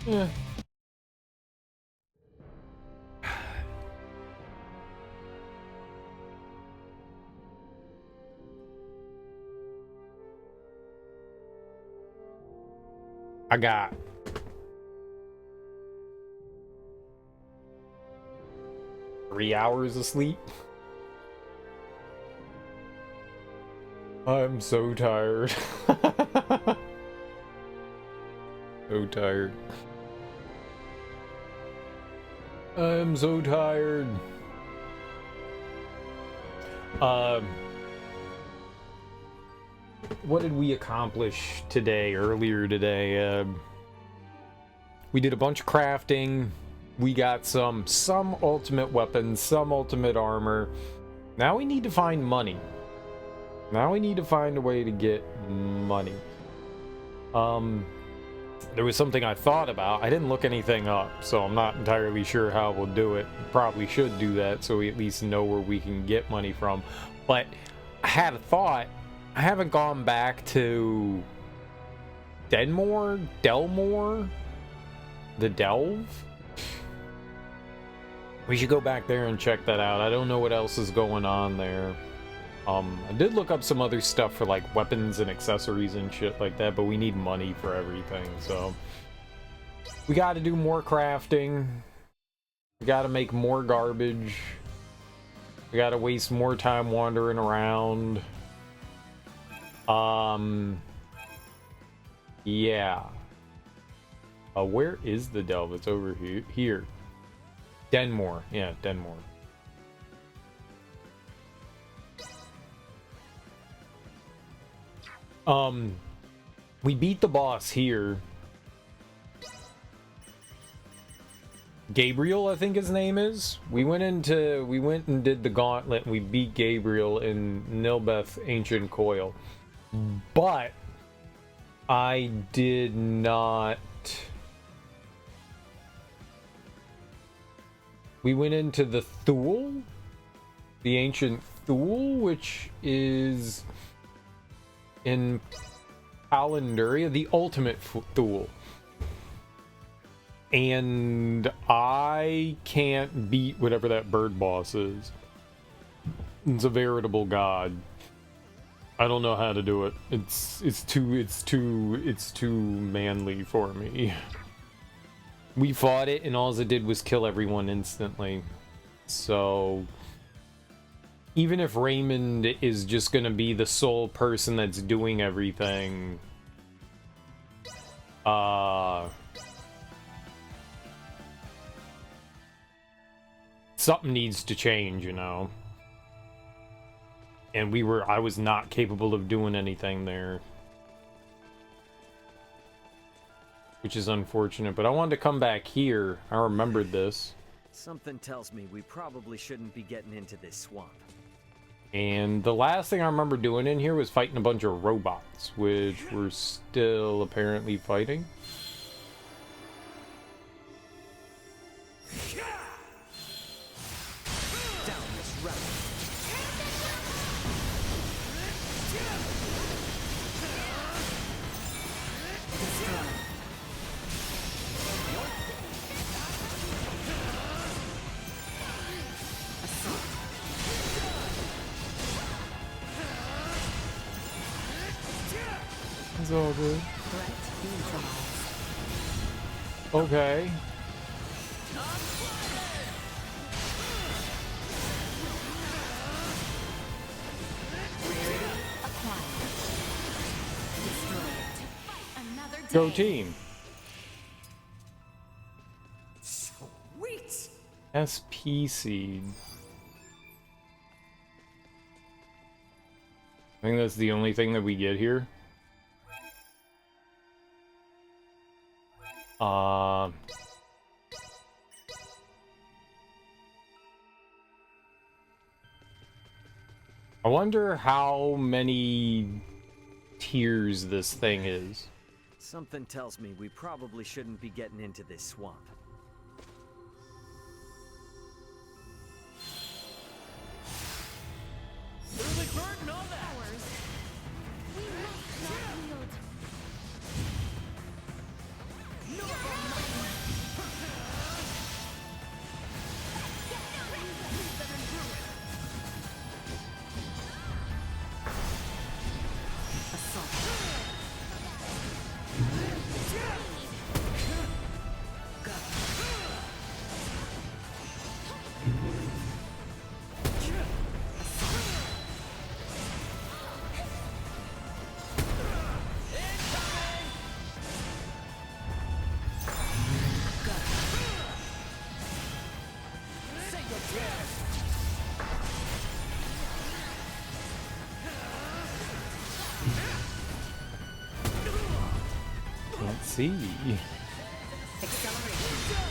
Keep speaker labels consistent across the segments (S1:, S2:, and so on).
S1: Yeah. I got 3 hours of sleep. I'm so tired. So tired. I'm so tired. Um, what did we accomplish today, earlier today? We did a bunch of crafting. We got some ultimate weapons, some ultimate armor. Now we need to find money. Now we need to find a way to get money. There was something I thought about. I didn't look anything up, so I'm not entirely sure how we'll do it. Probably should do that so we at least know where we can get money from. But I had a thought. I haven't gone back to Delmore? The Delve? We should go back there and check that out. I don't know what else is going on there. I did look up some other stuff for like weapons and accessories and shit like that, but we need money for everything, so we got to do more crafting. We got to make more garbage. We got to waste more time wandering around. Yeah. Where is the Delve? It's over here. Denmore. Yeah, Denmore. We beat the boss here. Gabriel, I think his name is. We went and did the gauntlet and we beat Gabriel in Nilbeth Ancient Coil. But I did not. We went into the Thule, the Ancient Thule, which is in Palanduria, the ultimate Thule. And I can't beat whatever that bird boss is. It's a veritable god. I don't know how to do it. It's too manly for me. We fought it and all it did was kill everyone instantly. So even if Raymond is just gonna be the sole person that's doing everything, something needs to change, you know. And I was not capable of doing anything there, which is unfortunate, but I wanted to come back here. I remembered this.
S2: Something tells me we probably shouldn't be getting into this swamp.
S1: And the last thing I remember doing in here was fighting a bunch of robots, which we're still apparently fighting.
S2: Down this route.
S1: It's all good. Okay. Go team.
S2: Sweet.
S1: SP seed. I think that's the only thing that we get here. I wonder how many tiers this thing is.
S2: Something tells me we probably shouldn't be getting into this swamp. Early bird and all that.
S3: We must not yield.
S1: see.
S3: Acceleration.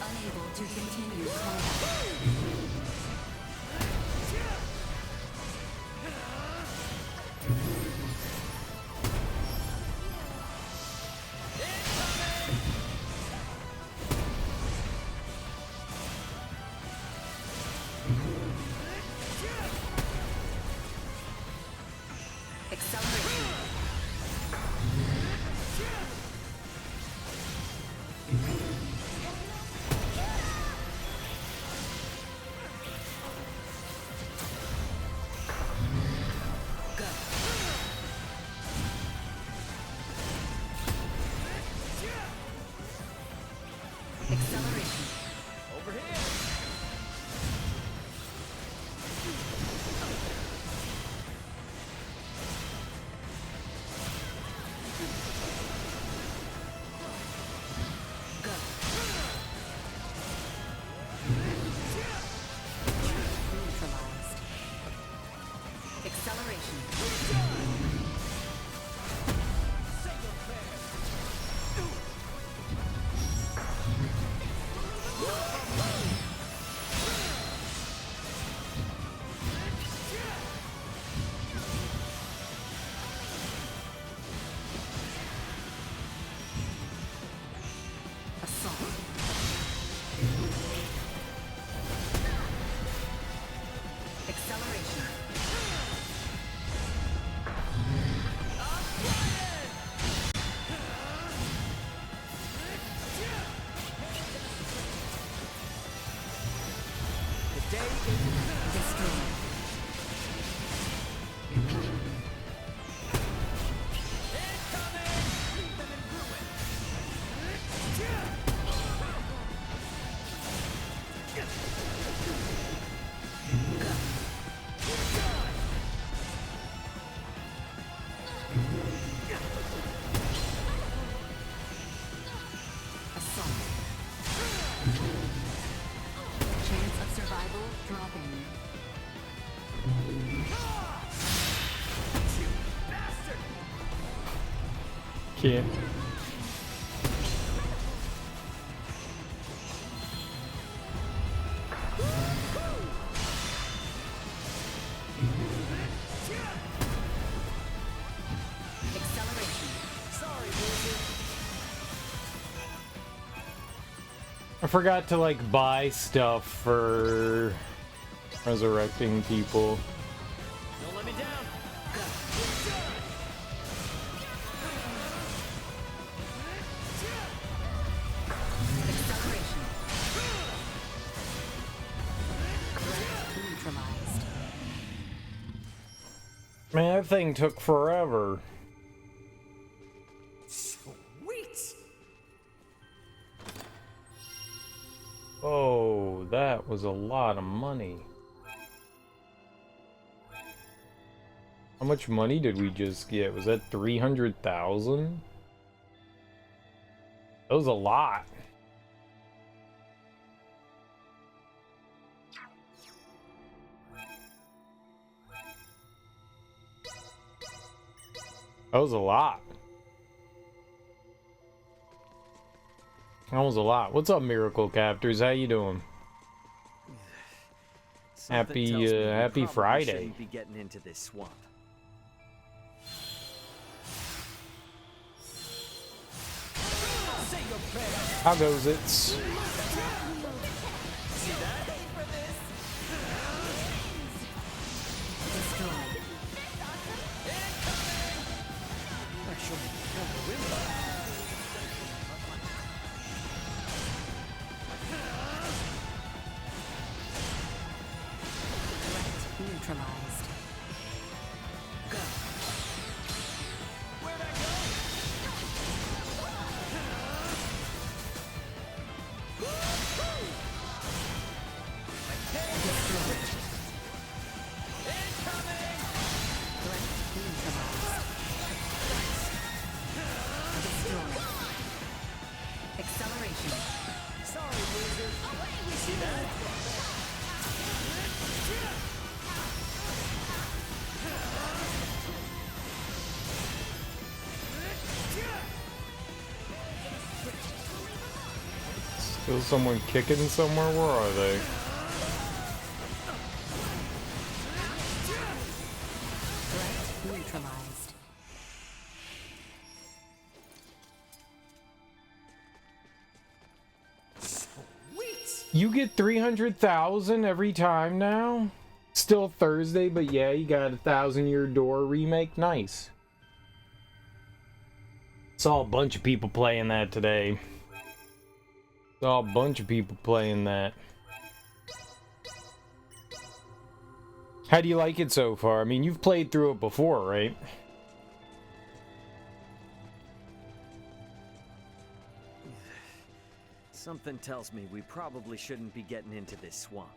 S3: Unable to continue combat. Acceleration. Go. Acceleration.
S2: Over here.
S3: Go. Neutralized. Acceleration. Assault. Acceleration.
S2: The day is
S3: Destroy. Assault. Chance of survival dropping.
S1: Can't.
S3: Acceleration.
S2: sorry, Blizzard.
S1: I forgot to like buy stuff for resurrecting people.
S2: Don't let me down.
S3: Acceleration. Threat neutralized.
S1: Man, that thing took forever.
S2: Sweet.
S1: Oh, that was a lot of money. How much money did we just get? Was that 300,000? That was a lot. That was a lot. That was a lot. What's up, Miracle Captors? How you doing?
S2: Something
S1: Happy,
S2: tells me we
S1: happy
S2: probably
S1: Friday.
S2: shouldn't be getting into this swamp. Say your prayers.
S1: How goes it?
S3: Destroyed. Threat neutralized. Go.
S2: Where'd I go?
S3: Acceleration.
S2: Sorry, loser. See that?
S1: Still someone kicking somewhere? Where are they?
S3: Threat neutralized.
S1: You get 300,000 every time now? Still Thursday, but yeah, you got a 1,000-Year Door remake. Nice. Saw a bunch of people playing that today. Saw a bunch of people playing that. How do you like it so far? I mean, you've played through it before, right?
S2: Something tells me we probably shouldn't be getting into this swamp.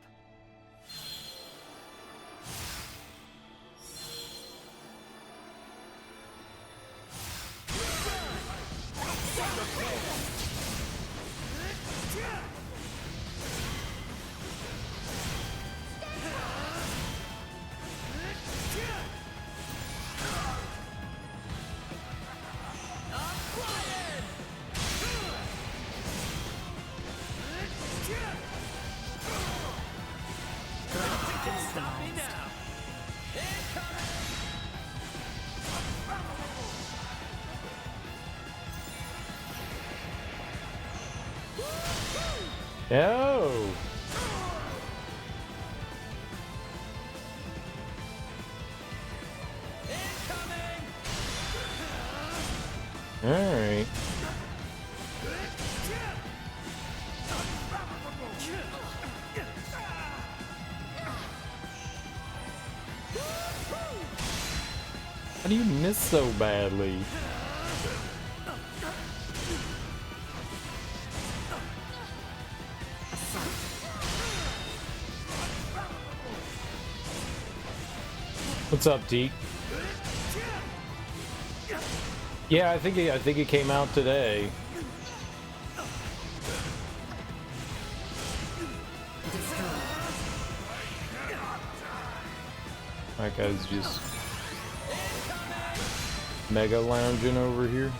S1: Oh! Alright. How do you miss so badly? What's up, Deke? Yeah, I think it came out today. That guy's just mega lounging over here.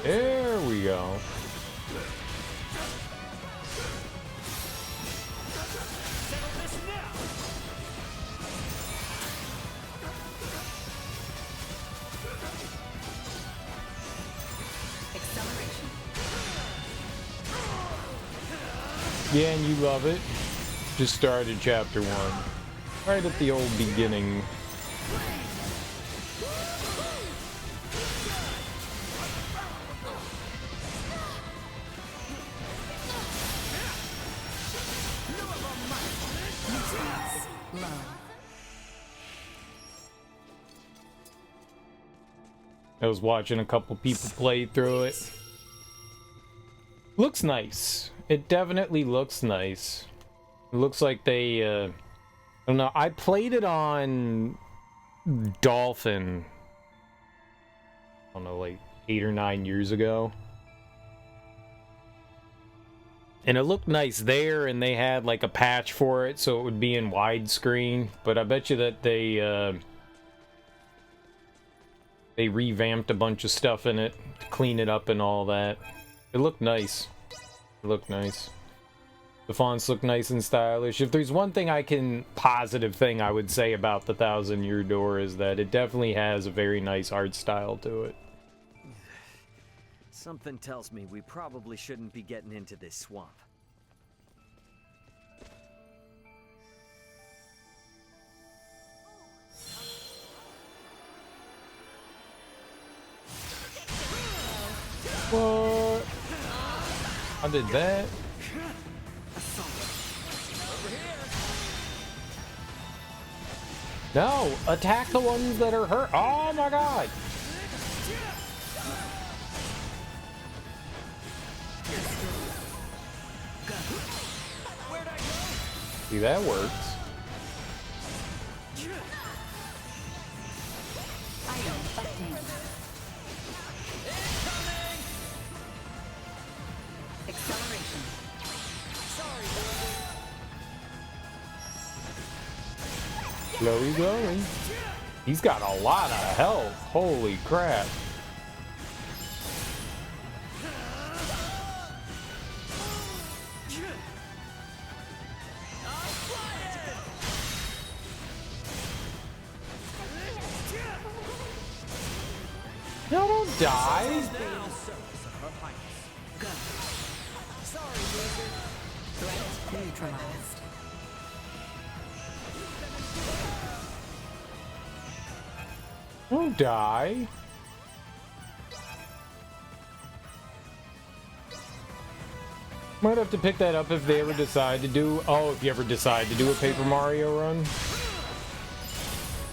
S1: There we go.
S3: Acceleration.
S1: Yeah, and you love it. Just started chapter 1. Right at the old beginning.
S3: Low.
S1: I was watching a couple people play through it. Looks nice. It definitely looks nice. It looks like they, I don't know. I played it on Dolphin, I don't know, like 8 or 9 years ago. And it looked nice there, and they had like a patch for it, so it would be in widescreen. But I bet you that they revamped a bunch of stuff in it to clean it up and all that. It looked nice. It looked nice. The fonts look nice and stylish. If there's one thing positive thing I would say about the 1,000-Year Door is that it definitely has a very nice art style to it.
S2: Something tells me we probably shouldn't be getting into this swamp.
S1: What? I did that? No! Attack the ones that are hurt! Oh my god! See, that works.
S3: Item obtained.
S1: Glowy, glowy. He's got a lot of health. Holy crap. No, don't die.
S3: Threat neutralized.
S1: Don't die. Might have to pick that up if they ever decide to do... Oh, if you ever decide to do a Paper Mario run.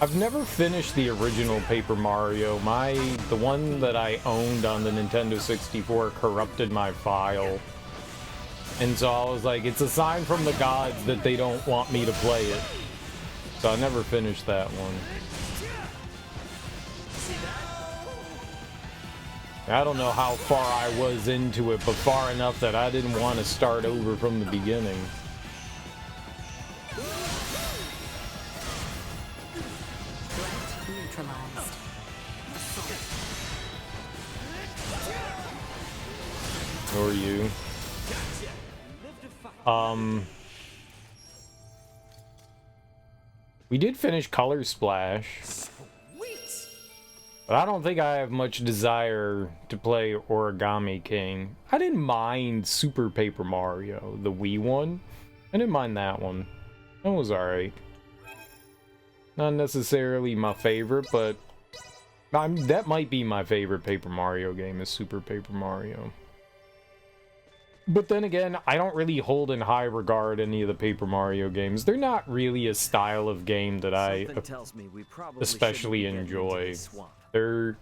S1: I've never finished the original Paper Mario. The one that I owned on the Nintendo 64 corrupted my file. And so I was like, it's a sign from the gods that they don't want me to play it. So I never finished that one. I don't know how far I was into it, but far enough that I didn't want to start over from the beginning.
S3: Threat neutralized.
S1: Or you. We did finish Color Splash. But I don't think I have much desire to play Origami King. I didn't mind Super Paper Mario, the Wii one. I didn't mind that one. That was alright. Not necessarily my favorite, but that might be my favorite Paper Mario game, is Super Paper Mario. But then again, I don't really hold in high regard any of the Paper Mario games. They're not really a style of game that I especially enjoy. Their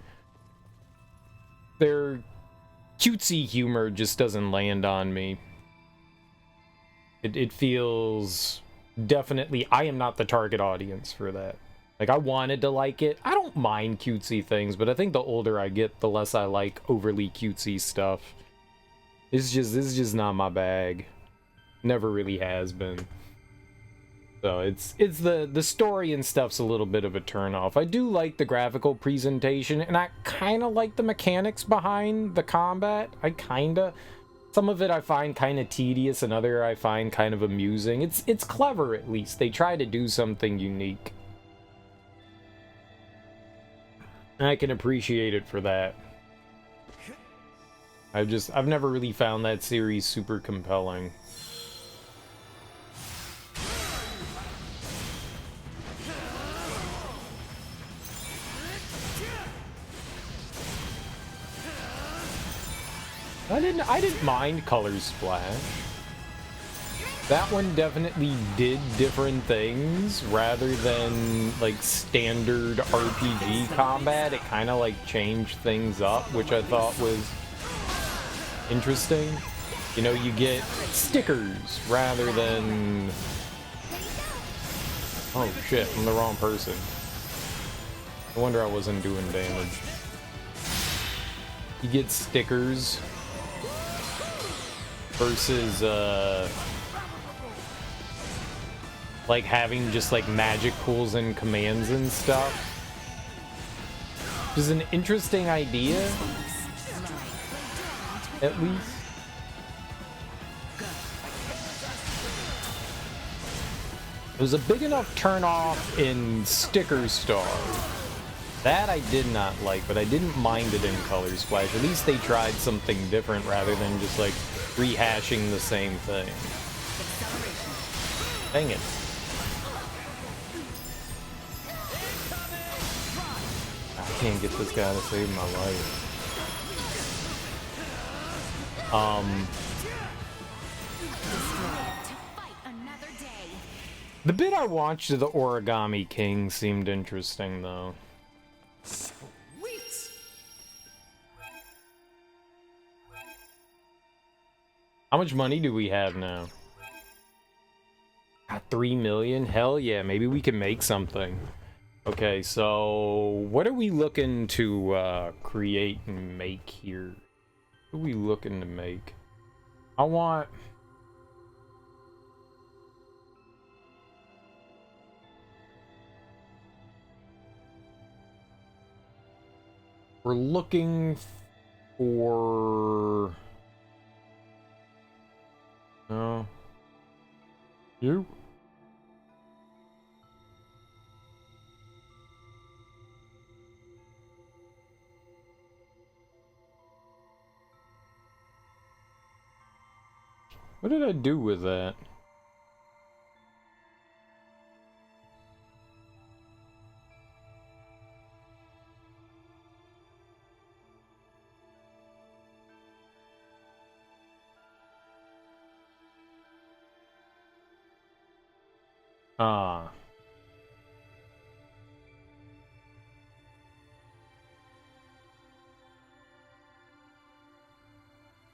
S1: cutesy humor just doesn't land on me. It feels definitely... I am not the target audience for that. Like, I wanted to like it. I don't mind cutesy things, but I think the older I get, the less I like overly cutesy stuff. This is just not my bag. Never really has been. So it's the story and stuff's a little bit of a turnoff. I do like the graphical presentation, and I kind of like the mechanics behind the combat. Some of it I find kind of tedious, and other I find kind of amusing. It's clever, at least. They try to do something unique. And I can appreciate it for that. I've never really found that series super compelling. I didn't mind Color Splash. That one definitely did different things rather than like standard RPG combat. It kind of like changed things up, which I thought was interesting. You know, you get stickers rather than... Oh shit, I'm the wrong person. No wonder I wasn't doing damage. You get stickers versus like having just like magic pools and commands and stuff. Which is an interesting idea, at least. It was a big enough turn off in Sticker Star. That I did not like, but I didn't mind it in Color Splash. At least they tried something different rather than just like rehashing the same thing. Dang it. I can't get this guy to save my life. The bit I watched of the Origami King seemed interesting, though.
S4: Sweet.
S1: How much money do we have now? Got 3 million? Hell yeah, maybe we can make something. Okay, so what are we looking to create and make here? What are we looking to make? I want... We're looking for... No. You? What did I do with that? Ah.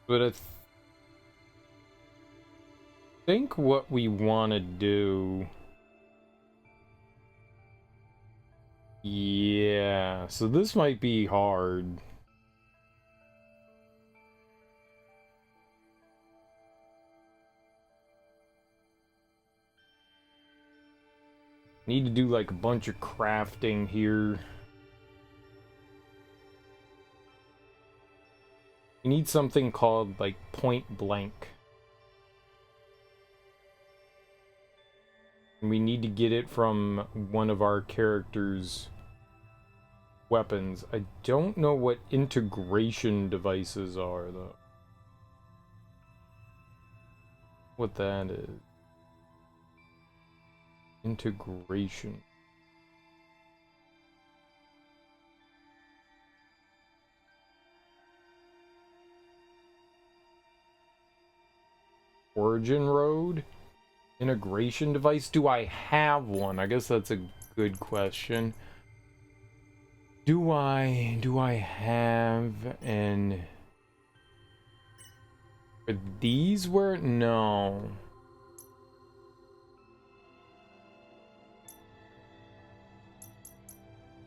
S1: But I think what we want to do... Yeah, so this might be hard. Need to do like a bunch of crafting here. You need something called like point blank. And we need to get it from one of our characters' weapons. I don't know what integration devices are though. What that is. Integration. Origin Road? Integration device? Do I have one? I guess that's a good question. Do I have an... Are these where... No.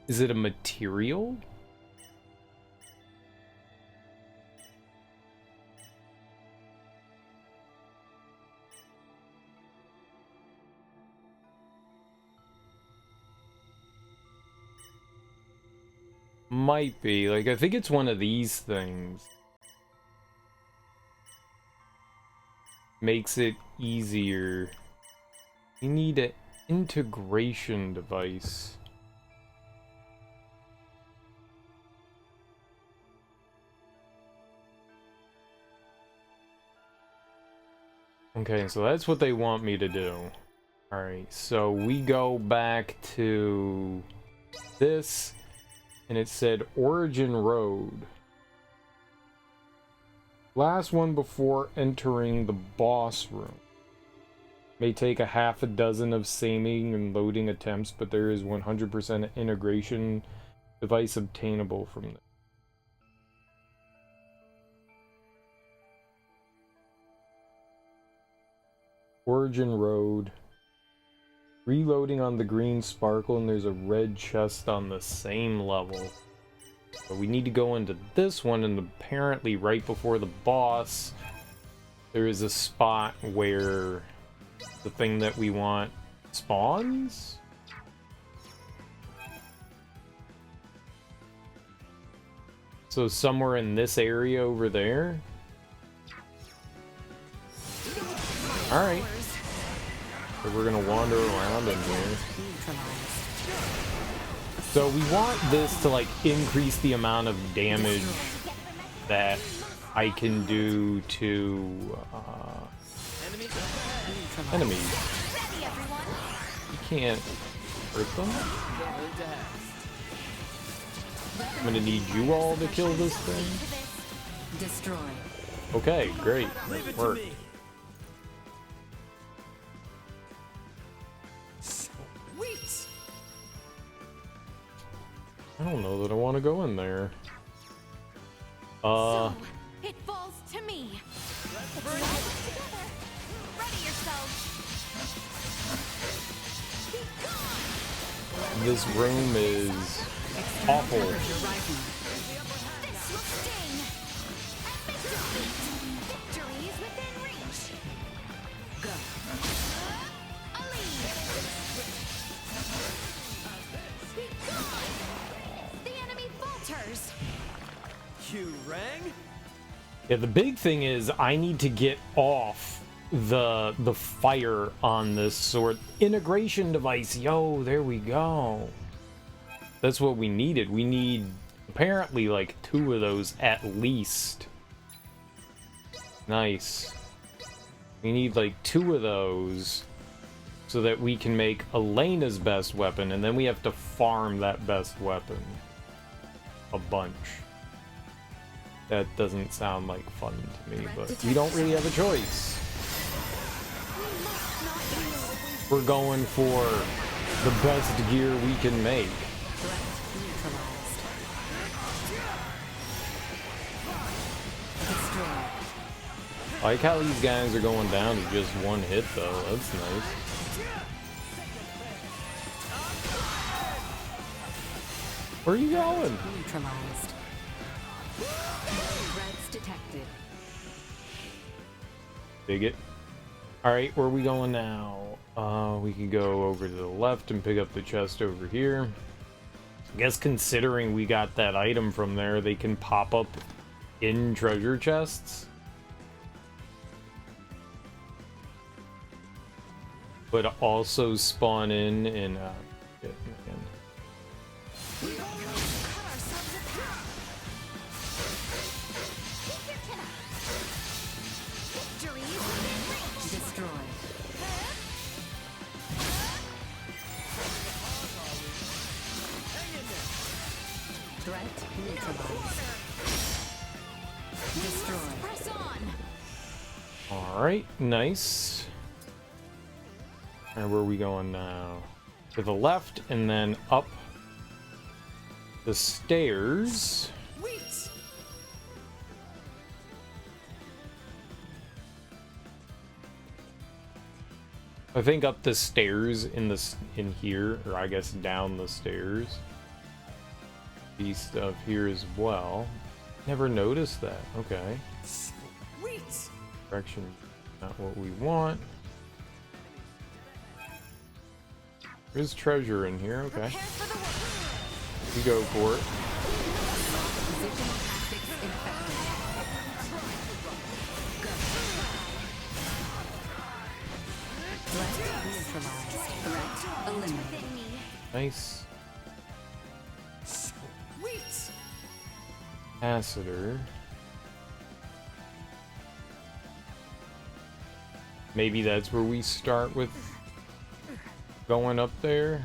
S1: Is it a material? Might be. Like, I think it's one of these things. Makes it easier. You need an integration device. Okay, so that's what they want me to do. Alright, so we go back to this, and it said Origin Road. Last one before entering the boss room. May take a half a dozen of saming and loading attempts, but there is 100% integration device obtainable from this. Origin Road. Reloading on the green sparkle, and there's a red chest on the same level. So we need to go into this one, and apparently right before the boss, there is a spot where the thing that we want spawns? So somewhere in this area over there? Alright. So we're gonna wander around in here. So we want this to like increase the amount of damage that I can do to enemies. You can't hurt them. I'm gonna need you all to kill this thing.
S3: Destroy.
S1: Okay, great. Work. I don't know that I want to go in there.
S4: So, it falls to me. Together. Ready yourselves.
S1: This room is awful.
S4: This will sting. Victory is within reach.
S3: Go.
S4: The enemy falters.
S2: you, Rang.
S1: Yeah, the big thing is I need to get off the fire on this sword. Integration device. Yo, there we go. That's what we needed. We need apparently like 2 of those at least. Nice. We need like 2 of those so that we can make Elena's best weapon, and then we have to farm that best weapon a bunch. That doesn't sound like fun to me, but we don't really have a choice. We're going for the best gear we can make.
S3: Threat neutralized. Destroyed.
S1: I like how these guys are going down to just 1 hit, though. That's nice. Where are you going?
S3: Neutralized. Threats detected.
S1: Dig it. Alright, where are we going now? We can go over to the left and pick up the chest over here. I guess considering we got that item from there, they can pop up in treasure chests. But also spawn in and shit, man.
S3: Destroyed. Threat neutralized. Destroyed.
S4: Press on.
S1: Alright, nice. And where are we going now? To the left and then up the stairs.
S2: Wait.
S1: I think up the stairs in here, or I guess down the stairs. Be stuff here as well. Never noticed that. Okay.
S2: Sweet.
S1: Direction, not what we want. There's treasure in here. Okay.
S4: Prepare for the work.
S1: We go for it.
S3: Positional tactics ineffective. Threat neutralized. Threat eliminated.
S4: Within me.
S1: Nice.
S2: Sweet.
S1: Capacitor. Maybe that's where we start with going up there.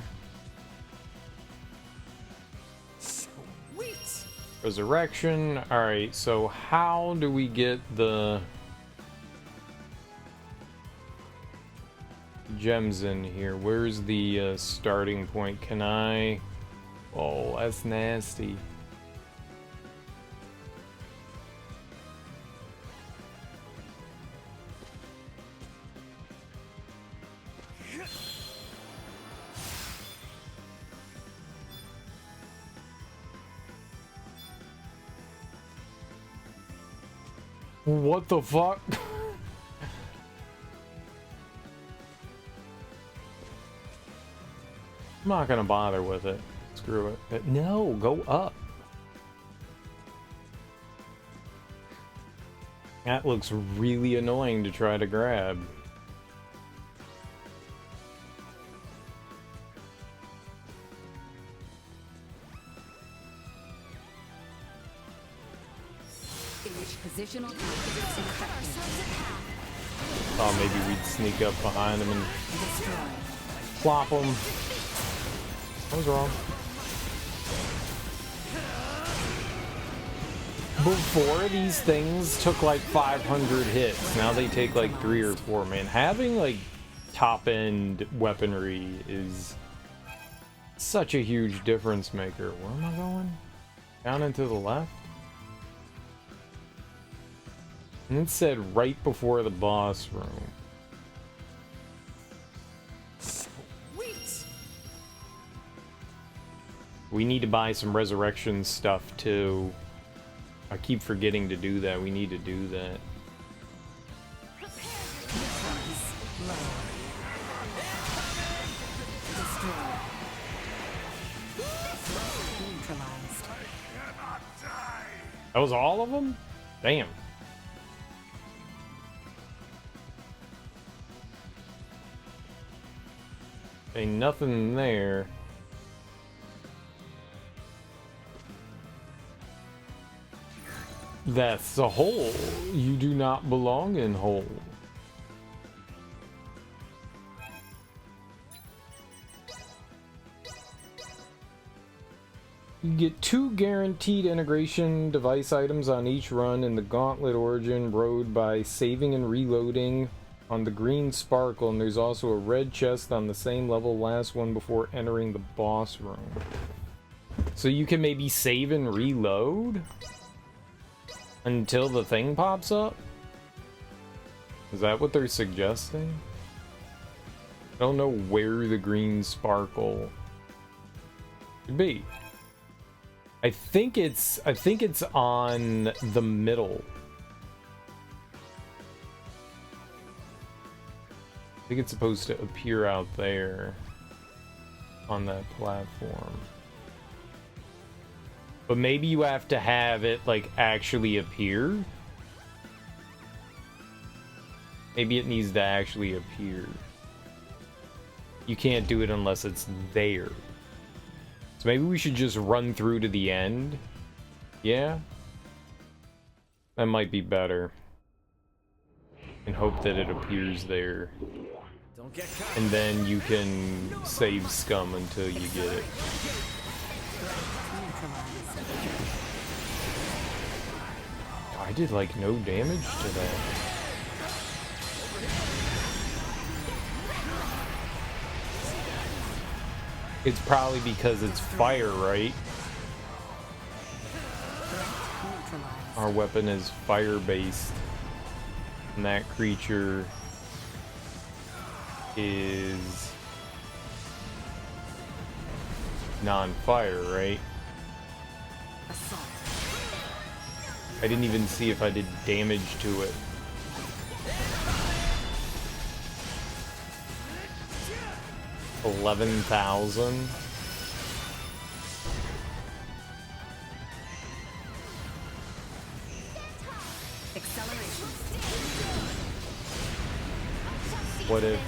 S2: Sweet.
S1: Resurrection. Alright, so how do we get the gems in here? Where's the starting point? Can I... Oh, that's nasty. What the fuck? I'm not gonna bother with it. Screw it. No, go up. That looks really annoying to try to grab.
S3: In which positional tactics ineffective.
S1: Thought maybe we'd sneak up behind him and
S3: Destroyed.
S1: plop him. I was wrong. Before, these things took like 500 hits. Now they take like 3 or 4. Man, having like top-end weaponry is such a huge difference maker. Where am I going? Down and to the left? And it said right before the boss room.
S2: Sweet.
S1: We need to buy some resurrection stuff too. I keep forgetting to do that. We need to do that.
S3: Neutrons low. Destroyed. Neutralized.
S1: That was all of them? Damn. Ain't nothing there. That's a hole. You do not belong in hole. You get 2 guaranteed integration device items on each run in the Gauntlet Origin Road by saving and reloading on the green sparkle, and there's also a red chest on the same level last one before entering the boss room. So you can maybe save and reload until the thing pops up? Is that what they're suggesting? I don't know where the green sparkle could be. I think it's on the middle. I think it's supposed to appear out there on that platform. But maybe you have to have it like actually appear. Maybe it needs to actually appear. You can't do it unless it's there. So maybe we should just run through to the end. Yeah? That might be better. And hope that it appears there.
S2: Don't get caught.
S1: And then you can save scum until you get it. I did like no damage to that. It's probably because it's fire, right? Our weapon is fire-based. And that creature is non-fire, right? I didn't even see if I did damage to it. $11,000.
S3: Acceleration.
S1: What if?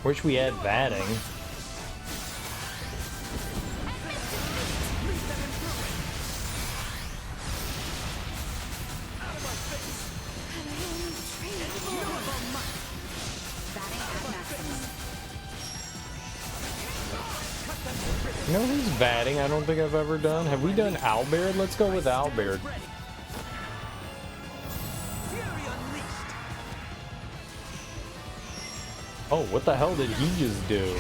S1: Wish we had batting. You know who's batting? I don't think I've ever done. Have we done Albert? Let's go with Albert. Oh, what the hell did he just do?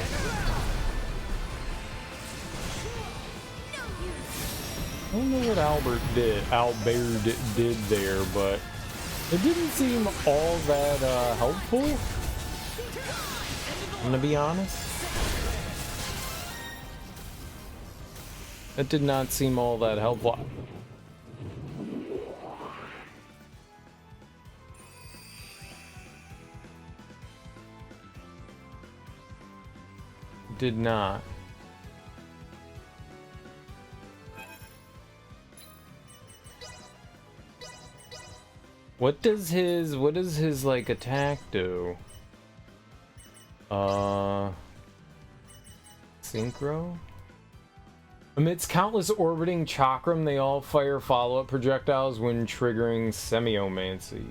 S1: I don't know what Albert did there, but it didn't seem all that helpful. I'm gonna be honest. It did not seem all that helpful. Did not. What does his like attack do? Synchro? Amidst countless orbiting chakram, they all fire follow-up projectiles when triggering semiomancy.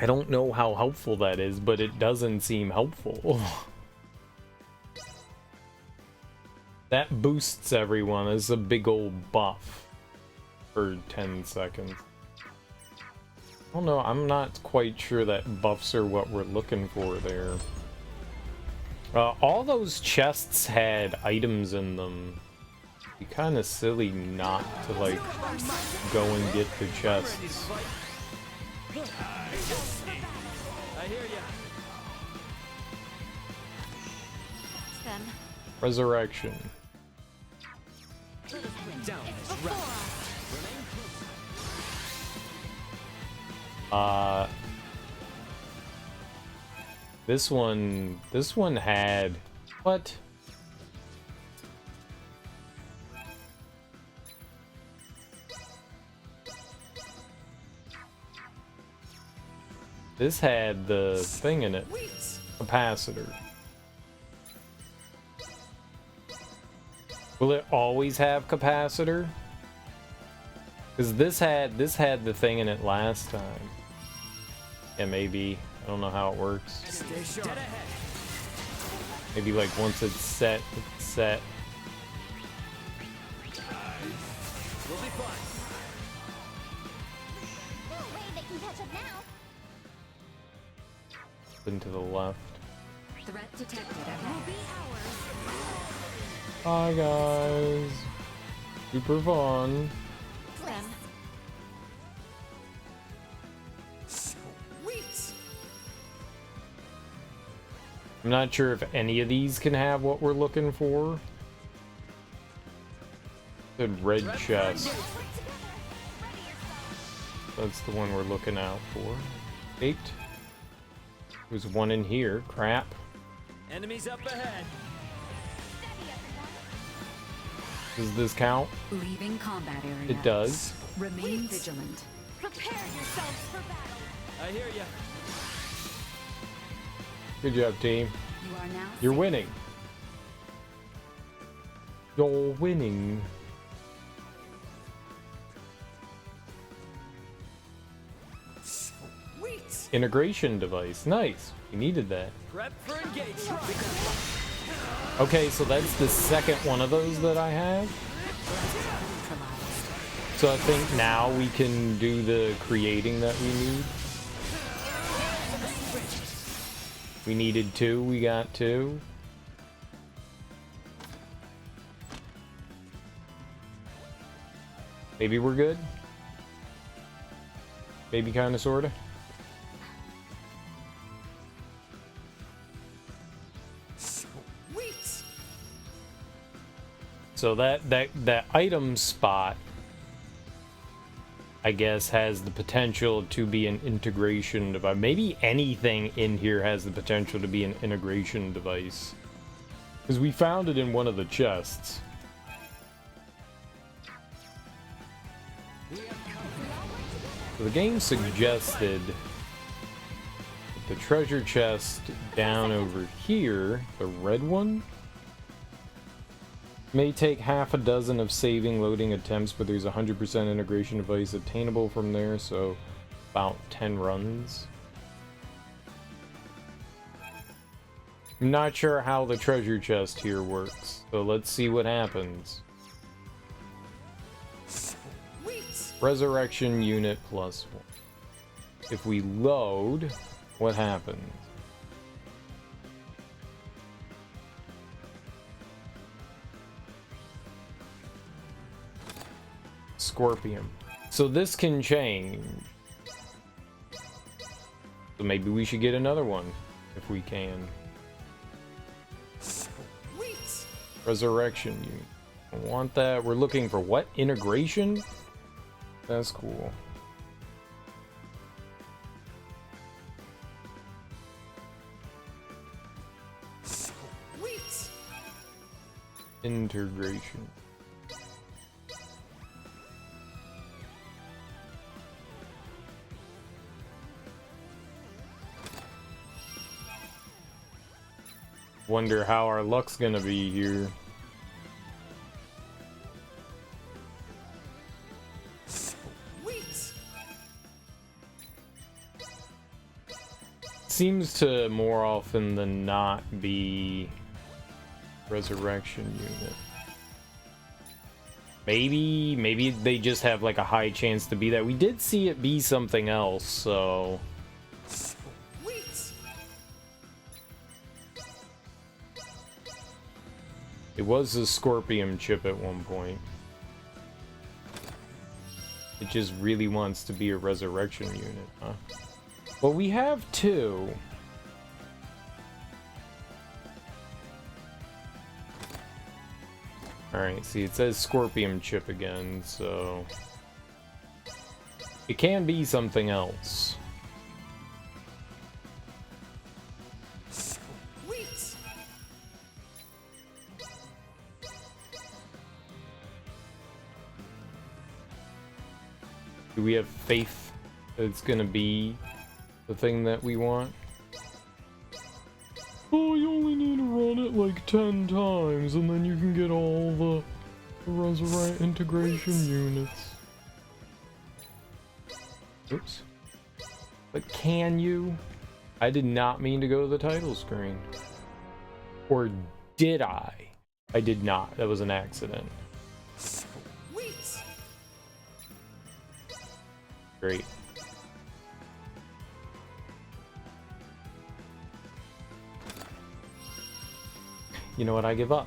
S1: I don't know how helpful that is, but it doesn't seem helpful. That boosts everyone as a big old buff for 10 seconds. I don't know, I'm not quite sure that buffs are what we're looking for there. All those chests had items in them. It'd be kind of silly not to, like, go and get the chests.
S2: I hear ya.
S4: Them.
S1: Resurrection.
S2: Down.
S4: Before.
S1: This one had what? This had the thing in it. Capacitor. Will it always have capacitor? Because this had the thing in it last time. Yeah, maybe. I don't know how it works.
S2: Stay sharp. Dead ahead.
S1: Maybe like once it's set, it's set.
S2: We'll be fine.
S4: No way they can catch up now.
S1: Then to the left.
S3: Threat detected
S4: Will
S3: ahead.
S4: be ours.
S1: Hi guys. Super fun.
S4: Them.
S1: I'm not sure if any of these can have what we're looking for. The red chest. That's the one we're looking out for. 8. There's one in here. Crap.
S2: Enemies up ahead.
S1: Does this count?
S3: Leaving combat area.
S1: It does.
S3: Remain vigilant.
S4: Prepare yourselves for battle.
S2: I hear ya.
S1: Good job, team.
S3: You are now.
S1: You're winning. You're winning. Integration device. Nice. We needed that.
S2: Prep for engagement.
S1: Okay, so that's the second one of those that I have.
S3: Neutralized.
S1: So I think now we can do the creating that we need. We needed 2, we got 2. Maybe we're good? Maybe kinda sorta? So that item spot, I guess, has the potential to be an integration device. Maybe anything in here has the potential to be an integration device. Because we found it in one of the chests. So the game suggested that the treasure chest down over here, the red one, may take half a dozen of saving loading attempts, but there's 100% integration device attainable from there, so about 10 runs. I'm not sure how the treasure chest here works, so let's see what happens. Resurrection unit +1. If we load, what happens? Scorpion. So this can change. So maybe we should get another one if we can. Resurrection unit. I want that. We're looking for what? Integration? That's cool. Integration. Wonder how our luck's gonna be here. seems to more often than not be resurrection unit. Maybe they just have like a high chance to be that. We did see it be something else, so it was a Scorpion chip at one point. It just really wants to be a resurrection unit, huh? Well, we have two. Alright, see, it says Scorpion chip again, so it can be something else. Sweet. Do we have faith that it's gonna be the thing that we want? Oh, you only need to run it like 10 times, and then you can get all the Resurrect integration units. Oops. But can you? I did not mean to go to the title screen. Or did I? I did not. That was an accident. Great. You know what? I give up.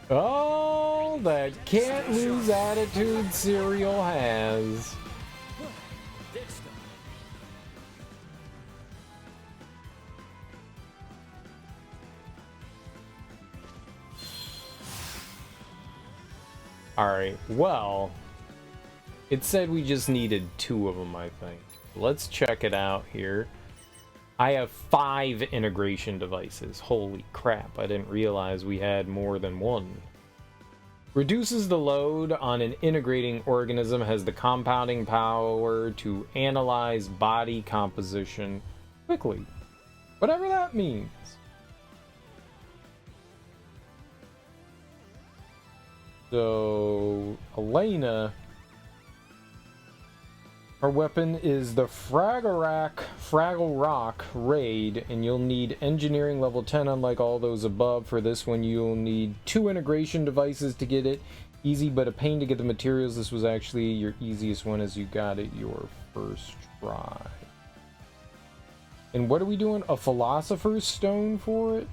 S1: Oh, that can't lose attitude Serial has. Alright, well, it said we just needed 2 of them, I think. Let's check it out here. I have 5 integration devices. Holy crap, I didn't realize we had more than 1. Reduces the load on an integrating organism, has the compounding power to analyze body composition quickly. Whatever that means. So, Elena, our weapon is the Fraggle Rock Raid, and you'll need engineering level 10 unlike all those above. For this one, you'll need 2 integration devices to get it. Easy, but a pain to get the materials. This was actually your easiest one as you got it your first try. And what are we doing? A Philosopher's Stone for it?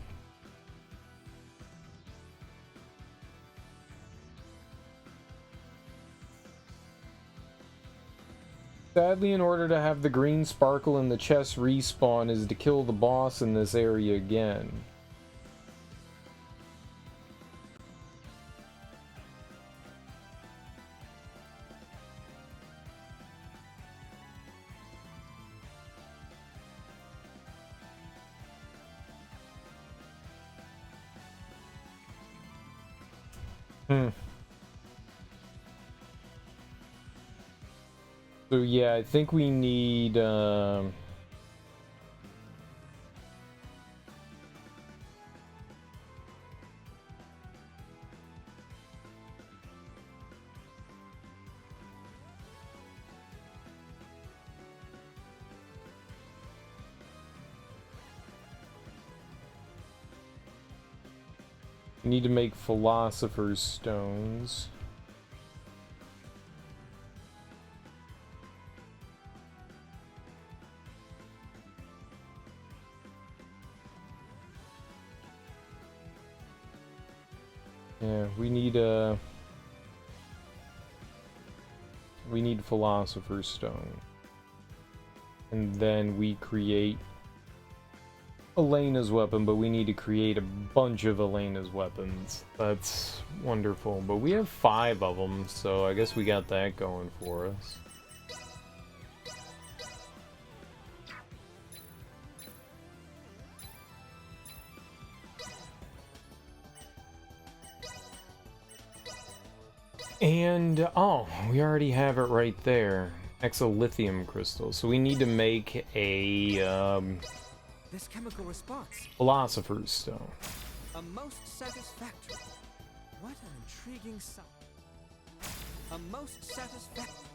S1: Sadly, in order to have the green sparkle in the chest respawn is to kill the boss in this area again. So yeah, I think we need we need to make Philosopher's Stones. Yeah, we need Philosopher's Stone. And then we create Elena's weapon, but we need to create a bunch of Elena's weapons. That's wonderful. But we have 5 of them, so I guess we got that going for us. And, oh, we already have it right there. Exolithium crystal. So we need to make a,
S2: This chemical response.
S1: Philosopher's Stone.
S2: A most satisfactory. What an intriguing sight.
S5: A most satisfactory.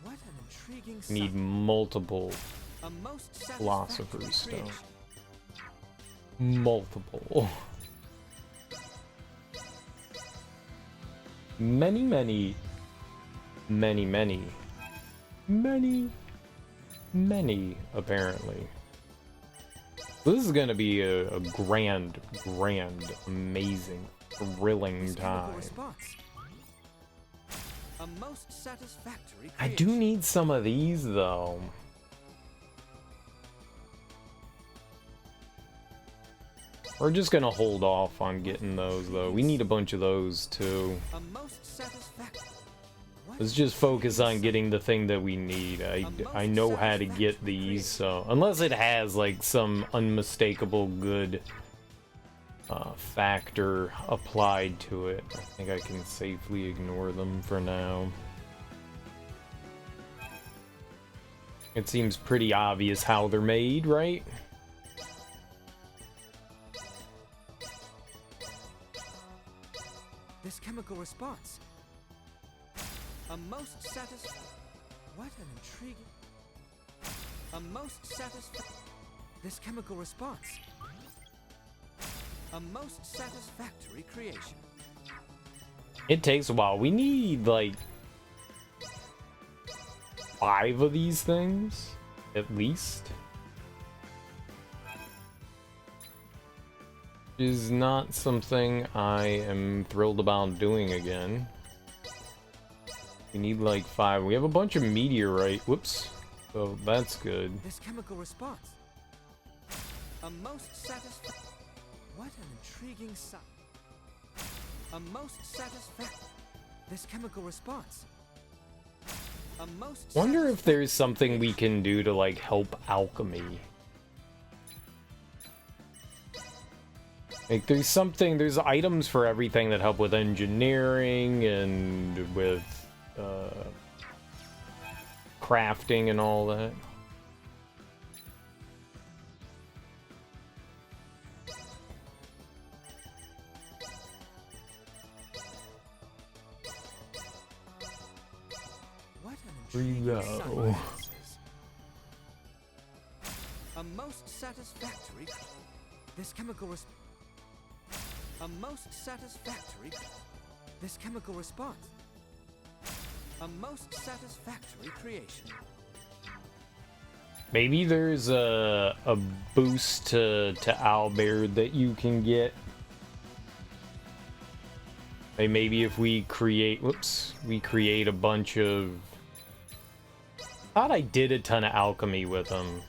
S5: What an intriguing
S1: Need
S5: sight.
S1: multiple
S5: A most satisfactory
S1: Philosopher's Stone.
S5: creation.
S1: Multiple. Many, many, many, many, many, many, apparently. This is gonna be a grand, amazing, thrilling
S5: This chemical
S1: time.
S5: response. A most satisfactory
S1: I do
S5: creation.
S1: need some of these, though. We're just gonna hold off on getting those, though. We need a bunch of those, too.
S5: A most satisfactory. What
S1: Let's
S5: an
S1: just focus on
S5: intriguing
S1: getting the thing that we need. I know how to get these, so unless it has like some unmistakable good factor applied to it, I think I can safely ignore them for now. It seems pretty obvious how they're made, right?
S5: This chemical response. A most satisfactory. What an intriguing. A most satisfactory. This chemical response. A most satisfactory creation.
S1: It takes a while. We need like 5 of these things, at least. Is not something I am thrilled about doing again. We need like 5. We have a bunch of meteorite. Whoops. So that's good.
S5: This chemical response. A most satisfactory. What an intriguing sight. A most satisfactory. This chemical response. A most
S1: Wonder if there's something we
S5: satisfactory
S1: can do to like help alchemy. Like there's items for everything that help with engineering and with crafting and all that.
S5: What an
S1: Here you
S5: intriguing sight
S1: go.
S5: this is. A most satisfactory. This chemical response. A most satisfactory. This chemical response. A most satisfactory creation.
S1: Maybe there's a boost to Owlbear that you can get. Like maybe if we create, we create a bunch of. Thought I did a ton of alchemy with him.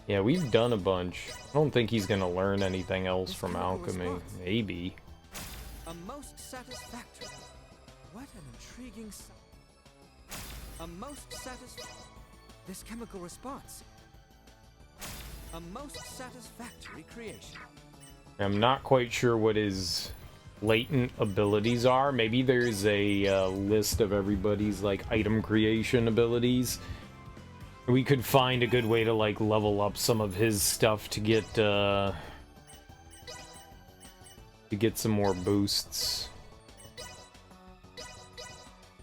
S1: Yeah, we've done a bunch. I don't think he's gonna learn anything else from alchemy. Maybe.
S5: A most satisfactory. What an intriguing sight. A most satisfactory. This chemical response. A most satisfactory creation.
S1: I'm not quite sure what his latent abilities are. Maybe there's a list of everybody's like item creation abilities. We could find a good way to like level up some of his stuff to get some more boosts.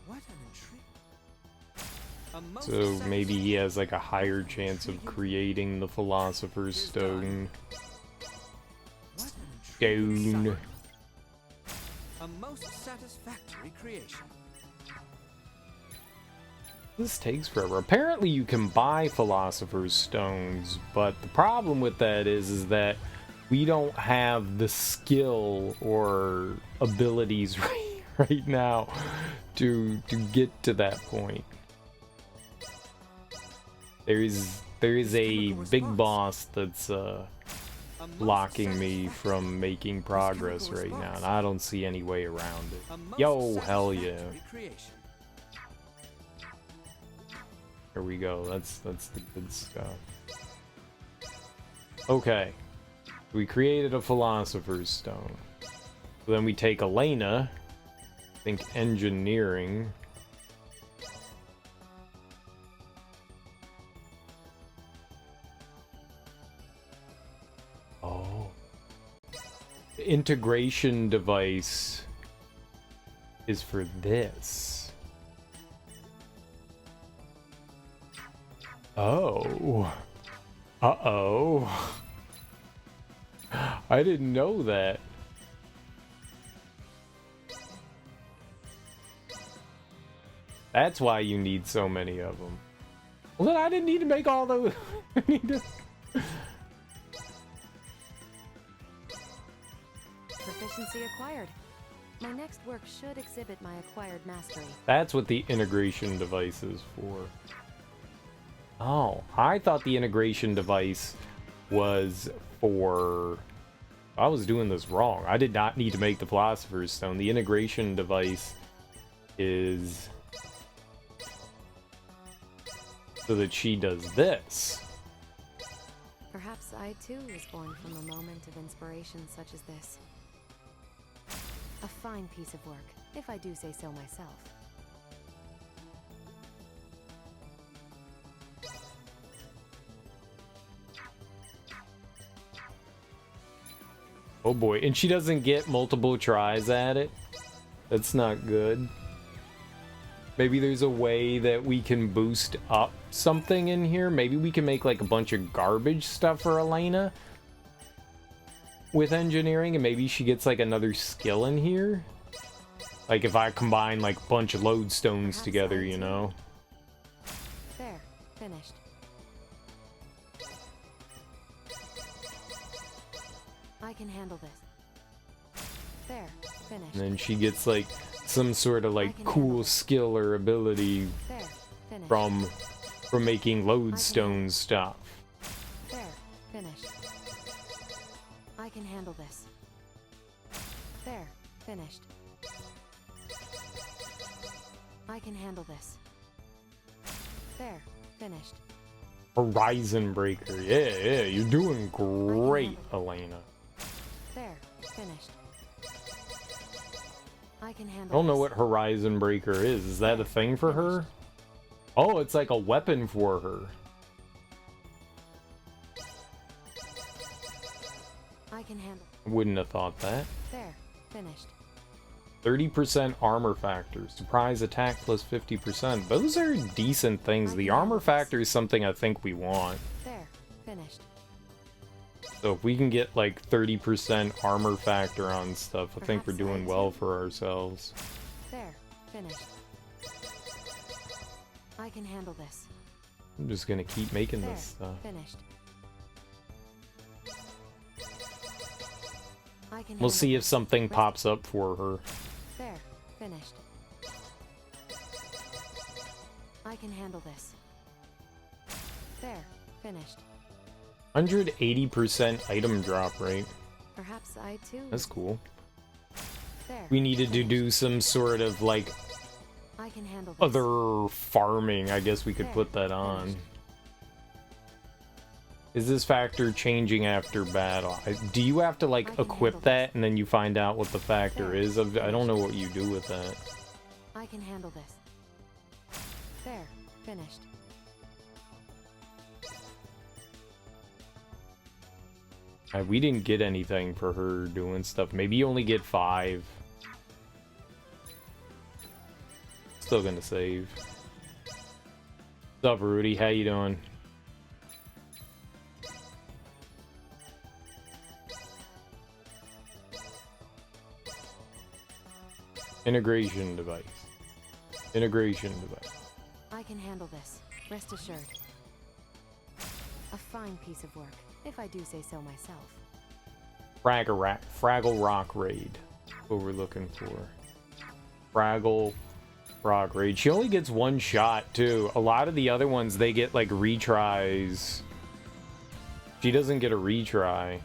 S5: What an intrigue. A most
S1: So maybe he has like a higher chance of
S5: intriguing-
S1: creating the Philosopher's Stone.
S5: What an intriguing
S1: Stone.
S5: sight. A most satisfactory creation.
S1: This takes forever. Apparently you can buy Philosopher's Stones, but the problem with that is that we don't have the skill or abilities right now to get to that point. There is a big boss that's
S5: A most
S1: blocking me
S5: satisfactory-
S1: from making progress right now, and I don't see any way around
S5: a
S1: it.
S5: most
S1: Yo, hell yeah.
S5: satisfactory creation.
S1: Here we go. That's the good stuff. Okay. We created a Philosopher's Stone. Then we take Elena. I think engineering. Oh. Integration device is for this. Oh. Uh-oh. I didn't know that. That's why you need so many of them. Well, then I didn't need to make all those. I need to...
S6: Proficiency acquired. My next work should exhibit my acquired mastery.
S1: That's what the integration device is for. Oh, I thought the integration device was for... I was doing this wrong. I did not need to make the Philosopher's Stone. The integration device is so that she does this.
S6: Perhaps I too was born from a moment of inspiration such as this. A fine piece of work, if I do say so myself.
S1: Oh boy, and she doesn't get multiple tries at it. That's not good. Maybe there's a way that we can boost up something in here. Maybe we can make like a bunch of garbage stuff for Elena with engineering, and maybe she gets like another skill in here. Like if I combine like a bunch of lodestones together, you know.
S6: There, finished. I can handle this. There, finished.
S1: And then she gets like some sort of like cool skill or ability
S6: There, finished.
S1: from making lodestone stuff.
S6: There, finished. I can handle this. There, finished. I can handle this. There, finished.
S1: Horizon Breaker. Yeah, you're doing great, Elena.
S6: There, finished. I can handle
S1: I don't know
S6: this.
S1: what Horizon Breaker is. Is that a thing for her? Oh, it's like a weapon for her.
S6: I can handle.
S1: I wouldn't have thought that.
S6: There, finished.
S1: 30% armor factor. Surprise attack plus 50%. Those are decent things. The armor factor is something I think we want.
S6: There, finished.
S1: So if we can get like 30% armor factor on stuff, I think we're
S6: Perhaps I
S1: doing well
S6: too.
S1: for ourselves.
S6: There, finished. I can handle this.
S1: I'm just gonna keep making
S6: There,
S1: this stuff.
S6: finished. I can
S1: We'll
S6: handle
S1: see if
S6: this.
S1: something
S6: Rest-
S1: pops up for her.
S6: There, finished. I can handle this. There, finished.
S1: 180% item drop rate.
S6: Perhaps I too.
S1: That's cool.
S6: There.
S1: We needed to
S6: finished.
S1: do some sort of like
S6: I can handle this.
S1: other farming. I guess we could
S6: There,
S1: put that on.
S6: finished.
S1: Is this factor changing after battle? Do you have to
S6: I
S1: like
S6: can
S1: equip
S6: handle
S1: that and then you find out what the factor
S6: There,
S1: is? I don't know what you do with that.
S6: I can handle this. There, finished.
S1: We didn't get anything for her doing stuff. Maybe you only get 5. Still gonna save. What's up, Rudy? How you doing? Integration device. Integration device.
S6: I can handle this. Rest assured. A fine piece of work, if I do say so myself.
S1: Fraggle Rock Raid. What we're looking for. Fraggle Rock Raid. She only gets 1 shot too. A lot of the other ones they get like retries. She doesn't get a retry.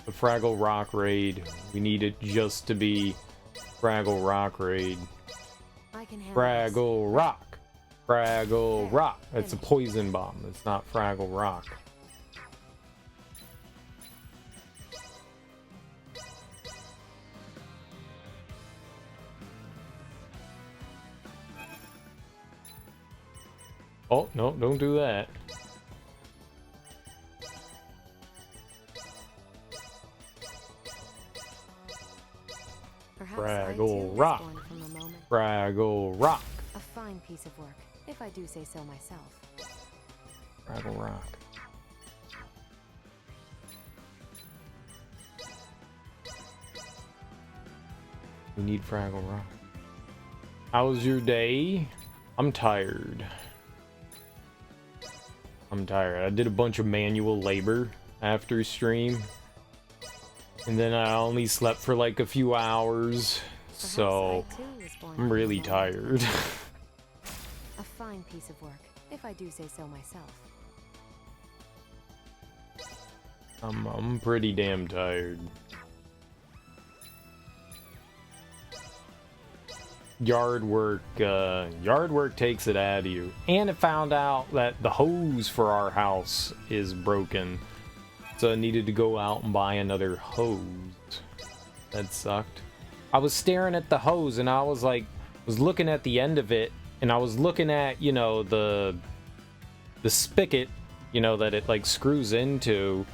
S1: The Fraggle Rock Raid. We need it just to be Fraggle Rock Raid.
S6: I can handle this.
S1: Fraggle Rock. Fraggle
S6: There,
S1: Rock. It's a
S6: finished.
S1: poison bomb. It's not Fraggle Rock. Oh, no, don't do that.
S6: Perhaps I too
S1: Fraggle
S6: was
S1: Rock.
S6: born from a moment.
S1: Fraggle Rock.
S6: A fine piece of work, if I do say so myself.
S1: Fraggle Rock. We need Fraggle Rock. How was your day? I'm tired. I'm tired. I did a bunch of manual labor after stream. And then I only slept for like a few hours. So
S6: Perhaps I too was born
S1: I'm
S6: from a
S1: really
S6: moment.
S1: tired.
S6: A fine piece of work, if I do say so myself.
S1: I'm pretty damn tired. Yard work takes it out of you. And it found out that the hose for our house is broken. So I needed to go out and buy another hose. That sucked. I was staring at the hose and I was looking at the end of it, and I was looking at, you know, the spigot, you know, that it like screws into,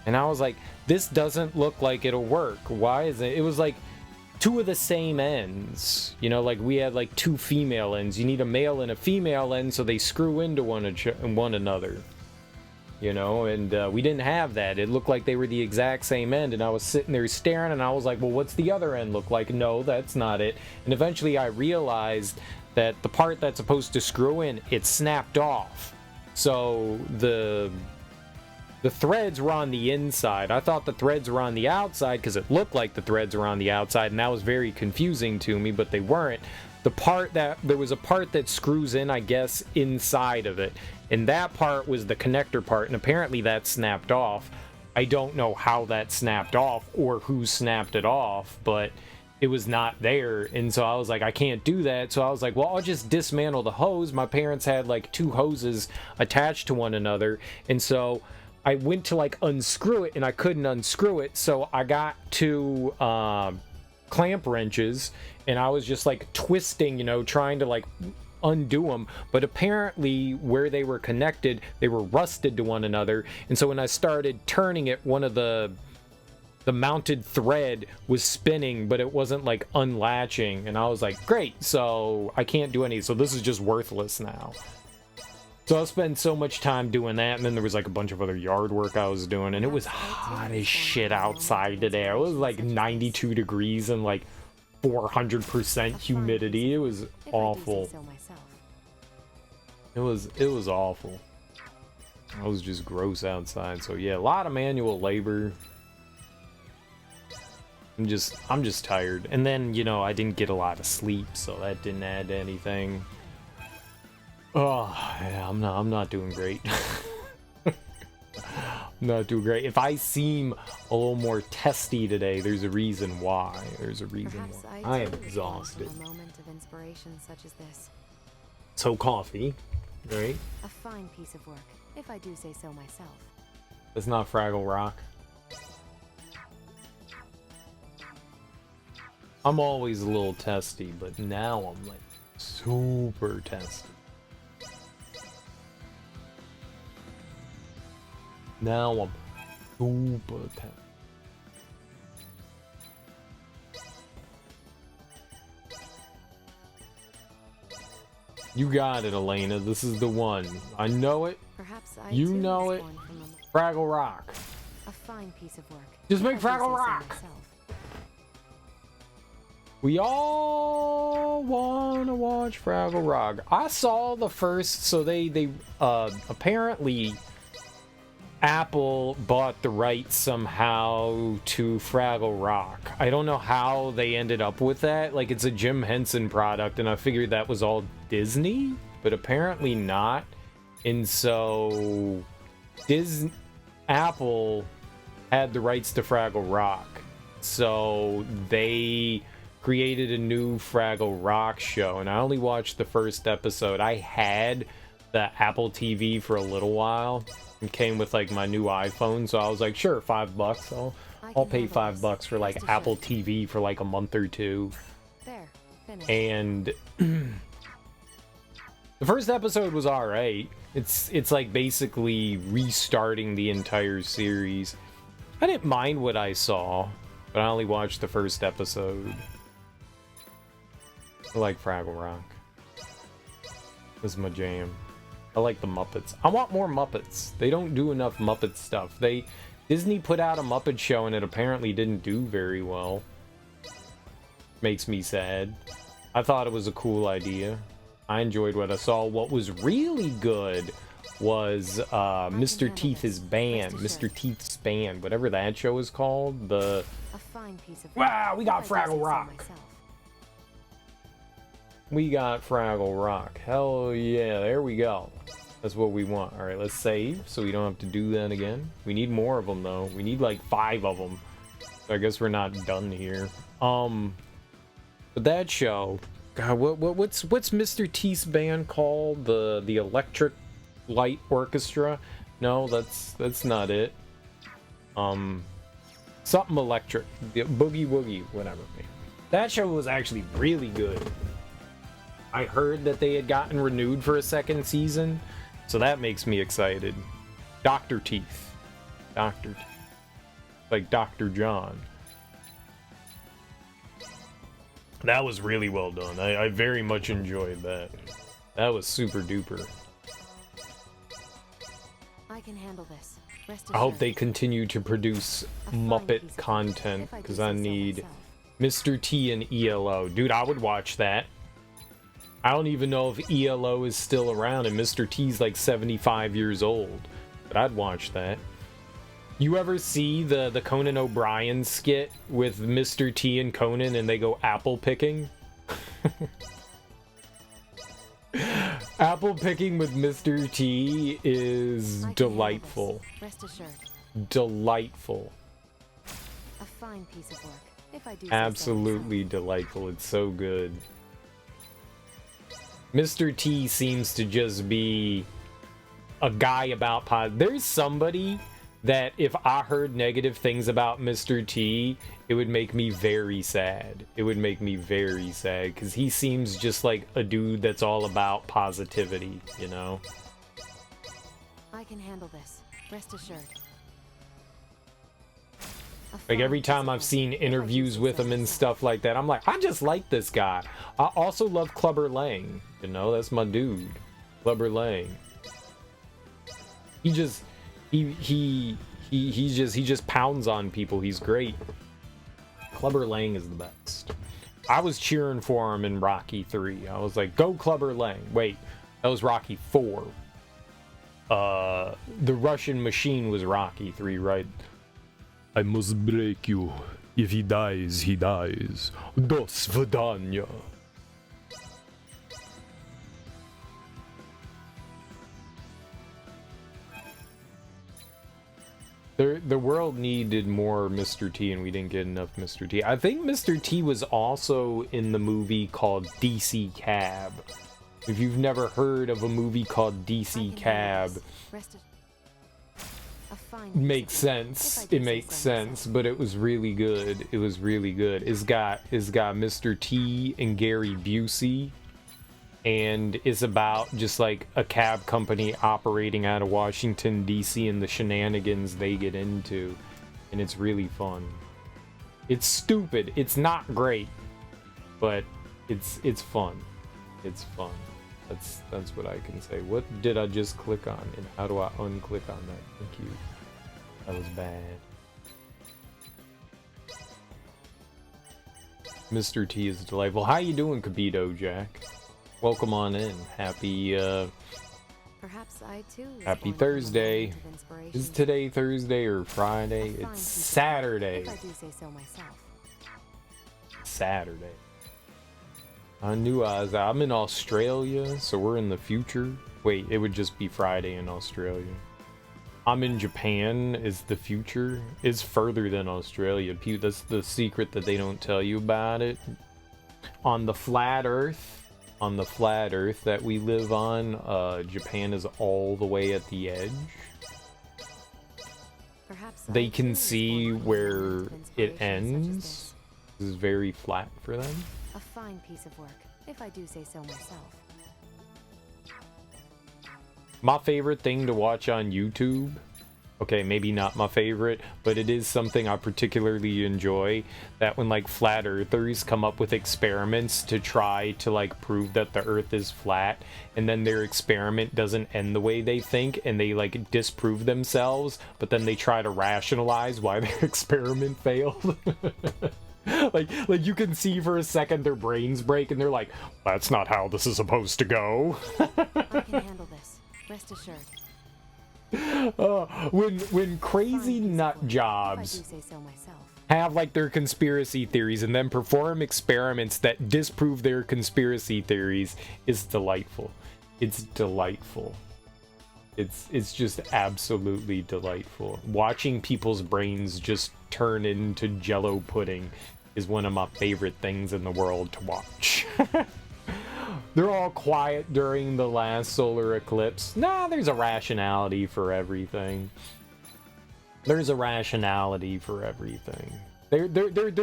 S1: and I was like, this doesn't look like it'll work. Why is it? It was like two of the same ends, you know, like we had like two female ends. You need a male and a female end so they screw into one another, you know, and we didn't have that. It looked like they were the exact same end, and I was sitting there staring, and I was like, well, what's the other end look like? No, that's not it. And eventually I realized that the part that's supposed to screw in, it snapped off. So the threads were on the inside. I thought the threads were on the outside because it looked like the threads were on the outside, and that was very confusing to me, but they weren't. There was a part that screws in, I guess, inside of it, and that part was the connector part, and apparently that snapped off. I don't know how that snapped off or who snapped it off, but it was not there, and so I was like, I can't do that. So I was like, well, I'll just dismantle the hose. My parents had like two hoses attached to one another, and so I went to like unscrew it, and I couldn't unscrew it, so I got two clamp wrenches, and I was just like twisting, you know, trying to like undo them, but apparently where they were connected, they were rusted to one another, and so when I started turning it, one of the mounted thread was spinning, but it wasn't like unlatching, and I was like, great, so I can't do any, so this is just worthless now. So I'll spend so much time doing that, and then there was like a bunch of other yard work I was doing, and it was hot as shit outside today. It was like 92 degrees and like 400% humidity. It was awful. It was awful. I was just gross outside. So yeah, a lot of manual labor. I'm just tired. And then, you know, I didn't get a lot of sleep, so that didn't add to anything. Oh, yeah, I'm not doing great. I'm not doing great. If I seem a little more testy today, there's a reason why. There's a reason why. I am exhausted.
S6: A moment of inspiration such as this.
S1: So coffee, right?
S6: A fine piece of work, if I do say so myself.
S1: That's not Fraggle Rock. I'm always a little testy, but now I'm like super testy. Now I'm super testy. You got it, Elena. This is the one. I know it.
S6: Perhaps I
S1: You
S6: too
S1: know
S6: was
S1: it.
S6: born from
S1: Fraggle Rock.
S6: a fine piece of work.
S1: Just
S6: if
S1: make
S6: I do say
S1: Fraggle
S6: so
S1: Rock.
S6: myself.
S1: We all wanna watch Fraggle Rock. I saw the first, so they apparently Apple bought the rights somehow to Fraggle Rock. I don't know how they ended up with that. Like, it's a Jim Henson product, and I figured that was all Disney, but apparently not. And so Apple had the rights to Fraggle Rock, so they created a new Fraggle Rock show, and I only watched the first episode. I had the Apple TV for a little while. It came with like my new iPhone, so I was like, sure, $5. I'll pay $5 for like Apple TV for like a month or two.
S6: There, finished.
S1: And the first episode was alright. It's like basically restarting the entire series. I didn't mind what I saw, but I only watched the first episode. I like Fraggle Rock. This is my jam. I like the Muppets. I want more Muppets. They don't do enough Muppet stuff. Disney put out a Muppet show and it apparently didn't do very well. Makes me sad. I thought it was a cool idea. I enjoyed what I saw. What was really good was Mr. Teeth's Band. Mr. Teeth's Band, whatever that show is called.
S6: A fine piece of
S1: Wow, we got
S6: if I do say
S1: Fraggle
S6: so
S1: Rock.
S6: myself.
S1: We got Fraggle Rock. Hell yeah, there we go. That's what we want. All right, let's save so we don't have to do that again. We need more of them though. We need like 5 of them. So I guess we're not done here. But that show, God, what's Mr. T's band called? The Electric Light Orchestra? No, that's not it. Something electric. The Boogie Woogie, whatever. That show was actually really good. I heard that they had gotten renewed for a 2nd season, so that makes me excited. Dr. Teeth. Dr. Teeth. Like Dr. John. That was really well done. I very much enjoyed that. That was super duper.
S6: I can handle this. Rest
S1: I hope
S6: assured.
S1: they continue to produce
S6: A fine
S1: Muppet
S6: piece of
S1: content,
S6: if I do
S1: because
S6: say
S1: I
S6: so
S1: need
S6: myself.
S1: Mr. T and ELO. Dude, I would watch that. I don't even know if ELO is still around, and Mr. T's like 75 years old. But I'd watch that. You ever see the Conan O'Brien skit with Mr. T and Conan and they go apple picking? Apple picking with Mr. T is
S6: I can handle
S1: delightful.
S6: this. Rest assured.
S1: Delightful.
S6: A fine piece of work. If I do say so
S1: Absolutely
S6: myself.
S1: delightful. It's so good. Mr. T seems to just be a guy about There's somebody that if I heard negative things about Mr. T, it would make me very sad. It would make me very sad because he seems just like a dude that's all about positivity, you know?
S6: I can handle this. Rest assured. A
S1: Like
S6: fine
S1: every
S6: piece
S1: time
S6: of
S1: I've
S6: work.
S1: seen
S6: If I do
S1: interviews
S6: say
S1: with
S6: so
S1: him and
S6: myself.
S1: stuff like that, I'm like, I just like this guy. I also love Clubber Lang, you know, that's my dude. Clubber Lang. He just pounds on people. He's great. Clubber Lang is the best. I was cheering for him in Rocky 3. I was like, go Clubber Lang. Wait, that was Rocky 4. The Russian Machine was Rocky 3, right? I must break you. If he dies, he dies. Do svidanya. The world needed more Mr. T, and we didn't get enough Mr. T. I think Mr. T was also in the movie called DC Cab. If you've never heard of a movie called
S6: I
S1: DC
S6: can handle
S1: Cab,
S6: this. Rest a fine
S1: it
S6: piece
S1: makes
S6: of work.
S1: sense.
S6: If I do
S1: It
S6: say
S1: makes
S6: so myself.
S1: sense, but it was really good. It was really good. It's got Mr. T and Gary Busey, and it's about just like a cab company operating out of Washington D.C. and the shenanigans they get into, and it's really fun. It's stupid. It's not great, but it's fun. It's fun. That's what I can say. What did I just click on, and how do I unclick on that? Thank you. That was bad. Mr. T is delightful. How you doing, Kabito Jack? Welcome on in. Happy
S6: Perhaps I too was
S1: Happy
S6: born from a
S1: Thursday.
S6: moment of inspiration.
S1: Is today Thursday or Friday?
S6: A fine
S1: It's
S6: piece of work,
S1: Saturday.
S6: If I do say so myself.
S1: Saturday. I knew I'm in Australia, so we're in the future. Wait, it would just be Friday in Australia. I'm in Japan is the future. It's further than Australia. That's the secret that they don't tell you about it. On the flat earth that we live on, Japan is all the way at the edge.
S6: Perhaps
S1: They
S6: I
S1: can
S6: too was
S1: see
S6: born from a
S1: where
S6: moment of
S1: it
S6: inspiration such as
S1: ends.
S6: this.
S1: This is very flat for them.
S6: A fine piece of work, if I do say so myself.
S1: My favorite thing to watch on YouTube Okay, maybe not my favorite, but it is something I particularly enjoy. That when like flat earthers come up with experiments to try to like prove that the earth is flat, and then their experiment doesn't end the way they think, and they like disprove themselves, but then they try to rationalize why their experiment failed. like you can see for a second their brains break and they're like, that's not how this is supposed to go.
S6: I can handle this. Rest assured.
S1: When crazy nut jobs
S6: If I do say so myself.
S1: have like their conspiracy theories and then perform experiments that disprove their conspiracy theories, is delightful. It's delightful. It's just absolutely delightful. Watching people's brains just turn into Jello pudding is one of my favorite things in the world to watch. They're all quiet during the last solar eclipse. Nah, there's a rationality for everything. There's a rationality for everything. There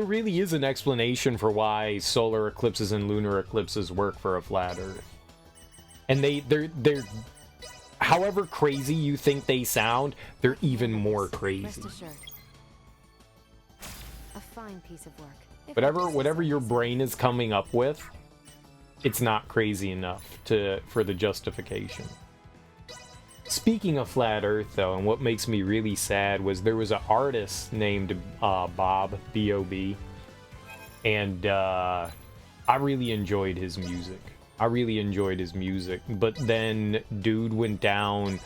S1: really is an explanation for why solar eclipses and lunar eclipses work for a flat Earth. And they're however crazy you think they sound, they're even more
S6: Rest
S1: crazy.
S6: assured. A fine piece of work. If I do say
S1: Whatever
S6: so
S1: your
S6: myself.
S1: brain is coming up with, it's not crazy enough for the justification. Speaking of flat Earth, though, and what makes me really sad was there was an artist named Bob, B-O-B, and I really enjoyed his music. But then dude went down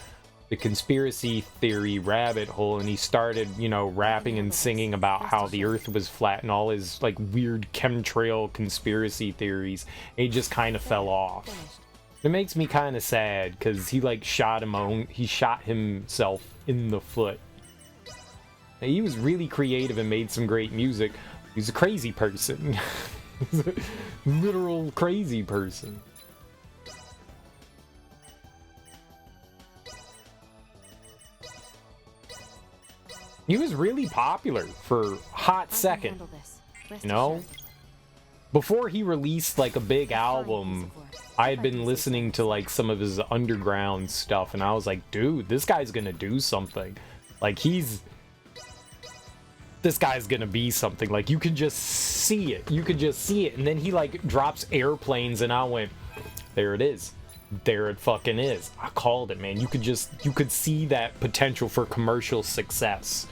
S1: the conspiracy theory rabbit hole, and he started, rapping and singing about how the Earth was flat and all his like weird chemtrail conspiracy theories. And he just kind of fell off.
S6: Finished.
S1: It makes me kind of sad because he like shot himself in the foot. And he was really creative and made some great music. He's a crazy person. He's a literal crazy person. He was really popular for a hot
S6: I can
S1: second.
S6: handle this. Rest
S1: You know?
S6: assured.
S1: Before he released like a big album,
S6: piece of work.
S1: I
S6: If
S1: had
S6: I
S1: been
S6: do say so
S1: listening to like some of his underground stuff, and I was like, dude, this guy's gonna do something. Like this guy's gonna be something. Like you can just see it. And then he like drops Airplanes, and I went, there it is. There it fucking is. I called it, man. You could see that potential for commercial success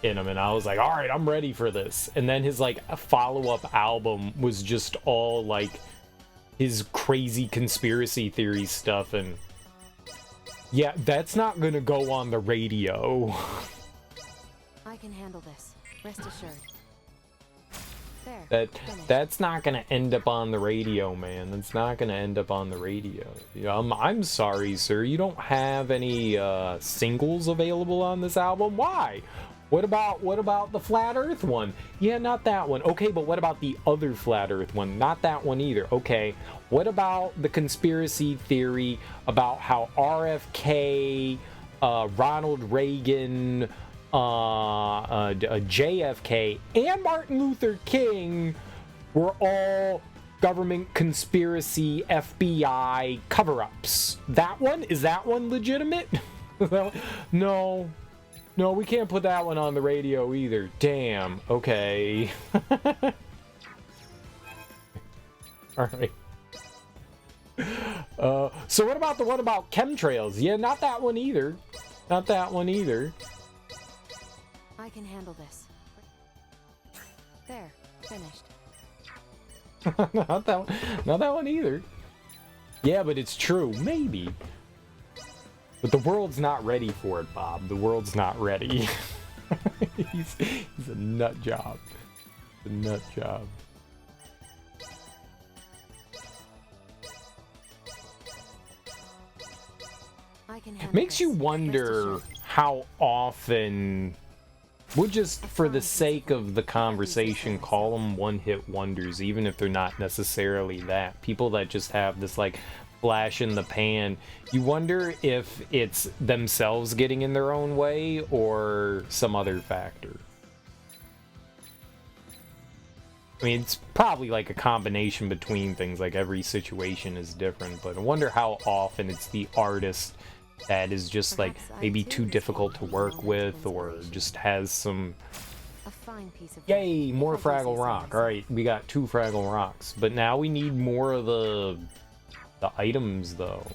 S1: in him, and I was like, all right, I'm ready for this. And then his like follow-up album was just all like his crazy conspiracy theory stuff, and yeah, that's not gonna go on the radio.
S6: I can handle this. Rest assured. There. Finished.
S1: That's not gonna end up on the radio, man. That's not gonna end up on the radio. I'm sorry, sir. You don't have any singles available on this album. Why? What about the Flat Earth one? Yeah, not that one. Okay, but what about the other Flat Earth one? Not that one either. Okay, what about the conspiracy theory about how RFK, Ronald Reagan, JFK, and Martin Luther King were all government conspiracy FBI cover-ups? That one? Is that one legitimate? No. No, we can't put that one on the radio either. Damn. Okay. Alright. So what about the one about chemtrails? Yeah, not that one either. Not that one either.
S6: I can handle this. There. Finished.
S1: Not that one either. Yeah, but it's true. Maybe. But the world's not ready for it, Bob. The world's not ready. he's a nut job. A nut job.
S6: I can handle
S1: Makes
S6: this.
S1: you
S6: Rest
S1: wonder
S6: assured.
S1: how often we'll just, for the sake of the conversation, call them one-hit wonders, even if they're not necessarily that. People that just have this, like, flash in the pan. You wonder if it's themselves getting in their own way or some other factor. I mean, it's probably like a combination between things, like every situation is different, but I wonder how often it's the artist that is just like
S6: Perhaps I
S1: maybe
S6: too
S1: too
S6: was
S1: difficult to
S6: born from a
S1: work
S6: moment of
S1: with, or
S6: inspiration.
S1: just has some.
S6: A fine piece of
S1: Yay,
S6: work,
S1: more
S6: if I do say
S1: Fraggle
S6: so
S1: Rock.
S6: myself.
S1: Alright, we got 2 Fraggle Rocks. But now we need more of the items, though.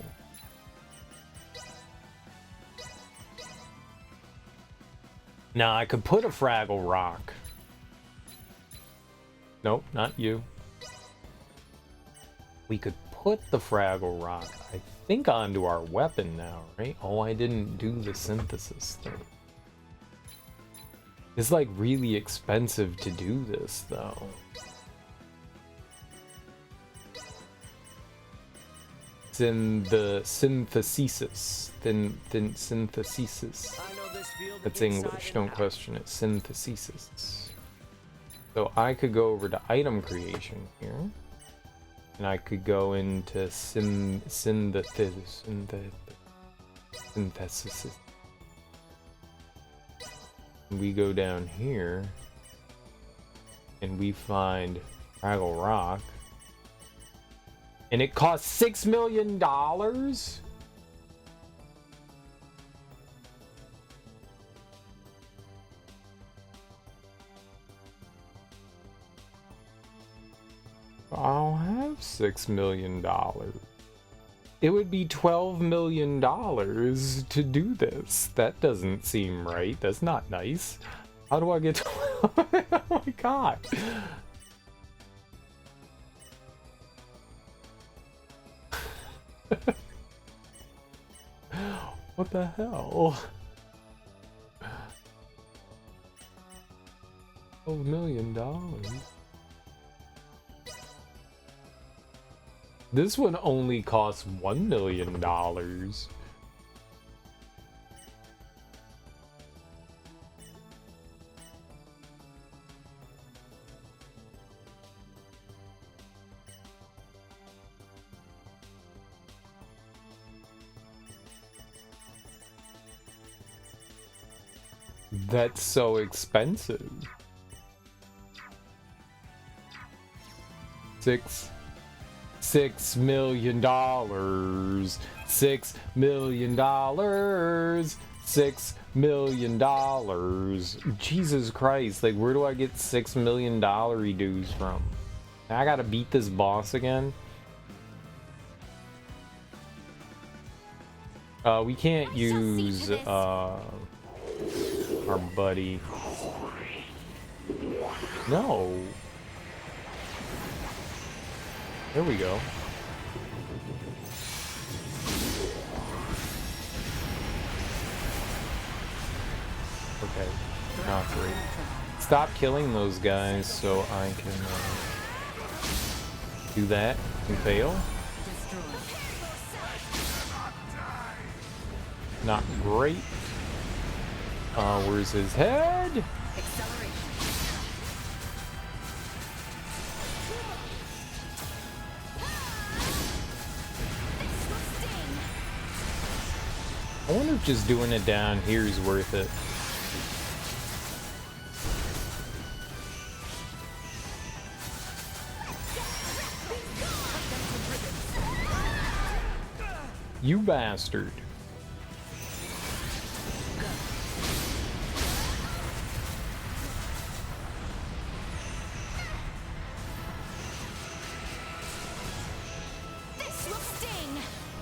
S1: Now, I could put a Fraggle Rock. Nope, not you. We could put the Fraggle Rock, I think, onto our weapon now, right? Oh, I didn't do the synthesis thing. It's like really expensive to do this, though. It's in the synthesis. Synthesis.
S2: I know this field
S1: That's
S2: inside
S1: English,
S2: and
S1: don't
S2: out.
S1: question it. Synthesis. So I could go over to item creation here. And I could go into synthesis. We go down here and we find Fraggle Rock, and it costs $6 million. I'll have $6 million. It would be $12 million to do this. That doesn't seem right. That's not nice. How do I get 12? Oh my god. What the hell? $12 million. This one only costs $1 million. That's so expensive. $6 million. $6 million. $6 million. Jesus Christ, like where do I get $6 million dues from? I gotta beat this boss again. We can't use our buddy. No. There we go. Okay, not great. Stop killing those guys so I can do that and fail. Not great. Where's his head? I wonder if just doing it down here is worth it. You bastard.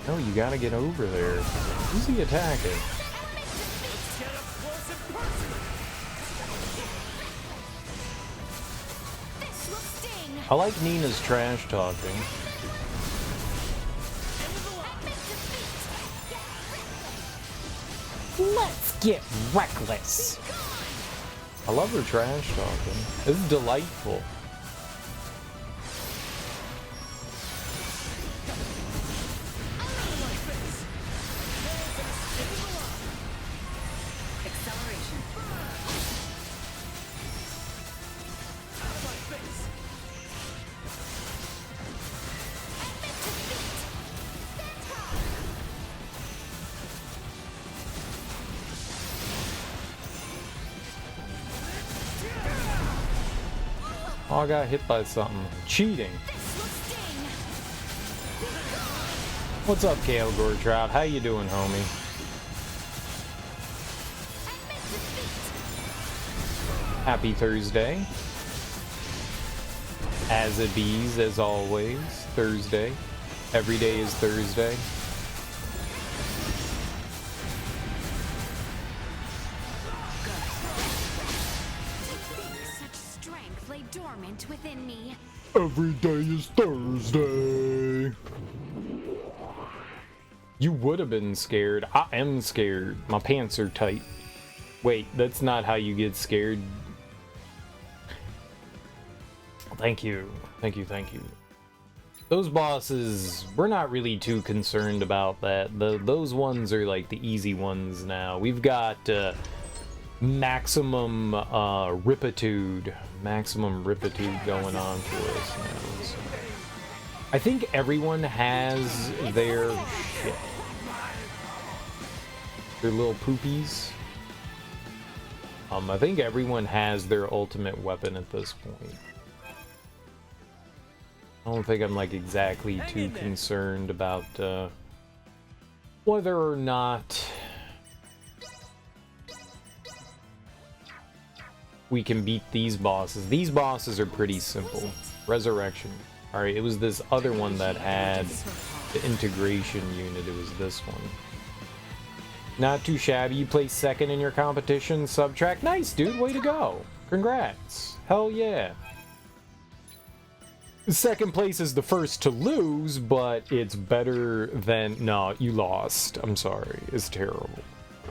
S1: No, you gotta get over there. Who's he attacking?
S2: Let's get up close and personal.
S4: This will sting.
S1: I like Nina's trash talking. Let's get reckless. I love her trash talking. This is delightful.
S3: Acceleration.
S1: Oh, I got hit by something. Cheating. What's up, Kale Gortrap? How you doing, homie? Happy Thursday. As it bees, as always. Thursday. Every day is Thursday.
S4: Such strength lay dormant within me.
S1: Every day is Thursday. You would have been scared. I am scared. My pants are tight. Wait, that's not how you get scared. Thank you. Thank you, thank you. Those bosses, we're not really too concerned about that. Those ones are like the easy ones now. We've got maximum ripitude going on for us now. So. I think everyone has their shit. Their little poopies. I think everyone has their ultimate weapon at this point. I don't think I'm like exactly too concerned about whether or not we can beat these bosses. These bosses are pretty simple. Resurrection. Alright, it was this other one that had the integration unit. It was this one. Not too shabby. You placed second in your competition. Subtract. Nice, dude. Way to go. Congrats. Hell yeah. Second place is the first to lose, but it's better than... No, you lost. I'm sorry. It's terrible.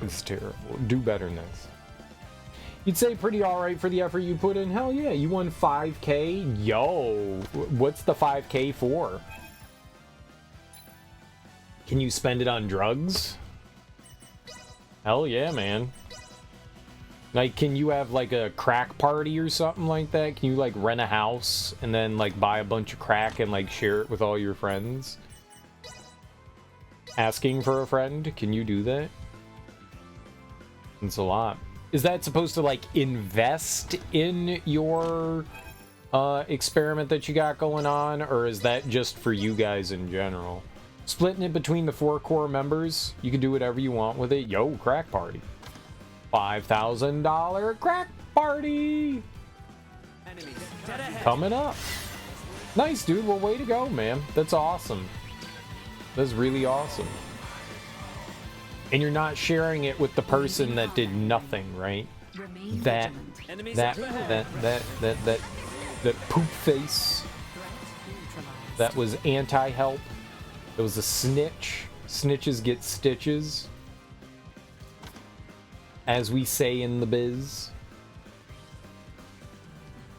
S1: It's terrible. Do better next. You'd say pretty alright for the effort you put in. Hell yeah. You won 5K? Yo. What's the 5K for? Can you spend it on drugs? Hell yeah, man. Like, can you have, like, a crack party or something like that? Can you, like, rent a house and then, like, buy a bunch of crack and, like, share it with all your friends? Asking for a friend? Can you do that? It's a lot. Is that supposed to, like, invest in your experiment that you got going on? Or is that just for you guys in general? Splitting it between the 4 core members, you can do whatever you want with it. Yo, crack party. $5,000 crack party coming up. Nice, dude. Well, way to go, man. That's awesome. That's really awesome. And you're not sharing it with the person that did nothing, right? That poop face. That was anti-help. It was a snitch. Snitches get stitches. As we say in the biz.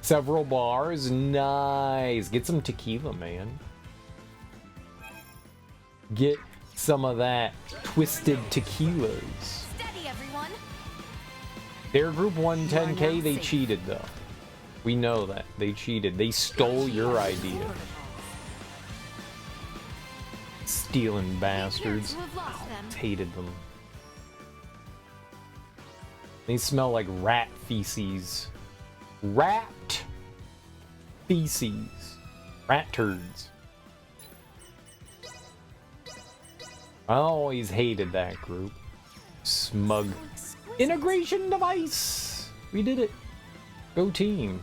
S1: Several bars. Nice. Get some tequila, man. Get some of that twisted tequilas.
S4: Steady, everyone.
S1: Their group won 10K. They cheated, though. We know that. They cheated. They stole your idea. Stealing bastards.
S4: To have lost them.
S1: Hated them. They smell like rat feces. Rat feces. Rat turds. I always hated that group. Smug. Integration device! We did it. Go team.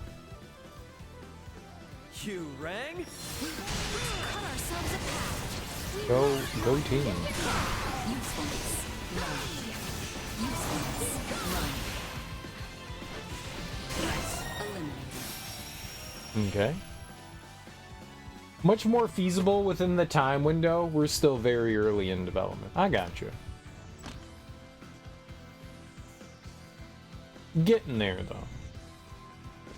S5: You rang?
S4: Cut ourselves a path.
S1: Go team.
S3: Usefulness. Run. Usefulness. Run. Eliminated.
S1: Okay. Much more feasible within the time window. We're still very early in development. I got you. Getting there, though.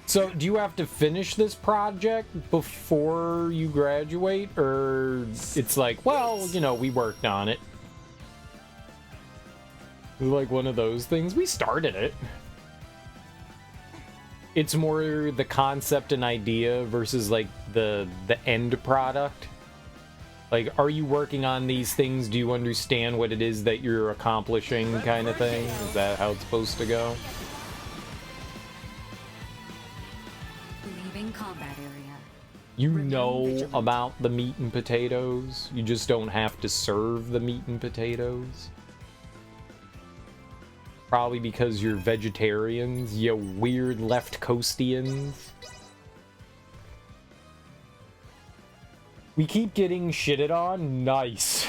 S1: So, do you have to finish this project before you graduate? Or it's like, well, you know, we worked on it. Like one of those things. We started it. It's more the concept and idea versus like the end product. Like, are you working on these things? Do you understand what it is that you're accomplishing, kind of thing? Is that how it's supposed to go?
S3: Leaving combat area.
S1: You know about the meat and potatoes. You just don't have to serve the meat and potatoes. Probably because you're vegetarians, you weird left coastians. We keep getting shitted on? Nice.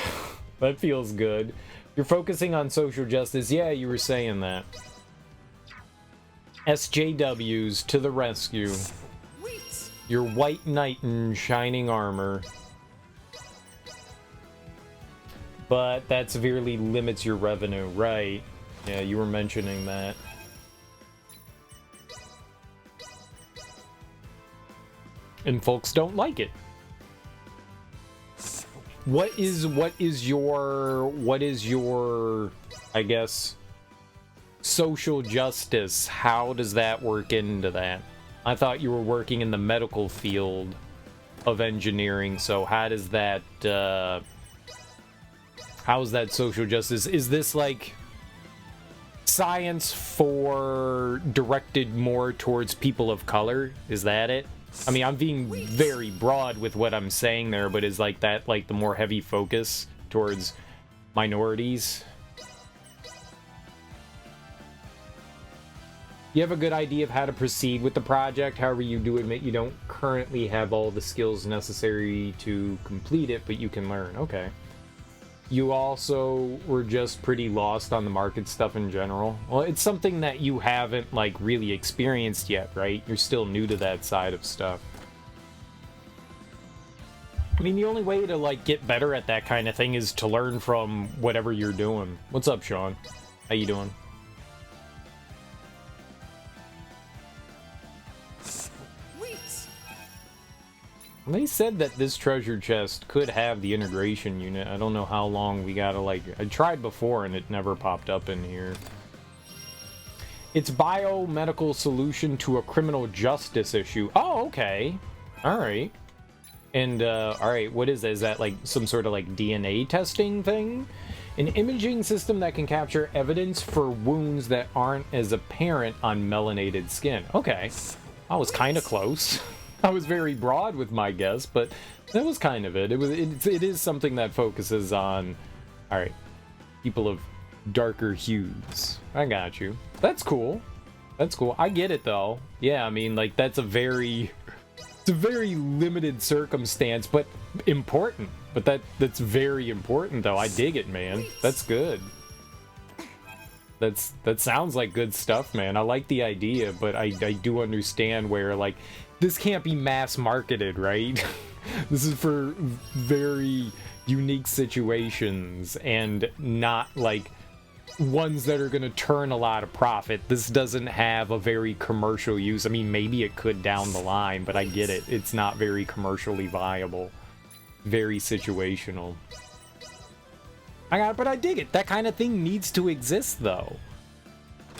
S1: That feels good. You're focusing on social justice. Yeah, you were saying that. SJWs to the rescue. Your white knight in shining armor. But that severely limits your revenue, right? Yeah, you were mentioning that. And folks don't like it. What is your I guess social justice? How does that work into that? I thought you were working in the medical field of engineering, so how does that how is that social justice? Is this like science for directed more towards people of color? Is that it? I mean, I'm being very broad with what I'm saying there, but is like that like the more heavy focus towards minorities? You have a good idea of how to proceed with the project. However, you do admit you don't currently have all the skills necessary to complete it, but you can learn. Okay. You also were just pretty lost on the market stuff in general. Well, it's something that you haven't, like, really experienced yet, right? You're still new to that side of stuff. I mean, the only way to, like, get better at that kind of thing is to learn from whatever you're doing. What's up, Sean? How you doing? They said that this treasure chest could have the integration unit. I don't know how long we gotta, like... I tried before and it never popped up in here. It's biomedical solution to a criminal justice issue. Oh, okay. Alright. And, alright, what is that? Is that, like, some sort of, like, DNA testing thing? An imaging system that can capture evidence for wounds that aren't as apparent on melanated skin. Okay. I was kind of close. I was very broad with my guess, but that was kind of it. It is something that focuses on, all right, people of darker hues. I got you. That's cool. That's cool. I get it though. Yeah, I mean, like it's a very limited circumstance, but important. But that's very important though. I dig it, man. That's good. That sounds like good stuff, man. I like the idea, but I do understand where like this can't be mass marketed, right? This is for very unique situations and not like ones that are going to turn a lot of profit. This doesn't have a very commercial use. I mean, maybe it could down the line, but I get it. It's not very commercially viable. Very situational. But I dig it. That kind of thing needs to exist, though.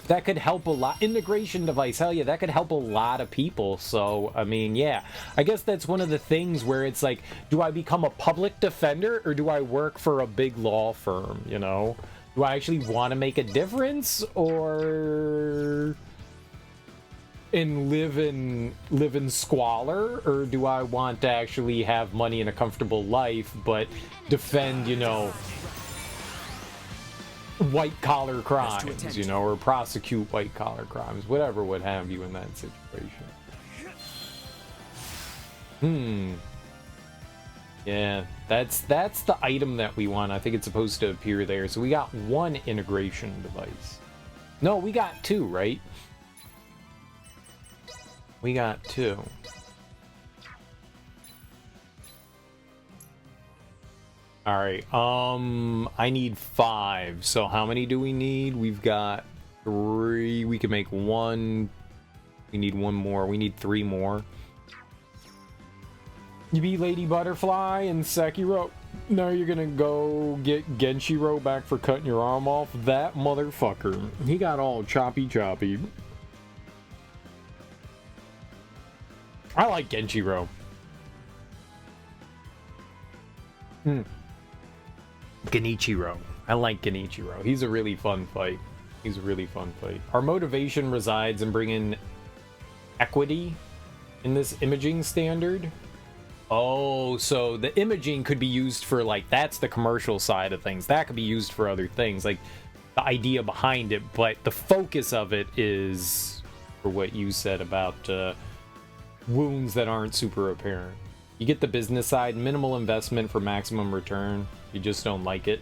S1: That could help a lot. Integration device, hell yeah, that could help a lot of people. So, I mean, yeah. I guess that's one of the things where it's like, do I become a public defender or do I work for a big law firm, you know? Do I actually want to make a difference or live in squalor, or do I want to actually have money and a comfortable life but defend, you know, white-collar crimes, you know, or prosecute white-collar crimes, whatever would have you in that situation. Yeah, that's the item that we want. I think it's supposed to appear there. So we got one integration device. No, we got two, right? We got two. All right, I need 5. So how many do we need? We've got 3. We can make 1. We need 1 more. We need 3 more. You beat Lady Butterfly and Sekiro. Now you're gonna go get Genshiro back for cutting your arm off? That motherfucker. He got all choppy. I like Genshiro. Genichiro. I like Genichiro. He's a really fun fight. Our motivation resides in bringing equity in this imaging standard. Oh, so the imaging could be used for, like, that's the commercial side of things. That could be used for other things. Like, the idea behind it, but the focus of it is for what you said about wounds that aren't super apparent. You get the business side, minimal investment for maximum return. You just don't like it.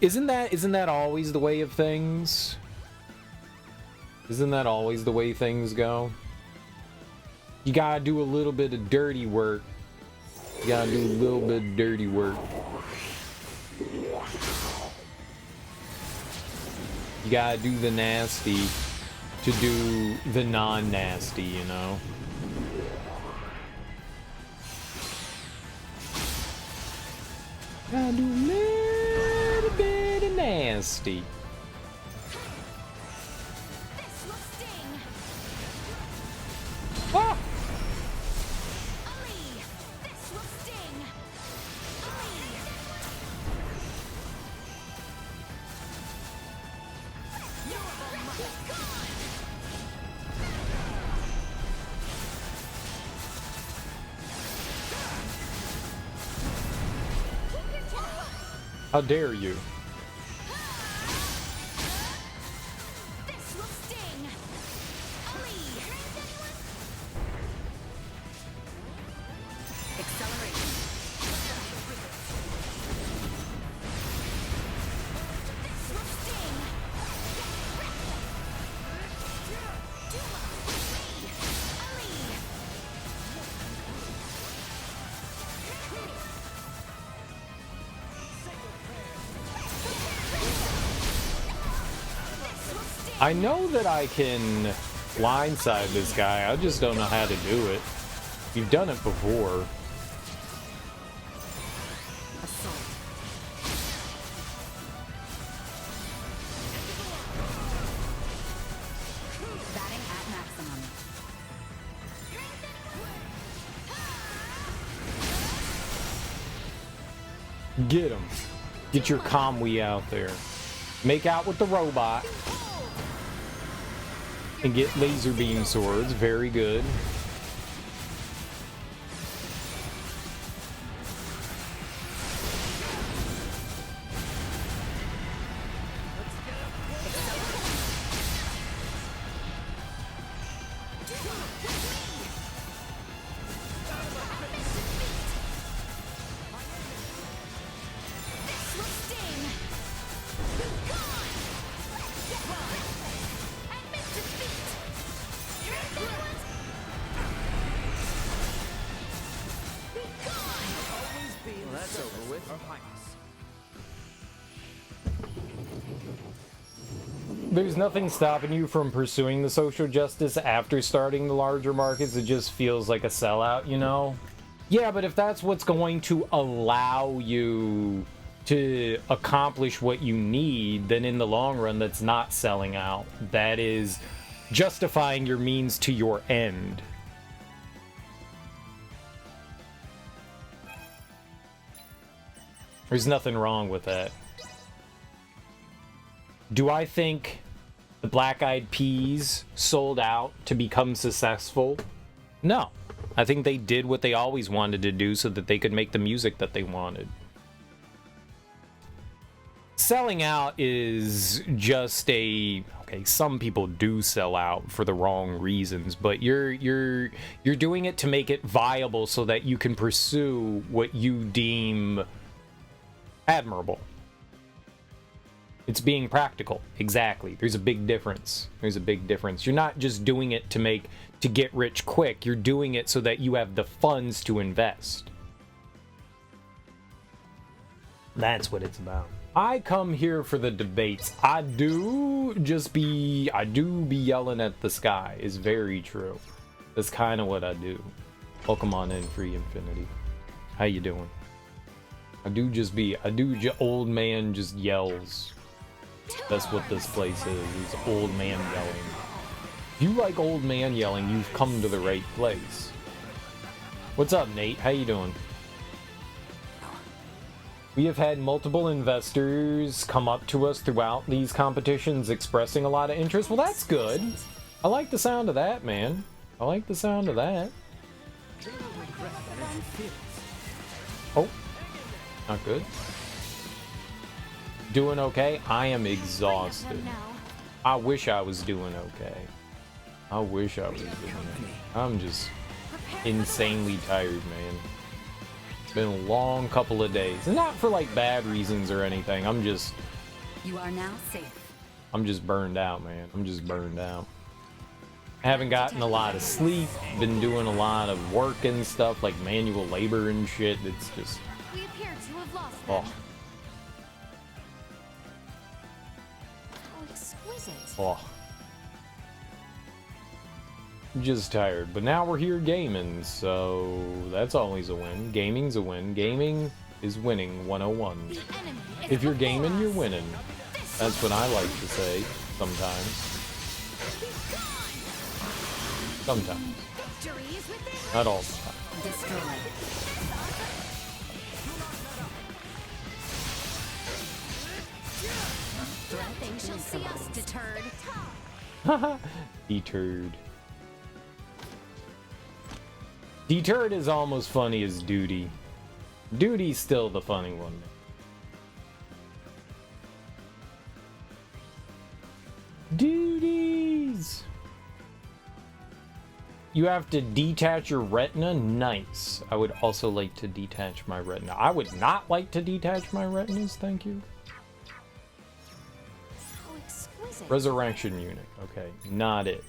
S1: Isn't that always the way of things? Isn't that always the way things go? You gotta do a little bit of dirty work. You gotta do a little bit of dirty work. You gotta do the nasty to do the non-nasty, you know? Gotta do a little bit of nasty.
S4: This will sting.
S1: Ah!
S4: Ali, this will sting. Ali. You're gone.
S1: How dare you?
S4: This will sting. Ali.
S3: Acceleration.
S4: This will sting. Duma with me. Ali. This will sting.
S1: I know that I can blindside this guy, I just don't know how to do it. You've done it before.
S3: Assault. Batting at maximum.
S1: Get him. Get your Kamui out there. Make out with the robot. And get laser beam swords. Very good.
S4: This will sting. Gone. Admit defeat. Be gone.
S5: Always be in
S2: Well, that's
S5: service,
S2: over with.
S5: Her Highness.
S1: There's nothing stopping you from pursuing the social justice after starting the larger markets. It just feels like a sellout, you know? Yeah, but if that's what's going to allow you to accomplish what you need, then in the long run, that's not selling out. That is justifying your means to your end. There's nothing wrong with that. Do I think the Black Eyed Peas sold out to become successful? No. I think they did what they always wanted to do so that they could make the music that they wanted. Selling out is just a... Okay, some people do sell out for the wrong reasons, but you're doing it to make it viable so that you can pursue what you deem admirable. It's being practical. Exactly. There's a big difference. There's a big difference. You're not just doing it to get rich quick. You're doing it so that you have the funds to invest. That's what it's about. I come here for the debates. I do be yelling at the sky. Is very true. That's kind of what I do. Welcome on in, Free Infinity. How you doing? Old man just yells. That's what this place is old man yelling. If you like old man yelling, you've come to the right place. What's up, Nate? How you doing? We have had multiple investors come up to us throughout these competitions expressing a lot of interest. Well, that's good. I like the sound of that, man. I like the sound of that. Oh. Not good. Doing okay? I am
S4: Three of
S1: exhausted.
S4: them now.
S1: I wish I was doing okay. I wish I was doing okay. I'm just
S4: Prepare for
S1: insanely tired, man. It's been a long couple of days. And not for like bad reasons or anything. I'm just
S3: You are now safe.
S1: burned out, man. I'm just burned out. I haven't gotten a lot of sleep. Been doing a lot of work and stuff, like manual labor and shit. It's just,
S4: We appear to have lost them.
S1: oh,
S4: How exquisite.
S1: oh. Just tired. But now we're here gaming, so that's always a win. Gaming's a win. Gaming is winning 101.
S4: The enemy is
S1: If you're
S4: before
S1: gaming, you're
S4: us.
S1: winning. That's what I like to say sometimes. Sometimes.
S4: Victory is within
S1: Not all the time.
S3: Destroyed.
S4: Nothing shall see us deterred.
S1: Deterred. Deterred is almost funny as Duty. Duty's still the funny one. Duties! You have to detach your retina? Nice. I would also like to detach my retina. I would not like to detach my retinas, thank you.
S4: How exquisite.
S1: Resurrection unit. Okay, not it.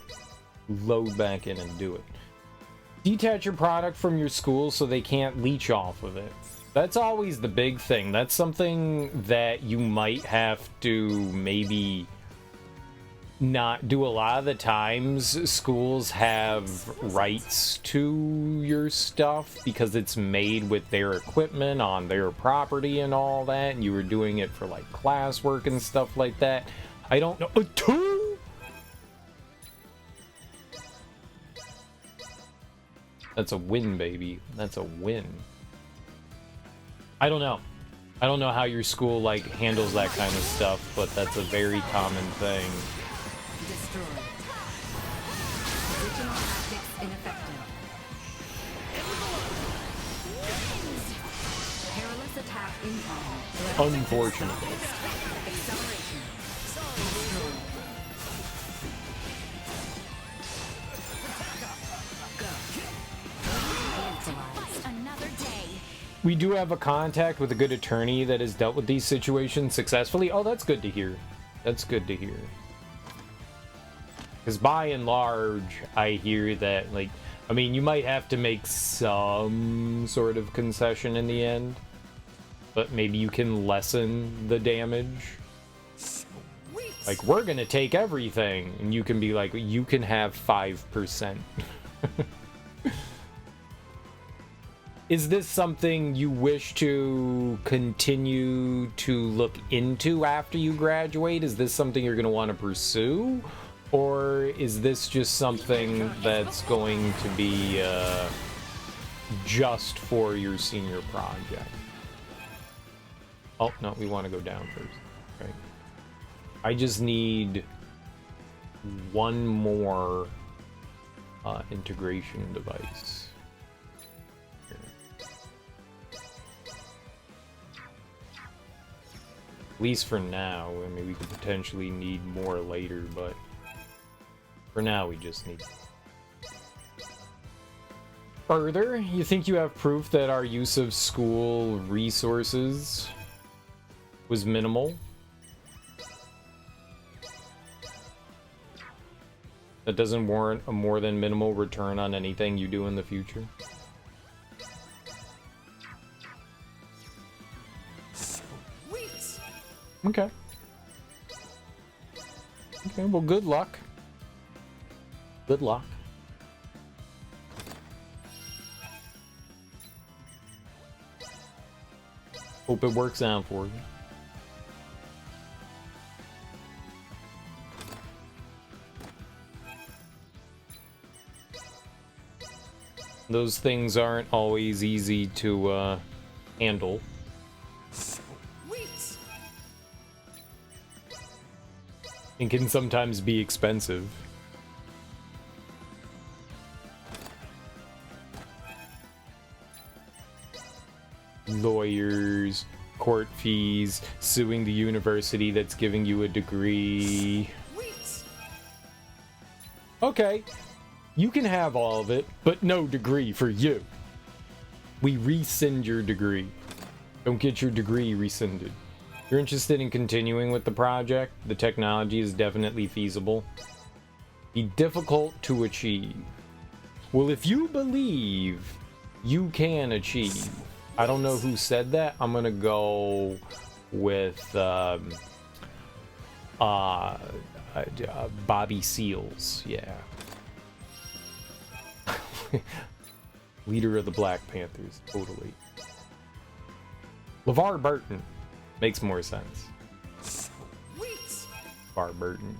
S1: Load back in and do it. Detach your product from your school so they can't leech off of it. That's always the big thing. That's something that you might have to maybe not do a lot of the times. Schools have rights to your stuff because it's made with their equipment on their property and all that, and you were doing it for like classwork and stuff like that. I don't know. Two? That's a win, baby. That's a win. I don't know. I don't know how your school like handles that kind of stuff, but that's a very common thing.
S3: Destroyed. Original tactics ineffective. Perilous attack incoming.
S1: Unfortunately.
S3: Acceleration. Destroyed.
S4: Fight another day.
S1: We do have a contact with a good attorney that has dealt with these situations successfully. Oh, that's good to hear. That's good to hear. Because by and large, I hear that, like, I mean, you might have to make some sort of concession in the end, but maybe you can lessen the damage. Like, we're gonna take everything, and you can be like, you can have 5%. Is this something you wish to continue to look into after you graduate? Is this something you're going to want to pursue? Or is this just something that's going to be just for your senior project? Oh, no, we want to go down first. Okay. I just need one more integration device. At least for now. I mean, we could potentially need more later, but for now we just need. Further, you think you have proof that our use of school resources was minimal? That doesn't warrant a more than minimal return on anything you do in the future? Okay. Okay, well, good luck. Good luck. Hope it works out for you. Those things aren't always easy to handle. And can sometimes be expensive. Lawyers, court fees, suing the university that's giving you a degree. Okay, you can have all of it, but no degree for you. We rescind your degree. Don't get your degree rescinded. You're interested in continuing with the project? The technology is definitely feasible. Be difficult to achieve. Well, if you believe you can achieve, I don't know who said that. I'm gonna go with Bobby Seals. Yeah. Leader of the Black Panthers. Totally. LeVar Burton. Makes more sense. LeVar Burton.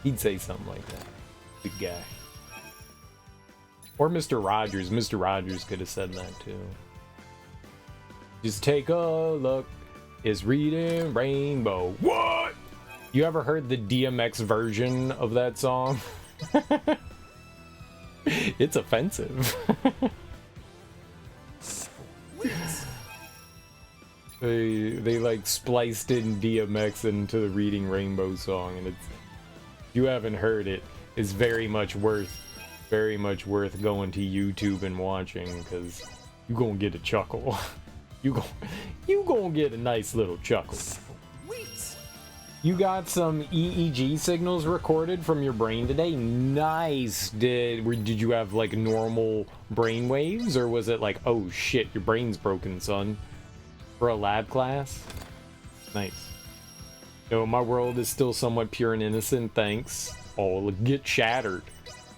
S1: He'd say something like that. Good guy. Or Mr. Rogers. Mr. Rogers could have said that too. Just take a look. It's reading Rainbow. What? You ever heard the DMX version of that song? It's offensive. They like spliced in DMX into the Reading Rainbow song, and it's, if you haven't heard it, it's very much worth going to YouTube and watching, because you gonna get a chuckle. you gonna get a nice little chuckle. You got some EEG signals recorded from your brain today? Nice. Did you have like normal brain waves, or was it like, oh shit, your brain's broken, son, for a lab class? Nice. No, my world is still somewhat pure and innocent, thanks. Oh, get shattered.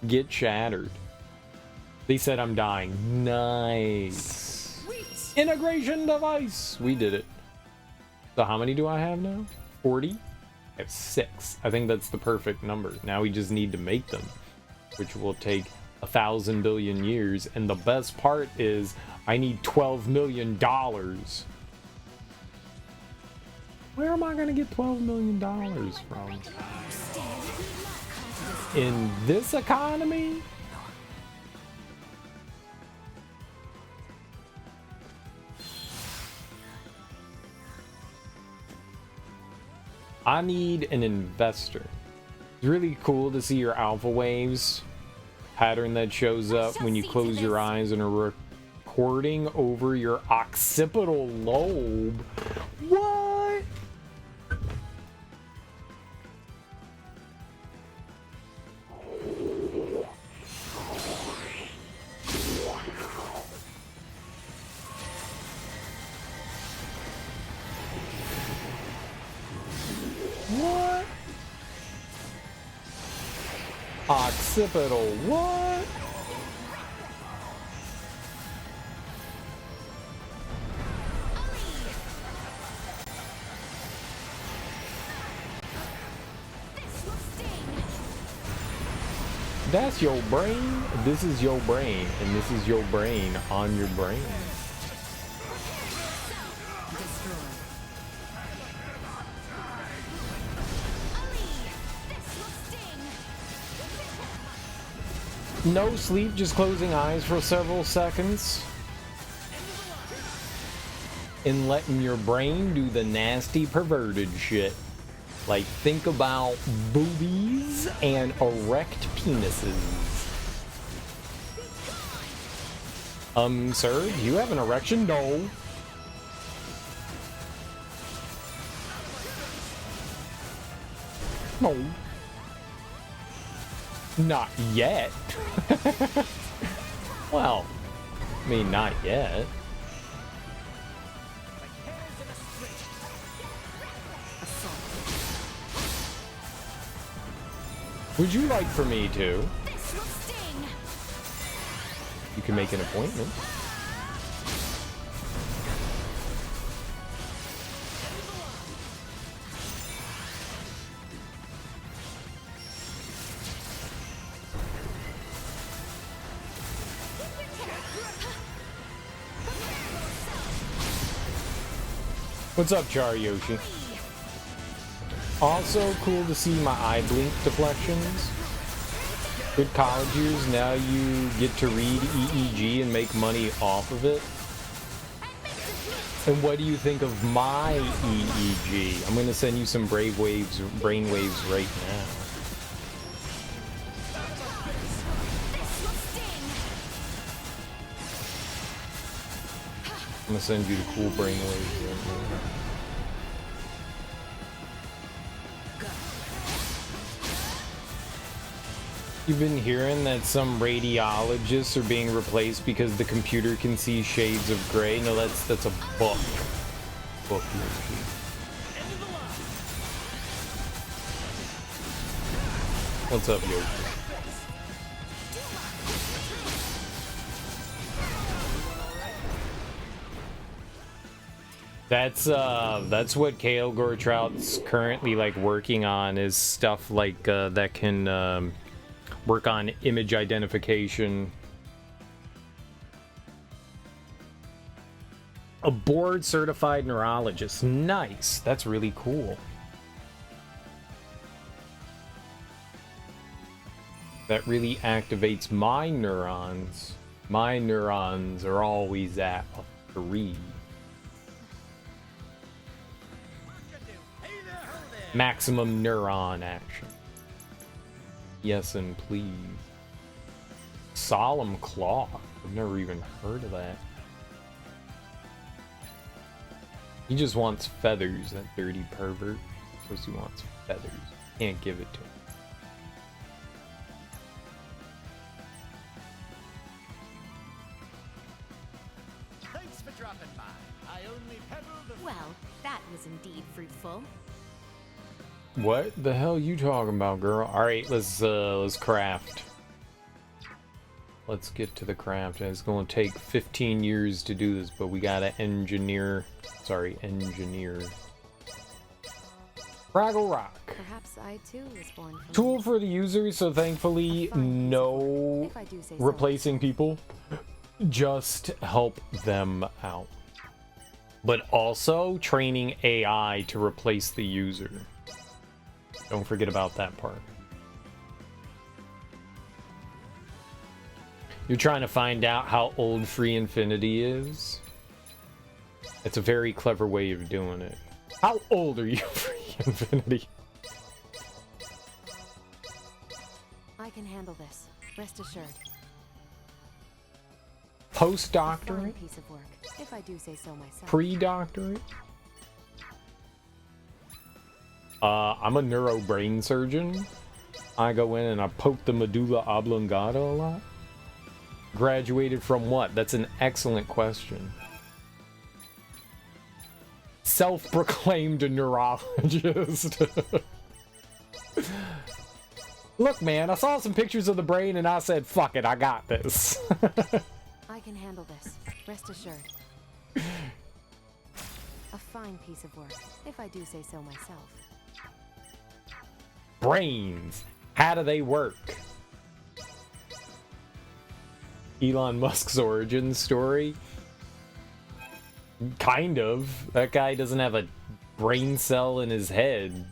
S1: Get shattered. They said I'm dying. Nice. Integration device. We did it. So how many do I have now? 40? I have 6. I think that's the perfect number. Now we just need to make them, which will take 1,000 billion years. And the best part is I need $12 million. Where am I going to get $12 million from? In this economy? I need an investor. It's really cool to see your alpha waves pattern that shows up when you close your eyes and are recording over your occipital lobe. What? What? Occipital, what? That's your brain. This is your brain, and this is your brain on your brain. No sleep, just closing eyes for several seconds and letting your brain do the nasty perverted shit. Like, think about boobies and erect penises. Sir, do you have an erection? No. No. Not yet. Well, I mean, not yet. Would you like for me to? You can make an appointment. What's up, Chariyoshi? Also cool to see my eye blink deflections. Good college years, now you get to read EEG and make money off of it. And what do you think of my EEG? I'm gonna send you some brainwaves right now. I'm gonna send you the cool brainwaves right now. You've been hearing that some radiologists are being replaced because the computer can see shades of gray? No, that's a book. Book. What's up, Yoshi? That's what Kale Goretrout's currently like working on, is stuff like that can work on image identification. A board certified neurologist. Nice. That's really cool. That really activates my neurons. My neurons are always at 3. Maximum neuron action. Yes, and please. Solemn Claw. I've never even heard of that. He just wants feathers, that dirty pervert. Of course he wants feathers. Can't give it to him.
S5: Thanks for dropping by. I only peddle the...
S4: Well, that was indeed fruitful.
S1: What the hell you talking about, girl? All right, let's craft. Let's get to the craft. It's going to take 15 years to do this, but we gotta engineer. Engineer. Fraggle Rock.
S6: Perhaps I too was born from
S1: Tool for the user, so thankfully no
S6: if I do say so.
S1: replacing people. Just help them out. But also training AI to replace the user. Don't forget about that part. You're trying to find out how old Free Infinity is? It's a very clever way of doing it. How old are you, Free Infinity?
S6: I can handle this. Rest assured.
S1: Post-doctorate?
S6: Fine piece of work, if I do say so myself.
S1: Pre-doctorate? I'm a neurobrain surgeon. I go in and I poke the medulla oblongata a lot. Graduated from what? That's an excellent question. Self-proclaimed neurologist. Look, man, I saw some pictures of the brain and I said, fuck it, I got this.
S6: I can handle this. Rest assured. A fine piece of work, if I do say so myself.
S1: Brains. How do they work? Elon Musk's origin story? Kind of. That guy doesn't have a brain cell in his head.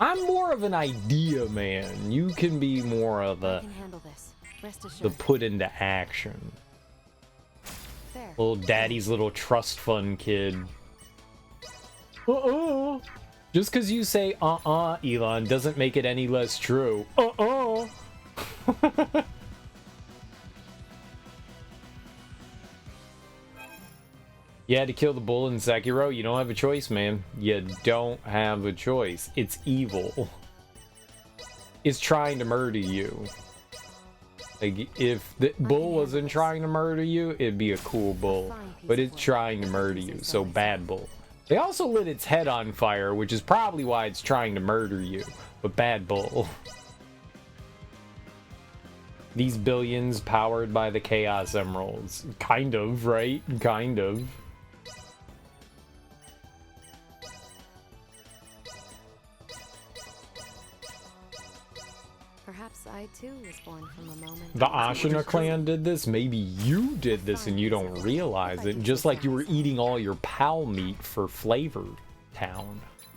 S1: I'm more of an idea man. You can be more of
S6: I
S1: the
S6: can handle this. Rest assured.
S1: put into action.
S6: Fair.
S1: Little daddy's little trust fund kid. Just because you say Elon doesn't make it any less true. You had to kill the bull in Sekiro. You don't have a choice, man. You don't have a choice. It's evil. It's trying to murder you. Like, if the bull wasn't trying to murder you, it'd be a cool bull. But it's trying to murder you, so bad bull. They also lit its head on fire, which is probably why it's trying to murder you. But bad bull. These billions powered by the Chaos Emeralds. Kind of, right? Kind of.
S6: Perhaps I too was born from a moment.
S1: The Ashina clan did this. Maybe you did this and you don't realize it. Just like you were eating all your pal meat for Flavor Town.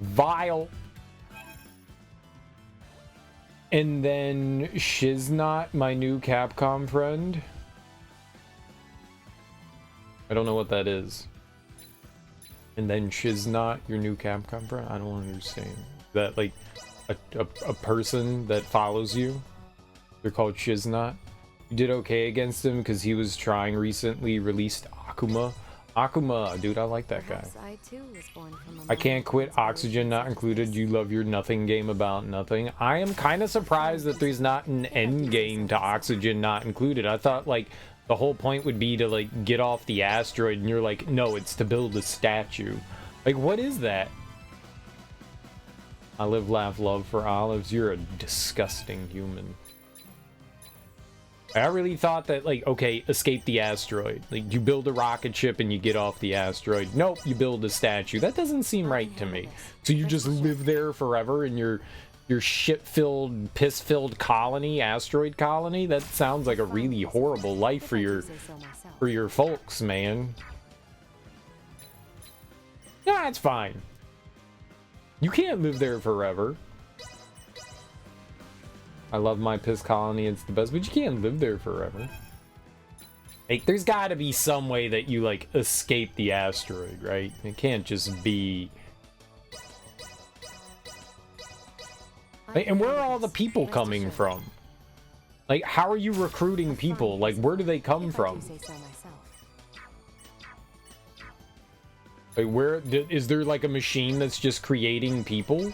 S1: Vile. And then Shiznot, my new Capcom friend. I don't know what that is. And then Shiznot, your new Capcom friend? I don't understand. That, like, a person that follows you? They're called Shiznot? You did okay against him because he was trying recently released Akuma. Akuma, dude, I like that guy.
S6: Perhaps I too was born from a
S1: I can't
S6: moment
S1: quit.
S6: of
S1: Oxygen not
S6: inspiration
S1: included.
S6: such as
S1: You love your nothing game about nothing. I am kind of surprised that there's not an end game to Oxygen not included. I thought, like, the whole point would be to, like, get off the asteroid, and you're like, no, it's to build a statue. Like, what is that? I live, laugh, love for olives. You're a disgusting human. I really thought that, like, okay, escape the asteroid. Like, you build a rocket ship and you get off the asteroid. Nope, you build a statue. That doesn't seem right to me. So you just live there forever in your shit-filled, piss-filled colony, asteroid colony? That sounds like a really horrible life
S6: if
S1: for
S6: I do
S1: your
S6: say so myself.
S1: for your folks, man. Yeah, it's fine. You can't live there forever. I love my piss colony, it's the best, but you can't live there forever. Like, there's gotta be some way that you, like, escape the asteroid, right? It can't just be... Like, and where are all the people coming from? Like, how are you recruiting people? Like, where do they come
S6: If I
S1: from?
S6: do say so myself.
S1: Like, where is there, like, a machine that's just creating people?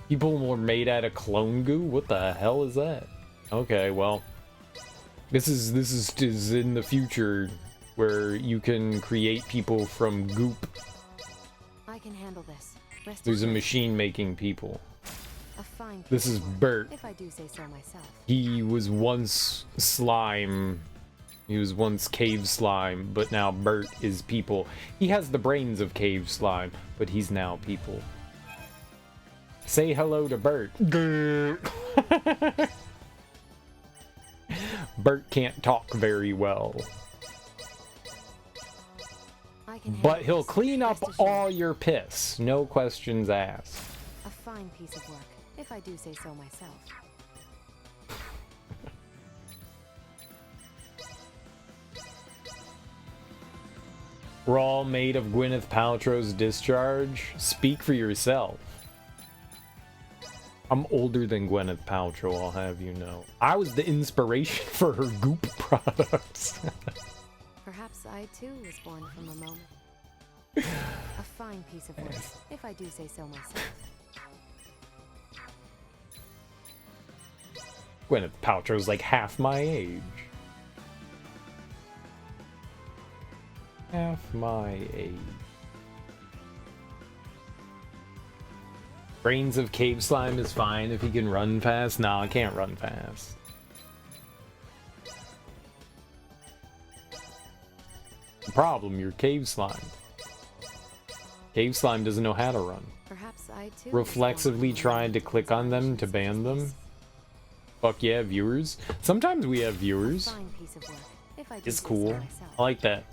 S1: People were made out of clone goo? What the hell is that? Okay, well, this is in the future where you can create people from goop.
S6: I can handle this. Rest
S1: There's a
S6: assured.
S1: machine making people.
S6: A fine
S1: This
S6: piece
S1: is
S6: of work,
S1: Bert.
S6: if I do say so myself.
S1: He was once slime. He was once cave slime, but now Bert is people. He has the brains of cave slime, but he's now people. Say hello to Bert. Bert can't talk very well,
S6: I can handle
S1: but he'll
S6: this.
S1: clean up
S6: Rest assured.
S1: all your piss. No questions asked.
S6: A fine piece of work, if I do say so myself.
S1: We're all made of Gwyneth Paltrow's discharge. Speak for yourself. I'm older than Gwyneth Paltrow, I'll have you know. I was the inspiration for her goop products.
S6: Perhaps I too was born from a moment. A fine piece of work, if I do say so myself.
S1: Gwyneth Paltrow's like half my age. Half my age. Brains of cave slime is fine if he can run fast. No, I can't run fast. The problem, you're cave slime. Cave slime doesn't know how to run.
S6: Perhaps I too. was
S1: Reflexively
S6: born from a
S1: trying to
S6: moment of
S1: click on them to
S6: inspiration
S1: ban
S6: such as
S1: them.
S6: this.
S1: Fuck yeah, viewers. Sometimes we have
S6: A
S1: viewers.
S6: fine piece of work, if I do
S1: It's
S6: say so
S1: cool.
S6: myself.
S1: I like that.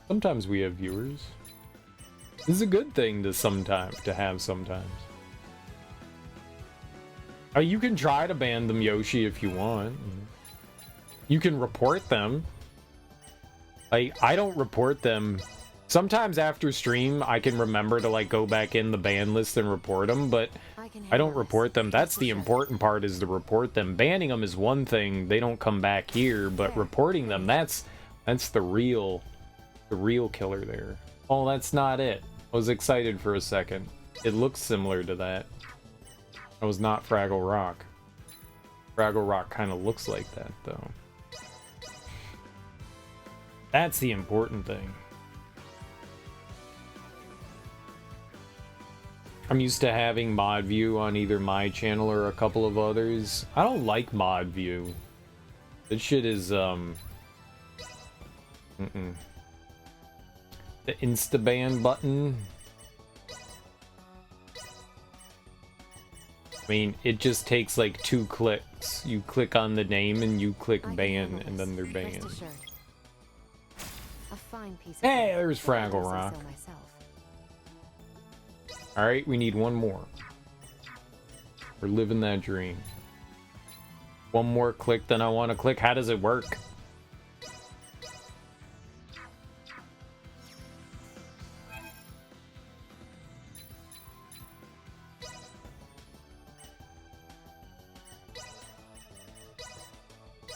S1: Sometimes we have viewers. This is a good thing to have sometimes. Oh, you can try to ban them, Yoshi, if you want. You can report them. Like, I don't report them. Sometimes after stream, I can remember to, like, go back in the ban list and report them, but
S6: can
S1: I don't
S6: handle
S1: report
S6: this.
S1: them. That's
S6: Rest
S1: the
S6: assured.
S1: important part, is to report them. Banning them is one thing. They don't come back here, but reporting them, that's the real killer there. Oh, that's not it. I was excited for a second. It looks similar to that. That was not Fraggle Rock. Fraggle Rock kind of looks like that, though. That's the important thing. I'm used to having mod view on either my channel or a couple of others. I don't like mod view. That shit is, The insta-ban button. I mean, it just takes like 2 clicks. You click on the name and you click
S6: I can
S1: ban,
S6: handle
S1: and
S6: this.
S1: then they're
S6: Rest
S1: banned.
S6: assured. A fine piece of
S1: Hey,
S6: work,
S1: there's
S6: if I do
S1: Fraggle
S6: say
S1: Rock.
S6: so myself.
S1: Alright, we need one more. We're living that dream. One more click than I want to click. How does it work?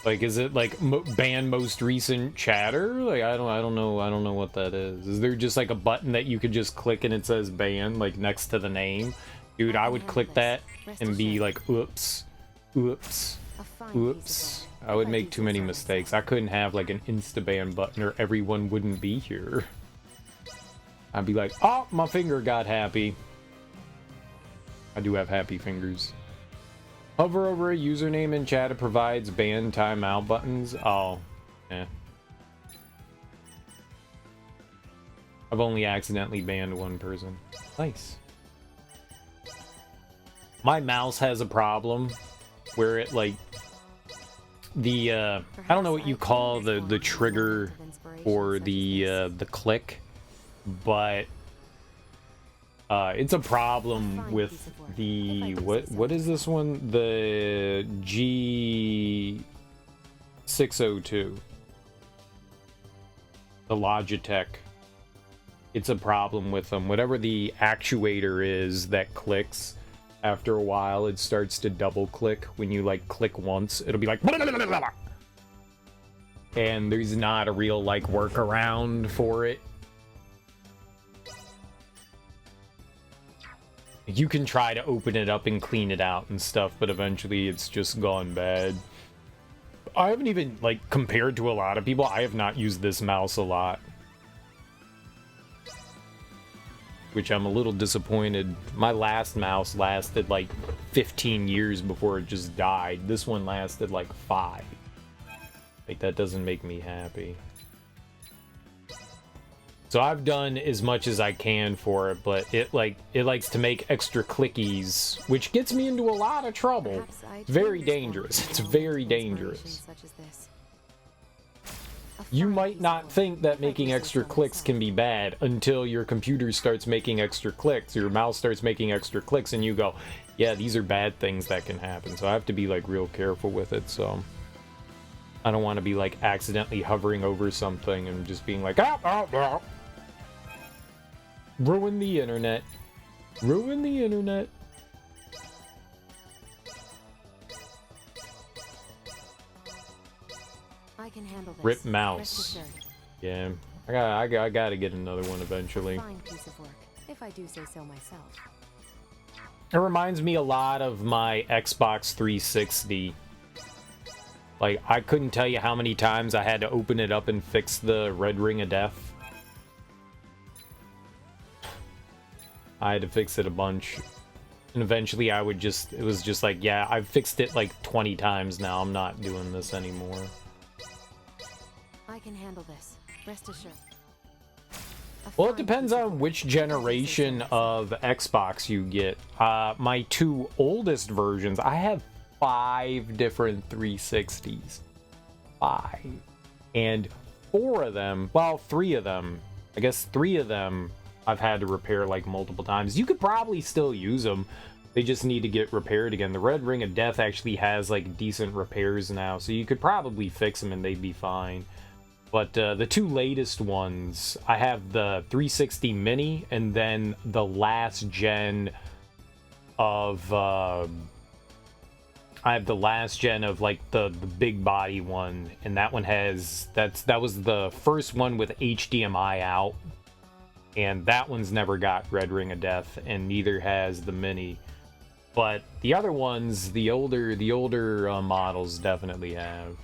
S1: Like, is it like ban most recent chatter? Like, I don't know what that is. Is there just like a button that you could just click and it says ban, like next to the name? Dude, I would click that and be like, oops, oops, oops. I would make too many mistakes. I couldn't have like an insta-ban button or everyone wouldn't be here. I'd be like, oh, my finger got happy. I do have happy fingers. Hover over a username in chat. It provides ban timeout buttons. Oh, eh. I've only accidentally banned one person. Nice. My mouse has a problem where it like the I don't know what you call the trigger or the click, but it's a problem with the what is this one? The G602. The Logitech. It's a problem with them. Whatever the actuator is that clicks, after a while it starts to double click. When you like click once, it'll be like, and there's not a real like workaround for it. You can try to open it up and clean it out and stuff, but eventually it's just gone bad. I haven't even, like, compared to a lot of people, I have not used this mouse a lot. Which I'm a little disappointed. My last mouse lasted like 15 years before it just died. This one lasted like 5. Like, that doesn't make me happy. So I've done as much as I can for it, but it likes to make extra clickies, which gets me into a lot of trouble. Very dangerous. It's very dangerous. You might not think that making extra clicks can be bad until your computer starts making extra clicks, your mouse starts making extra clicks, and you go, yeah, these are bad things that can happen. So I have to be like real careful with it. So I don't want to be like accidentally hovering over something and just being like, ah. Ruin the internet. Ruin the internet.
S6: I can handle this.
S1: Rip mouse. Yeah, I gotta get another one eventually.
S6: Fine piece of work, if I do say so myself.
S1: It reminds me a lot of my Xbox 360. Like, I couldn't tell you how many times I had to open it up and fix the red ring of death. I had to fix it a bunch. And eventually I would just, it was just like, yeah, I've fixed it like 20 times now. I'm not doing this anymore.
S6: I can handle this. Rest assured.
S1: Well, it depends on which generation of Xbox you get. My 2 oldest versions, I have 5 different 360s. 5. And 4 of them, well, 3 of them, I guess 3 of them I've had to repair like multiple times. You could probably still use them. They just need to get repaired again. The Red Ring of Death actually has like decent repairs now, so you could probably fix them and they'd be fine. But the 2 latest ones, I have the 360 Mini and then the last gen of I have the last gen of like the big body one, and that one has that was the first one with HDMI out. And that one's never got Red Ring of Death, and neither has the Mini. But the other ones, the older models definitely have.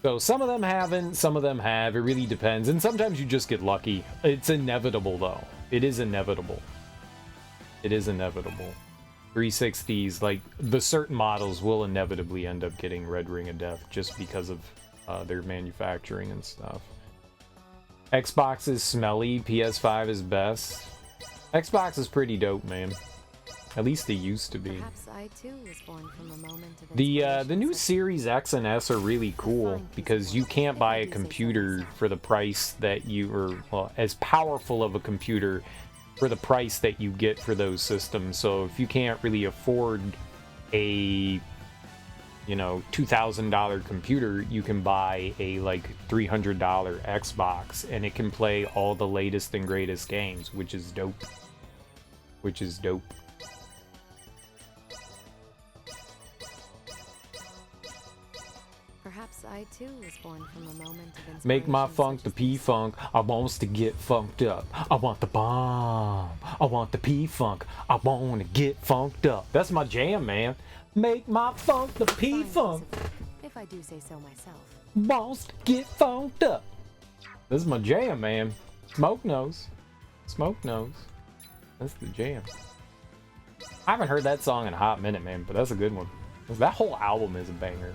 S1: So some of them haven't, some of them have. It really depends, and sometimes you just get lucky. It's inevitable, though. It is inevitable. It is inevitable. 360s, like, the certain models will inevitably end up getting Red Ring of Death just because of their manufacturing and stuff. Xbox is smelly, PS5 is best. Xbox is pretty dope, man. At least they used to be.
S6: Perhaps I too was born from a moment of
S1: The new Series X and S are really cool because you can't buy a computer for the price that you, or well, as powerful of a computer for the price that you get for those systems. So if you can't really afford a, you know, $2,000 computer, you can buy a like $300 Xbox, and it can play all the latest and greatest games, which is dope. Which is dope.
S6: Perhaps I too was born from a moment of inspiration.
S1: Make my funk
S6: such
S1: the
S6: as
S1: P
S6: this.
S1: funk. I wants to get funked up. I want the bomb. I want the P funk. I want to get funked up. That's my jam, man. Make my funk the P
S6: Fine piece
S1: funk.
S6: of work, if I do say so myself.
S1: Wants to get funked up. This is my jam, man. Smoke knows. Smoke knows. That's the jam. I haven't heard that song in a hot minute, man, but that's a good one. That whole album is a banger.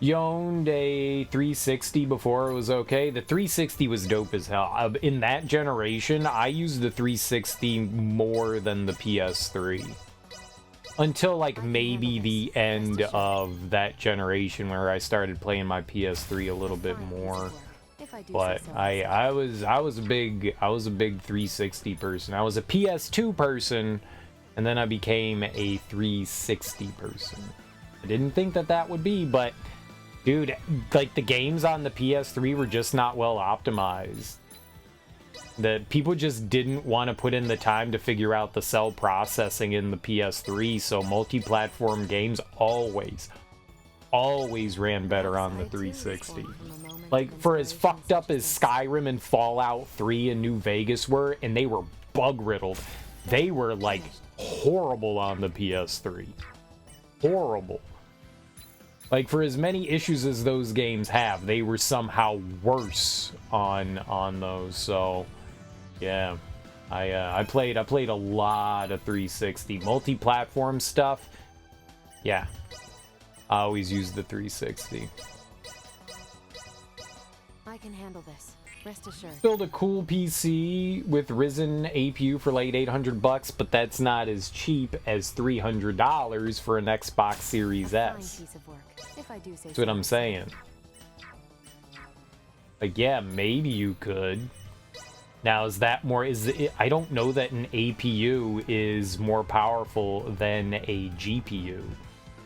S1: You owned a 360 before it was okay. The 360 was dope as hell. In that generation, I used the 360 more than the PS3. Until like maybe the end of that generation where I started playing my PS3 a little bit
S6: Fine piece of
S1: more.
S6: work, if I do
S1: But
S6: say so myself.
S1: I was a big 360 person. I was a PS2 person, and then I became a 360 person. I didn't think that would be, but dude, like the games on the PS3 were just not well optimized. The people just didn't want to put in the time to figure out the cell processing in the PS3, so multi-platform games always ran better on the 360. Like, for as fucked up as Skyrim and Fallout 3 and New Vegas were, and they were bug-riddled, they were, like, horrible on the PS3. Horrible. Like, for as many issues as those games have, they were somehow worse on those, so... Yeah, I played a lot of 360 multi-platform stuff. Yeah, I always used the 360.
S6: I can handle this. Rest assured.
S1: Build a cool PC with Ryzen APU for like $800, but that's not as cheap as $300 for an Xbox Series
S6: A fine
S1: S.
S6: piece of work, if I do say
S1: That's
S6: so
S1: what I'm
S6: myself.
S1: saying. Like, yeah, maybe you could. Now, is that more... I don't know that an APU is more powerful than a GPU.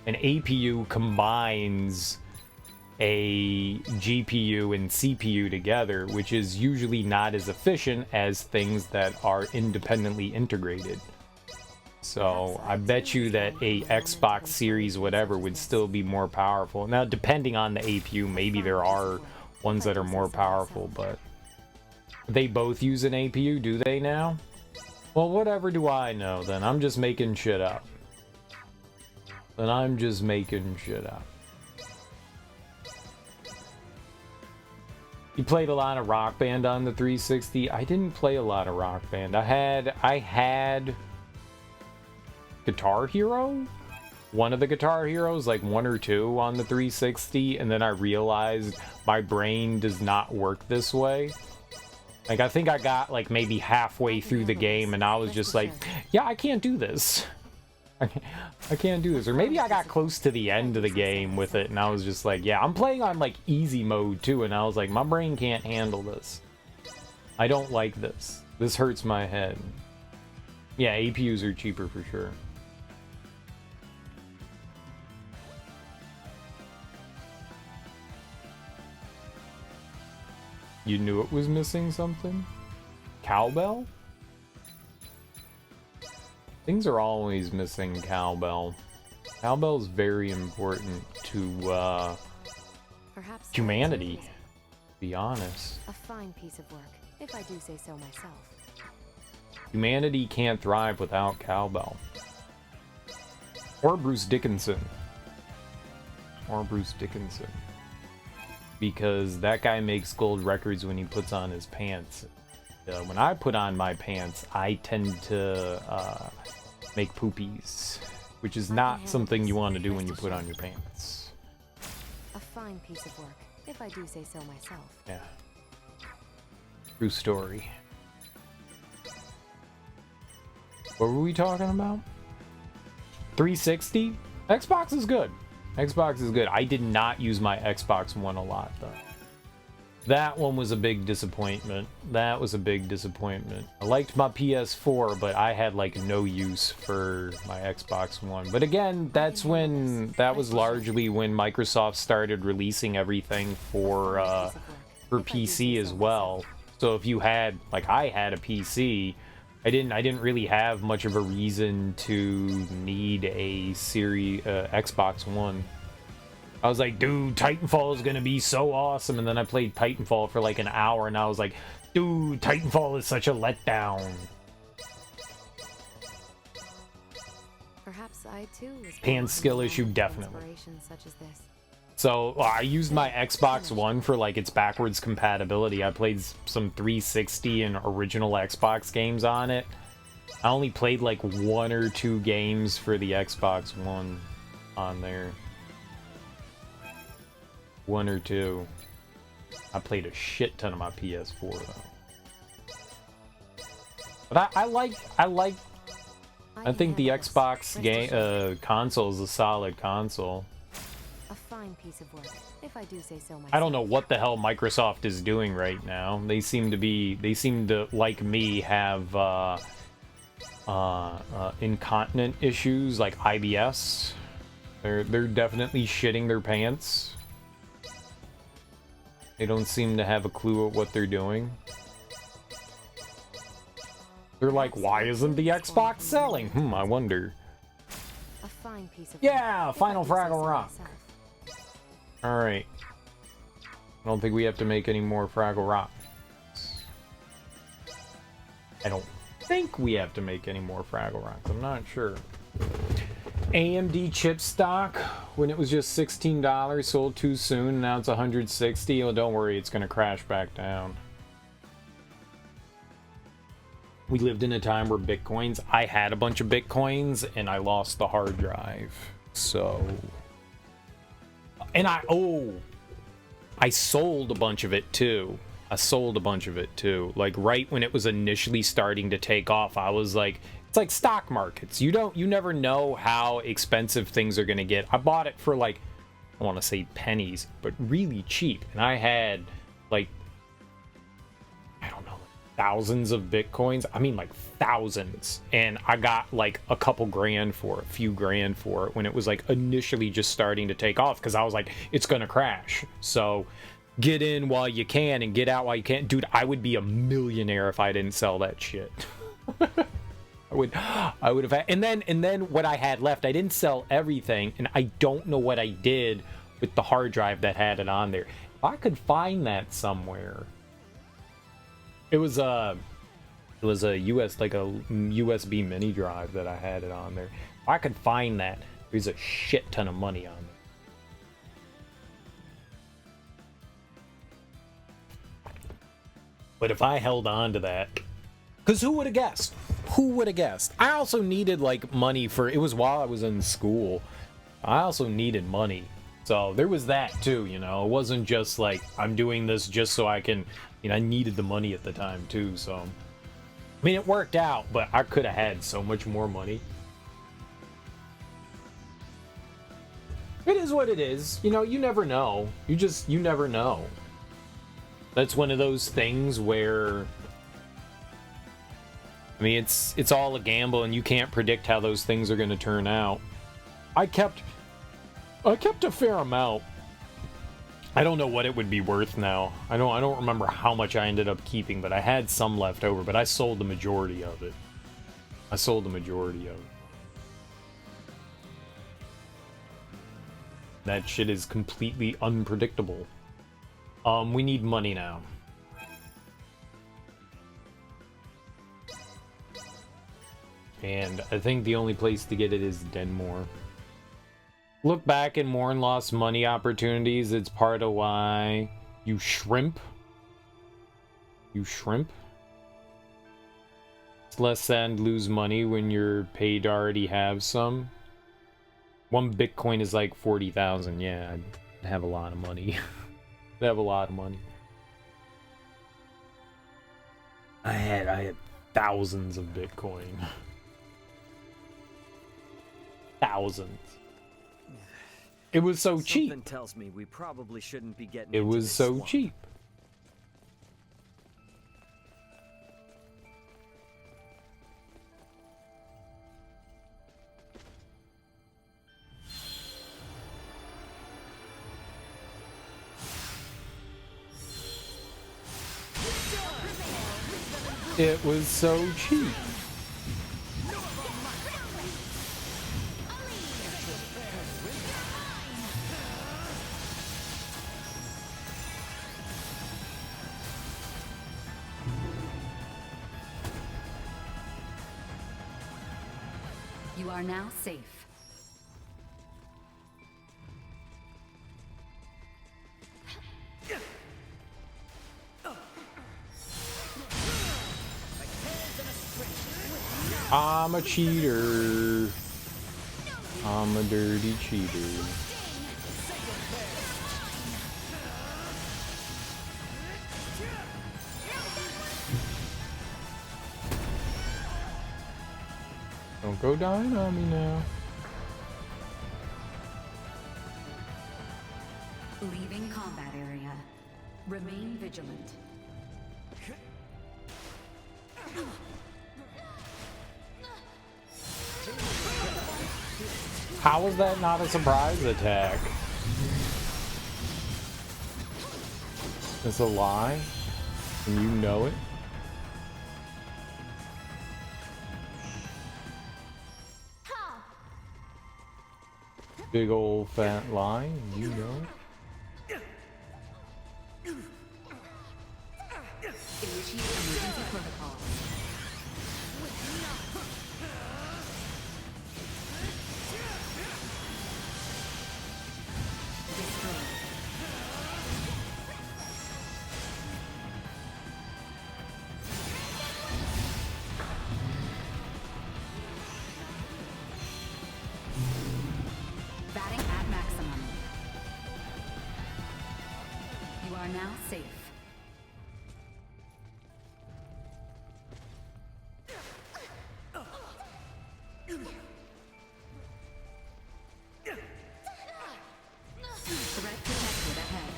S1: An APU combines a GPU and CPU together, which is usually not as efficient as things that are independently integrated. So, I bet you that a Xbox Series whatever would still be more powerful. Now, depending on the APU, maybe there are ones that are more powerful, but... They both use an APU, do they now? Well, whatever do I know, then. I'm just making shit up. Then I'm just making shit up. You played a lot of Rock Band on the 360? I didn't play a lot of Rock Band. I had Guitar Hero? One of the Guitar Heroes, like 1 or 2 on the 360, and then I realized my brain does not work this way. Like, I think I got, like, maybe halfway through the game, and I was just like, yeah, I can't do this. I can't do this. Or maybe I got close to the end of the game with it, and I was just like, yeah, I'm playing on, like, easy mode, too, and I was like, my brain can't handle this. I don't like this. This hurts my head. Yeah, APUs are cheaper for sure. You knew it was missing something? Cowbell? Things are always missing cowbell. Cowbell's very important to
S6: Perhaps
S1: humanity,
S6: I too
S1: to be honest.
S6: is a fine piece of work, if I do say so myself.
S1: Humanity can't thrive without cowbell. Or Bruce Dickinson. Because that guy makes gold records when he puts on his pants. When I put on my pants, I tend to make poopies, which is not something you want to do when you put on your pants.
S6: A fine piece of work, if I do say so myself.
S1: Yeah. True story. What were we talking about? 360? Xbox is good. Xbox is good. I did not use my Xbox One a lot, though. That one was a big disappointment. That was a big disappointment. I liked my PS4, but I had like no use for my Xbox One. But again, that was largely when Microsoft started releasing everything for PC as well. So if you had, like I had a PC, I didn't really have much of a reason to need a Xbox One. I was like, dude, Titanfall is gonna be so awesome, and then I played Titanfall for like an hour, and I was like, dude, Titanfall is such a letdown.
S6: Perhaps I too was
S1: Pan skill issue, definitely.
S6: inspiration such as this.
S1: So I used my Xbox One for like its backwards compatibility. I played some 360 and original Xbox games on it. I only played like 1 or 2 games for the Xbox One on there. 1 or 2. I played a shit ton of my PS4 though. But I think the Xbox game console is a solid console.
S6: A fine piece of work, if I do say so myself.
S1: I don't know what the hell Microsoft is doing right now. They seem to like me have incontinent issues like IBS. They're definitely shitting their pants. They don't seem to have a clue at what they're doing. They're like, why isn't the Xbox selling? I wonder.
S6: A fine piece of
S1: Yeah,
S6: work,
S1: Final
S6: if I do say
S1: Fraggle
S6: so
S1: Rock.
S6: myself.
S1: Alright. I don't think we have to make any more Fraggle Rock. I don't think we have to make any more Fraggle Rocks. I'm not sure. AMD chip stock, when it was just $16, sold too soon. Now it's $160. Well, don't worry, it's going to crash back down. We lived in a time where Bitcoins, I had a bunch of Bitcoins and I lost the hard drive. So, and I sold a bunch of it too. Like right when it was initially starting to take off, I was like, it's like stock markets. You never know how expensive things are going to get. I bought it for like, I want to say pennies, but really cheap. And I had like, I don't know, thousands of Bitcoins. I mean like thousands. And I got like a few grand for it when it was like initially just starting to take off, because I was like, it's going to crash. So get in while you can and get out while you can't. Dude, I would be a millionaire if I didn't sell that shit. I would have had, and then what I had left, I didn't sell everything, and I don't know what I did with the hard drive that had it on there. If I could find that somewhere. It was a USB mini drive that I had it on there. If I could find that, there's a shit ton of money on it. But if I held on to that, because who would have guessed? Who would have guessed? I also needed like money for, it was while I was in school. I also needed money. So there was that too, you know. It wasn't just like I'm doing this just so I can, you know, I needed the money at the time too. So, I mean, it worked out, but I could have had so much more money. It is what it is. You know, you never know. You never know. That's one of those things where, I mean, it's all a gamble, and you can't predict how those things are going to turn out. I kept a fair amount. I don't know what it would be worth now. I don't remember how much I ended up keeping, but I had some left over, but I sold the majority of it. That shit is completely unpredictable. We need money now. And I think the only place to get it is Denmore. Look back and mourn lost money opportunities. It's part of why you shrimp. It's less sad to lose money when you're paid to already have some. 1 Bitcoin is like 40,000. Yeah, I'd have a lot of money. I had thousands of Bitcoin. Thousands. It was so cheap.
S2: Something tells me we probably shouldn't be getting
S1: It
S2: into
S1: was
S2: this
S1: so
S2: swamp.
S1: cheap. It was so cheap.
S3: You are now safe.
S1: I'm a cheater. I'm a dirty cheater. Don't go dying on me now.
S3: Leaving combat area. Remain vigilant.
S1: How was that not a surprise attack? It's a lie, and you know it. Big old fat lie, and you know it.
S3: Initiate emergency protocol. Destroy. Batting at maximum. You are now safe. Threat detected ahead.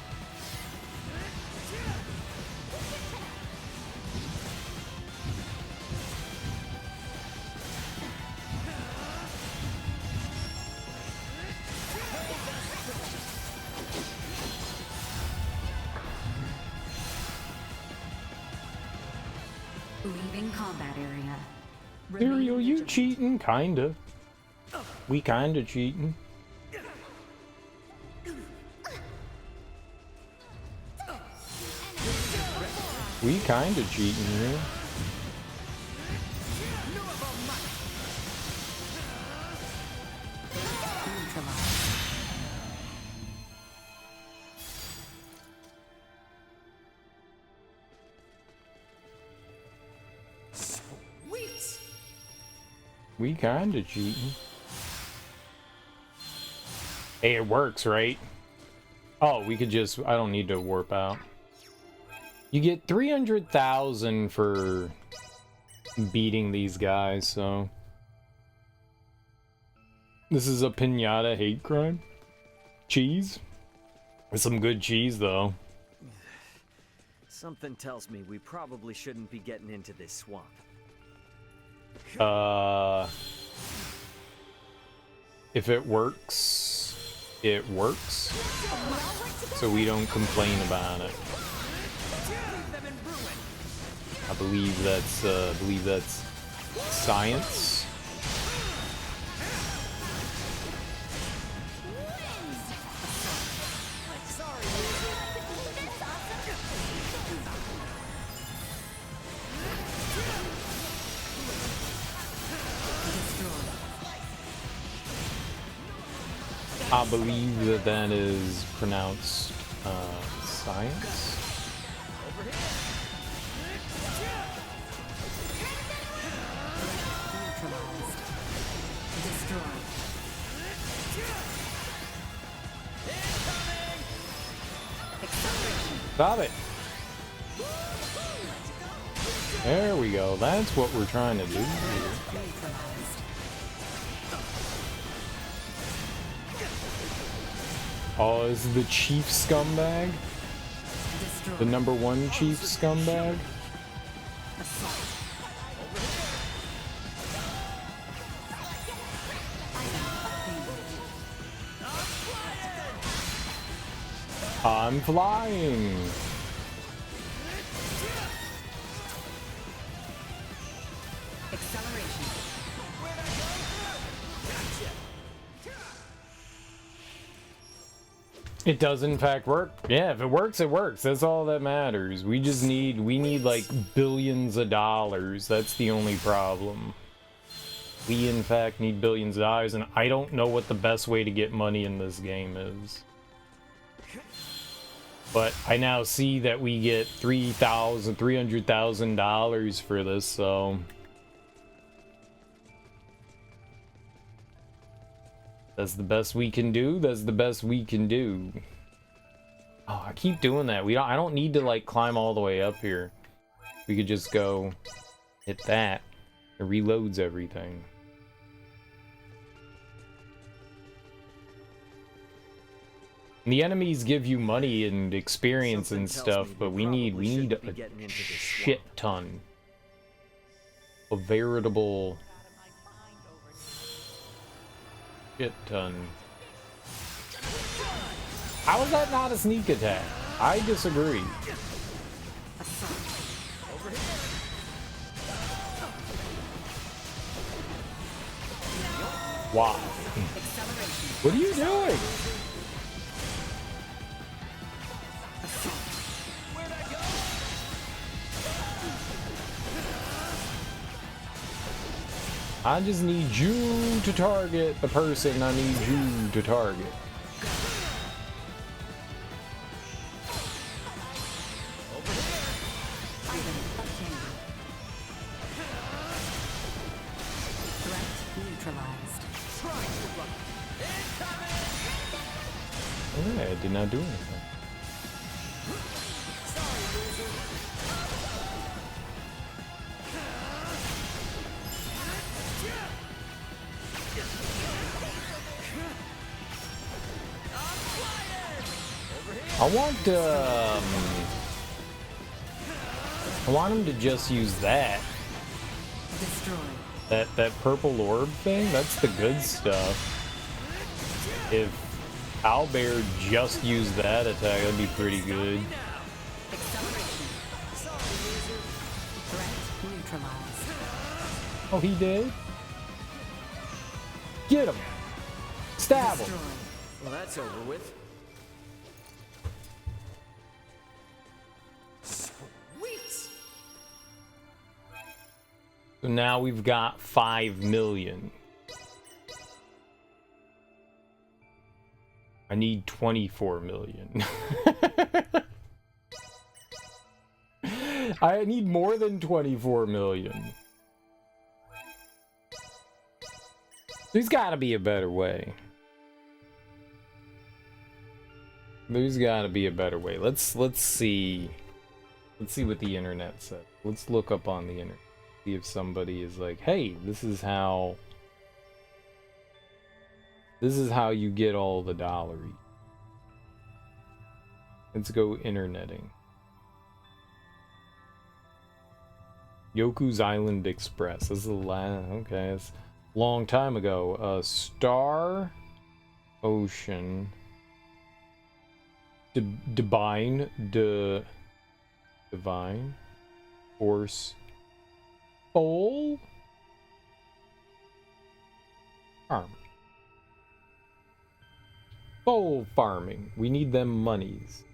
S3: Leaving combat area. Remain
S1: Ariel, you
S3: vigilant.
S1: cheating? Kinda. We kinda cheating. We kinda cheating here.
S3: Neutralized.
S5: Sweet!
S1: We kinda cheating. Hey, it works, right? Oh, we could just... I don't need to warp out. You get 300,000 for beating these guys, so... This is a pinata hate crime? Cheese? It's some good cheese, though.
S2: Something tells me we probably shouldn't be getting into this swamp.
S1: If it works, it works. So we don't complain about it. I believe that's science. I believe that that is pronounced science.
S3: Neutralized. Destroy. Acceleration.
S1: Stop it. There we go. That's what we're trying to do here.
S3: Neutralized.
S1: Oh, is the chief scumbag?
S3: Destroy.
S1: The #1 chief scumbag?
S3: Assault.
S1: I'm flying. It does in fact work. Yeah, if it works, it works. That's all that matters. We need like billions of dollars. That's the only problem. We in fact need billions of dollars, and I don't know what the best way to get money in this game is. But I now see that we get $300,000 for this, so that's the best we can do. That's the best we can do. Oh, I keep doing that. I don't need to like climb all the way up here. We could just go hit that. It reloads everything. And the enemies give you money and experience and stuff, but we need a shit ton. A veritable shit ton. How is that not a sneak attack? I disagree. Wow. What are you doing? I just need you to target the person I need you to target. Yeah, it did not do anything. I want him to just use that. That purple orb thing. That's the good stuff. If Owlbear just used that attack, that'd be pretty good. Oh, he did? Get him! Stab him!
S2: Well, that's over with.
S1: So now we've got 5 million. I need 24 million. I need more than 24 million. There's gotta be a better way. There's gotta be a better way. Let's see. Let's see what the internet said. Let's look up on the internet. See if somebody is like, hey, this is how you get all the dollars. Let's go interneting. Yoku's Island Express. This is the last. Okay, it's a long time ago. Star Ocean. Divine Force Bowl Farm. Bowl farming. We need them monies.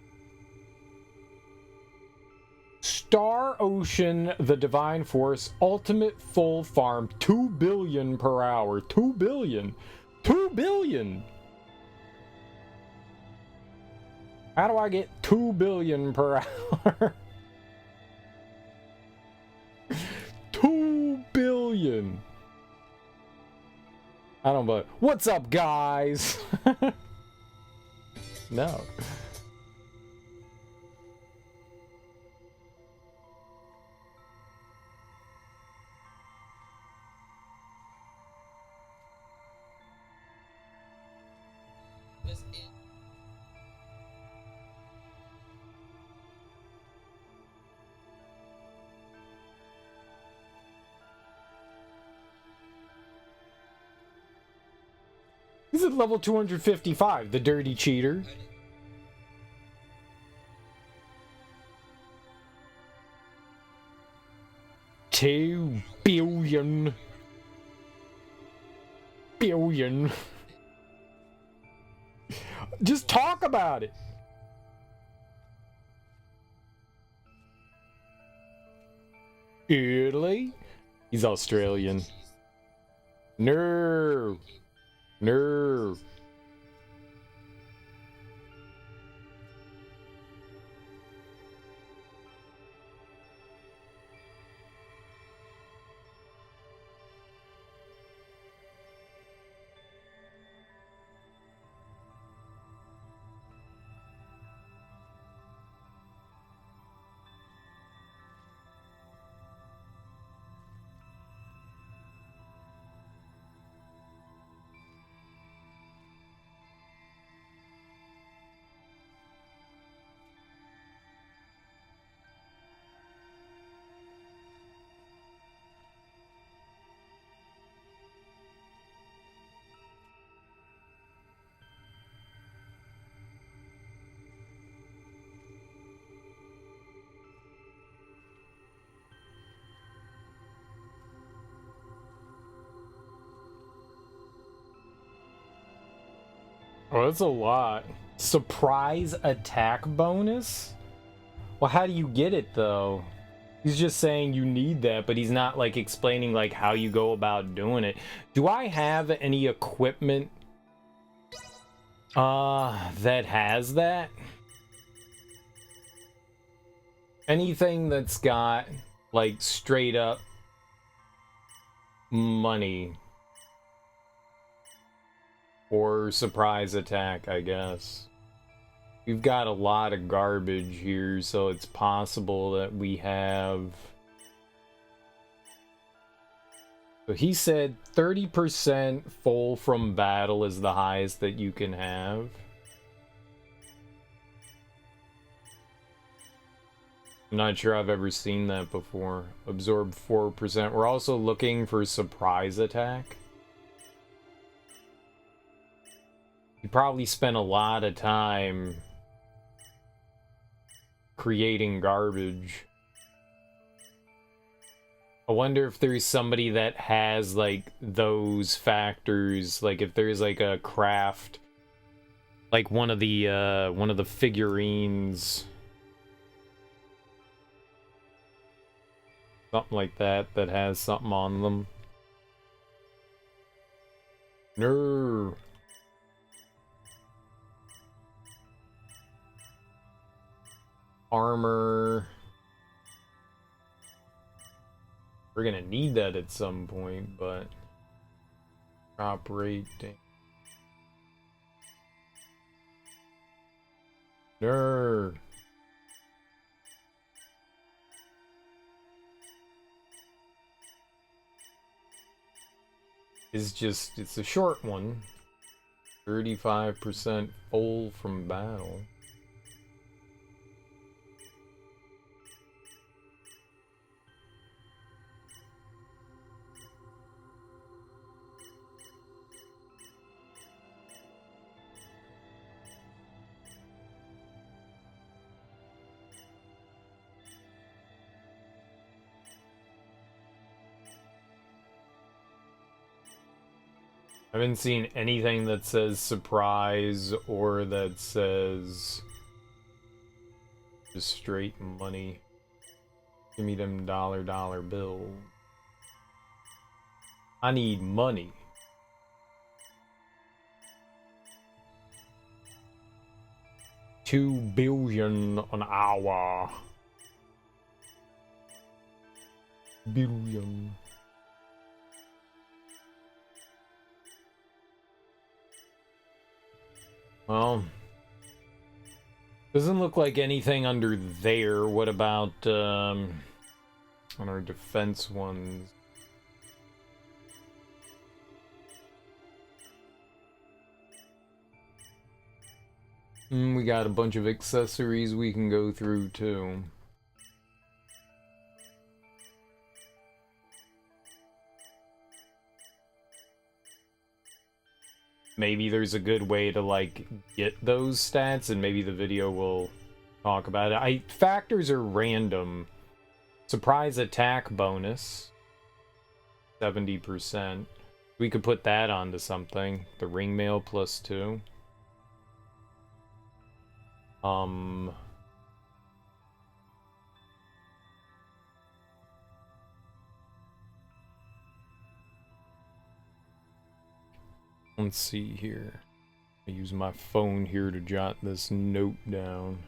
S1: Star Ocean, the Divine Force, Ultimate Full Farm, 2 billion per hour. 2 billion. 2 billion. How do I get 2 billion per hour? 2 billion. I don't believe. What's up, guys? No. He's at level 255, the dirty cheater. $2 billion. Just talk about it. Italy? He's Australian. No. No. Oh, that's a lot. Surprise attack bonus? Well, how do you get it, though? He's just saying you need that, but he's not, like, explaining, like, how you go about doing it. Do I have any equipment that has that? Anything that's got, like, straight up money. Or surprise attack, I guess. We've got a lot of garbage here, so it's possible that we have... So he said 30% full from battle is the highest that you can have. I'm not sure I've ever seen that before. Absorb 4%. We're also looking for surprise attack. You probably spent a lot of time creating garbage. I wonder if there's somebody that has, like, those factors. Like, if there's, like, a craft, like one of the figurines, something like that, that has something on them. No. Armor. We're gonna need that at some point, but drop rate. No. It's a short one. 35% full from battle. I haven't seen anything that says surprise or that says just straight money. Give me them dollar bills. I need money. $2 billion an hour. Billion. Well, doesn't look like anything under there. What about on our defense ones? We got a bunch of accessories we can go through too. Maybe there's a good way to, like, get those stats, and maybe the video will talk about it. Factors are random. Surprise attack bonus. 70%. We could put that onto something. The ring mail +2. Um, let's see here. I use my phone here to jot this note down.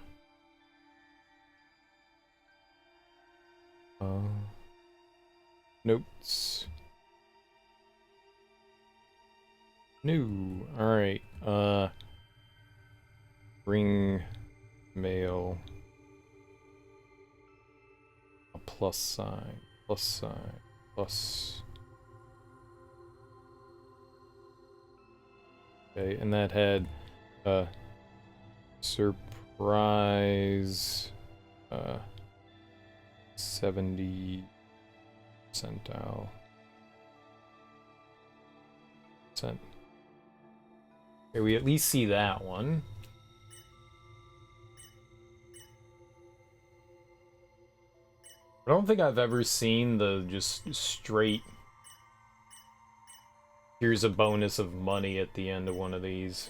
S1: Notes. New. Alright. Ring mail. A plus sign. Plus sign. Plus. Okay, and that had surprise 70 percentile percent. Okay, we at least see that one. I don't think I've ever seen the just straight here's a bonus of money at the end of one of these.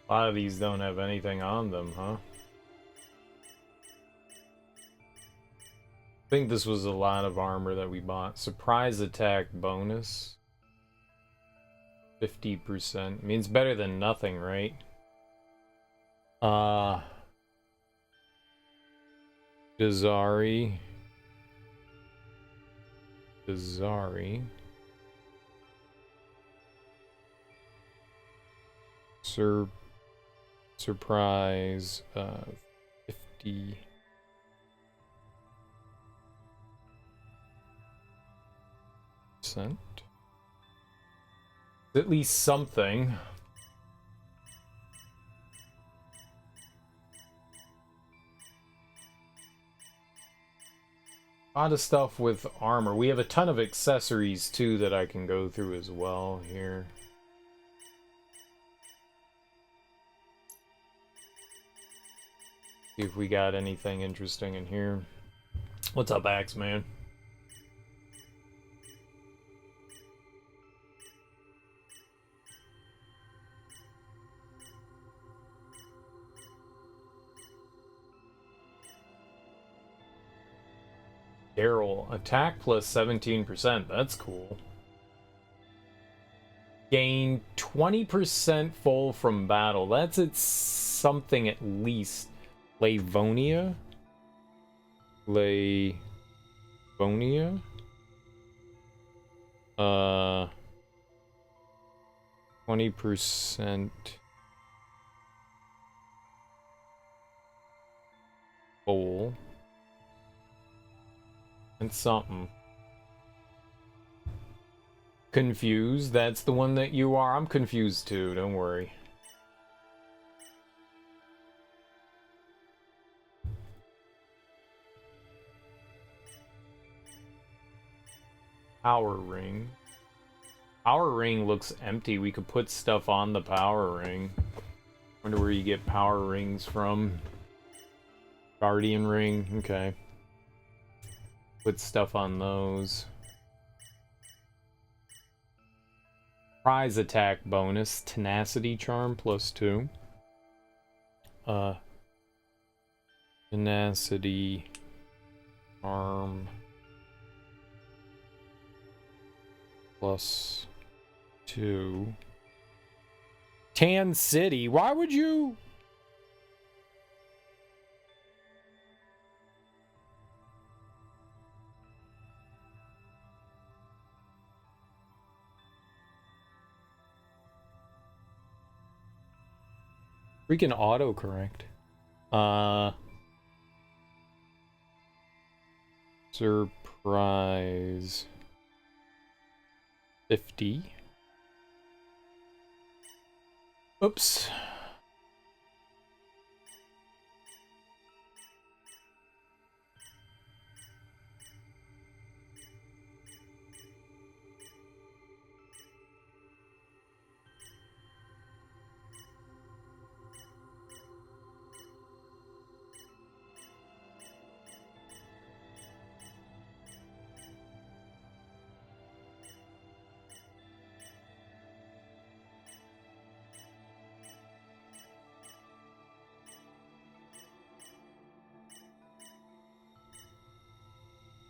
S1: A lot of these don't have anything on them, huh? I think this was a lot of armor that we bought. Surprise attack bonus. 50%. I mean, it's better than nothing, right? Dazari. Surprise 50 percent. At least something. A lot of stuff with armor. We have a ton of accessories too that I can go through as well here. See if we got anything interesting in here. What's up, Axeman? Daryl, attack plus 17%. That's cool. Gain 20% full from battle. That's at something at least. Lavonia? 20% full. And something. Confused? That's the one that you are? I'm confused too, don't worry. Power ring. Power ring looks empty. We could put stuff on the power ring. Wonder where you get power rings from. Guardian ring. Okay. Put stuff on those. Prize attack bonus. Tenacity charm +2. Tenacity charm +2. Tan City. Why would you? Freaking autocorrect. Surprise 50. Oops.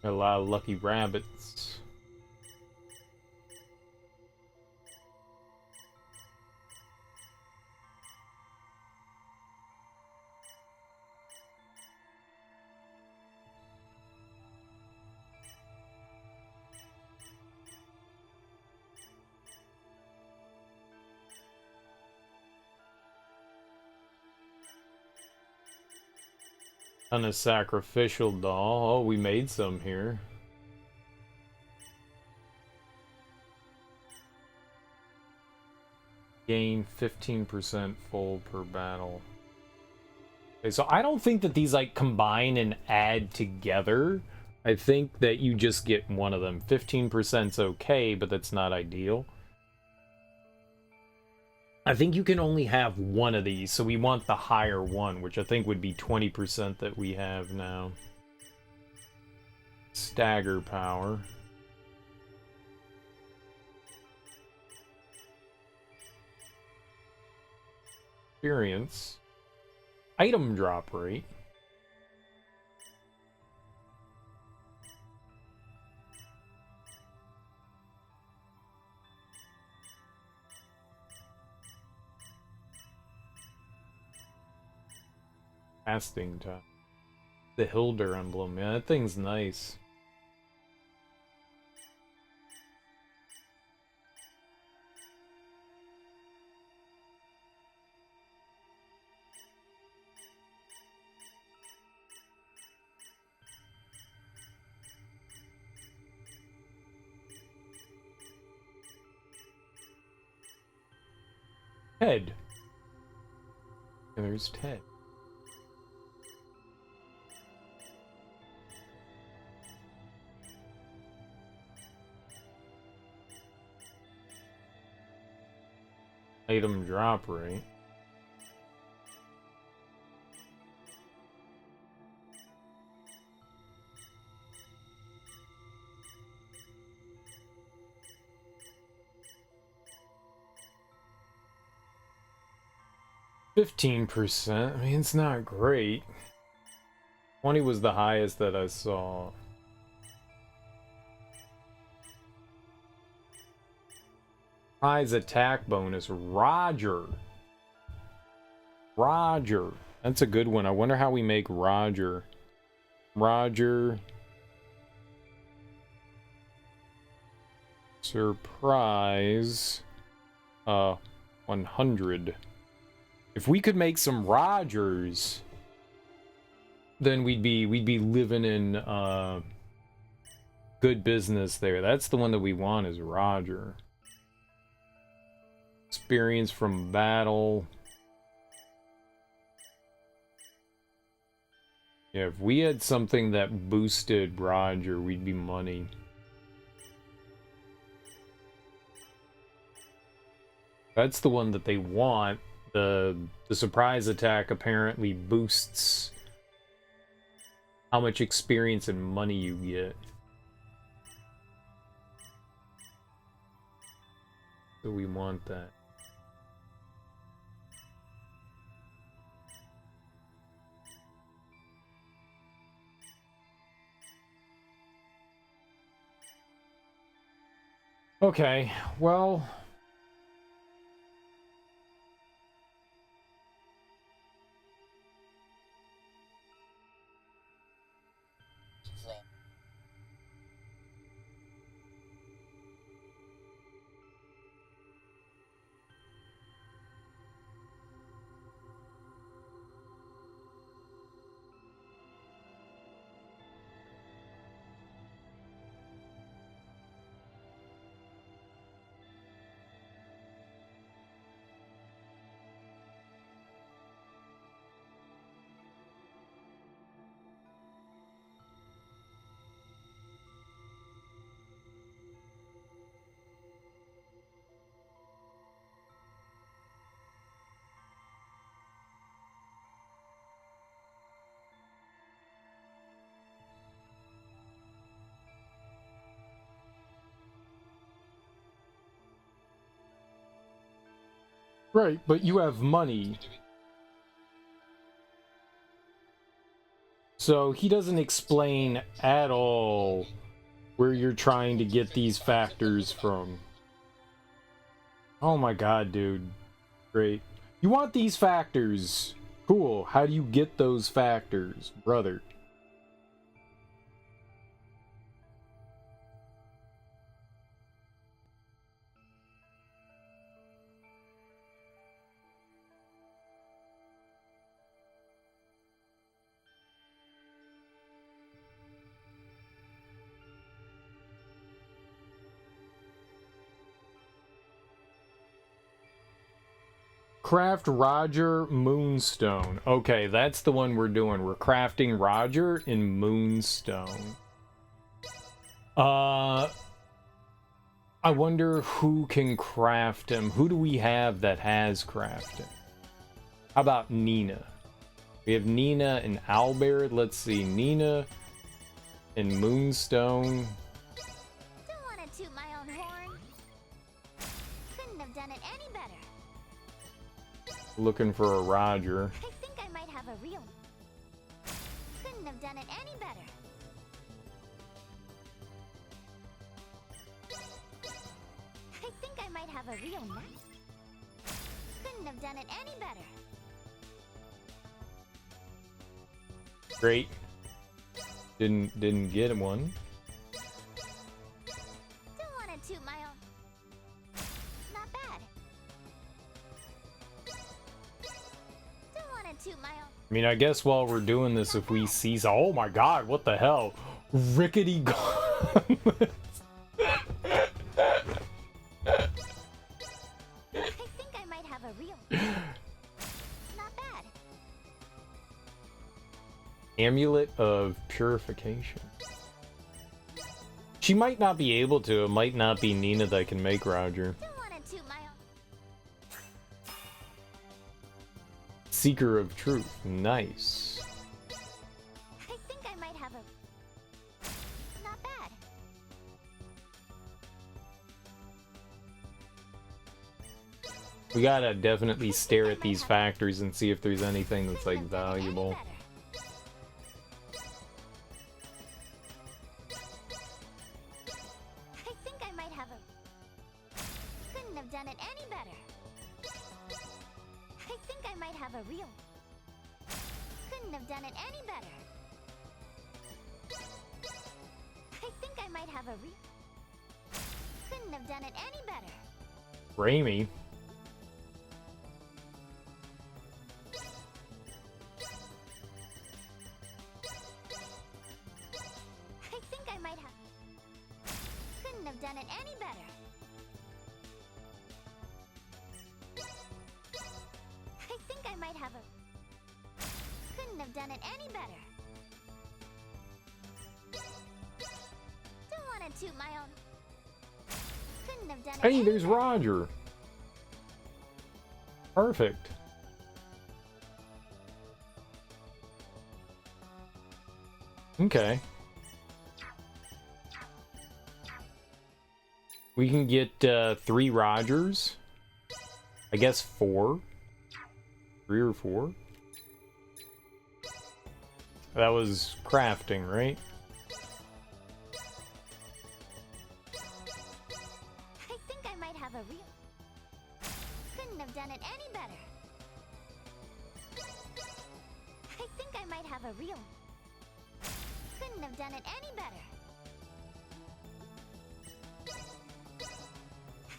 S1: A lot of lucky rabbits. On a sacrificial doll. Oh, we made some here. Gain 15% full per battle. Okay, so I don't think that these like combine and add together. I think that you just get one of them. 15%'s okay, but that's not ideal. I think you can only have one of these, so we want the higher one, which I think would be 20% that we have now. Stagger power. Experience. Item drop rate. Casting time. The Hilder emblem. Yeah, that thing's nice. Ted. And there's Ted. Item drop rate. %. I mean, it's not great. 20 was the highest that I saw. Prize attack bonus. Roger. Roger. That's a good one. I wonder how we make Roger. Roger. Surprise. 100. If we could make some Rogers, then we'd be living in good business there. That's the one that we want, is Roger. Experience from battle. Yeah, if we had something that boosted Roger, we'd be money. That's the one that they want. The surprise attack apparently boosts how much experience and money you get. So we want that. Okay, well... Right, but you have money. So he doesn't explain at all where you're trying to get these factors from. Oh my god, dude. Great. You want these factors. Cool. How do you get those factors, brother? Craft Roger Moonstone. Okay, that's the one we're doing. We're crafting Roger in Moonstone. I wonder who can craft him. Who do we have that has crafting? How about Nina? We have Nina and Albert. Let's see. Nina and Moonstone.
S4: Don't want to toot my own horn. Couldn't have done it any better.
S1: Looking for a Roger.
S4: I think I might have a real. Couldn't have done it any better. I think I might have a real knight. Couldn't have done it any better.
S1: Great. Didn't get one.
S4: Don't want to toot my own. Not bad. Don't want to toot my own.
S1: I mean, I guess while we're doing this, if we see... Oh my god, what the hell? Rickety gauntlets.
S4: I think I might have a real. Not bad.
S1: Amulet of Purification. She might not be able to. It might not be Nina that can make Roger.
S4: Don't want to toot my own.
S1: Seeker of Truth. Nice.
S4: I think I might have a. Not bad.
S1: We gotta definitely stare at these factories and see if there's anything that's like valuable.
S4: I think I might have a. Couldn't have done it any better. I think I might have a real. Couldn't have done it any better. I think I might have a real. Couldn't have done it any better.
S1: Raimi.
S4: I think I might have. Couldn't have done it any better. I think I might have a. Couldn't have done it any better. Don't want to toot my own. Couldn't have done it.
S1: Hey,
S4: any
S1: there's
S4: better.
S1: Roger. Perfect. Okay. We can get 3 Rogers. I guess 4. 3 or 4. That was crafting, right?
S4: I think I might have a real. Couldn't have done it any better. I think I might have a real. Couldn't have done it any better.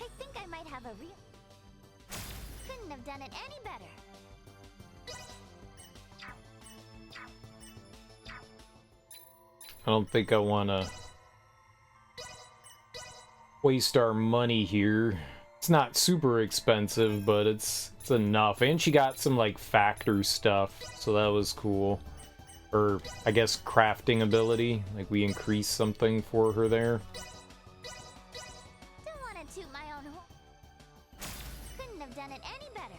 S4: I think I might have a real. Couldn't have done it any better.
S1: I don't think I want to waste our money here. It's not super expensive, but it's enough. And she got some like factor stuff, so that was cool. Or I guess crafting ability, like we increased something for her there.
S4: Don't want to toot my own horn. Couldn't have done it any better.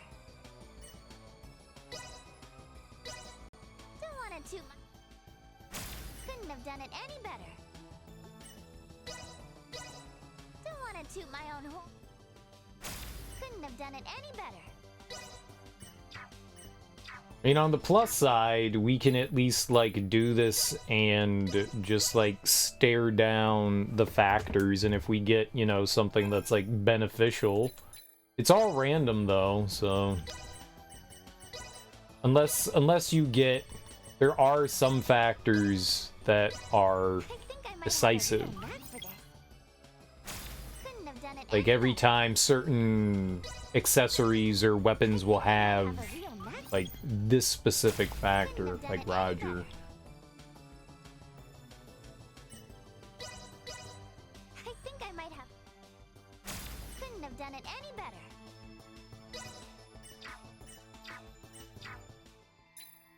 S4: Don't want to toot my. Couldn't have done it any better. Don't want to toot my own horn. Couldn't have done it any better.
S1: I mean, on the plus side, we can at least, like, do this and just, like, stare down the factors, and if we get, you know, something that's, like, beneficial... It's all random, though, so... Unless you get... There are some factors that are decisive. Like, every time certain accessories or weapons will have... like this specific factor, like Roger.
S4: I think I might have. Couldn't have done it any better.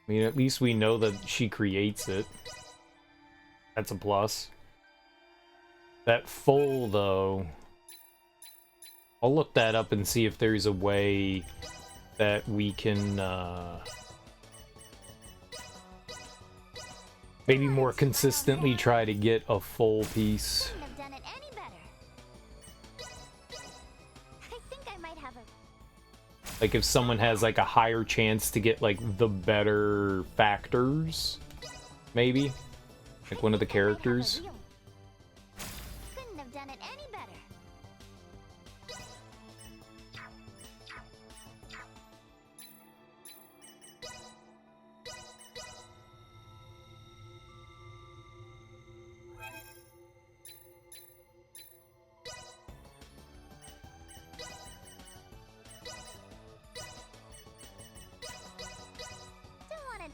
S1: I mean, at least we know that she creates it. That's a plus. That full, though... I'll look that up and see if there's a way that we can, maybe more consistently try to get a full piece.
S4: Couldn't have done it any better. I think I might have a.
S1: Like if someone has like a higher chance to get like the better factors, maybe? Like one of the characters.
S4: Couldn't have done it any better.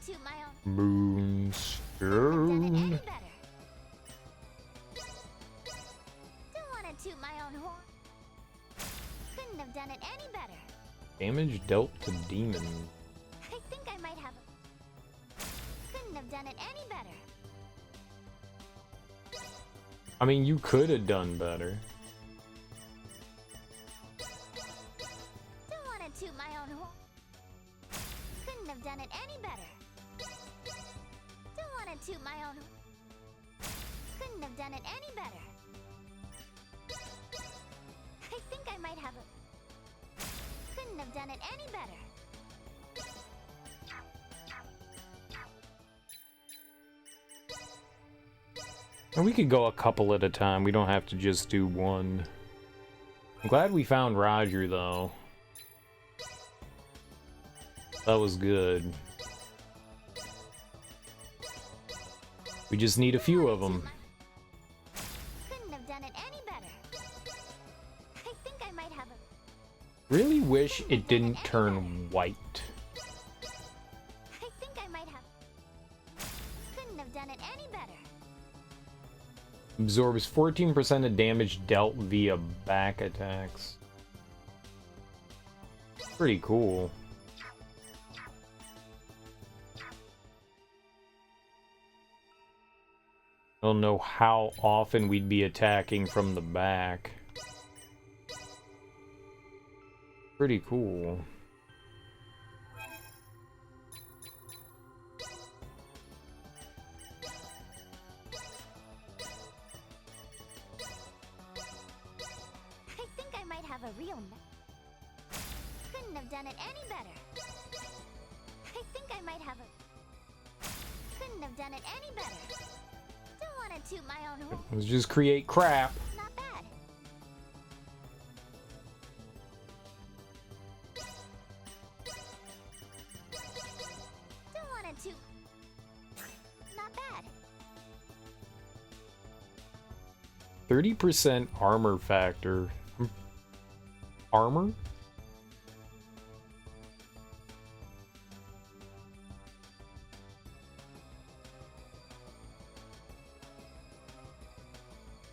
S4: To my own.
S1: Moonstone.
S4: Any better. Don't want to toot my own horn. Couldn't have done it any better.
S1: Damage dealt to demon.
S4: I think I might have a. Couldn't have done it any better.
S1: I mean, you could have done better.
S4: Don't want to toot my own horn. Couldn't have done it any better. Don't want to toot my own. Couldn't have done it any better. I think I might have a. Couldn't have done it any better.
S1: And we could go a couple at a time. We don't have to just do one. I'm glad we found Roger, though. That was good. We just need a few of them.
S4: Couldn't have done it any better. I think I might have a.
S1: Really wish it didn't turn white.
S4: I think I might have. Couldn't have done it any better.
S1: Absorbs 14% of damage dealt via back attacks. Pretty cool. I don't know how often we'd be attacking from the back. Pretty cool.
S4: I think I might have a real. Couldn't have done it any better. I think I might have a. Couldn't have done it any better. Don't want to toot my own horn.
S1: Let's just create crap.
S4: Not bad. Don't want to toot. Not bad.
S1: 30% armor factor. Armor?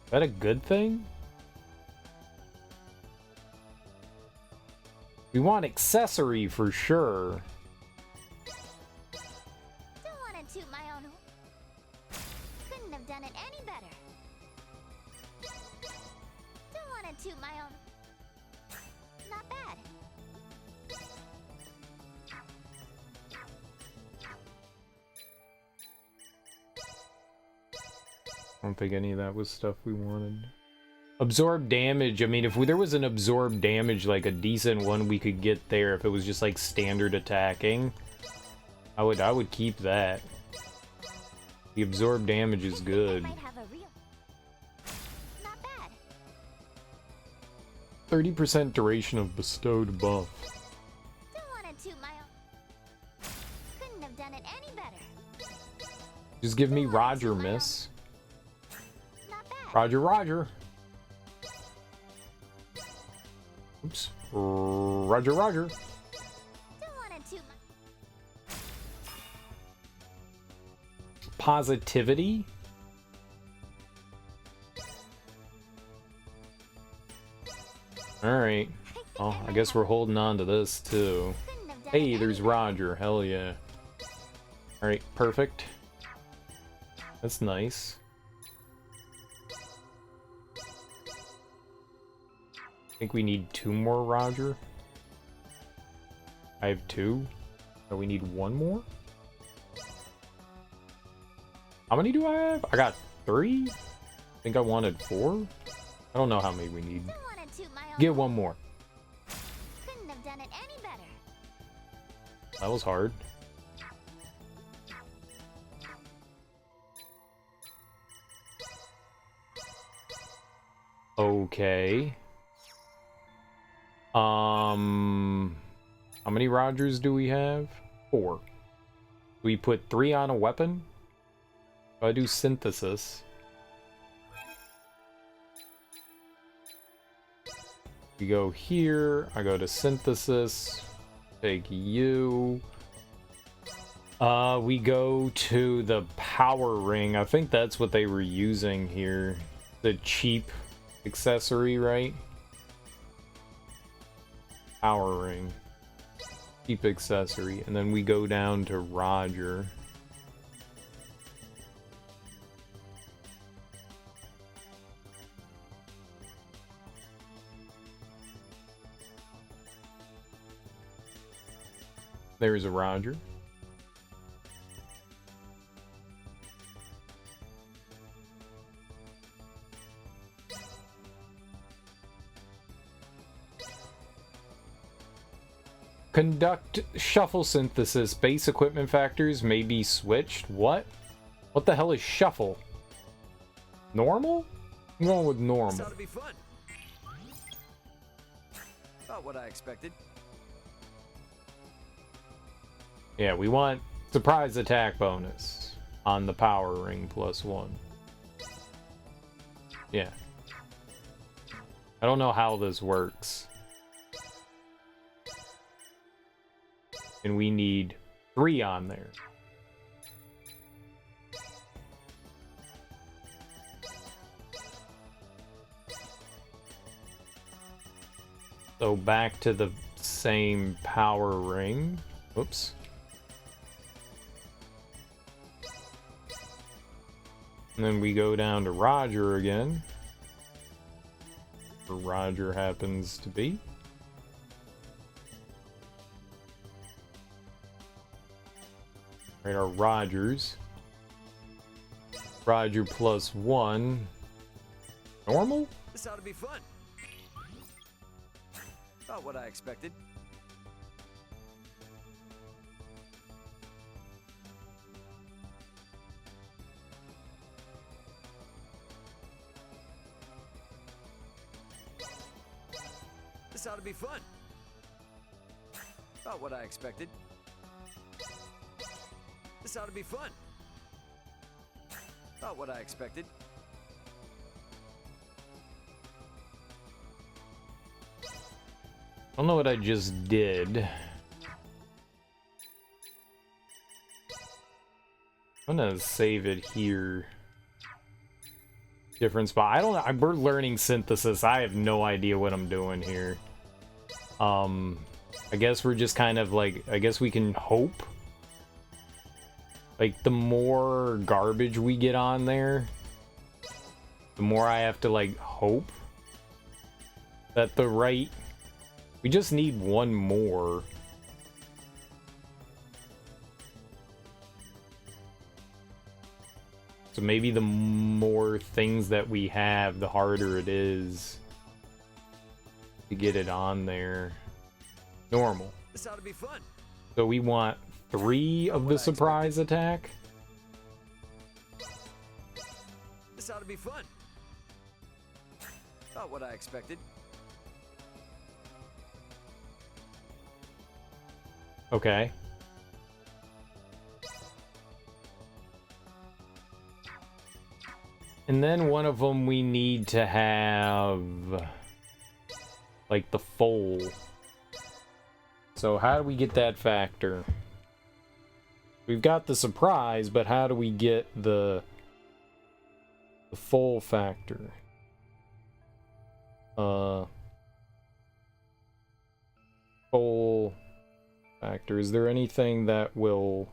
S1: Is that a good thing? We want accessory for sure.
S4: Don't want to toot my own horn. Couldn't have done it any better. Don't want to toot my own. Not bad.
S1: I don't think any of that was stuff we wanted. Absorb damage. I mean, if there was an absorb damage, like a decent one we could get there if it was just like standard attacking. I would keep that. The absorb damage is good.
S4: I might have a real. Not bad.
S1: 30% duration of bestowed buff.
S4: Don't want to toot my own. Couldn't have done it any better.
S1: Just give me Roger, miss.
S4: Not bad.
S1: Roger, Roger. Oops. Roger, Roger.
S4: Don't want to toot my.
S1: Positivity. Alright. Well, I guess we're holding on to this too.
S4: Couldn't have done
S1: Hey,
S4: it
S1: there's
S4: any better.
S1: Roger. Hell yeah. Alright, perfect. That's nice. I think we need 2 more Roger. I have 2. So we need 1 more? How many do I have? I got 3? I think I wanted 4? I don't know how many we need.
S4: Don't want to toot my own.
S1: Get 1 more.
S4: Couldn't have done it any better.
S1: That was hard. Okay. How many Rogers do we have? 4. Do we put 3 on a weapon? Do I do synthesis? We go here, I go to synthesis, take you. We go to the power ring. I think that's what they were using here. The cheap accessory, right? Power ring. Cheap accessory. And then we go down to Roger. There's a Roger. Conduct shuffle synthesis. Base equipment factors may be switched. What? What the hell is shuffle? Normal? I'm going with
S2: This
S1: normal.
S2: ought to be fun. About what I expected.
S1: Yeah, we want surprise attack bonus on the power ring +1. Yeah. I don't know how this works. And we need 3 on there. So back to the same power ring. Oops. And then we go down to Roger again. Where Roger happens to be. Right, our Rogers. Roger +1. Normal?
S2: This ought to be fun. About what I expected. This ought to be fun. About what I expected. This ought to be fun. About what I expected.
S1: I don't know what I just did. I'm gonna save it here. Different spot. I don't know. We're learning synthesis. I have no idea what I'm doing here. I guess we're just kind of like, I guess we can hope. Like, the more garbage we get on there, the more I have to, like, hope that the right... We just need 1 more. So maybe the more things that we have, the harder it is to get it on there. Normal.
S2: This ought to be fun.
S1: So we want 3 of the surprise attack?
S2: This ought to be fun. Not what I expected.
S1: Okay. And then one of them we need to have like the foal. So how do we get that factor? We've got the surprise, but how do we get the foal factor? Foal factor. Is there anything that will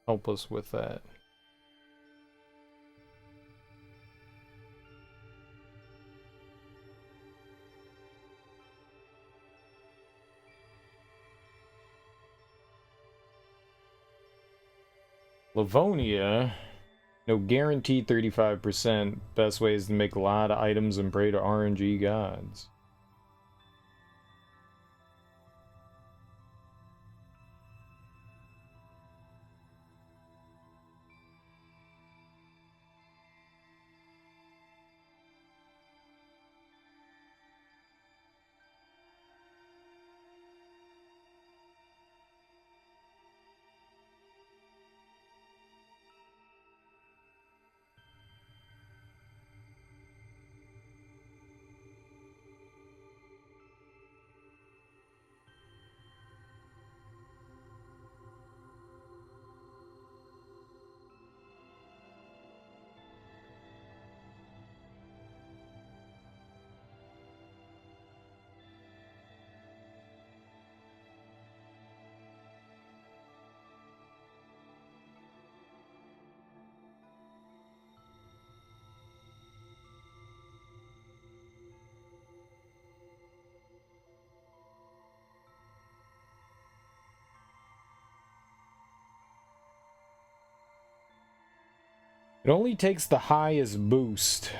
S1: help us with that? Livonia, no guaranteed 35%. Best way is to make a lot of items and pray to RNG gods. It only takes the highest boost.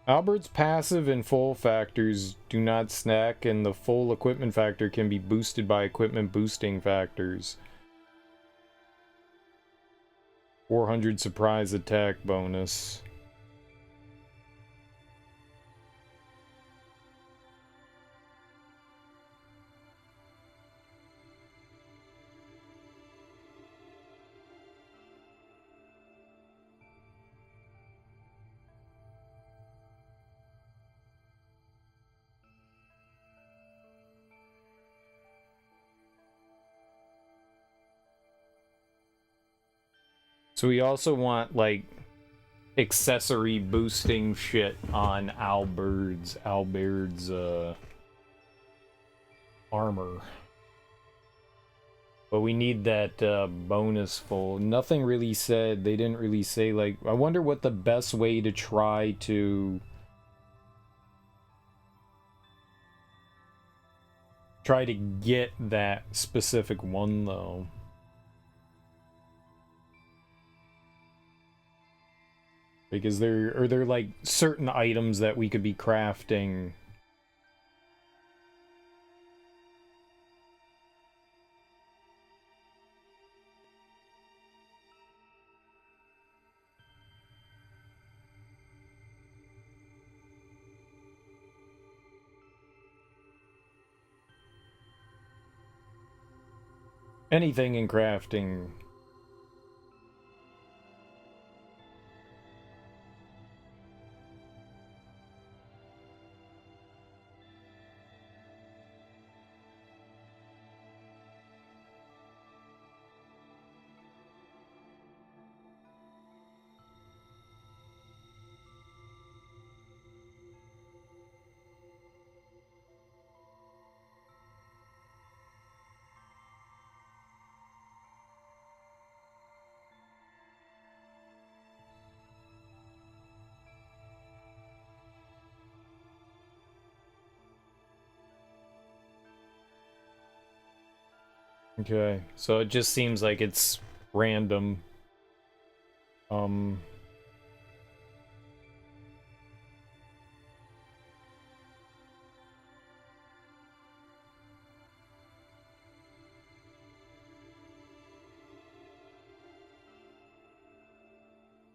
S1: Albert's passive and full factors do not stack, and the full equipment factor can be boosted by equipment boosting factors. 400 surprise attack bonus. So we also want, like, accessory boosting shit on Albert's armor. But we need that bonus full. Nothing really said, they didn't really say, like, I wonder what the best way to try to get that specific one, though. Because are there like certain items that we could be crafting? Anything in crafting. Okay, so it just seems like it's random.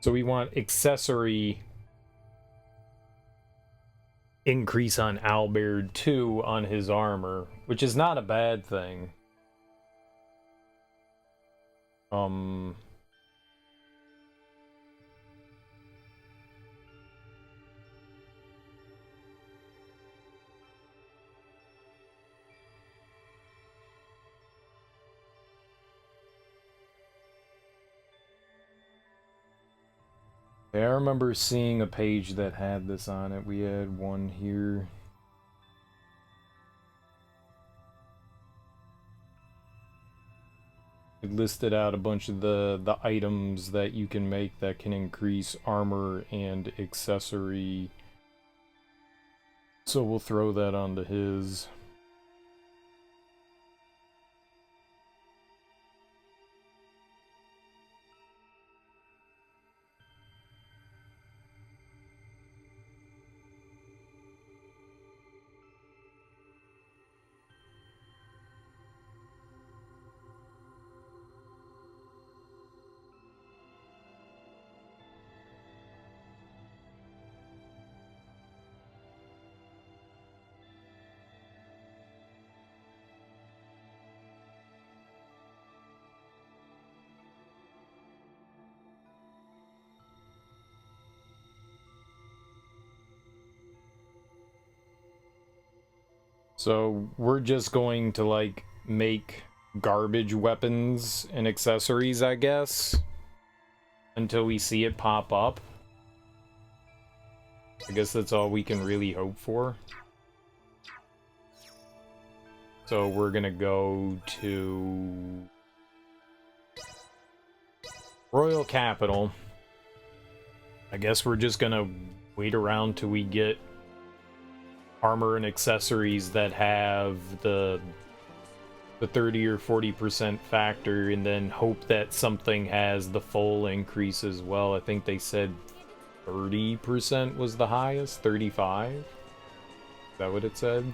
S1: So we want accessory increase on Albert 2 on his armor, which is not a bad thing. I remember seeing a page that had this on it. We had one here. It listed out a bunch of the items that you can make that can increase armor and accessory. So we'll throw that onto his. So we're just going to like make garbage weapons and accessories, I guess, until we see it pop up. I guess that's all we can really hope for. So we're gonna go to Royal Capital. I guess we're just gonna wait around till we get armor and accessories that have the 30 or 40% factor, and then hope that something has the full increase as well. I think they said 30% was the highest, 35? Is that what it said?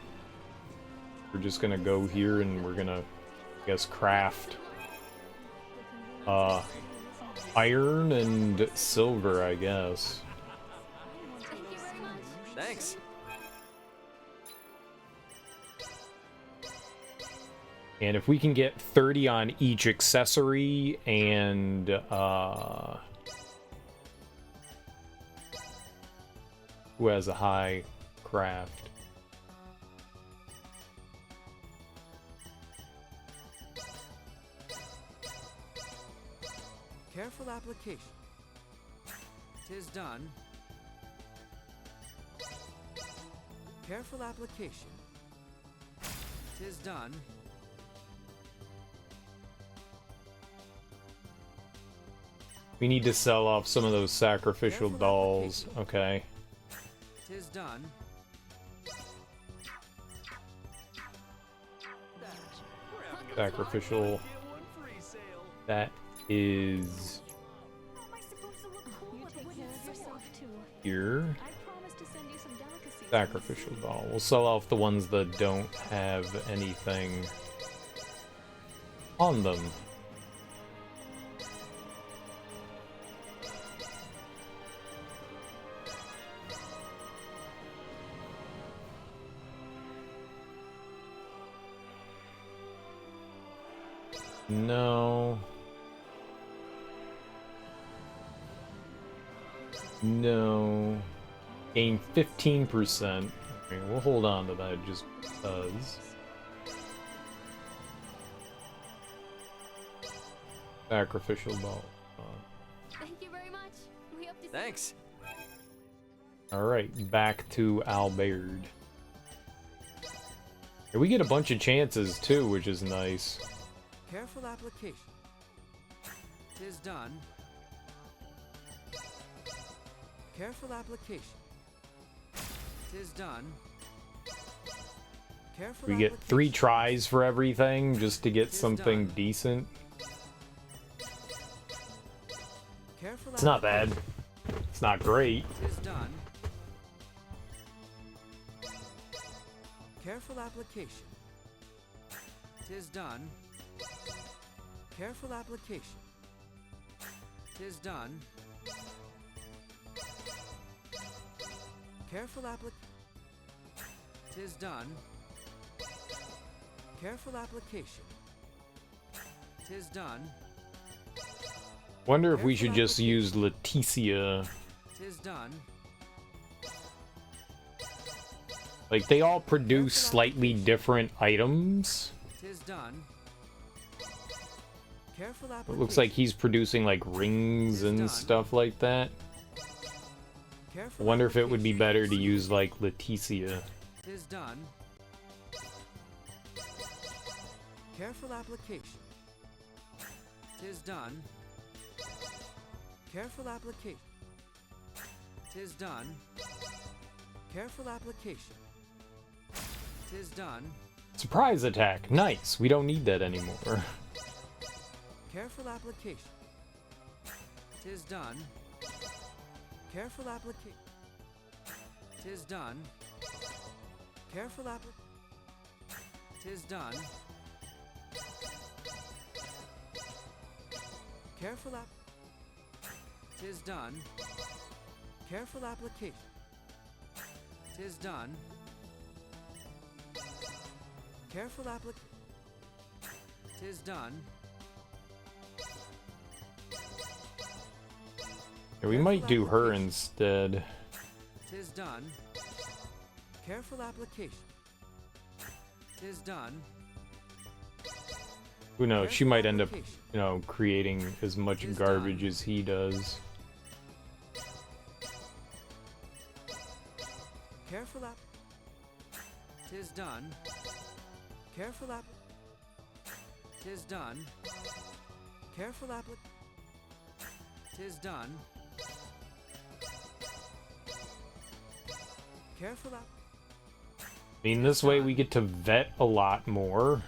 S1: We're just gonna go here and we're gonna, I guess, craft iron and silver, I guess.
S2: Thanks.
S1: And if we can get 30 on each accessory and who has a high craft?
S5: Careful application. 'Tis done. Careful application. 'Tis done.
S1: We need to sell off some of those sacrificial dolls. Okay.
S5: 'Tis done.
S1: Sacrificial. That is here. Sacrificial doll. We'll sell off the ones that don't have anything on them. No. No. Gain 15%. Okay, we'll hold on to that just because. Sacrificial doll.
S6: Thank you very much. We hope to see
S2: Thanks.
S1: Alright, back to Albert. Yeah, we get a bunch of chances too, which is nice.
S5: Careful application. 'Tis done. Careful application. 'Tis done. Careful
S1: We get 3 tries for everything just to get something decent.
S5: Careful
S1: It's not bad. It's not great.
S5: 'Tis done. Careful application. 'Tis done. Careful application. 'Tis done. Careful Tis done. Careful application. Tis done.
S1: Wonder if we should just use Leticia.
S5: Tis done.
S1: Like, they all produce slightly different items.
S5: Tis done. Careful
S1: It
S5: application.
S1: looks like he's producing, like, rings and stuff like that. I
S5: Careful
S1: wonder if it would be
S5: application.
S1: better to use, like, Leticia.
S5: Tis done. Careful application. Tis done. Careful application. Tis done. Careful application. Tis done.
S1: Surprise attack. Nice. We don't need that anymore.
S5: Careful application. Tis done. Careful application. Tis done. Careful application. Tis done. Careful app. Tis done. Careful application. Tis done. Careful application. Tis done.
S1: Yeah, we might do her instead.
S5: Tis done. Careful application. Tis done.
S1: Who knows? She might end up,
S5: Application.
S1: you know, creating as much
S5: Is
S1: garbage
S5: done.
S1: as he does.
S5: Careful app. Tis done. Careful app. Tis done. Careful applic. Tis done. Careful app.
S1: I mean, this way we get to vet a lot more,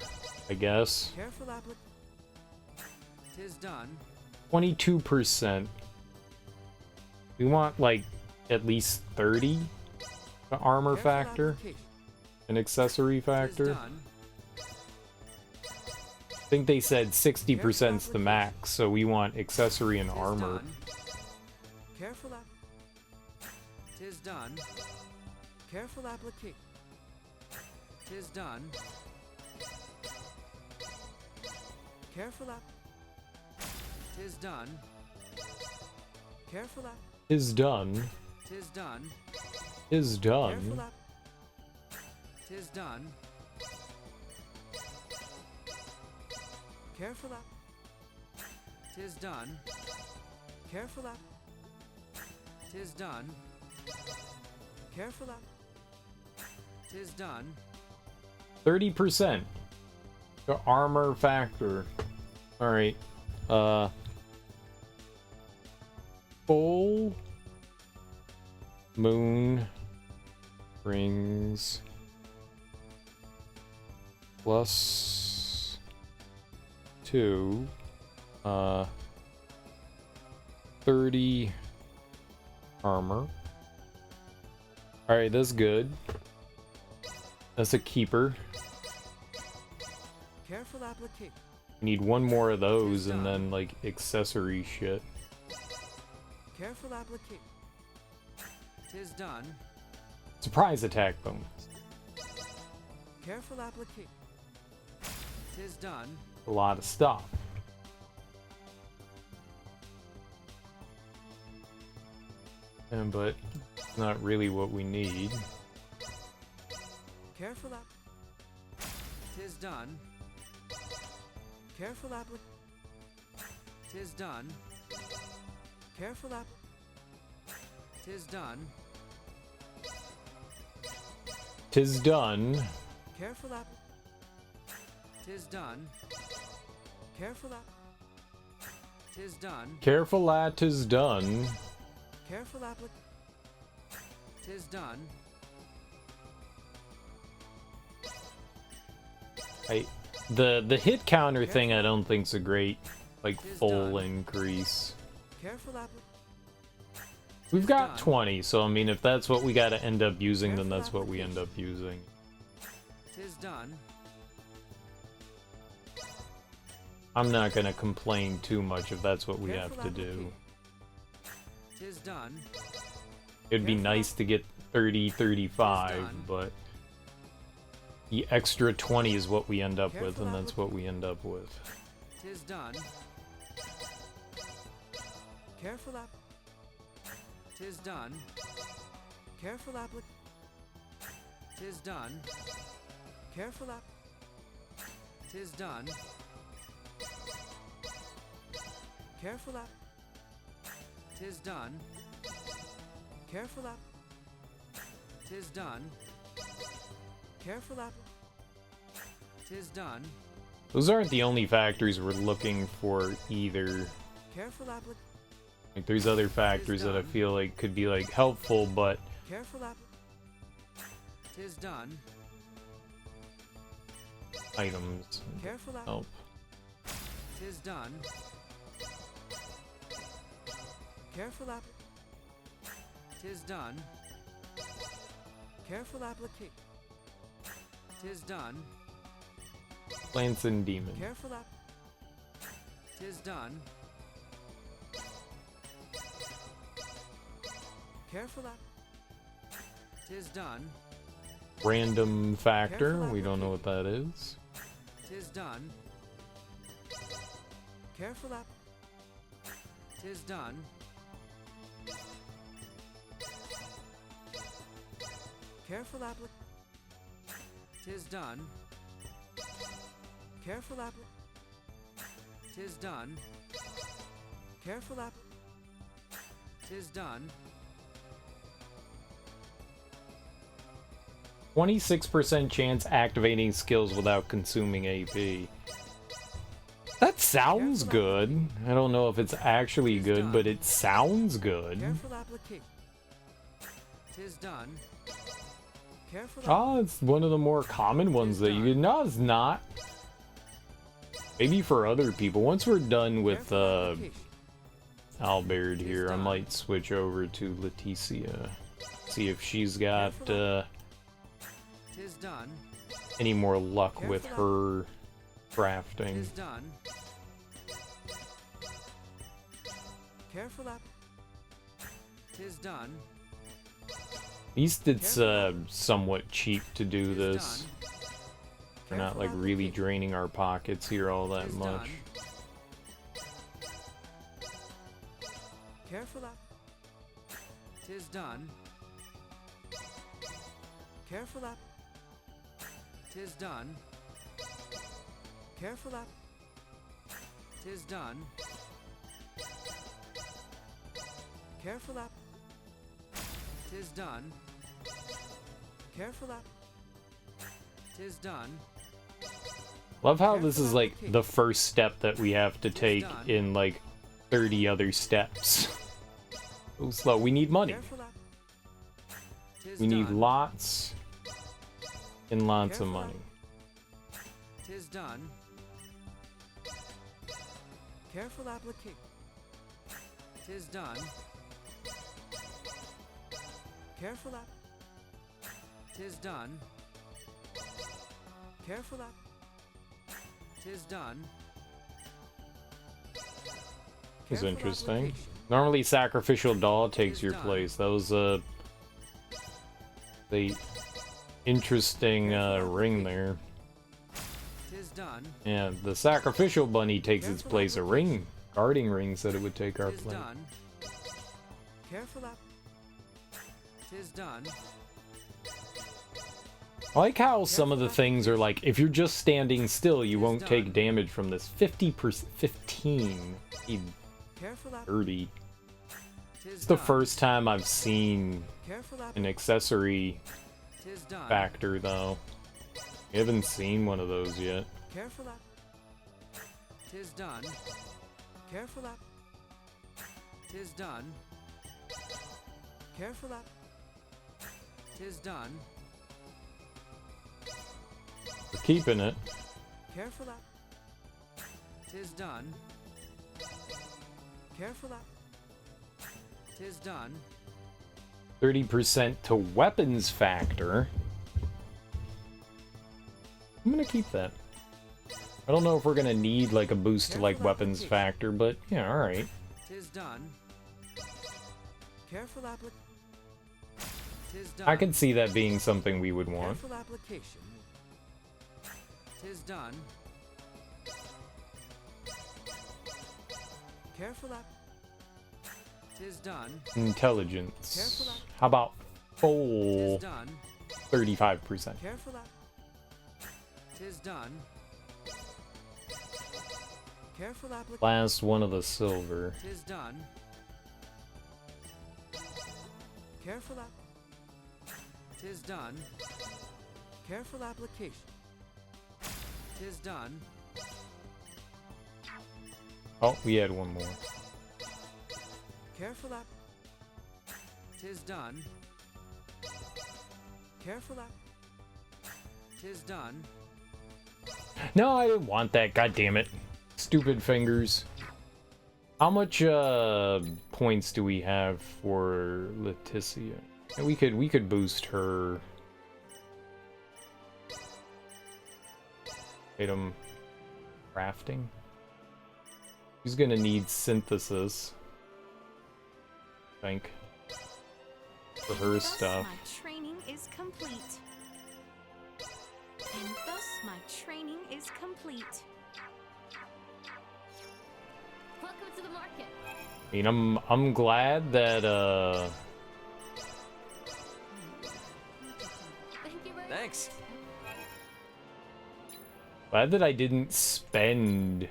S1: I guess.
S5: Careful applic. Tis done.
S1: 22%. We want, like, at least 30? The armor
S5: Careful
S1: factor?
S5: application.
S1: An accessory
S5: Tis
S1: factor?
S5: done.
S1: I think they said 60% is the max, so we want accessory and
S5: Tis
S1: armor.
S5: done. Careful app. Tis done. Careful application. Tis done. Careful app. Tis done. Careful app.
S1: Is done.
S5: Tis done.
S1: Is
S5: Careful
S1: done.
S5: app. Tis done. Careful app. Tis done. Careful app. Tis done. Careful app. Tis done.
S1: 30%. The armor factor. Alright. Full moon rings plus 2 30 armor. Alright, that's good. That's a keeper.
S5: Careful application.
S1: We need one more of those and then like accessory shit.
S5: Careful application. Tis done.
S1: Surprise attack bonus.
S5: Careful application. Tis done.
S1: A lot of stuff. But not really what we need.
S5: Careful app. Tis done. Careful applic. Tis done. Careful app. Tis done.
S1: Tis done.
S5: Careful app. Tis done. Careful app. Tis done.
S1: Careful at is done.
S5: Careful applic. Tis done.
S1: The hit counter thing I don't think's a great like
S5: Tis
S1: full
S5: done.
S1: increase.
S5: Careful applic.
S1: We've got
S5: done.
S1: 20, so I mean if that's what we gotta end up using, then
S5: Careful
S1: that's what we end up
S5: application.
S1: using.
S5: Tis done.
S1: I'm not gonna complain too much if that's what we have
S5: Careful
S1: to do.
S5: application. Tis done.
S1: It'd be
S5: Careful
S1: nice to get 30, 35,
S5: done.
S1: but the extra 20 is what we end up with,
S5: Careful
S1: and that's what we end up with.
S5: 'Tis done. Careful app. 'Tis done. Careful applic. 'Tis done. Careful app. 'Tis done. Careful app. 'Tis done. Careful app. 'Tis done. Careful app. 'Tis done.
S1: Those aren't the only factors we're looking for either.
S5: Careful applic.
S1: Like, there's other factors that I
S5: done.
S1: feel like could be like helpful, but
S5: Careful app. 'Tis done.
S1: items
S5: Careful app.
S1: help.
S5: 'Tis done. Careful app. 'Tis done. Careful application. 'Tis done.
S1: Plants and demons.
S5: Careful app. 'Tis done. Careful app. 'Tis done.
S1: Random factor,
S5: Careful
S1: we don't know what that is.
S5: 'Tis done. Careful app. 'Tis done. Careful applic. 'Tis done. Careful applic. 'Tis done. Careful applic. 'Tis done.
S1: 26% chance activating skills without consuming AP. That sounds good. I don't know if it's actually good, but it sounds good.
S5: Careful application. 'Tis done. Careful
S1: Oh, it's one of the more common ones that you... No, it's not. Maybe for other people. Once we're done with Albert here, I might switch over to Leticia. See if she's got
S5: Tis done.
S1: any more luck with her crafting.
S5: Tis done. Careful app. Tis done.
S1: At least it's somewhat cheap to do
S5: Tis
S1: this.
S5: done.
S1: We're not
S5: Careful
S1: like really
S5: application.
S1: draining our pockets here all that
S5: Tis
S1: much.
S5: done. Careful app. Tis done. Careful app. Tis done. Careful app. Tis done. Careful app. Tis done. Careful app. Tis done.
S1: Love how this is like the first step that we have to take
S5: done.
S1: in like 30 other steps. So slow. We need money.
S5: Careful app. Tis
S1: We need
S5: done.
S1: lots and lots of
S5: Careful.
S1: money.
S5: Tis done. Careful application. Tis done. Careful app. Tis done. Careful app. Tis done.
S1: Is
S5: Careful
S1: interesting.
S5: application.
S1: Normally, sacrificial doll takes
S5: Is
S1: your
S5: done.
S1: place. That was the interesting ring there.
S5: Tis done.
S1: Yeah, the sacrificial bunny takes its
S5: Careful
S1: place. A
S5: application.
S1: ring, guarding ring said it would take our
S5: Tis
S1: place.
S5: done. Careful app. Tis done.
S1: I like how some of the things are like, if you're just standing still, you won't take
S5: done.
S1: damage from this. 50%, 15,
S5: Careful app.
S1: 30.
S5: Tis
S1: It's the
S5: done.
S1: first time I've seen
S5: Careful app.
S1: an accessory
S5: Tis done.
S1: factor, though. I haven't seen one of those yet.
S5: Careful app. Tis done. Careful app. Tis done. Careful app. Tis done.
S1: We're keeping it.
S5: Careful app. Tis done. Careful app. Tis done.
S1: 30% to weapons factor. I'm gonna keep that. I don't know if we're gonna need like a boost to like
S5: Careful
S1: weapons
S5: application.
S1: factor, but yeah, alright.
S5: Tis done. Careful applic. 'Tis done.
S1: I could see that being something we would want.
S5: Careful application. 'Tis done. Careful app. 'Tis done.
S1: Intelligence.
S5: Careful up.
S1: How about
S5: 'Tis
S1: full
S5: done.
S1: 35%?
S5: Careful app. 'Tis done. Careful application.
S1: Last one of the silver.
S5: 'Tis done. Careful app. 'Tis done. Careful application. 'Tis done.
S1: Oh, we had one more.
S5: Careful app. 'Tis done. Careful app. 'Tis done.
S1: No, I didn't want that. God damn it. Stupid fingers. How much points do we have for Leticia? We could boost her item crafting. She's gonna need synthesis, I think, for her
S7: Thus
S1: stuff.
S7: my training is complete. And thus my training is complete.
S4: Welcome to the market.
S1: I mean, I'm glad that
S4: Thank you very
S5: Thanks.
S1: I didn't spend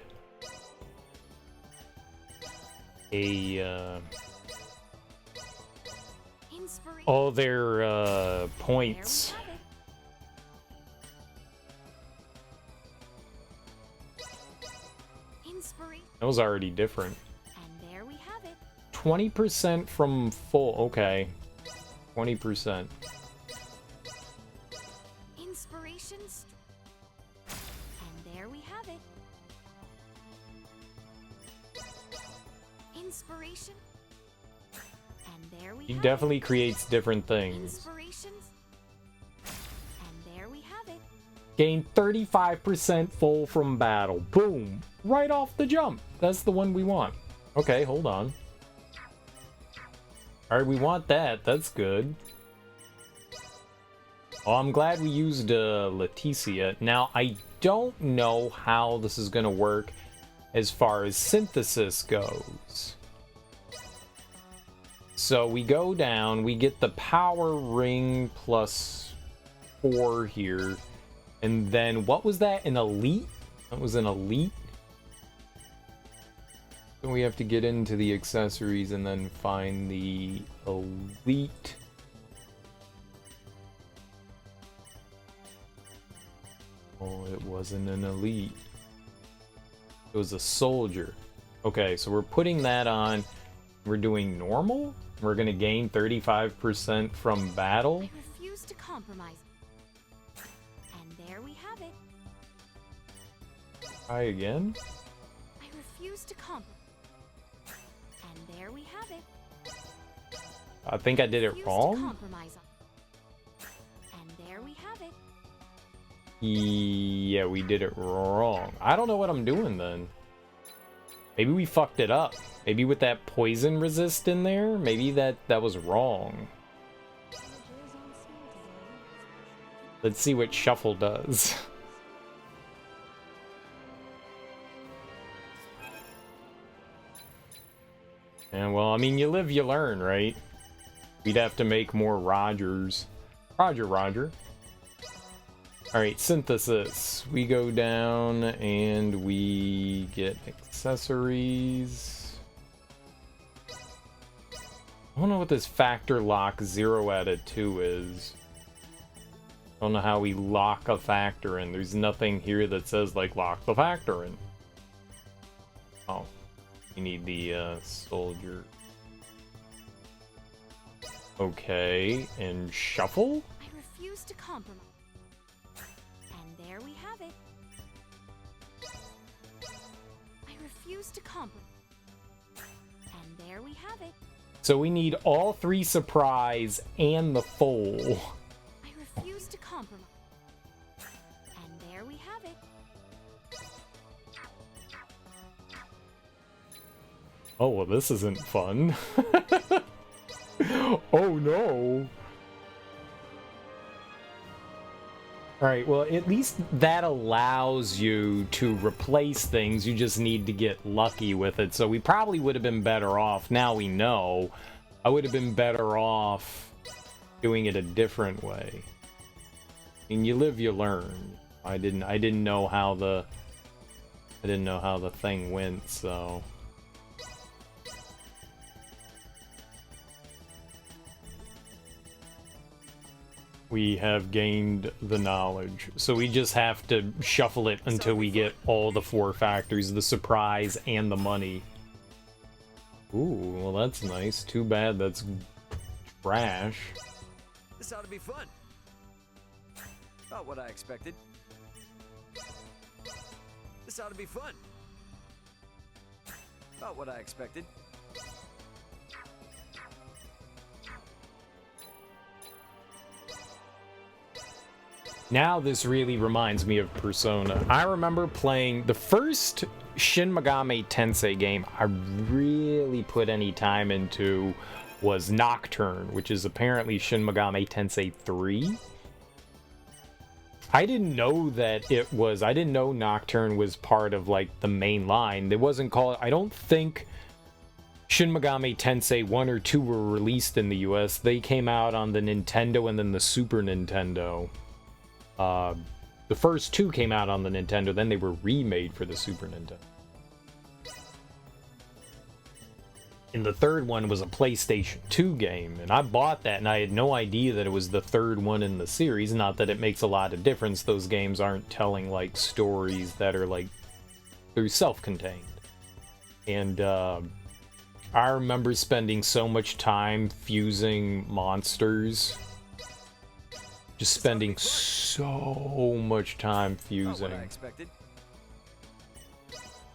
S1: a
S7: Inspiration.
S1: all their
S7: There we
S1: points.
S7: have it. Inspiration.
S1: That was already different.
S7: And there we have it.
S1: 20% from full. Okay. 20%.
S7: Inspirations. And there we have it. Inspiration. And there we
S1: He
S7: have
S1: definitely
S7: it.
S1: creates different things.
S7: Inspirations. And there we have it.
S1: Gain 35% full from battle. Boom. Right off the jump. That's the one we want. Okay, hold on. Alright, we want that. That's good. Oh, I'm glad we used Leticia. Now, I don't know how this is going to work as far as synthesis goes. So we go down, we get the power ring plus 4 here. And then, what was that? An elite? That was an elite? So we have to get into the accessories and then find the elite. Oh, it wasn't an elite. It was a soldier. Okay, so we're putting that on. We're doing normal. We're gonna gain 35% from battle.
S7: I refuse to compromise. And there we have it.
S1: Try again.
S7: I refuse to compromise. And there we have it.
S1: I think I did it
S7: Refuse to
S1: wrong.
S7: compromise. And there we have it.
S1: Yeah, we did it wrong. I don't know what I'm doing then. Maybe we fucked it up. Maybe with that poison resist in there, maybe that was wrong. Let's see what shuffle does. And well, I mean, you live, you learn, right? We'd have to make more Rogers. Roger, Roger. Alright, synthesis. We go down and we get accessories. I don't know what this factor lock 0 out of 2 is. I don't know how we lock a factor in. There's nothing here that says, like, lock the factor in. Oh. You need the soldier. Okay, and shuffle?
S7: I refuse to compromise. And there we have it. I refuse to compromise. And there we have it.
S1: So we need all 3 surprise and the full.
S7: I refuse to compromise. And there we have it.
S1: Oh, well, this isn't fun. Oh no. All right, well, at least that allows you to replace things. You just need to get lucky with it. So we probably would have been better off. Now we know. I would have been better off doing it a different way. I mean, you live, you learn. I didn't know how the thing went, so we have gained the knowledge. So we just have to shuffle it until we get all the 4 factors, the surprise and the money. Ooh, well that's nice. Too bad that's trash.
S2: This ought to be fun. About what I expected. This ought to be fun. About what I expected.
S1: Now this really reminds me of Persona. I remember playing the first Shin Megami Tensei game I really put any time into was Nocturne, which is apparently Shin Megami Tensei 3. I didn't know that it was, I didn't know Nocturne was part of like the main line. It wasn't called, I don't think Shin Megami Tensei 1 or 2 were released in the US. They came out on the Nintendo and then the Super Nintendo. The first 2 came out on the Nintendo, then they were remade for the Super Nintendo. And the third one was a PlayStation 2 game, and I bought that and I had no idea that it was the third one in the series. Not that it makes a lot of difference, those games aren't telling like stories that are like, they're self-contained. And I remember spending so much time fusing monsters. Just spending so much time fusing.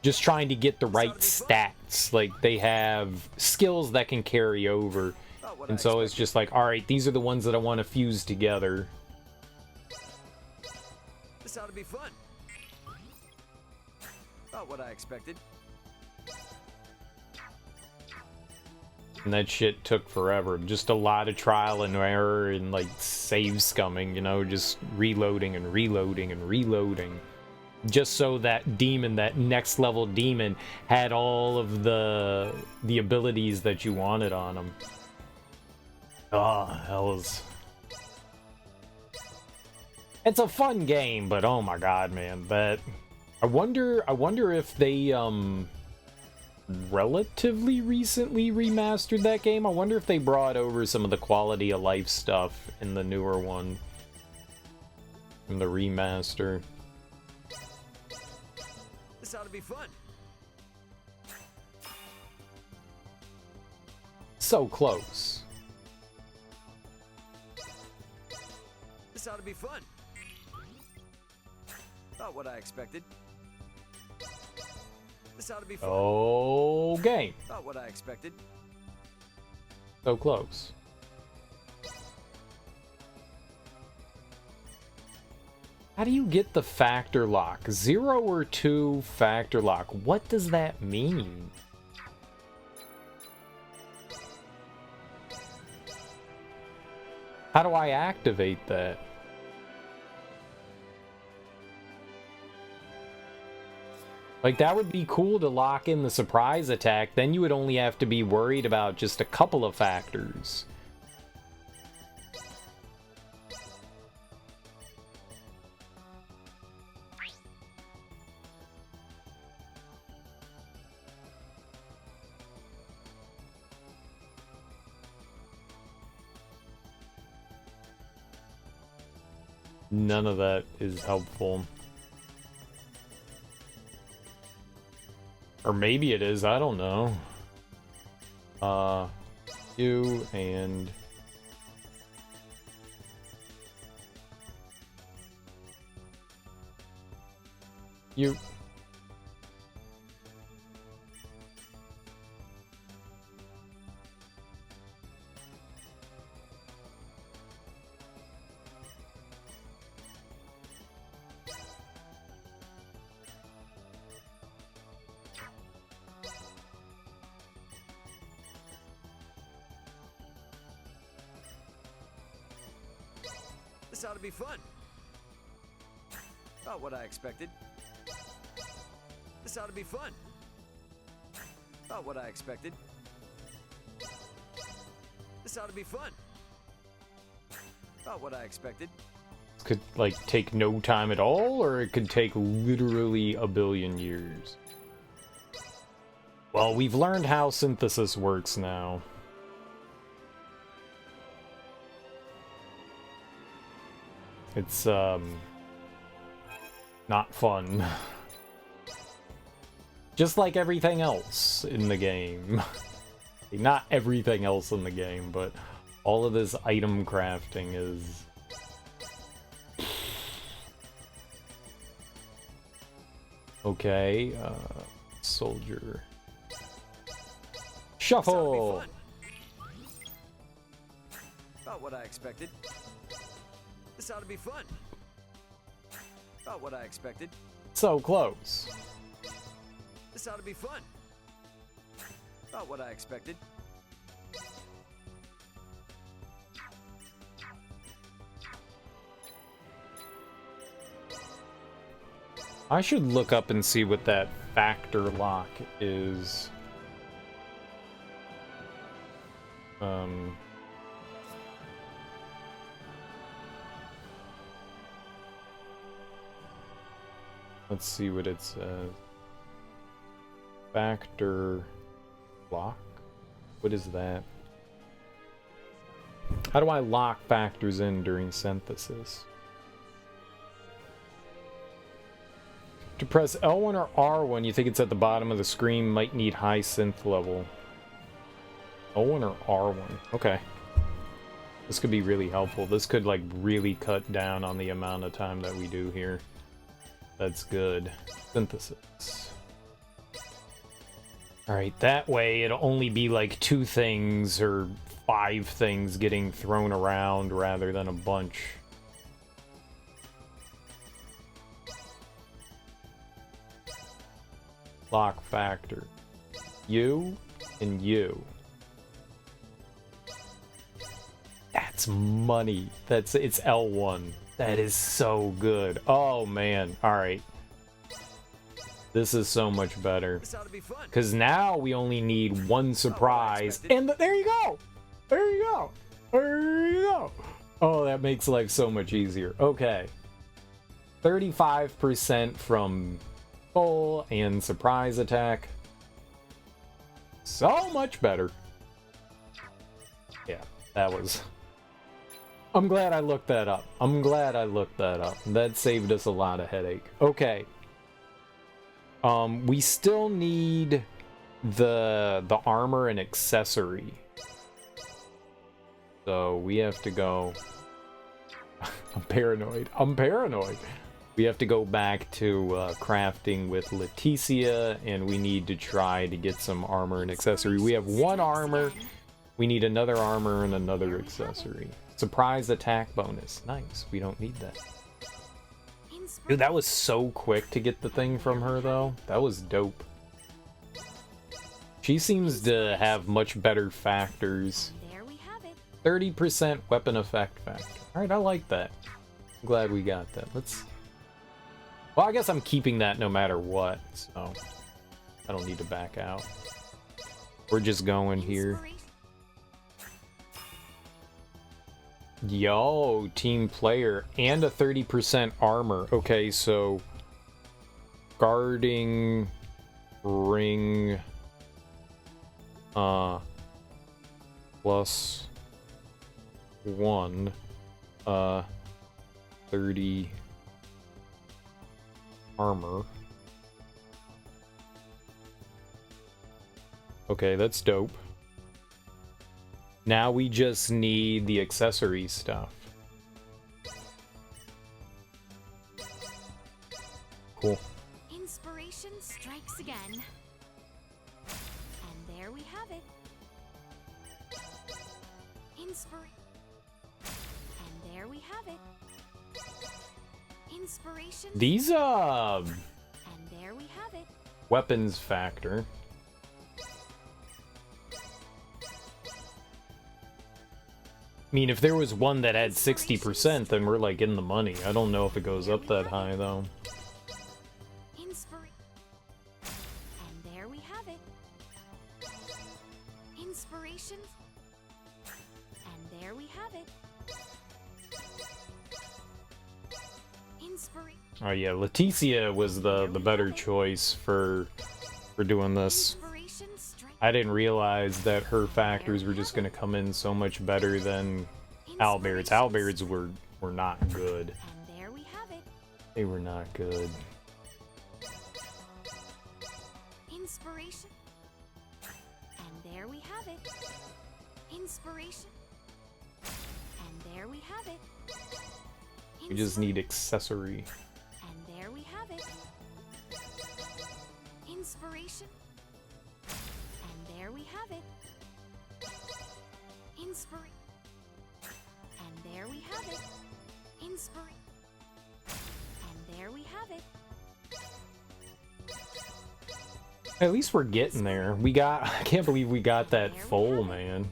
S1: Just trying to get the right stats. Like, they have skills that can carry over. And so it's just like, alright, these are the ones that I want to fuse together.
S2: This ought to be fun. About what I expected.
S1: And that shit took forever. Just a lot of trial and error and like save scumming, you know, just reloading and reloading and reloading. Just so that demon, that next level demon, had all of the abilities that you wanted on him. Oh, hell is... It's a fun game, but oh my god, man. But I wonder if they relatively recently remastered that game. I wonder if they brought over some of the quality of life stuff in the newer one, in the remaster.
S2: This ought to be fun.
S1: So close.
S2: This ought to be fun. About what I expected. This ought to be fun.
S1: Oh, game.
S2: About what I expected.
S1: So close. How do you get the factor lock? 0 or 2 factor lock. What does that mean? How do I activate that? Like, that would be cool to lock in the surprise attack. Then you would only have to be worried about just a couple of factors. None of that is helpful. Or maybe it is, I don't know. You and... you.
S2: This ought to be fun. Not what I expected. This ought to be fun. Not what I expected. This ought to be fun. Not what I expected.
S1: This could, like, take no time at all, or it could take literally a billion years. Well, we've learned how synthesis works now. It's, not fun. Just like everything else in the game. Not everything else in the game, but all of this item crafting is... Okay, soldier. Shuffle!
S2: Not what I expected. This ought to be fun. Not what I expected.
S1: So close.
S2: This ought to be fun. Not what I expected.
S1: I should look up and see what that factor lock is. Let's see what it says. Factor lock? What is that? How do I lock factors in during synthesis? To press L1 or R1, you think it's at the bottom of the screen, might need high synth level. L1 or R1? Okay. This could be really helpful. This could, like, really cut down on the amount of time that we do here. That's good. Synthesis. Alright, that way it'll only be like 2 things or 5 things getting thrown around rather than a bunch. Lock factor. You and you. That's money. It's L1. That is so good. Oh man. Alright. This is so much better. Because now we only need 1 surprise. And there you go! There you go! There you go! Oh, that makes life so much easier. Okay. 35% from full and surprise attack. So much better. Yeah, that was... I'm glad I looked that up. I'm glad I looked that up. That saved us a lot of headache. Okay. We still need the armor and accessory. So we have to go... I'm paranoid. I'm paranoid. We have to go back to crafting with Leticia, and we need to try to get some armor and accessory. We have 1 armor. We need another armor and another accessory. Surprise attack bonus. Nice. We don't need that. Dude, that was so quick to get the thing from her, though. That was dope. She seems to have much better factors. 30% weapon effect factor. Alright, I like that. I'm glad we got that. Let's... Well, I guess I'm keeping that no matter what, so... I don't need to back out. We're just going here. Yo, team player, and a 30% armor. Okay, so guarding ring plus 1 30 armor. Okay, that's dope. Now we just need the accessory stuff. Cool.
S7: Inspiration strikes again. And there we have it. And there we have it. Inspiration.
S1: These
S7: And there we have it.
S1: weapons factor. I mean, if there was one that had 60%, then we're like in the money. I don't know if it goes up that high though.
S7: And there we have it. Inspirations. And there we have it.
S1: Oh yeah, Leticia was the better choice for doing this. I didn't realize that her factors were just gonna come in so much better than Albaird's. Albaird's were not good.
S7: And there we have it.
S1: They were not good.
S7: Inspiration. And there we have it. Inspiration. And there we have it.
S1: We just need accessory.
S7: And there we have it. Inspiration. And there we have it. Inspiration. And there we have it. Inspiration. And there we have it.
S1: At least we're getting there. We got, I can't believe we got that full, man.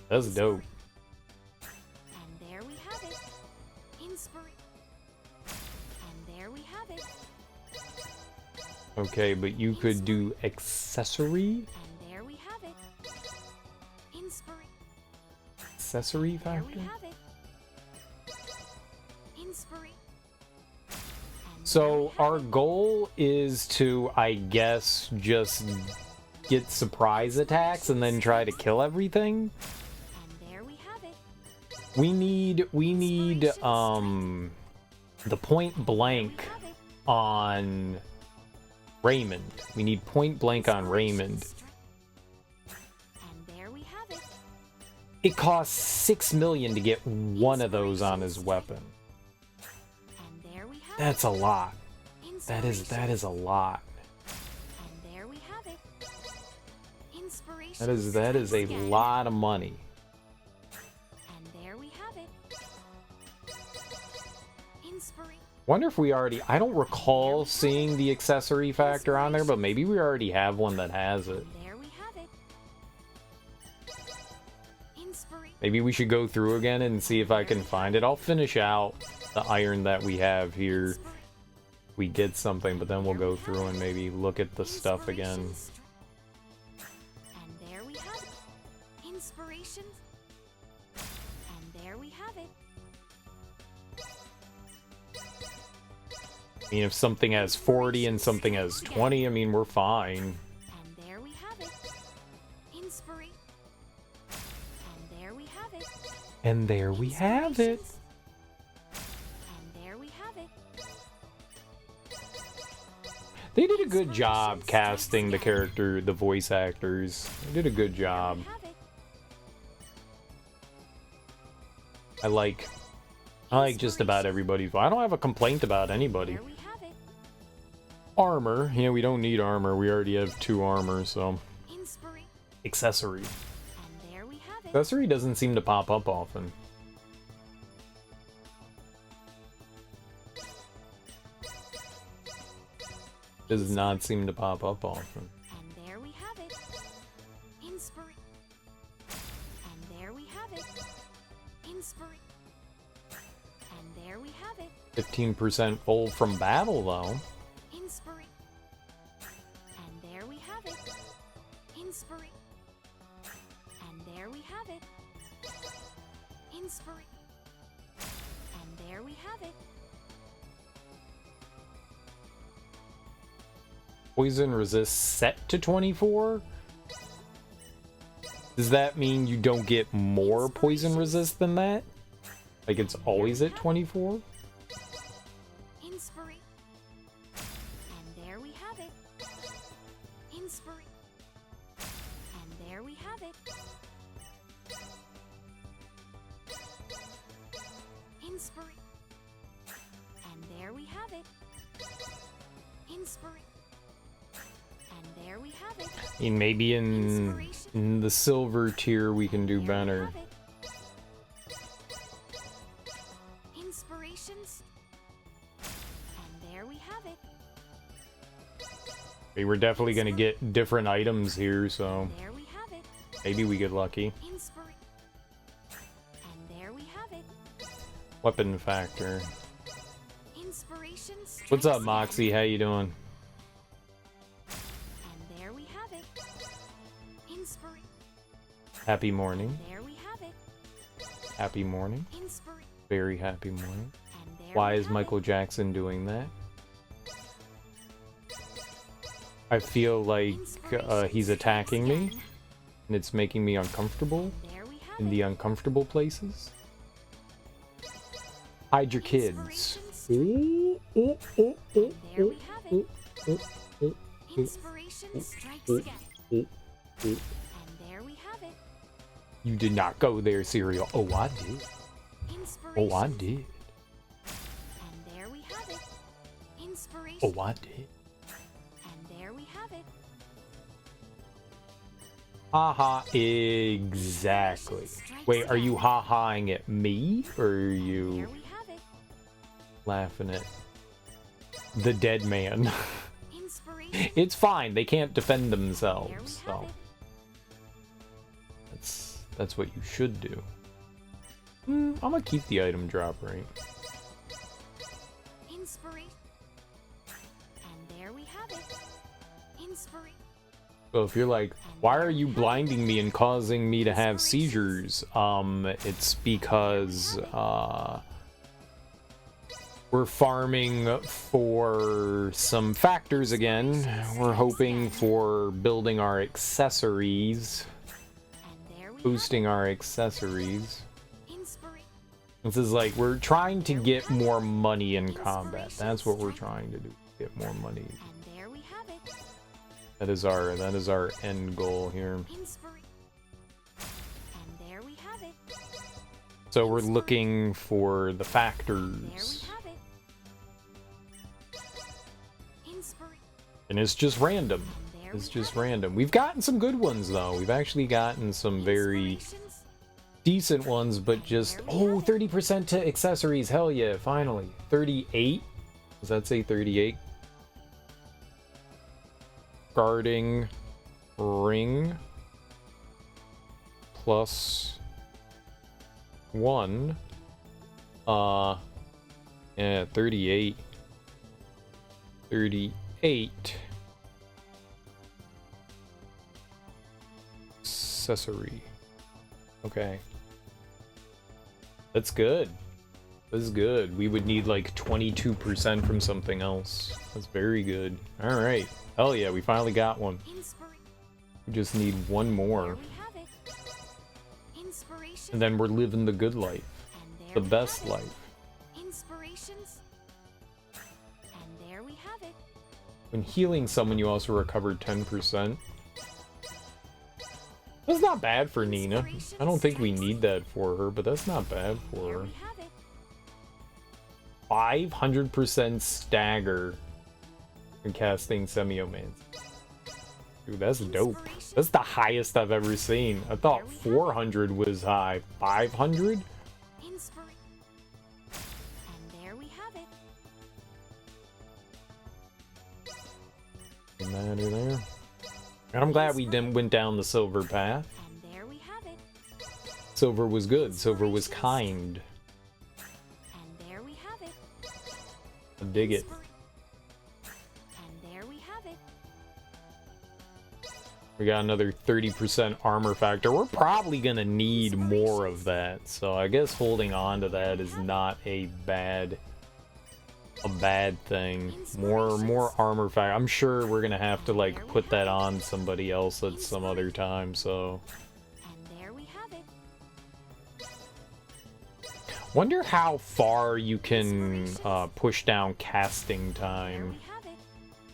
S1: That's dope.
S7: And there we have it. Inspiration. And there we have it.
S1: Okay, but you could do accessory?
S7: And there we have it. Inspiration.
S1: Accessory
S7: There
S1: factor?
S7: we have it. Inspiration.
S1: So our goal is to, I guess, just get surprise attacks and then try to kill everything.
S7: And there we have it.
S1: We need the point blank
S7: Have it.
S1: on Raymond. We need point blank on Raymond.
S7: And there we have it.
S1: It costs 6 million to get one of those on his weapon.
S7: And there we have
S1: That's a lot.
S7: it.
S1: That is a lot.
S7: And there we have it. Inspiration.
S1: That is a
S7: strikes again.
S1: lot of money.
S7: And there we have it. Inspiration.
S1: Wonder if we already, I don't recall seeing the accessory factor on there, but maybe we already have one that has it.
S7: There we have it. Inspiration.
S1: Maybe we should go through again and see if I can find it. I'll finish out the iron that we have here. We get something, but then we'll go through and maybe look at the stuff again.
S7: And there we have it. Inspirations. And there we have it.
S1: I mean, if something has 40 and something has 20, I mean, we're fine.
S7: And there we have it. Inspiration. And there we have it.
S1: And there we have it.
S7: And there we have it.
S1: They did a good job casting the character, the voice actors. They did a good job.
S7: Have it.
S1: I like just about everybody's voice. I don't have a complaint about anybody.
S7: There we have it.
S1: Armor. Yeah, we don't need armor. We already have 2 armor, so.
S7: Inspiration.
S1: Accessory.
S7: And there we have it.
S1: Accessory doesn't seem to pop up often. Does not seem to pop up often.
S7: And there we have it. Inspiration. And there we have it. Inspiration. And there we have it.
S1: 15% full from battle, though.
S7: Inspiration. And there we have it. Inspiration. And there we have it. Inspiration. And there we have it.
S1: Poison resist set to 24? Does that mean you don't get more poison resist than that? Like it's always at 24?
S7: Inspiration. And there we have it. Inspiration. And there we have it. Inspiration. And there we have it. Inspiration. And there we have it.
S1: I mean, maybe in the silver tier we can do
S7: There we
S1: better.
S7: have it. Inspirations. And there we have it.
S1: We were definitely gonna get different items here, so
S7: There we have it.
S1: maybe we get lucky.
S7: Inspiration.
S1: Weapon factor.
S7: Inspiration
S1: What's up,
S7: strikes
S1: Moxie? How you doing?
S7: And there we have it.
S1: Happy morning.
S7: There we have it.
S1: Happy morning.
S7: Inspir
S1: Very happy morning.
S7: and there
S1: Why
S7: we
S1: is
S7: have
S1: Michael Jackson doing that? I feel like he's attacking me, and it's making me uncomfortable
S7: it. There we have
S1: in the uncomfortable places. Hide your kids. Ooh, ooh, ooh, ooh,
S7: There we have it.
S1: ooh, ooh,
S7: Inspiration strikes
S1: ooh,
S7: again.
S1: ooh, ooh.
S7: And there we have it.
S1: You did not go there, Cereal. Oh, I did.
S7: Inspiration.
S1: Oh, I did.
S7: And there we have it. Inspiration.
S1: Oh, I did.
S7: And there we have it.
S1: Haha, exactly. Wait, are you ha-haing at me, or are
S7: There
S1: you
S7: we have it.
S1: laughing at the dead man?
S7: Inspiration.
S1: It's fine, they can't defend
S7: There we
S1: themselves,
S7: have
S1: so
S7: it.
S1: that's what you should do. I'm gonna keep the item drop rate.
S7: Inspiration. And there we have it. Inspiration.
S1: So if you're like, why are you blinding me and causing me to have seizures? It's because we're farming for some factors again. We're hoping for building our accessories,
S7: And there we
S1: boosting our accessories.
S7: have it. Inspiration.
S1: This is like, we're trying to get more money in combat. That's what we're trying to do. Get more money.
S7: And there we have it.
S1: That is our end goal here.
S7: Inspiration. And there we have it.
S1: So we're looking for the
S7: There we
S1: factors.
S7: have it. Inspiration.
S1: And it's just random.
S7: And there
S1: It's
S7: we
S1: just
S7: have it.
S1: random. We've gotten some good ones though. We've actually gotten some very
S7: Inspirations.
S1: decent ones, but just, oh, 30% to accessories. Hell yeah, finally. 38? Does that say 38? Guarding ring plus 1. Yeah, 38. 38. Accessory. Okay. That's good. That's good. We would need like 22% from something else. That's very good. Alright. Hell yeah, we finally got one.
S7: Inspiration.
S1: We just need one
S7: There
S1: more.
S7: we have it. Inspiration.
S1: And then we're living the good life.
S7: And there
S1: The
S7: we
S1: best
S7: have it.
S1: life.
S7: Inspirations. And there we have it.
S1: When healing someone, you also recover 10%. That's not bad for Nina. I don't think we need that for her, but that's not bad for
S7: There
S1: her.
S7: we have it.
S1: 500% stagger when casting Semiomancy. Dude, that's dope. That's the highest I've ever seen. I thought 400 was high. 500?
S7: Inspiration. And there we have it.
S1: Matter there. And I'm glad we didn't went down the silver path.
S7: And there we have it.
S1: Silver was good. Silver was kind.
S7: And there we have it.
S1: I dig it.
S7: And there we have it.
S1: We got another 30% armor factor. We're probably gonna need more of that. So I guess holding on to that is not a bad thing. More armor factor. I'm sure we're gonna have to like put that on somebody else at some other time. So
S7: And there we have it.
S1: wonder how far you can push down casting
S7: There
S1: time
S7: we have it.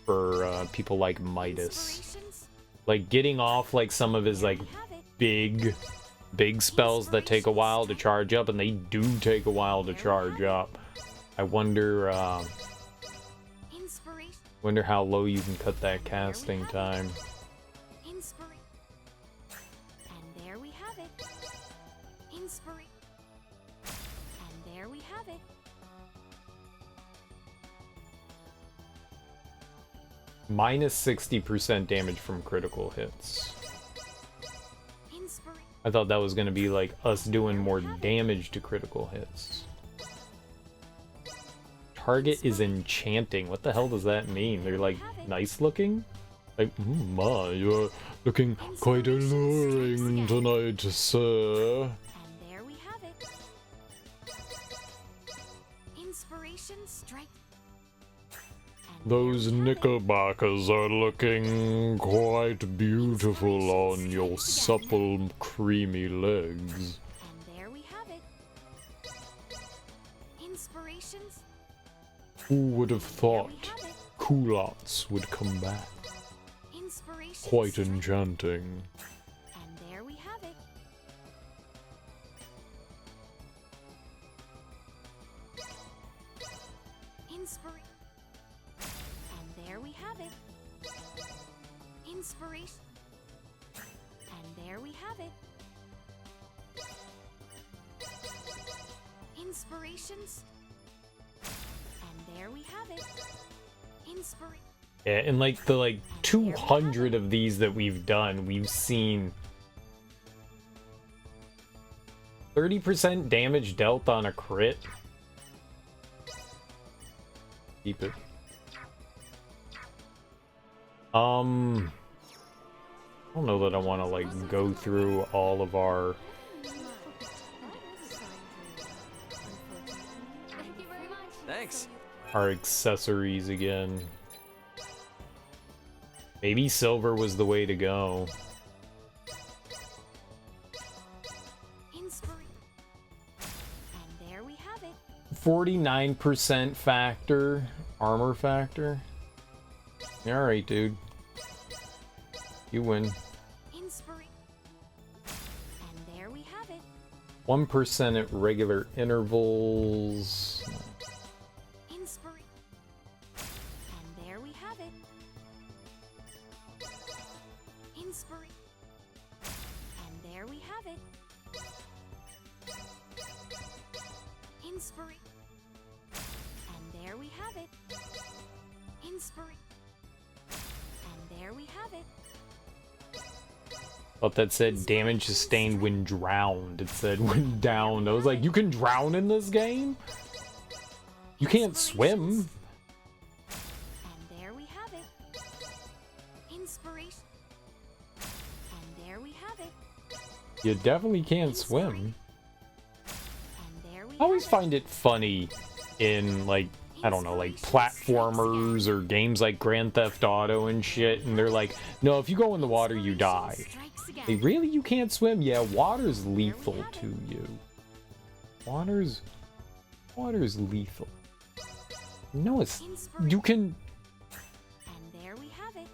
S1: for people like Midas.
S7: Inspirations.
S1: Like getting off like some of his like
S7: We have it.
S1: big spells that take a while to charge up, and they do take a while to charge up. I wonder
S7: Inspiration.
S1: how low you can cut that casting time.
S7: Inspiration. And there we have it. Inspiration. And there we have it.
S1: Minus 60% damage from critical hits.
S7: Inspiration.
S1: I thought that was gonna be like us doing more damage to critical hits. Target is enchanting. What the hell does that mean? They're like nice looking? Like, my, you're looking quite alluring tonight, sir.
S7: And there we have it. Inspiration strike. And
S1: Those
S7: there we have it.
S1: knickerbockers are looking quite beautiful on your supple, creamy legs.
S7: And there we have it. Inspirations.
S1: Who would have
S7: There we
S1: thought
S7: have it.
S1: culottes would come back?
S7: Inspirations.
S1: Quite
S7: strike.
S1: enchanting.
S7: And there we have it. Inspiration. And there we have it. Inspiration. And there we have it. Inspirations. And there we have it. Inspiration.
S1: Yeah, and like the 200 of these that we've done, we've seen 30% damage dealt on a crit. Keep it. I don't know that I want to like go through all of our
S4: Thank you very much.
S2: Thanks.
S1: accessories again. Maybe silver was the way to go.
S7: Inspiration. And there we have it.
S1: 49% factor, armor factor. Alright, dude. You win.
S7: Inspiration. And there we have it.
S1: 1% at regular intervals.
S7: Inspiration. And there we have it. Inspiration. And there we have it. Inspiration. And there we have it. Inspiration. And there we have it.
S1: Thought that said damage sustained when drowned. It said when downed. I was like, you can drown in this game? You can't swim.
S7: And there we have it. Inspiration. And there we have it.
S1: You definitely can't swim.
S7: And there we
S1: I always
S7: have it.
S1: find it funny in like, I don't know, like platformers or games like Grand Theft Auto and shit, and they're like, no, if you go in the water, you die.
S7: Strikes again.
S1: Hey, really? You can't swim? Yeah, water's lethal to you. Water's lethal. No, it's... You can
S7: And there we have it.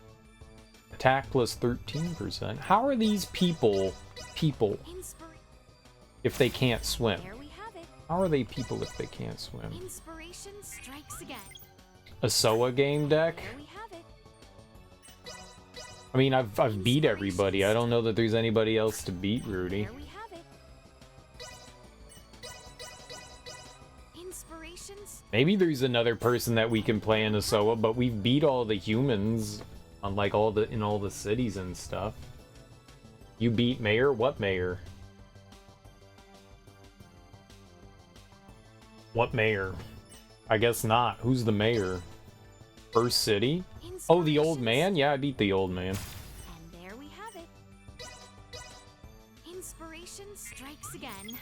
S1: attack plus 13%. How are these people
S7: Inspiration.
S1: if they can't swim?
S7: There we have it.
S1: How are they people if they can't swim?
S7: Inspiration strikes again.
S1: A SOA game deck?
S7: There we have it.
S1: I mean, I've beat everybody. I don't know that there's anybody else to beat, Rudy.
S7: There we have it. Inspirations.
S1: Maybe there's another person that we can play in a SOA, but we've beat all the humans on like all the cities and stuff. You beat Mayor? What Mayor? What Mayor? I guess not. Who's the mayor? First City? Oh, the old man? Yeah, I beat the old man.
S7: And there we have it. Inspiration strikes again. And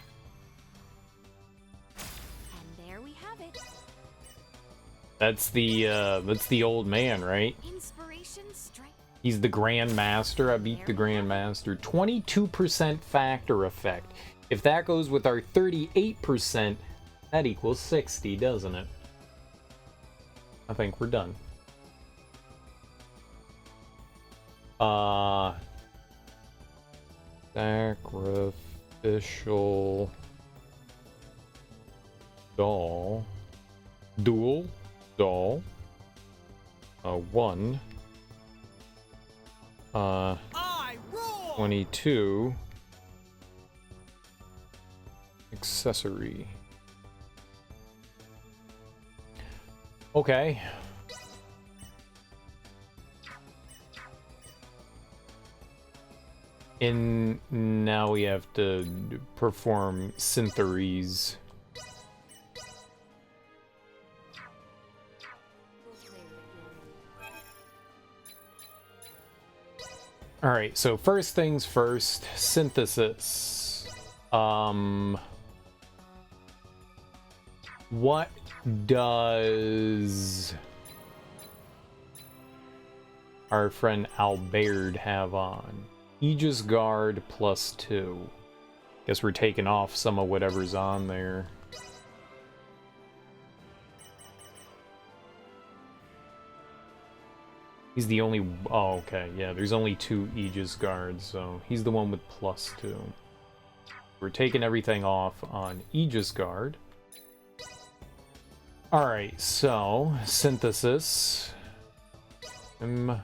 S7: there we have it.
S1: That's the old man, right?
S7: Inspiration strike.
S1: He's the Grand Master. I beat the Grand Master. 22% factor effect. If that goes with our 38%, that equals 60, doesn't it? I think we're done. Sacrificial doll. Dual doll. 1.
S5: I rule!
S1: 22. Accessory. Okay. And now we have to perform syntheries. Alright, so first things first, synthesis. What does our friend Albert have on? Aegis Guard +2. Guess we're taking off some of whatever's on there. He's the only... Oh, okay. Yeah, there's only 2 Aegis Guards, so he's the one with +2. We're taking everything off on Aegis Guard. Alright, so... Synthesis. Aegis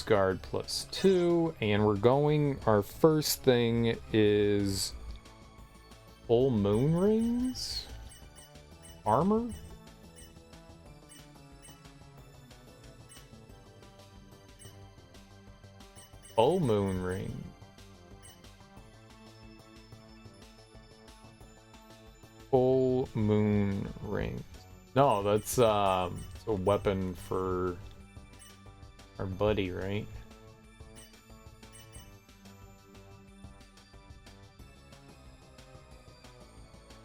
S1: Guard +2. And we're going... Our first thing is... Full Moon Rings? Armor? Full Moon Ring. Full Moon Ring. No, that's a weapon for our buddy, right?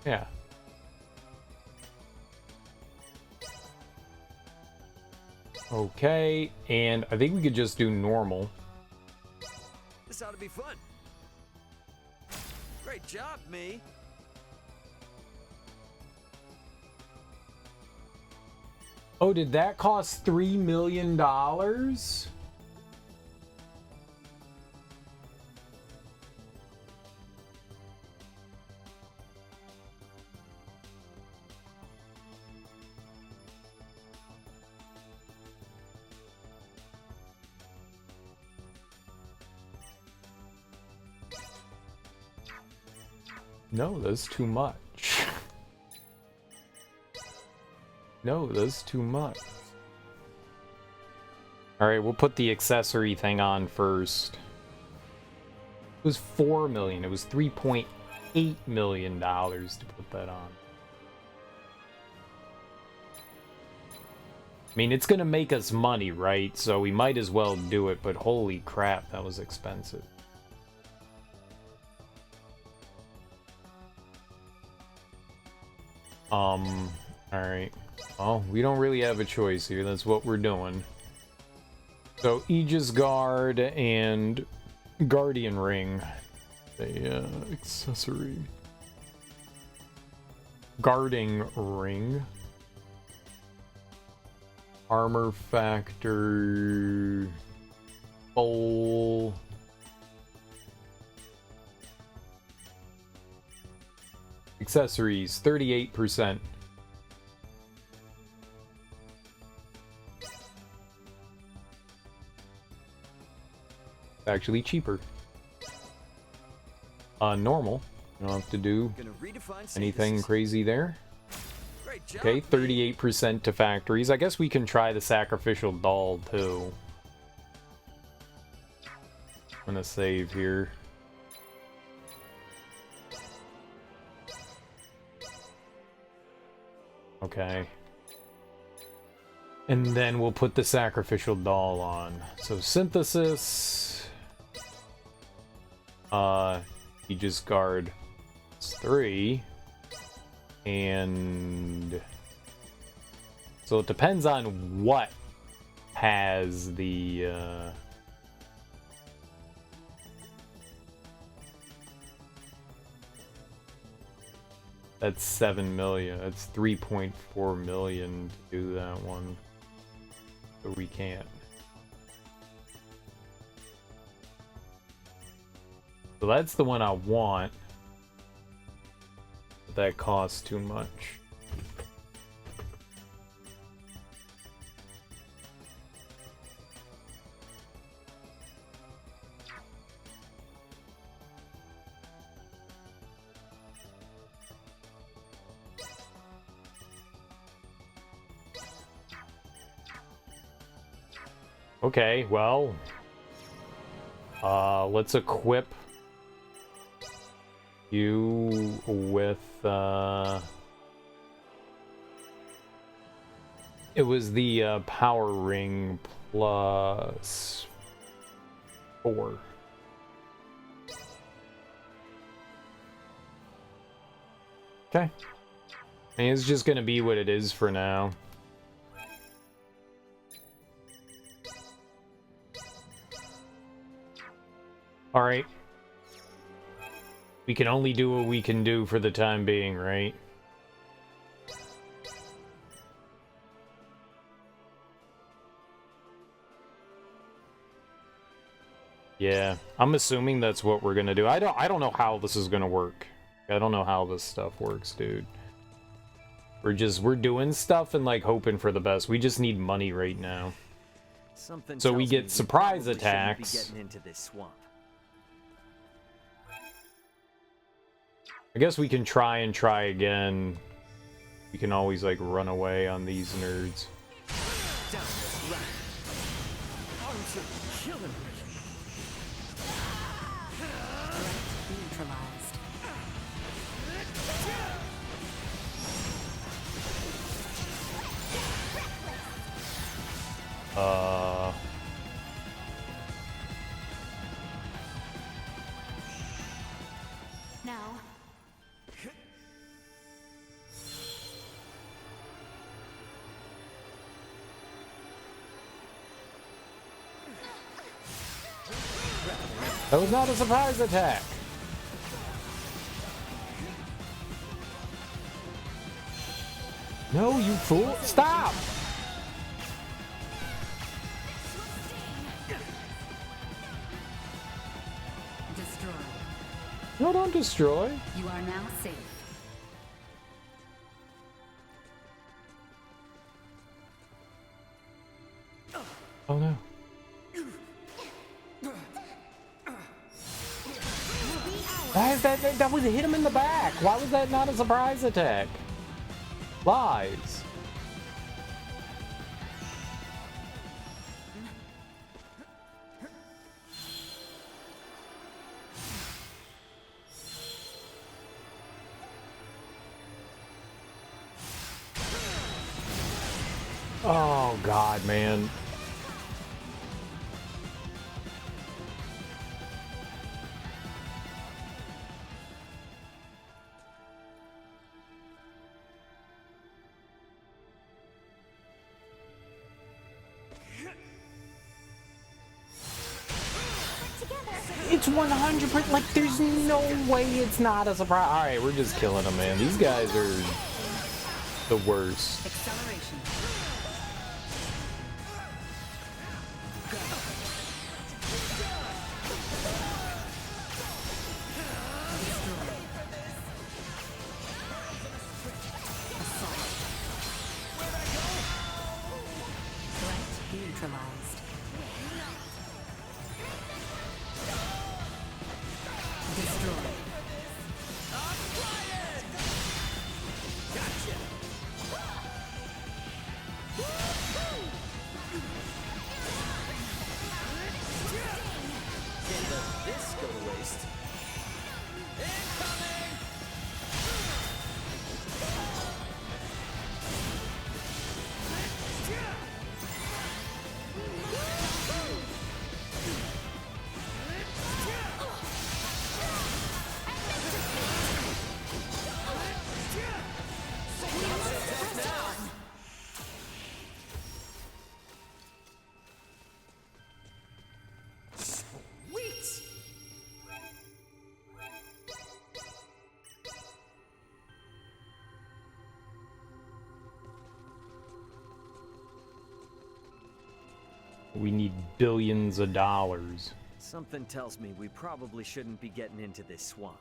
S1: Yeah. Okay, and I think we could just do normal.
S2: This ought to be fun. Great job, me.
S1: Oh, did that cost $3 million? No, that's too much. No, that's too much. Alright, we'll put the accessory thing on first. It was $4 million. It was $3.8 million to put that on. I mean, it's gonna make us money, right? So we might as well do it, but holy crap, that was expensive. Alright. Well, we don't really have a choice here. That's what we're doing. So, Aegis Guard and Guardian Ring. The accessory. Guarding Ring. Armor factor. Full. Accessories, 38%. Actually cheaper. Normal. You don't have to do anything crazy there. Okay, 38% to factories. I guess we can try the sacrificial doll too. I'm gonna save here. Okay. And then we'll put the sacrificial doll on. So synthesis. Aegis Guard 3. And so it depends on what has the that's 7 million. That's 3.4 million to do that one. So we can't. So that's the one I want. But that costs too much. Okay, well, let's equip you with It was the power ring plus 4. Okay. I mean, it's just gonna be what it is for now. Alright. We can only do what we can do for the time being, right? Yeah, I'm assuming that's what we're gonna do. I don't know how this is gonna work. I don't know how this stuff works, dude. We're doing stuff and like hoping for the best. We just need money right now.
S2: Something
S1: So we
S2: tells
S1: get
S2: me
S1: surprise
S2: probably shouldn't
S1: attacks.
S2: Be getting into this swamp.
S1: I guess we can try again. We can always like run away on these nerds.
S2: Down, right. Onto killing me.
S3: Neutralized.
S7: Now,
S1: That was not a surprise attack. No, you fool! Stop!
S3: Destroyed.
S1: No, don't destroy.
S3: You are now safe.
S1: Oh no. Why is that was hit him in the back? Why was that not a surprise attack? Lies. Oh god, man. It's 100%, like, there's no way it's not a surprise. Alright, we're just killing them, man. These guys are the worst.
S3: Acceleration. Threat neutralized. Destroyed.
S2: Can't let this go to waste. Sweet!
S1: We need billions of dollars.
S2: Something tells me we probably shouldn't be getting into this swamp.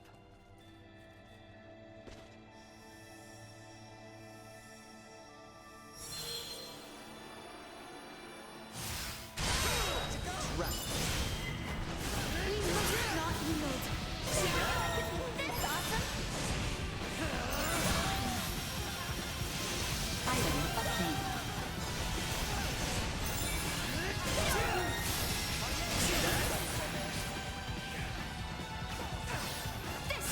S7: we must not yield.
S4: This awesome.
S3: Item obtained.
S4: This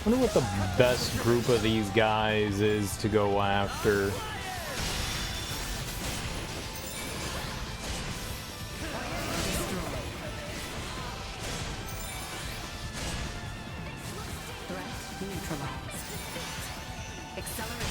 S1: wonder what the best group of these guys is to go after.
S3: Threat neutralized. Accelerate.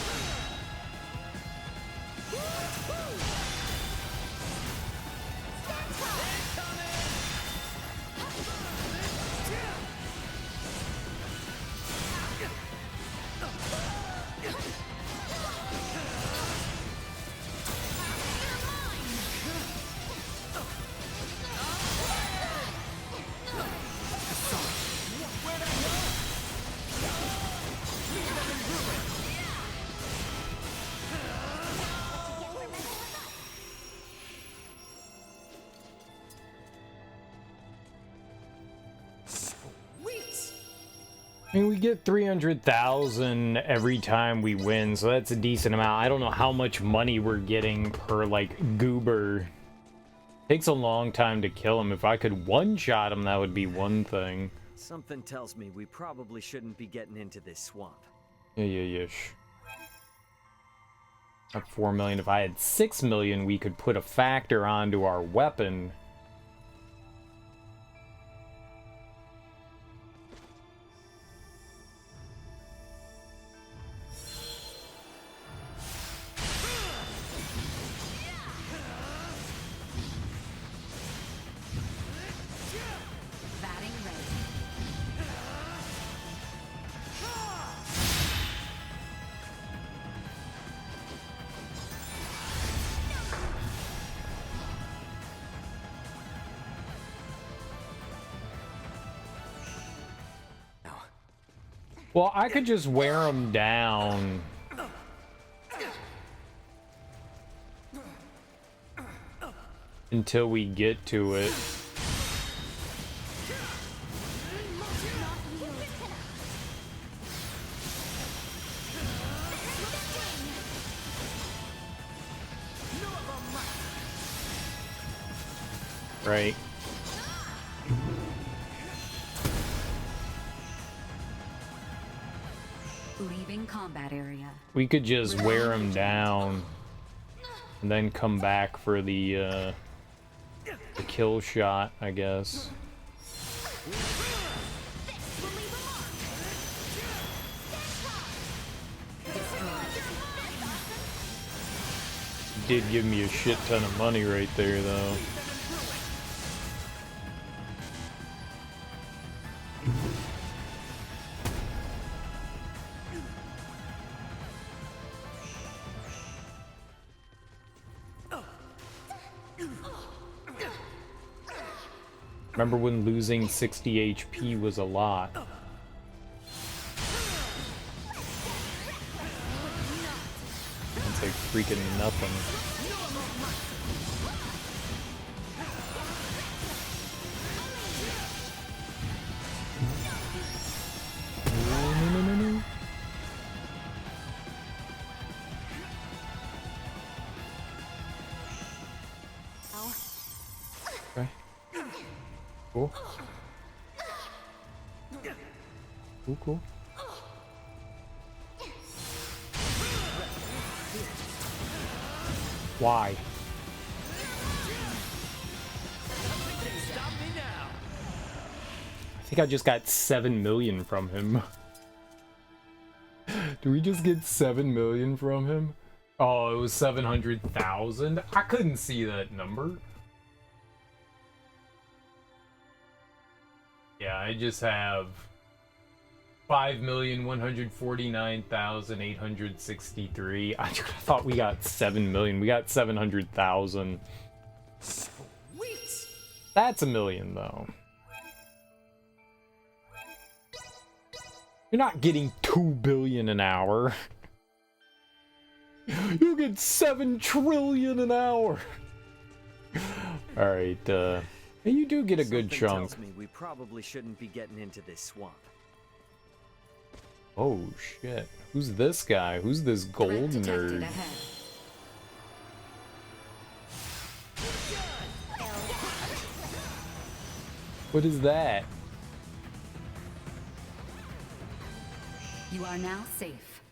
S1: I mean, we get 300,000 every time we win, so that's a decent amount. I don't know how much money we're getting per, like, goober. Takes a long time to kill him. If I could one-shot him, that would be one thing.
S2: Something tells me we probably shouldn't be getting into this swamp.
S1: Yeah. At 4 million. If I had 6 million, we could put a factor onto our weapon.
S3: Batting ready.
S1: Well, I could just wear him down. Until we get to it. Right.
S3: Leaving combat area.
S1: We could just wear him down. And then come back for the kill shot, I guess. Did give me a shit ton of money right there, though. Remember when losing 60 HP was a lot? It's like freaking nothing. No. Okay. Cool. Cool. Why? I think I just got 7 million from him. Do we just get 7 million from him? Oh, it was 700,000? I couldn't see that number. Yeah, I just have 5,149,863. I thought we got 7 million. We got 700,000. That's a million, though. You're not getting 2 billion an hour. You get 7 trillion an hour. All right, you do get a good
S2: Something
S1: chunk.
S2: tells me we probably shouldn't be getting into this swamp.
S1: Oh shit! Who's this guy? Who's this gold
S3: Threat detected
S1: nerd?
S3: ahead.
S1: What is that?
S3: You are now safe.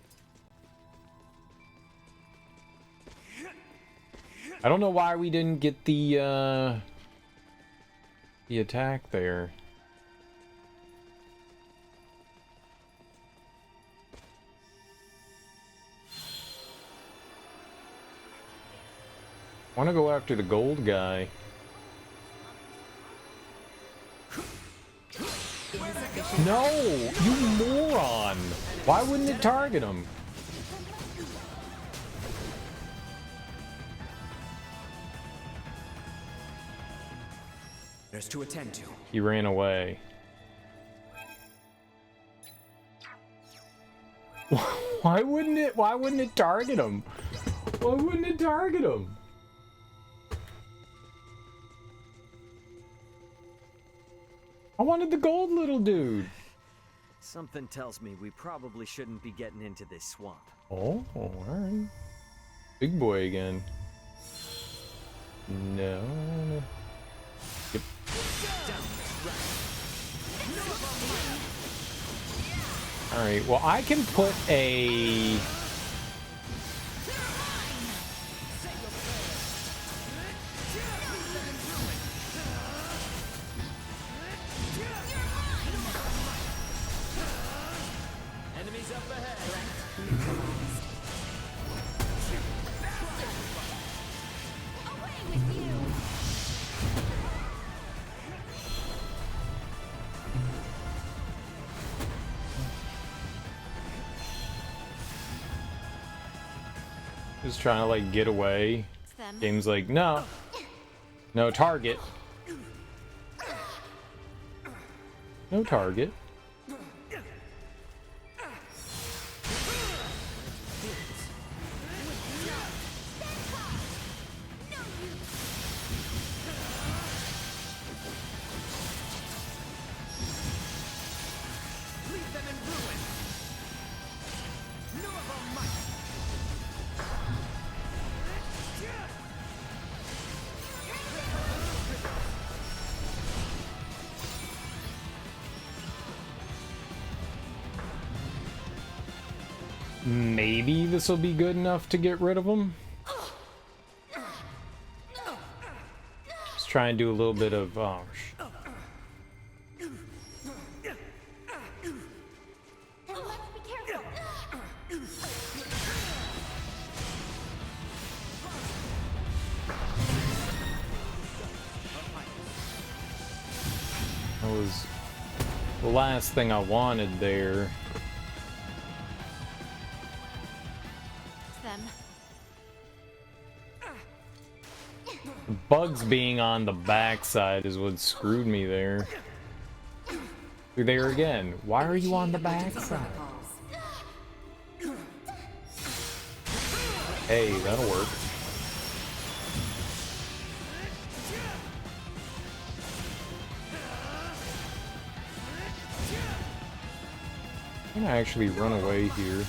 S1: I don't know why we didn't get the attack there. I want to go after the gold guy. No, you moron! Why wouldn't it target him?
S2: There's to attend to.
S1: He ran away. Why wouldn't it target him? Why wouldn't it target him? I wanted the gold little dude.
S2: Something tells me we probably shouldn't be getting into this swamp.
S1: Oh, alright. Big boy again. No. Yep. Alright, well I can put a...
S2: Enemies up ahead.
S7: Away with you!
S1: Just trying to like get away.
S7: It's them.
S1: Game's like, no. No target. No target.
S2: Leave them in ruin. Nova might.
S1: Maybe this will be good enough to get rid of him. Just try and do a little bit of
S4: Then let's be careful.
S1: that was the last thing I wanted there.
S7: It's them.
S1: Bugs being on the backside is what screwed me there. You're there again. Why are you on the backside? Hey, that'll work. I'm gonna actually run away here.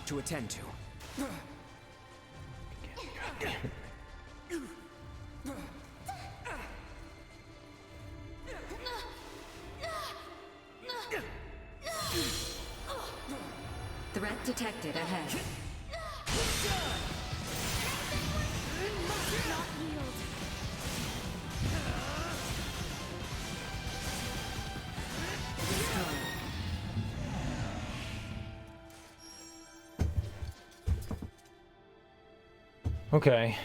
S2: To attend to.
S3: Threat detected ahead.
S7: Not yield.
S1: Okay.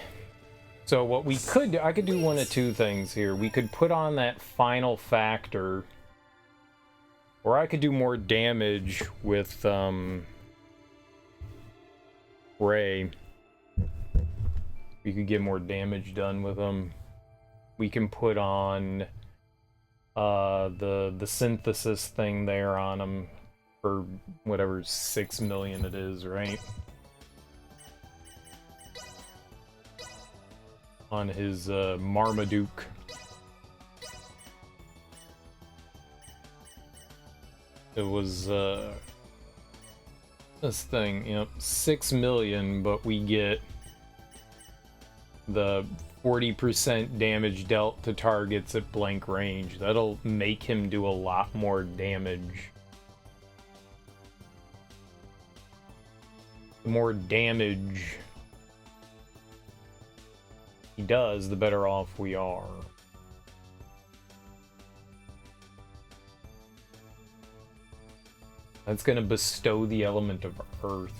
S1: So what we could do, I could do one of two things here. We could put on that final factor, or I could do more damage with Ray. We could get more damage done with him. We can put on the synthesis thing there on him for whatever 6 million it is, right? On his Marmaduke. It was this thing, 6 million, but we get the 40% damage dealt to targets at blank range. That'll make him do a lot more damage. The more damage he does, the better off we are. That's going to bestow the element of Earth.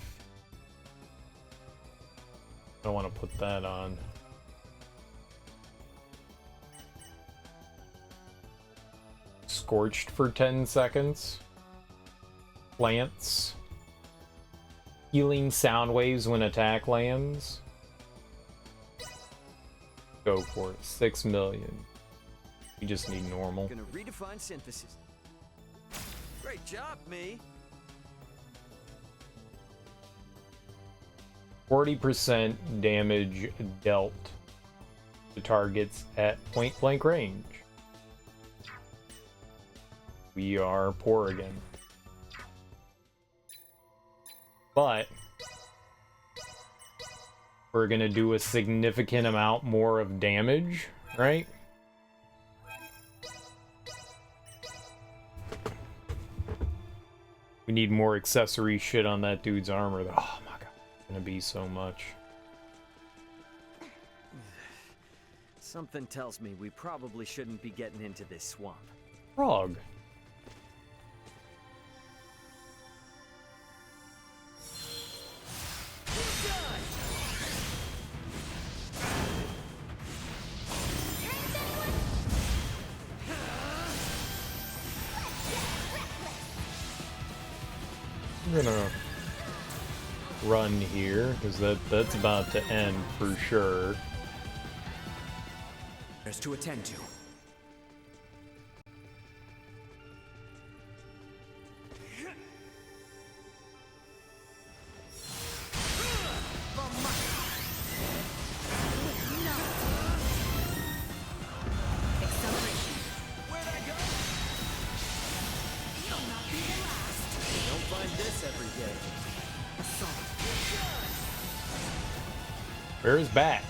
S1: I don't want to put that on. Scorched for 10 seconds. Plants. Healing sound waves when attack lands. Go for it. 6 million. You just need normal.
S2: Gonna redefine synthesis. Great job, me.
S1: 40% damage dealt to targets at point blank range. We are poor again. But we're gonna do a significant amount more of damage, right? We need more accessory shit on that dude's armor. Oh my god, it's gonna be so much.
S2: Something tells me we probably shouldn't be getting into this swamp.
S1: Frog. I'm gonna run here because that's about to end for sure.
S5: There's to attend to.
S2: Where'd I go? You'll not be the last. You don't find this every day.
S1: Where is Bat?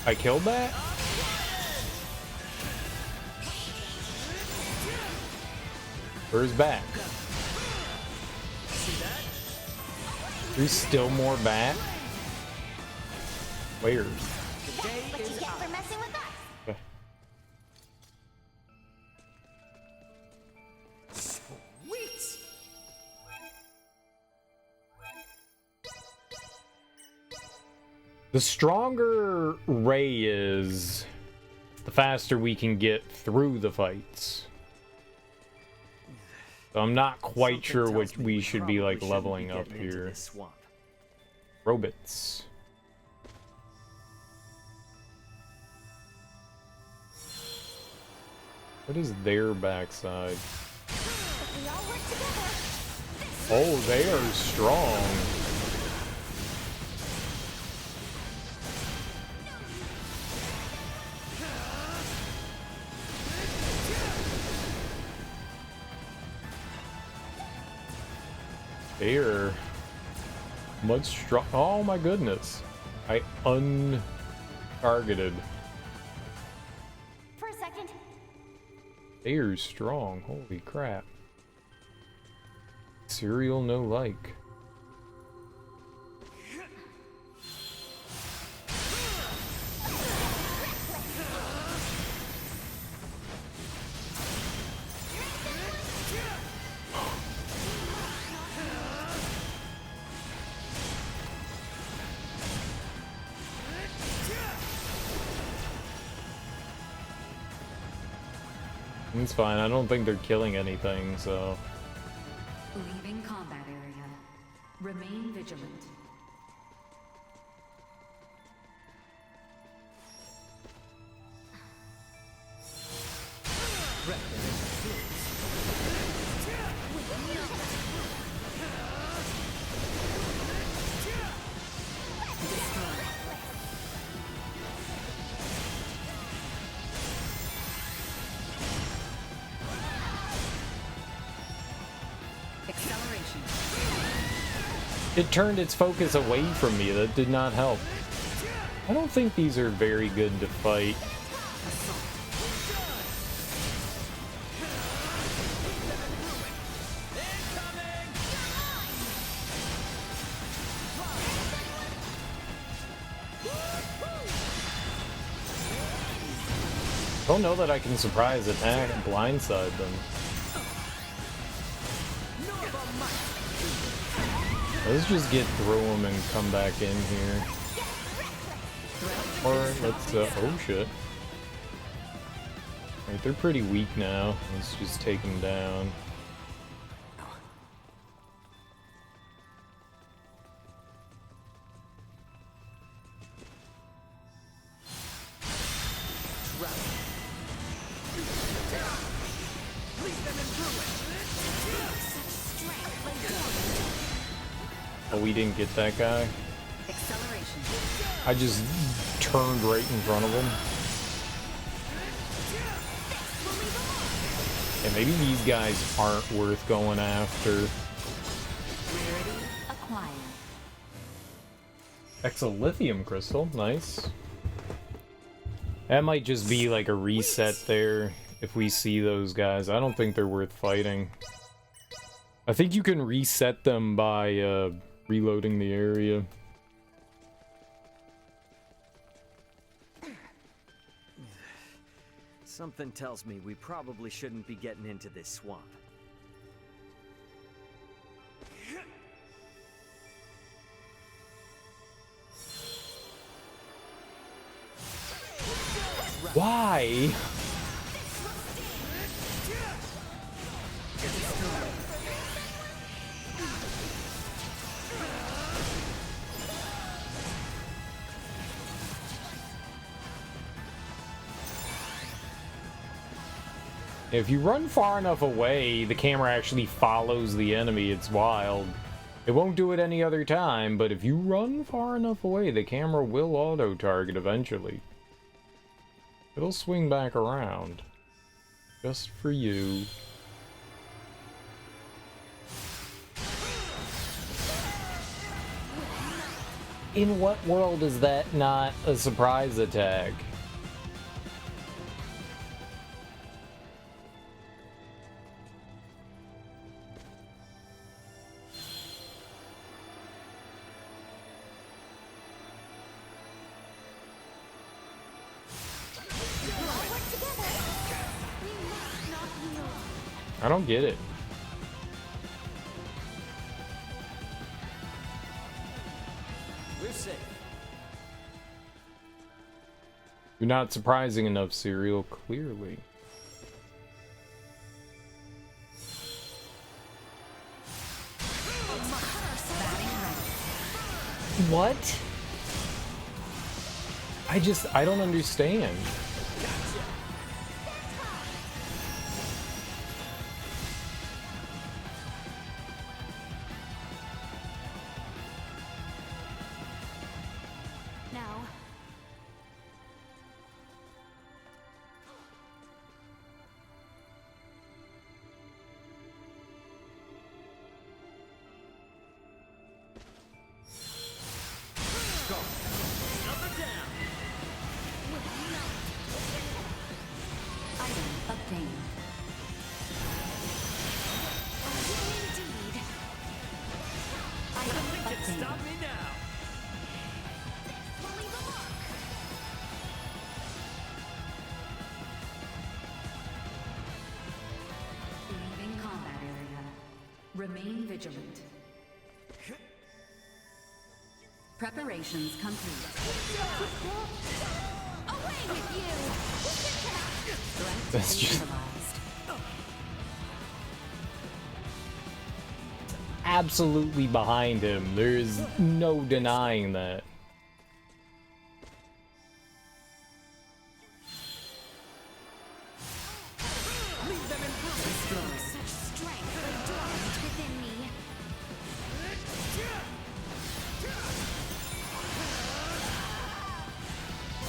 S1: I killed Bat? Where's Bat? There's still more Bat? Where?
S2: Today
S4: What you
S2: is
S4: get
S2: out.
S4: for messing with us?
S1: Okay.
S2: Sweet.
S1: The stronger Ray is, the faster we can get through the fights. So I'm not quite
S2: Something
S1: sure
S2: tells
S1: what
S2: me
S1: we should be
S2: probably
S1: like
S2: shouldn't
S1: leveling
S2: be
S1: up
S2: getting into
S1: here.
S2: this swamp.
S1: Robots. What is their backside?
S4: If we all work together.
S1: Oh, they are strong. They are much strong. Oh my goodness. I untargeted.
S4: For a second.
S1: They are strong. Holy crap. Serial no like. It's fine. I don't think they're killing anything, so.
S3: Leaving combat area. Remain vigilant. Acceleration.
S1: It turned its focus away from me. That did not help. I don't think these are very good to fight. Don't know that I can surprise attack and blindside them. Let's just get through them and come back in here. Or let's, oh shit. Right, they're pretty weak now. Let's just take them down. Oh, we didn't get that guy.
S3: Acceleration.
S1: I just turned right in front of him. And maybe these guys aren't worth going after.
S3: Rarity acquired.
S1: Exolithium crystal, nice. That might just be like a reset there if we see those guys. I don't think they're worth fighting. I think you can reset them by reloading the area.
S2: Something tells me we probably shouldn't be getting into this swamp.
S1: Why? If you run far enough away, the camera actually follows the enemy. It's wild. It won't do it any other time, but if you run far enough away, the camera will auto-target eventually. It'll swing back around. Just for you. In what world is that not a surprise attack? I don't get it.
S2: We're safe.
S1: You're not surprising enough, Serial, clearly. What? I don't understand.
S7: Now,
S3: Item obtained.
S7: indeed.
S3: Item obtained.
S2: Stop me now.
S3: Leaving combat area. Remain vigilant. Preparations complete.
S7: Away with you!
S3: Threat
S1: That's just-
S3: neutralized.
S1: Absolutely behind him. There is no denying that.
S7: Such strength dormant within me.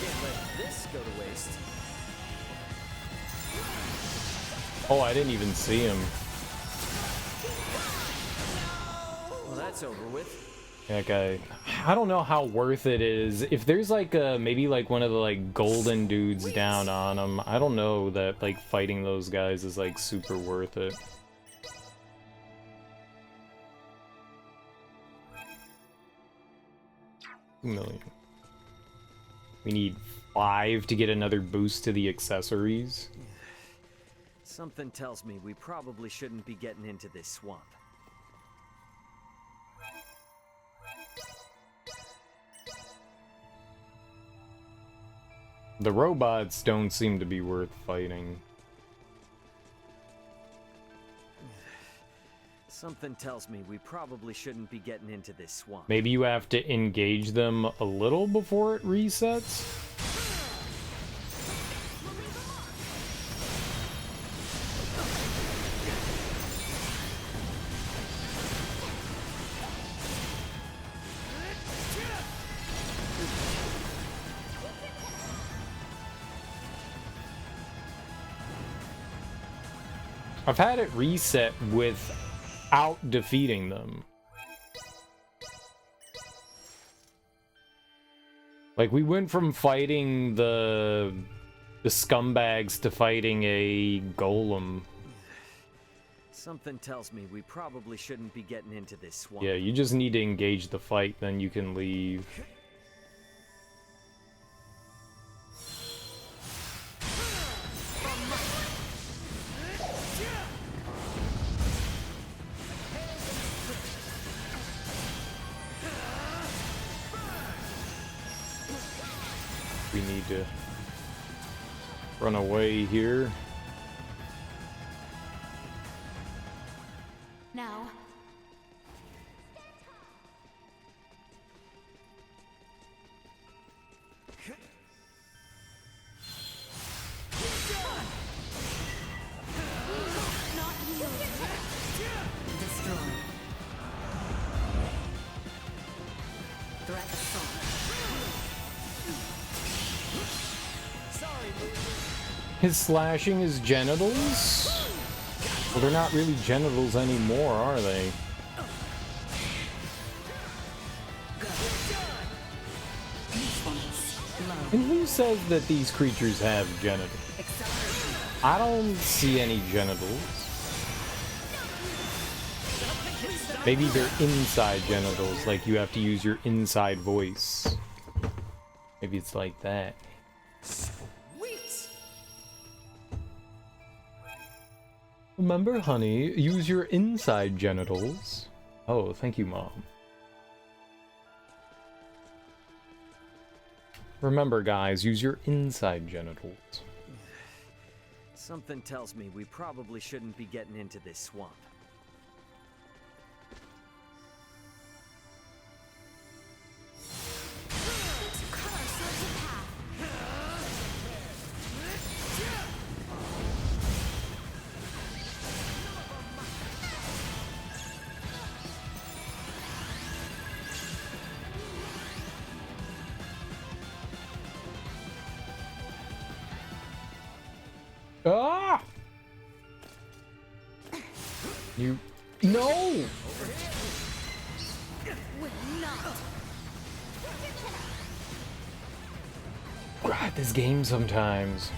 S2: Can't let this go to waste.
S1: Oh, I didn't even see him.
S2: Well, that's over with.
S1: Like I don't know how worth it is. If there's like maybe like one of the like golden dudes down on them, I don't know that like fighting those guys is like super worth it. 2 million. We need 5 to get another boost to the accessories.
S2: Something tells me we probably shouldn't be getting into this swamp.
S1: The robots don't seem to be worth fighting.
S2: Something tells me we probably shouldn't be getting into this swamp.
S1: Maybe you have to engage them a little before it resets? I've had it reset without defeating them. Like, we went from fighting the scumbags to fighting a golem.
S2: Something tells me we probably shouldn't be getting into this swamp.
S1: Yeah, you just need to engage the fight, then you can leave. We need to run away here.
S3: Now, destroy. Threat assault.
S1: His slashing is genitals? Well, they're not really genitals anymore, are they? And who says that these creatures have genitals? I don't see any genitals. Maybe they're inside genitals, like you have to use your inside voice. Maybe it's like that. Remember, honey, use your inside genitals. Oh, thank you, Mom. Remember, guys, use your inside genitals.
S2: Something tells me we probably shouldn't be getting into this swamp.
S1: Ah! You... No! God, this game sometimes.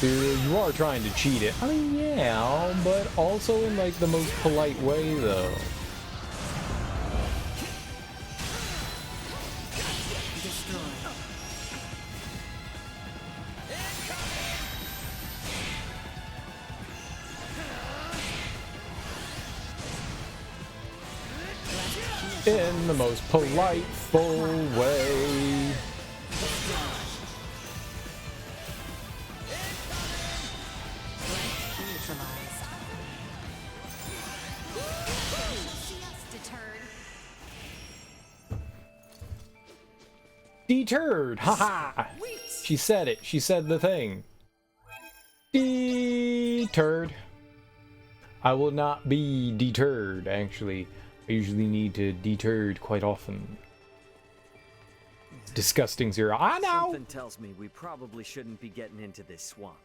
S1: Dude, you are trying to cheat it. I mean, yeah, but also in like the most polite way, though. In the most polite, full way. Deterred! Haha! She said it. She said the thing. Deterred. I will not be deterred, actually. I usually need to deterred quite often. Disgusting Zero. I know.
S2: Something tells me we probably shouldn't be getting into this swamp.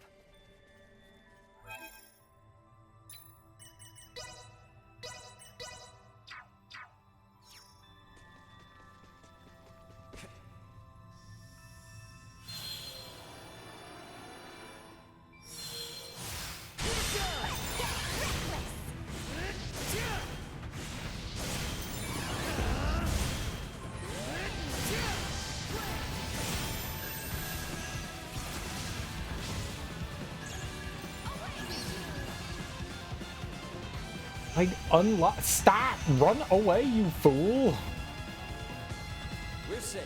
S1: I unlock. Stop! Run away, you fool!
S2: We're safe.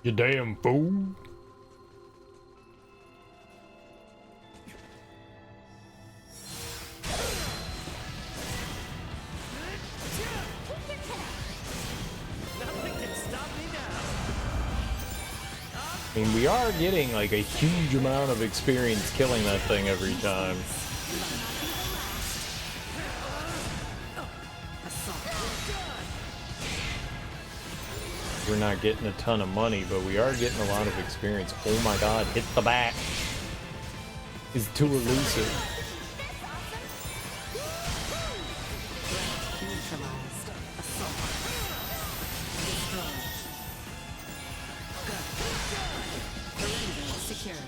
S1: You damn fool!
S2: Nothing can stop me now.
S1: I mean, we are getting like a huge amount of experience killing that thing every time. We're not getting a ton of money, but we are getting a lot of experience. Oh my god, hit the back. Is too elusive.
S3: Neutralized. Assault. Destroyed. Perimeter secured.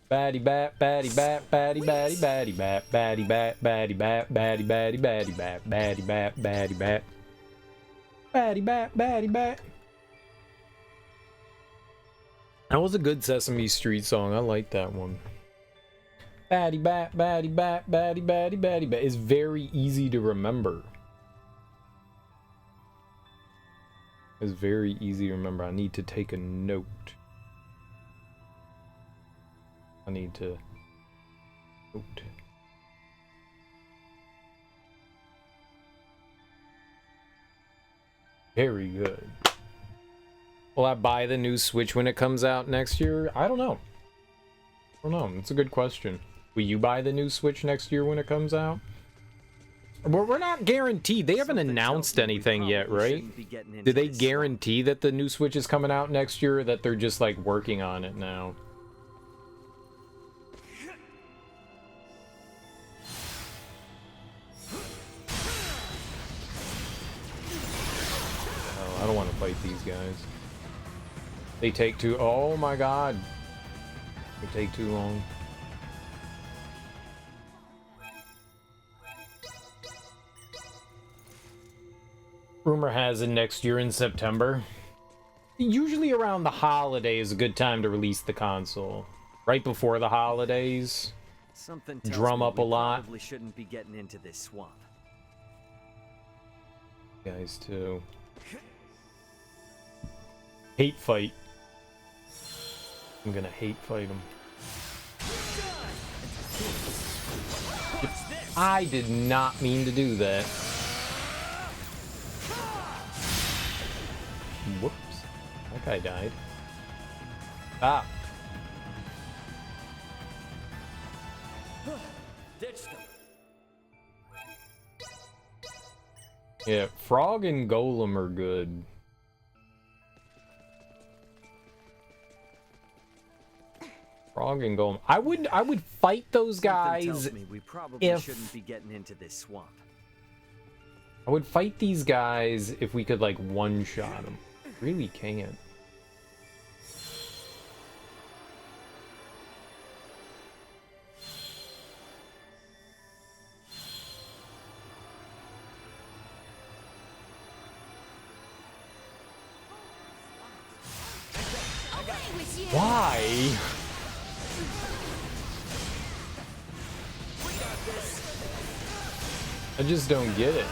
S1: Batty bat, batty bat, batty batty batty bat, batty bat, batty bat, batty batty batty bat, batty bat, batty bat, batty bat, batty bat. That was a good Sesame Street song. I like that one. Batty bat, batty bat, batty batty batty bat. It's very easy to remember. It's very easy to remember. I need to take a note. I need to note. Very good. Will I buy the new Switch when it comes out next year? I don't know. I don't know. It's a good question. Will you buy the new Switch next year when it comes out? Well, we're not guaranteed. They haven't announced anything yet, right? Did they guarantee that the new Switch is coming out next year, or that they're just like working on it now? I don't want to fight these guys. They take too... Oh my god. They take too long. Rumor has it next year in September. Usually around the holidays is a good time to release the console. Right before the holidays.
S2: Something tells
S1: Drum
S2: me
S1: up a
S2: we
S1: lot.
S2: Probably shouldn't be getting into this swamp.
S1: Guys too. Hate fight. I'm gonna hate fight him. I did not mean to do that. Whoops. That guy died. Ah.
S2: Ditch them.
S1: Yeah, Frog and Golem are good. Frog and Golem. I would fight those guys.
S2: Something tells me we probably
S1: if
S2: shouldn't be getting into this swamp.
S1: I would fight these guys if we could like one-shot them. Really can't. Why? I just don't get it.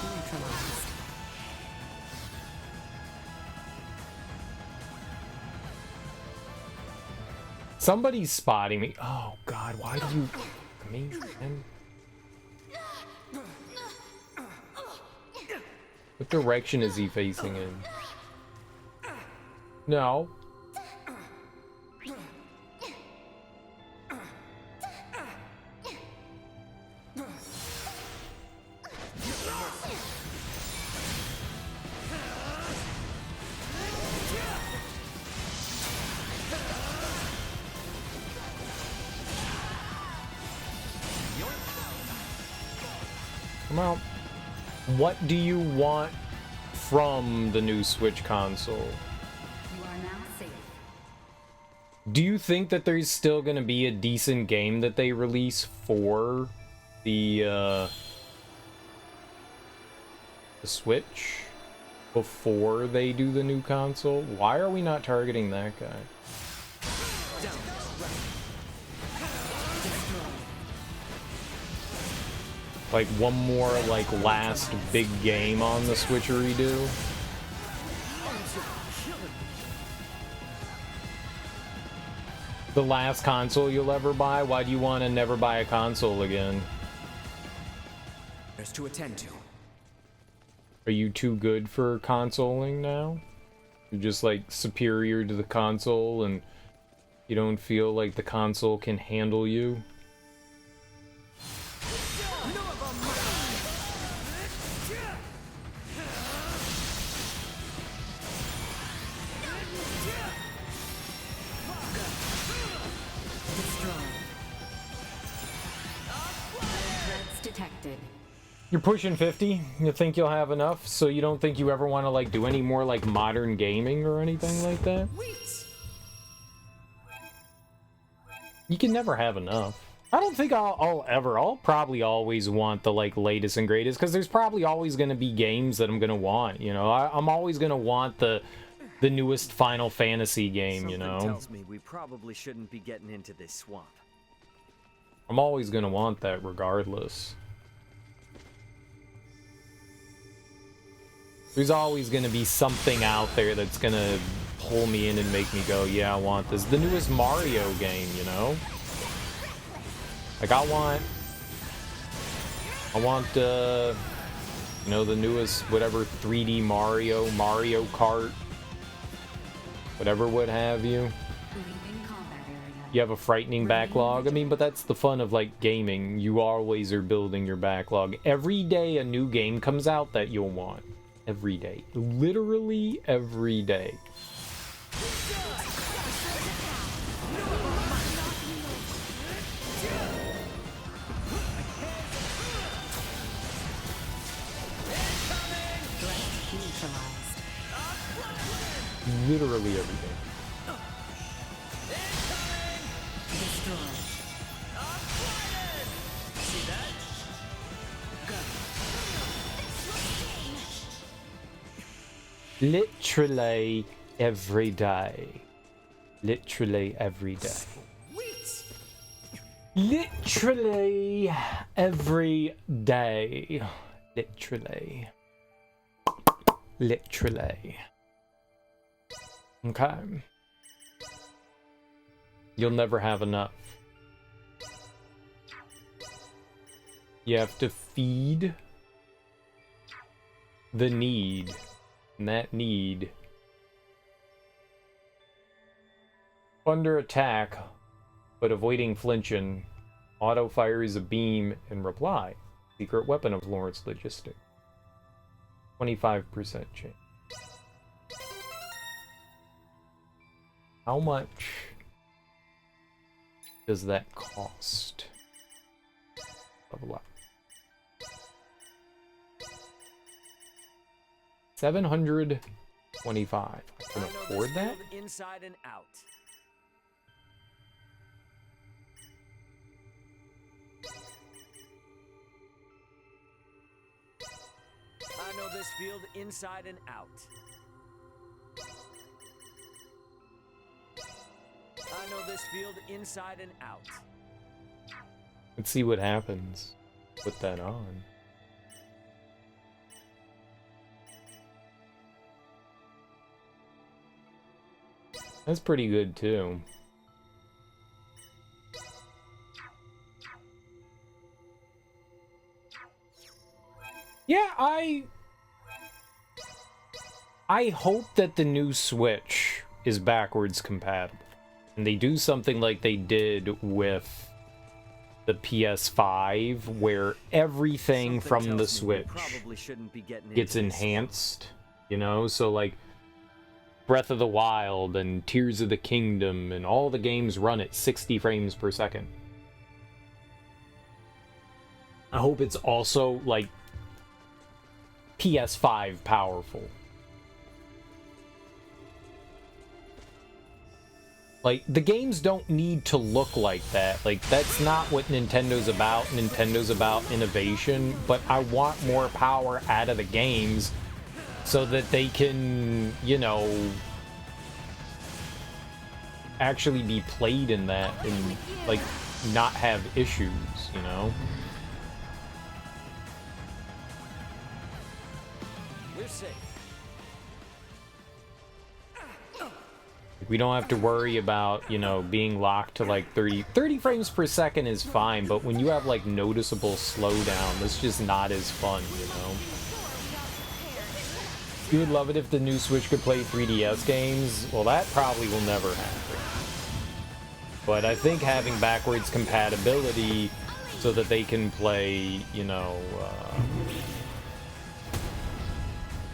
S3: Neutralized.
S1: Somebody's spotting me. Oh god, why did you... Me? Man. What direction is he facing in? No. Come out. What do you want from the new Switch console?
S3: You are now safe.
S1: Do you think that there's still going to be a decent game that they release for the Switch before they do the new console? Why are we not targeting that guy? Like one more like last big game on the Switcheroo? The last console you'll ever buy? Why do you want to never buy a console again?
S5: There's to attend to.
S1: Are you too good for consoling now? You're just like superior to the console and you don't feel like the console can handle you?
S3: Detected.
S1: You're pushing 50? You think you'll have enough? So you don't think you ever want to like do any more like modern gaming or anything like that? You can never have enough. I don't think I'll probably always want the like latest and greatest because there's probably always going to be games that I'm going to want, you know. I'm always going to want the newest Final Fantasy game, you know.
S2: Something tells me we probably shouldn't be getting into this swamp.
S1: I'm always going to want that regardless. There's always going to be something out there that's going to pull me in and make me go, yeah, I want this. The newest Mario game, you know? Like, I want, you know, the newest, whatever, 3D Mario Kart, whatever would have you.
S3: Leaving combat area.
S1: You have a frightening backlog. I mean, but that's the fun of, like, gaming. You always are building your backlog. Every day a new game comes out that you'll want. Every day. Literally every day. Literally every day. Literally every day. Literally every day. Literally every day. Literally. Literally. Okay. You'll never have enough. You have to feed the need. And that need. Under attack, but avoiding flinching. Auto fires a beam in reply. Secret weapon of Lawrence Logistic. 25% chance. How much does that cost? Level up. 725. I can afford that?
S2: Inside and out. I know this field inside and out. I know this field inside and out.
S1: Let's see what happens. Put that on. That's pretty good too. Yeah, I hope that the new Switch is backwards compatible. And they do something like they did with the PS5, where everything from the Switch gets enhanced, you know? So, like, Breath of the Wild and Tears of the Kingdom and all the games run at 60 frames per second. I hope it's also, like, PS5 powerful. Like, the games don't need to look like that. Like, that's not what Nintendo's about. Nintendo's about innovation, but I want more power out of the games so that they can, you know, actually be played in that and, like, not have issues, you know?
S2: We're safe.
S1: We don't have to worry about, you know, being locked to like 30 frames per second is fine, but when you have like noticeable slowdown, that's just not as fun, you know? You would love it if the new Switch could play 3DS games. Well, that probably will never happen. But I think having backwards compatibility so that they can play, you know,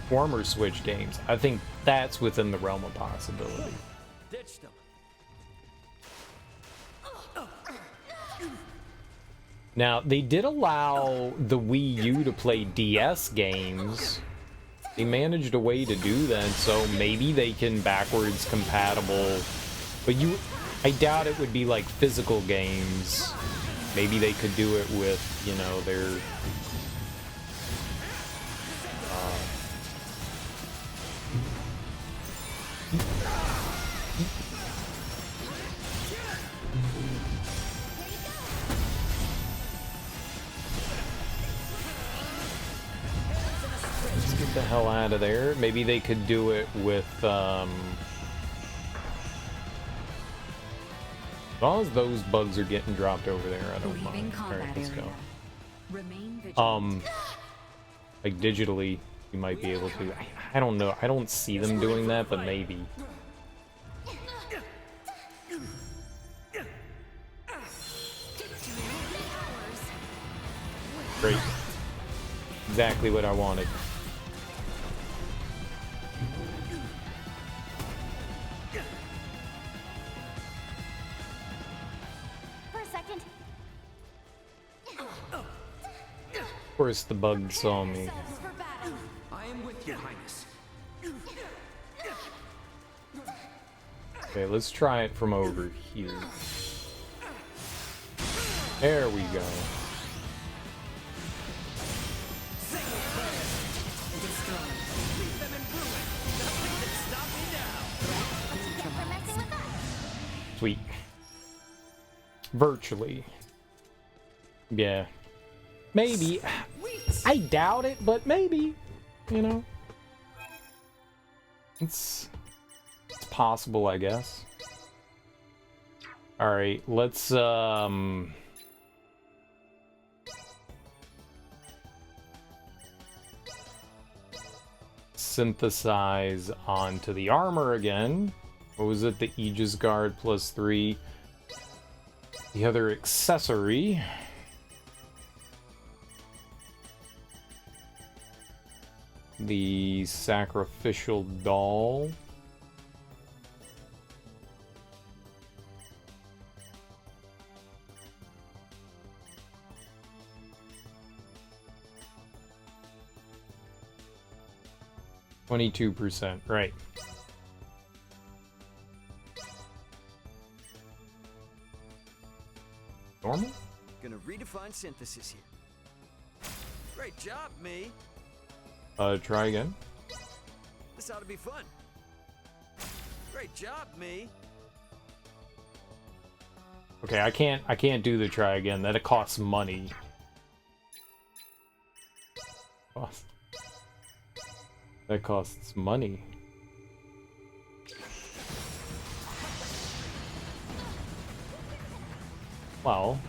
S1: former Switch games, I think that's within the realm of possibility.
S2: Ditched them.
S1: Now, they did allow the Wii U to play DS games. They managed a way to do that, so maybe they can backwards compatible. But I doubt it would be like physical games. Maybe they could do it with, you know, their... Let's get the hell out of there. Maybe they could do it with, as long as those bugs are getting dropped over there, I don't
S3: Leaving
S1: mind.
S3: combat
S1: Alright, let's
S3: area.
S1: go.
S3: Remain vigilant.
S1: Like digitally, you might be able to. I don't know. I don't see them doing that, but maybe. Great. Exactly what I wanted.
S4: For a second.
S1: Of course, the bug saw me.
S7: For battle.
S5: I am with your highness.
S1: Okay, let's try it from over here. There we go.
S4: For messing with us.
S1: Sweet. Virtually. Yeah. Maybe. I doubt it, but maybe. You know? It's possible, I guess. Alright, let's, synthesize onto the armor again. What was it? The Aegis Guard +3. The other accessory. The Sacrificial Doll. %, right. Normal?
S2: Gonna redefine synthesis here. Great job, me.
S1: Try again.
S2: This ought to be fun. Great job, me.
S1: Okay, I can't do the try again. That it costs money. That costs money. Well,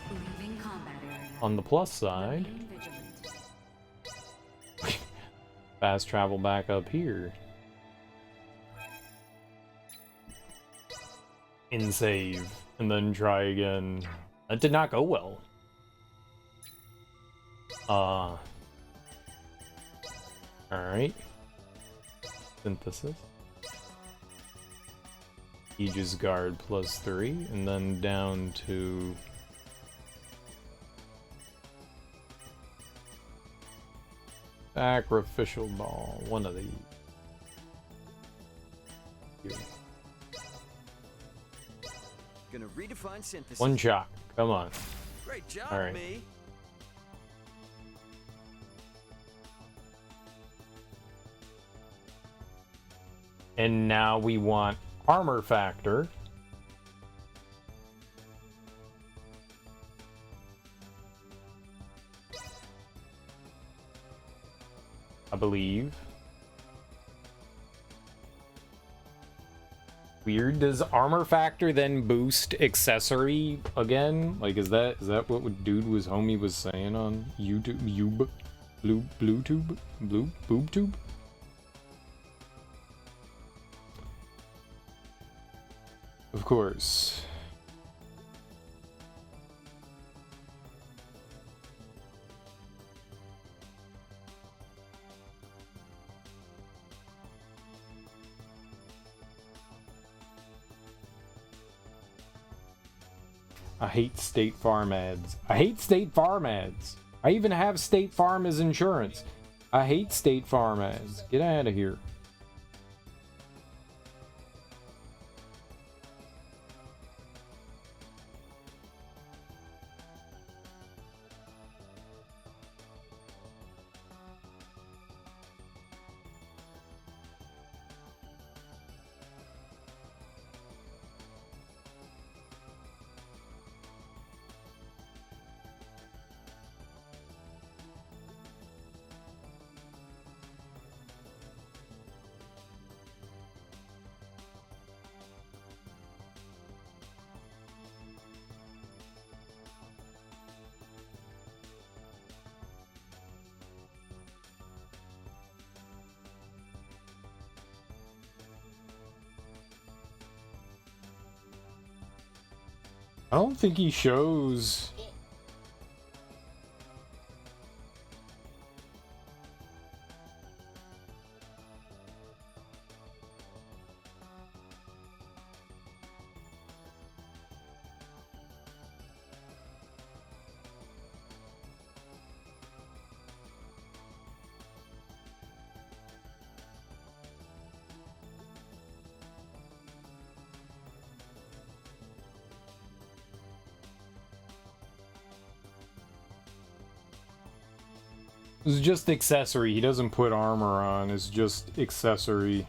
S3: Leaving combat area.
S1: on the plus side,
S3: Remain vigilant.
S1: fast travel back up here. In save, and then try again. That did not go well. Alright. Synthesis. Aegis Guard +3, and then down to Sacrificial ball. One of these. Here.
S2: Gonna redefine synthesis.
S1: One shot. Come on.
S2: Great job,
S1: All right.
S2: me.
S1: And now we want armor factor. I believe. Weird. Does armor factor then boost accessory again? Like, is that what dude was homie was saying on YouTube? Boob tube? Of course. I hate State Farm ads. I hate State Farm ads. I even have State Farm as insurance. I hate State Farm ads. Get out of here. I don't think he shows. It's just accessory. He doesn't put armor on. It's just accessory.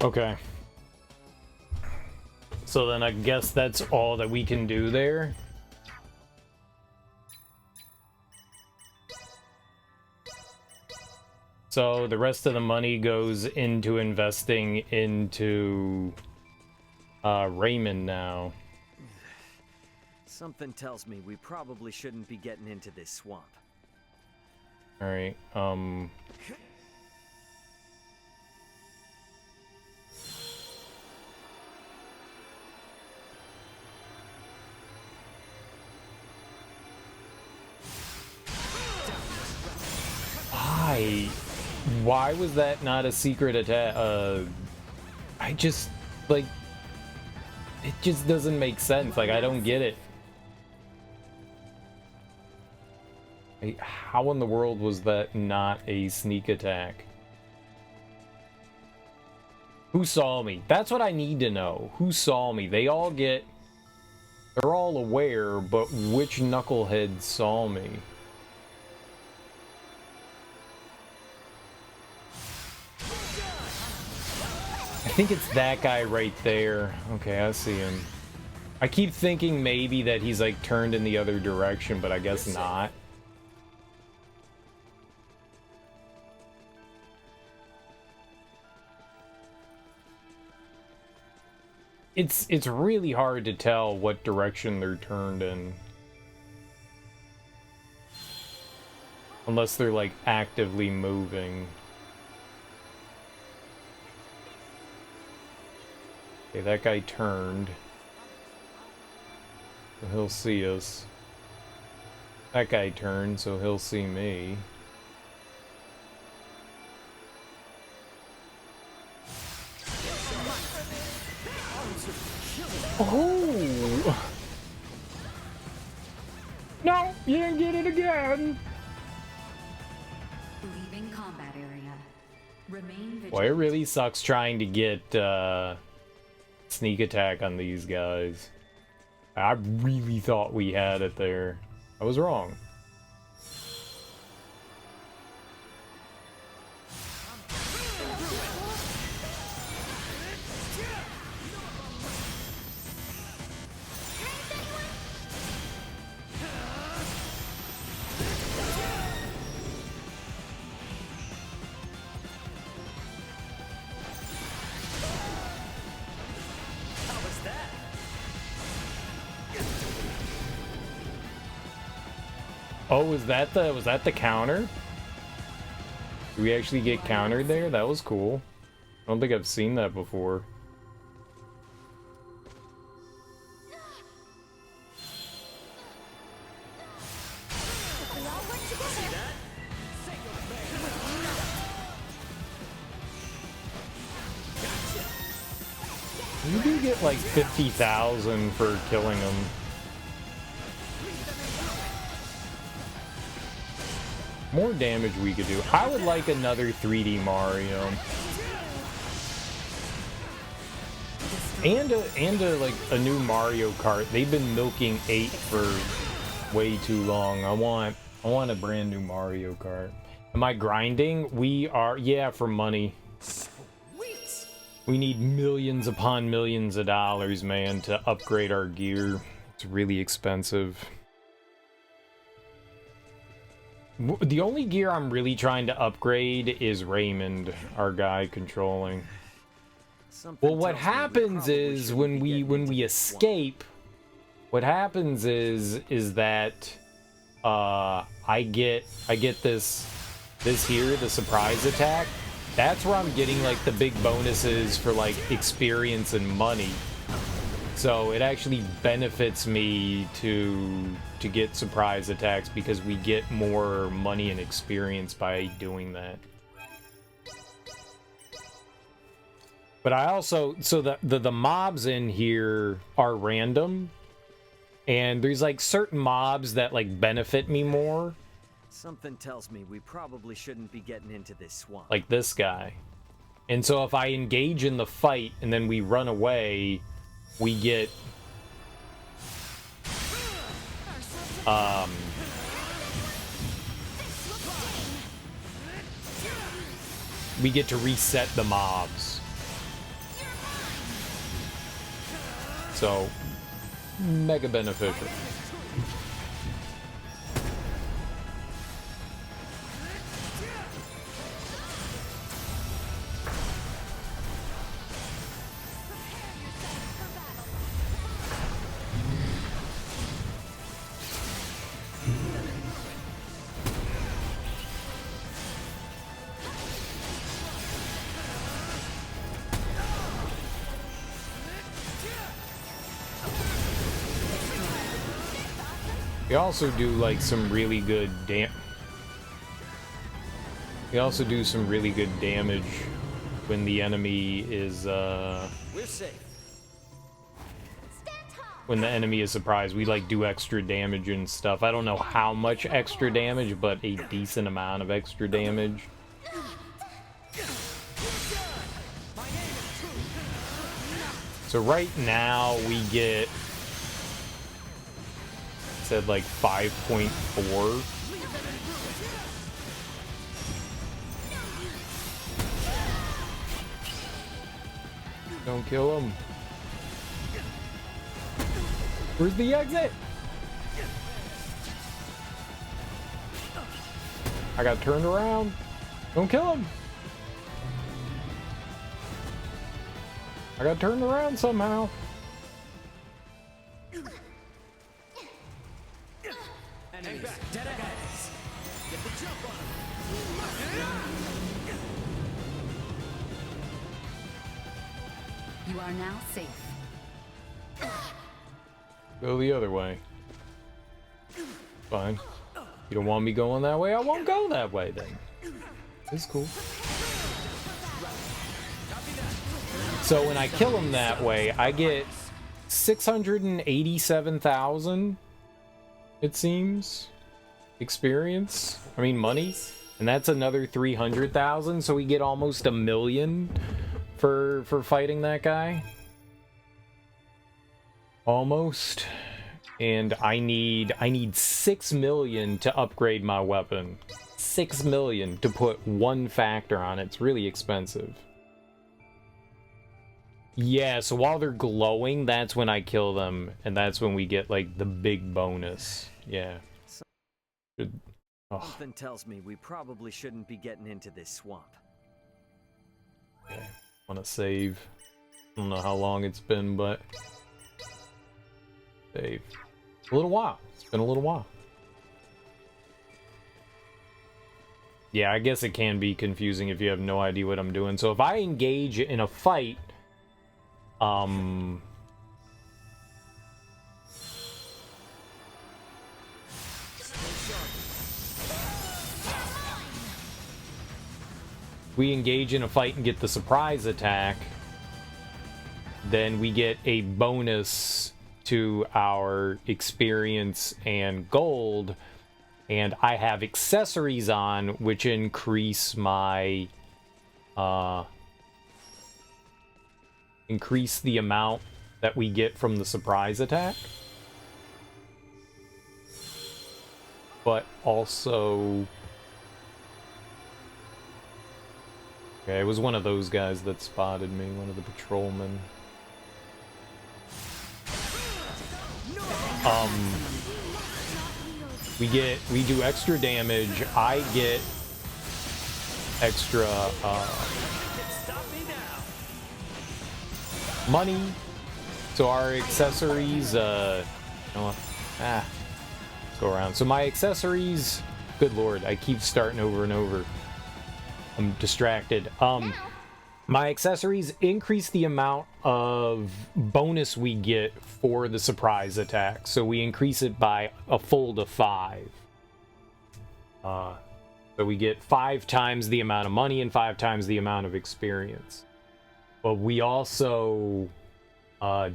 S1: Okay. So then I guess that's all that we can do there. So the rest of the money goes into investing into Raymond now.
S2: Something tells me we probably shouldn't be getting into this swamp.
S1: All right. Why was that not a secret attack? I just, like, it just doesn't make sense. Like, I don't get it. Like, how in the world was that not a sneak attack? Who saw me? That's what I need to know. Who saw me? They're all aware, but which knucklehead saw me? I think it's that guy right there. Okay, I see him. I keep thinking maybe that he's like turned in the other direction, but I guess not. It's really hard to tell what direction they're turned in. Unless they're like actively moving. Okay, that guy turned. So he'll see us. That guy turned, so he'll see me. Oh! No, you didn't get it again.
S3: Leaving combat area. Remain vigilant.
S1: Boy, it really sucks trying to get sneak attack on these guys. I really thought we had it there. I was wrong. Oh, was that the counter? Did we actually get countered there? That was cool. I don't think I've seen that before.
S4: We all work together.
S1: You do get like 50,000 for killing them. More damage we could do. I would like another 3D Mario. And like a new Mario Kart. They've been milking 8 for way too long. I want a brand new Mario Kart. Am I grinding? We are, yeah, for money. We need millions upon millions of dollars, man, to upgrade our gear. It's really expensive. The only gear I'm really trying to upgrade is Raymond, our guy controlling. Well, what happens is when we escape, what happens is that I get this here, the surprise attack. That's where I'm getting like the big bonuses for like experience and money. So it actually benefits me to get surprise attacks because we get more money and experience by doing that. But I also, so the mobs in here are random, and there's like certain mobs that like benefit me more.
S2: Something tells me we probably shouldn't be getting into this swamp.
S1: Like this guy. And so if I engage in the fight and then we run away, we get we get to reset the mobs. So mega beneficial. We also do like some really good We also do some really good damage when the enemy is
S2: We're safe.
S1: when the enemy is surprised. We like do extra damage and stuff. I don't know how much extra damage, but a decent amount of extra damage. So right now we get, said like 5.4. Don't kill him. Where's the exit? I got turned around. Don't kill him. I got turned around somehow.
S2: Enemies, dead ahead. Get the jump on him.
S3: You are now safe.
S1: Go the other way. Fine. You don't want me going that way? I won't go that way then. It's cool. So when I kill him that way, I get 687,000, it seems, experience. I mean, money. And that's another 300,000, so we get almost 1 million for fighting that guy. Almost. And I need 6 million to upgrade my weapon. 6 million to put one factor on it. It's really expensive. Yeah, so while they're glowing, that's when I kill them, and that's when we get like the big bonus. Yeah.
S2: Something tells me we probably shouldn't be getting into this swamp.
S1: Okay. Want to save. I don't know how long it's been, but save. A little while. It's been a little while. Yeah, I guess it can be confusing if you have no idea what I'm doing. So if I engage in a fight, we engage in a fight and get the surprise attack, then we get a bonus to our experience and gold, and I have accessories on which increase my increase the amount that we get from the surprise attack, but also okay, it was one of those guys that spotted me, one of the patrolmen. We do extra damage. I get extra money. So our accessories, you know what? Let's go around. So my accessories, good lord, I keep starting over and over. I'm distracted. My accessories increase the amount of bonus we get for the surprise attack. So we increase it by a full to 5. So we get 5 times the amount of money and 5 times the amount of experience. But we also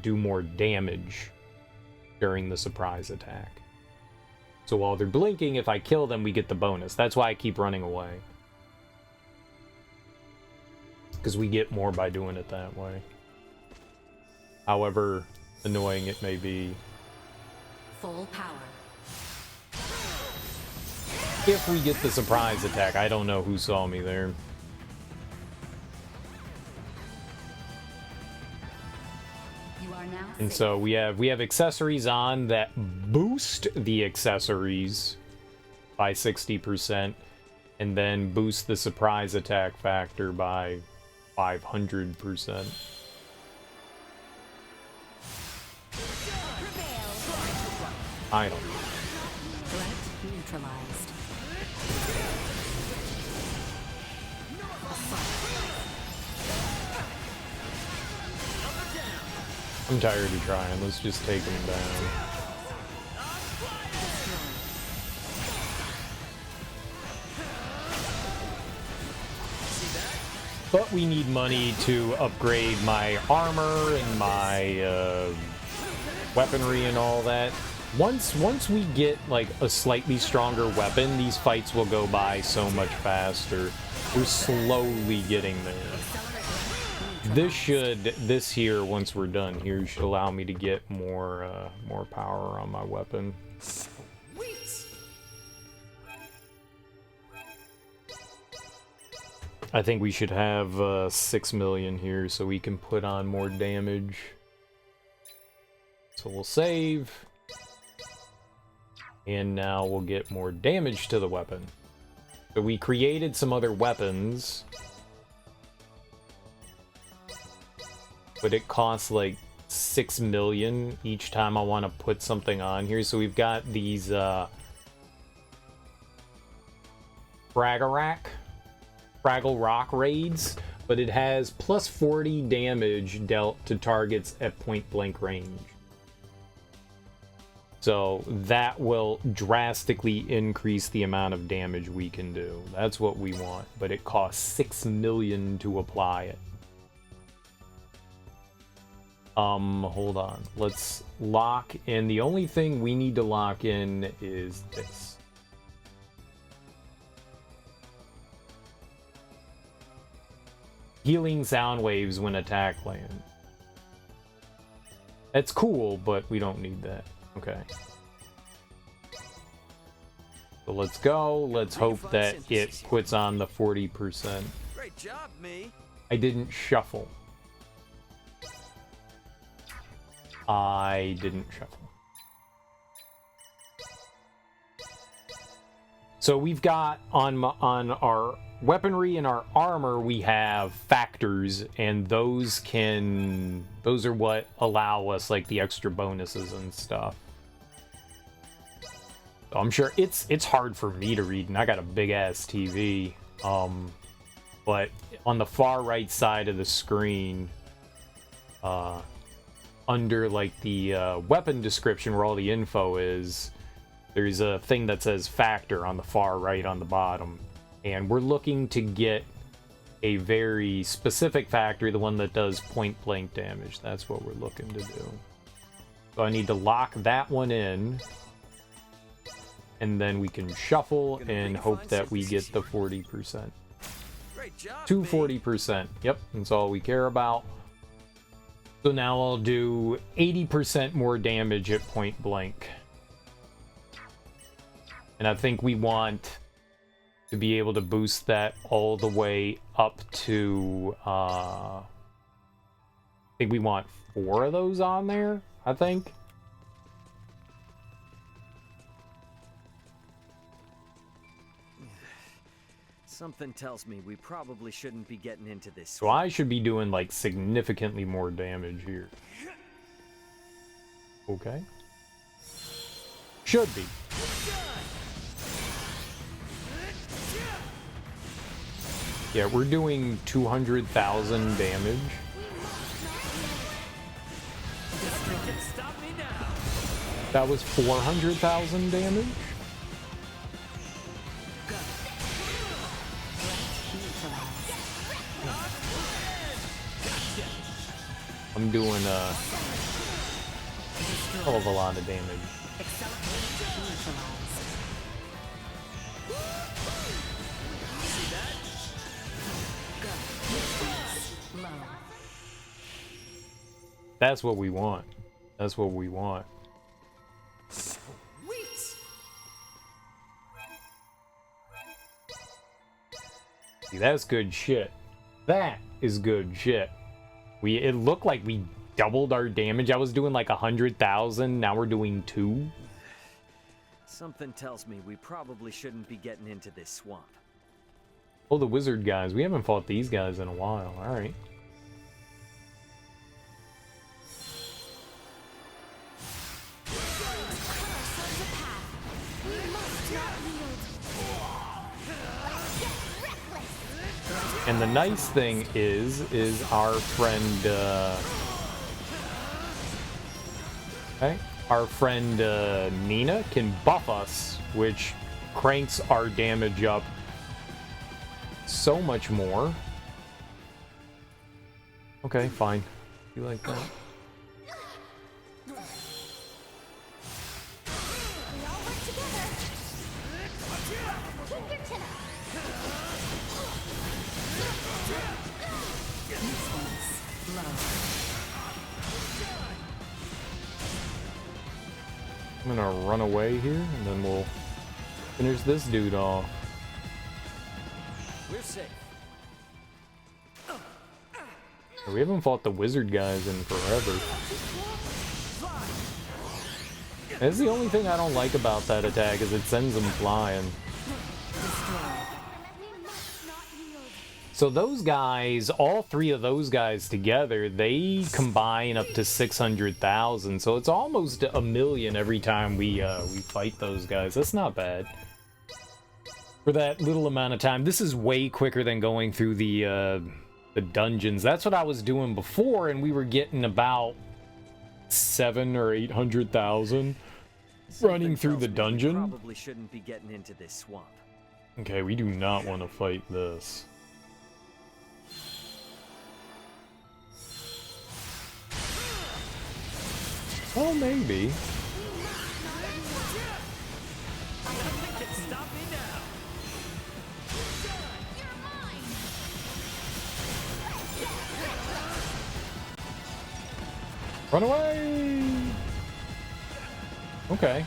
S1: do more damage during the surprise attack. So while they're blinking, if I kill them, we get the bonus. That's why I keep running away. Because we get more by doing it that way. However annoying it may be.
S3: Full power.
S1: If we get the surprise attack, I don't know who saw me there.
S3: You are now
S1: And
S3: safe.
S1: so we have accessories on that boost the accessories by 60%, and then boost the surprise attack factor by 500%. I don't know.
S3: Threat neutralized.
S1: I'm tired of trying. Let's just take them down. But we need money to upgrade my armor and my weaponry and all that. Once we get like a slightly stronger weapon, these fights will go by so much faster. We're slowly getting there. This here, once we're done here, should allow me to get more power on my weapon. I think we should have 6 million here so we can put on more damage. So we'll save. And now we'll get more damage to the weapon. So we created some other weapons. But it costs like 6 million each time I want to put something on here. So we've got these Fraggle Rock raids. but it has plus 40 damage dealt to targets at point blank range. So that will drastically increase the amount of damage we can do. That's what we want, but it costs 6 million to apply it. Hold on. Let's lock in. The only thing we need to lock in is this. Healing sound waves when attack lands. That's cool, but we don't need that. Okay. So let's go. Let's hope that it puts on the 40%.
S2: Great job, me.
S1: I didn't shuffle. I didn't shuffle. So we've got on our weaponry and our armor, we have factors, and those are what allow us like the extra bonuses and stuff. So I'm sure it's hard for me to read, and I got a big ass TV. But on the far right side of the screen, under like the weapon description where all the info is, there's a thing that says factor on the far right on the bottom. And we're looking to get a very specific factor, the one that does point blank damage. That's what we're looking to do. So I need to lock that one in. And then we can shuffle and hope that we get the 40%.
S2: Great job,
S1: To
S2: me.
S1: 40%. Yep, that's all we care about. So now I'll do 80% more damage at point blank. And I think we want to be able to boost that all the way up to, I think we want 4 of those on there, I think.
S2: Something tells me we probably shouldn't be getting into this.
S1: So I should be doing like significantly more damage here. Okay. Should be. Yeah, we're doing 200,000 damage.
S2: Stop me now.
S1: That was 400,000 damage? I'm doing a hell of a lot of damage. That's what we want. That's what we want. See, that's good shit. That is good shit. It looked like we doubled our damage. I was doing like 100,000. Now we're doing 2.
S2: Something tells me we probably shouldn't be getting into this swamp.
S1: Oh, the wizard guys. We haven't fought these guys in a while. All right. And the nice thing is our friend, our friend Nina can buff us, which cranks our damage up so much more. Okay, fine. You like that?
S4: We all work together. Keep your chin up.
S1: I'm gonna run away here, and then we'll finish this dude off.
S2: We're safe.
S1: We haven't fought the wizard guys in forever. That's the only thing I don't like about that attack, is it sends them flying. So those guys, all 3 of those guys together, they combine up to 600,000. So it's almost 1 million every time we fight those guys. That's not bad for that little amount of time. This is way quicker than going through the the dungeons. That's what I was doing before, and we were getting about 700,000 or 800,000 running through the
S2: Something tells me we
S1: dungeon.
S2: Probably shouldn't be getting into this swamp.
S1: Okay, we do not want to fight this. Well, maybe.
S2: Stop me now!
S1: Run away! Okay.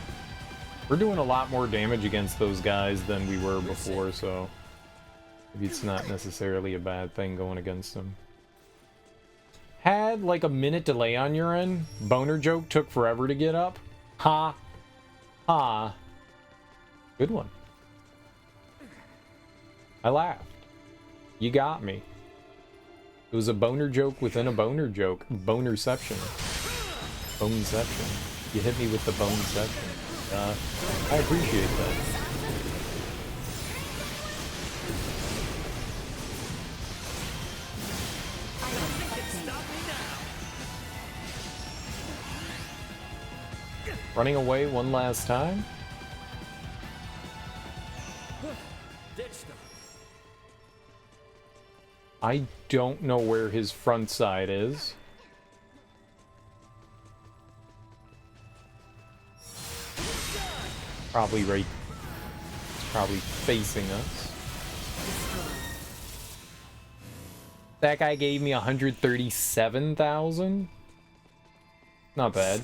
S1: We're doing a lot more damage against those guys than we were before, so maybe it's not necessarily a bad thing going against them. Had like a minute delay on your end. Boner joke took forever to get up. Ha. Ha. Good one. I laughed. You got me. It was a boner joke within a boner joke. Bonerception. Boneception. You hit me with the boneception. I appreciate that. Running away one last time?
S2: Ditch them.
S1: I don't know where his front side is. Probably right. It's probably facing us. That guy gave me 137,000. Not bad.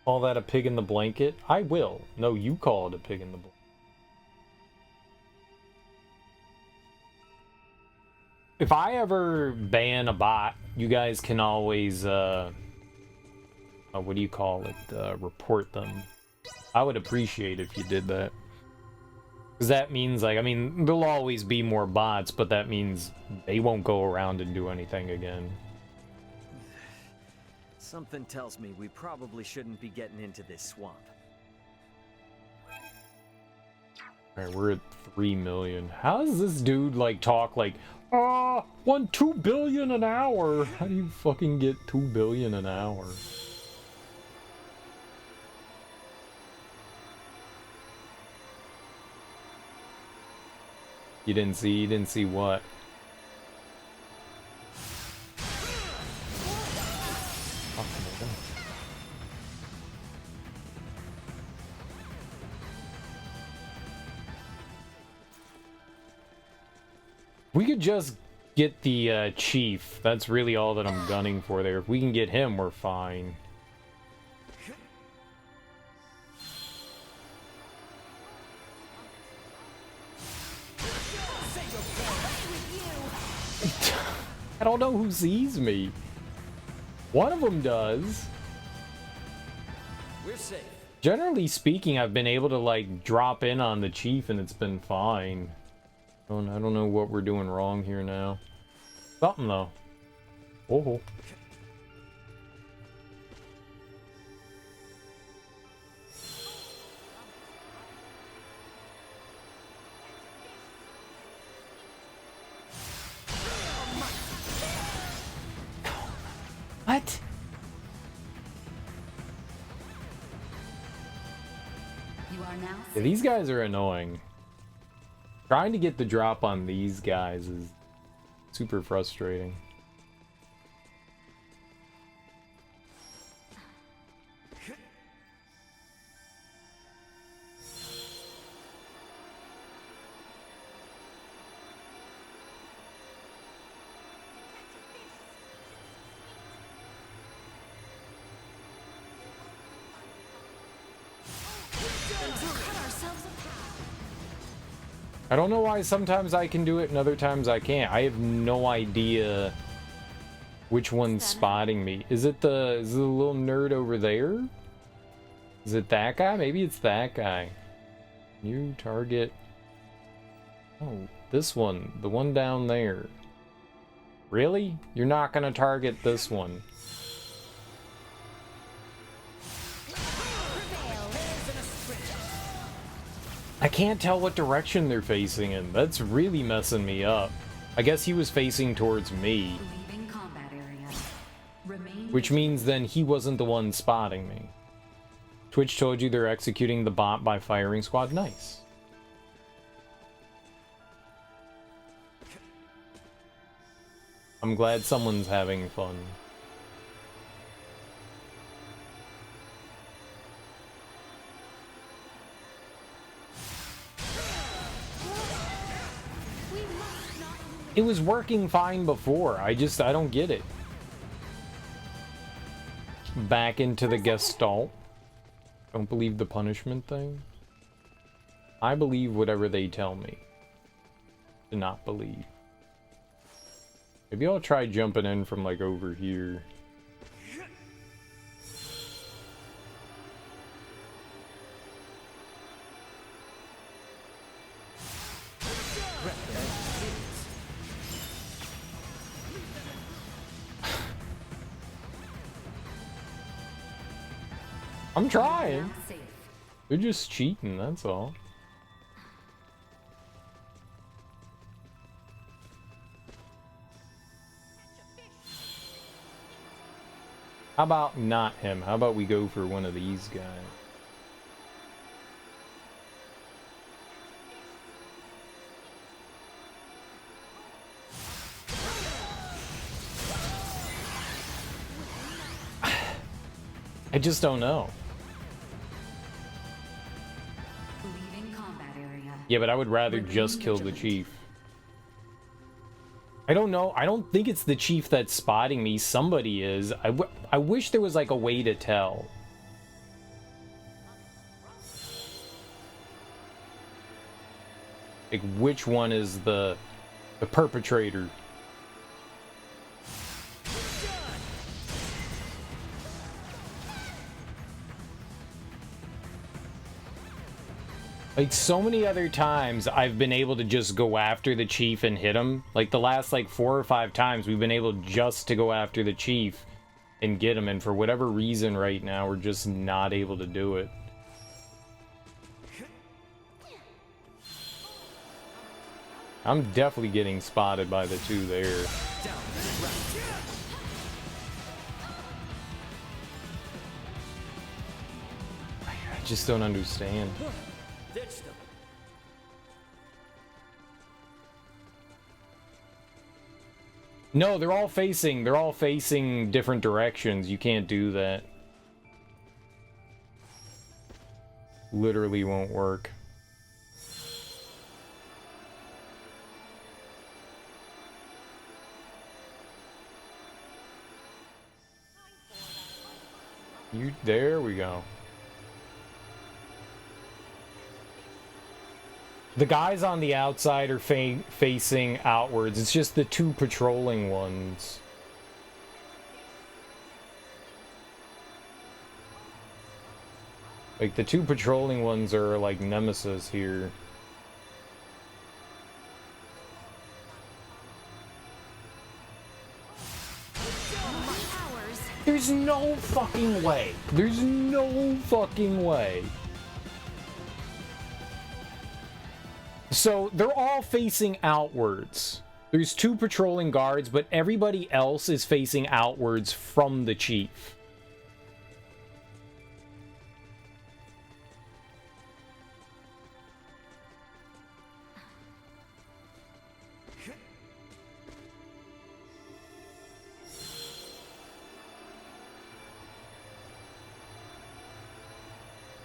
S1: Call that a pig in the blanket? I will. No, you call it a pig in the blanket. If I ever ban a bot, you guys can always, what do you call it? Report them. I would appreciate if you did that. Because that means, like, I mean, there'll always be more bots, but that means they won't go around and do anything again.
S2: Something tells me we probably shouldn't be getting into this swamp.
S1: Alright, we're at 3 million. How does this dude, like, talk like, want 2 billion an hour? How do you fucking get 2 billion an hour? You didn't see what? We could just get the chief. That's really all that I'm gunning for there. If we can get him, we're fine. I don't know who sees me. One of them does.
S2: We're safe.
S1: Generally speaking, I've been able to, like, drop in on the chief and it's been fine. I don't know what we're doing wrong here now. Something though. Oh. What?
S3: You are now
S1: Yeah, these guys are annoying. Trying to get the drop on these guys is super frustrating. I don't know why sometimes I can do it and other times I can't. I have no idea which one's spotting me. Is it the little nerd over there? Is it that guy? Maybe it's that guy. You target. Oh, this one. The one down there. Really? You're not gonna target this one. I can't tell what direction they're facing in. That's really messing me up. I guess he was facing towards me.
S3: Leaving combat area. Remain.
S1: Which means then he wasn't the one spotting me. Twitch told you they're executing the bot by firing squad. Nice. I'm glad someone's having fun. It was working fine before. I don't get it. Back into the Gestalt. Don't believe the punishment thing. I believe whatever they tell me. To not believe. Maybe I'll try jumping in from like over here. I'm trying.
S3: Safe.
S1: They're just cheating, that's all. How about not him? How about we go for one of these guys? I just don't know.
S3: Leaving combat area.
S1: Yeah, but I would rather just kill the chief. I don't know. I don't think it's the chief that's spotting me. Somebody is. I wish there was like a way to tell. Like which one is the perpetrator? Like, so many other times, I've been able to just go after the chief and hit him. Like, the last, like, 4 or 5 times, we've been able just to go after the chief and get him. And for whatever reason right now, we're just not able to do it. I'm definitely getting spotted by the two there. I just don't understand.
S2: Ditched them.
S1: No, they're all facing different directions. You can't do that. Literally won't work. There we go. The guys on the outside are facing outwards. It's just the two patrolling ones. Like, the two patrolling ones are like nemesis here. There's no fucking way. There's no fucking way. So they're all facing outwards. There's two patrolling guards, but everybody else is facing outwards from the chief.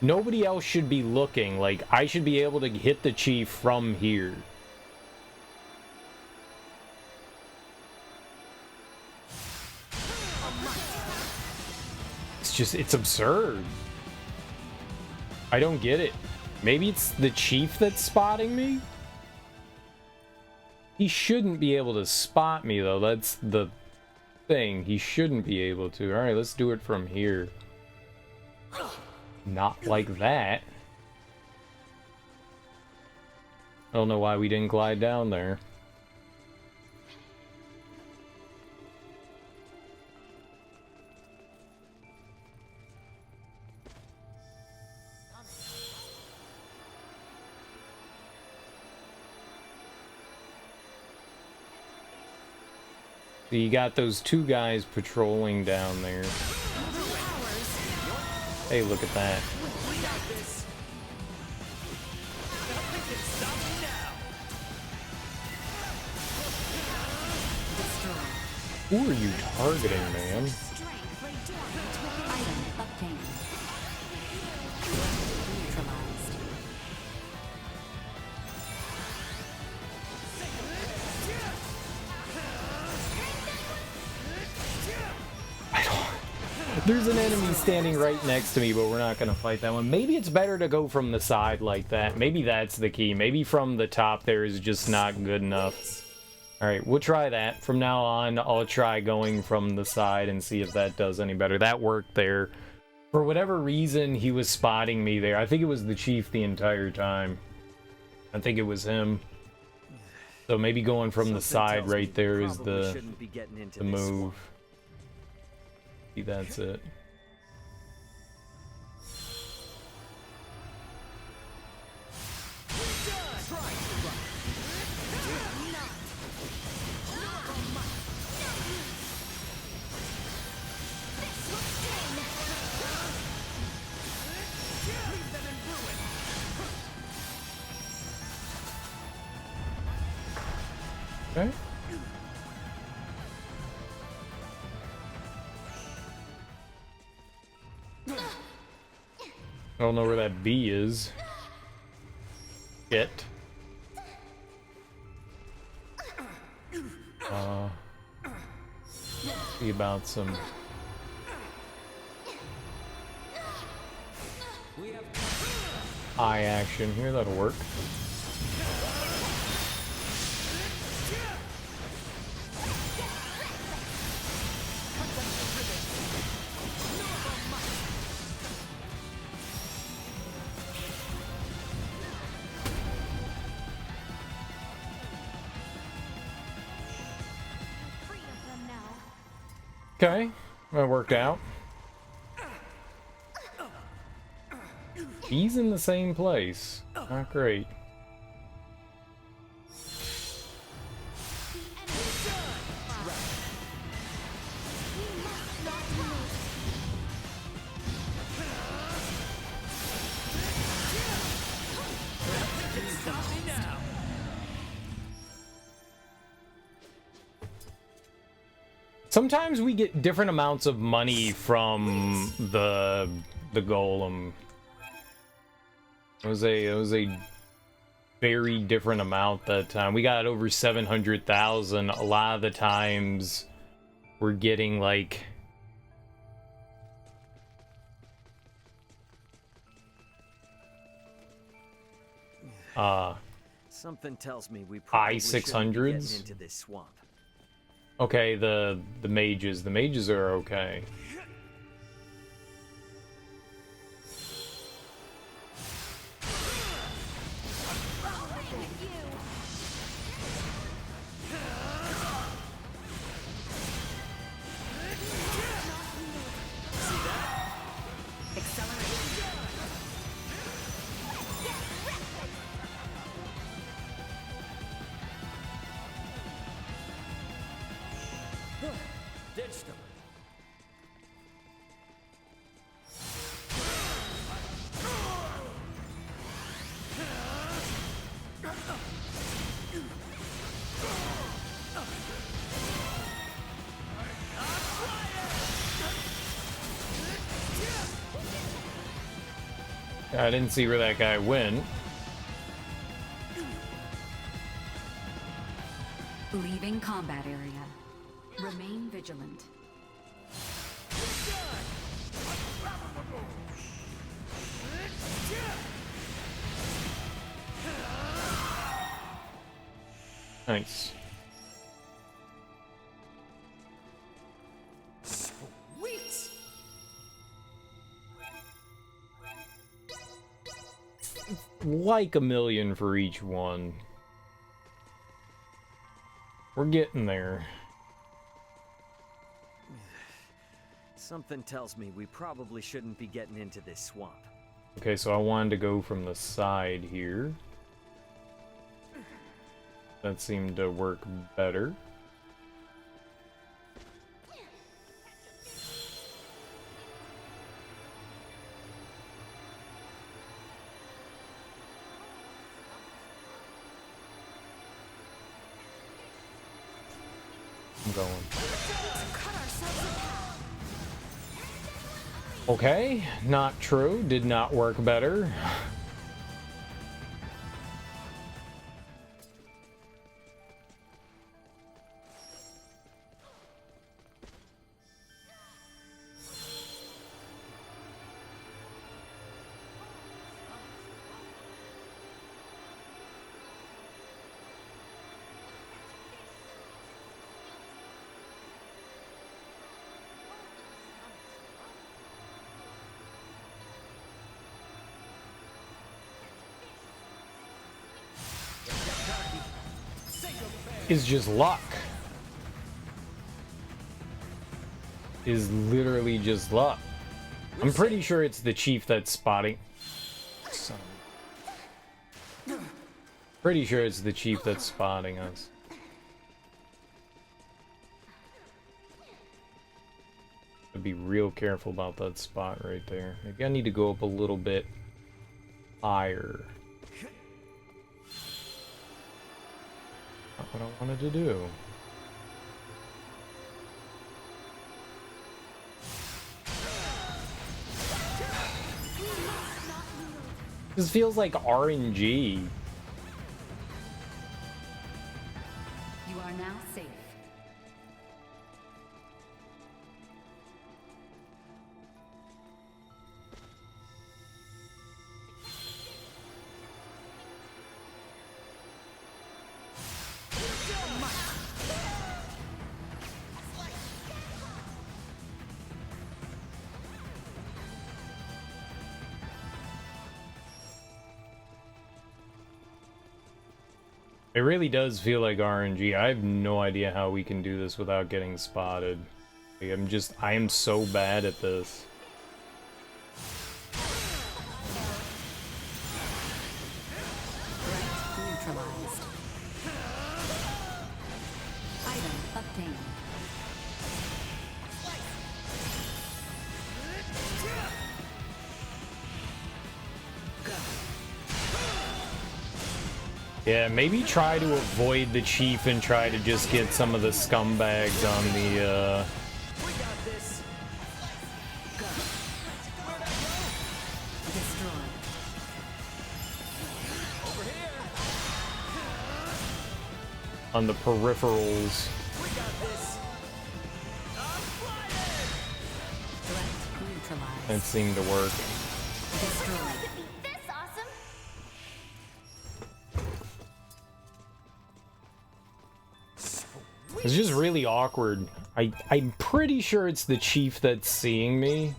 S1: Nobody else should be looking. Like, I should be able to hit the chief from here. It's just, it's absurd. I don't get it. Maybe it's the chief that's spotting me? He shouldn't be able to spot me, though. That's the thing. He shouldn't be able to. Alright, let's do it from here. Not like that. I don't know why we didn't glide down there. So you got those two guys patrolling down there. Hey, look at that.
S2: We got this. Nothing can stop me now.
S3: Destroy.
S1: Who are you targeting, man?
S3: Strength lay dormant. Item obtained. Neutralized.
S1: I don't... There's an enemy standing right next to me, but we're not going to fight that one. Maybe it's better to go from the side like that. Maybe that's the key. Maybe from the top there is just not good enough. Alright, we'll try that. From now on, I'll try going from the side and see if that does any better. That worked there. For whatever reason, he was spotting me there. I think it was the chief the entire time. I think it was him. So maybe going from the
S2: Something
S1: side
S2: tells me
S1: right there
S2: we
S1: is
S2: probably shouldn't be getting into
S1: the
S2: this
S1: move.
S2: swamp.
S1: See, that's it. Okay. I don't know where that bee is. Shit. See about some eye action here, that'll work.
S7: Free of them now.
S1: Okay, that worked out. He's in the same place. Not great.
S2: Stop me now.
S1: Sometimes we get different amounts of money from the golem. It was a very different amount that time. We got over 700,000. A lot of the times we're getting like
S2: Something tells me we probably shouldn't be getting
S1: I-600s?
S2: into this swamp.
S1: okay, the mages. The mages are okay.
S2: Ditched them.
S1: I didn't see where that guy went.
S3: Leaving combat area. Remain vigilant.
S1: Nice.
S2: Sweet.
S1: Like a million for each one. We're getting there.
S2: Something tells me we probably shouldn't be getting into this swamp.
S1: Okay, so I wanted to go from the side here. That seemed to work better. I'm going.
S7: Cut ourselves a path.
S1: Okay, not true. Did not work better. Is just luck. Is literally just luck. I'm pretty sure it's the chief that's spotting. Pretty sure it's the chief that's spotting us. I'd be real careful about that spot right there. Maybe I need to go up a little bit higher. Not what I wanted to do. This feels like RNG.
S3: You are now safe.
S1: It really does feel like RNG. I have no idea how we can do this without getting spotted. Like, I am so bad at this.
S3: Threat neutralized. Item obtained.
S1: Yeah, maybe try to avoid the chief and try to just get some of the scumbags on the,
S2: We got this.
S3: Destroyed.
S2: Over here.
S1: on the peripherals.
S2: We got this. I'm flying.
S3: Threat neutralized.
S1: That seemed to work.
S3: Destroyed.
S4: Defeat this awesome.
S1: It's just really awkward. I'm pretty sure it's the chief that's seeing me.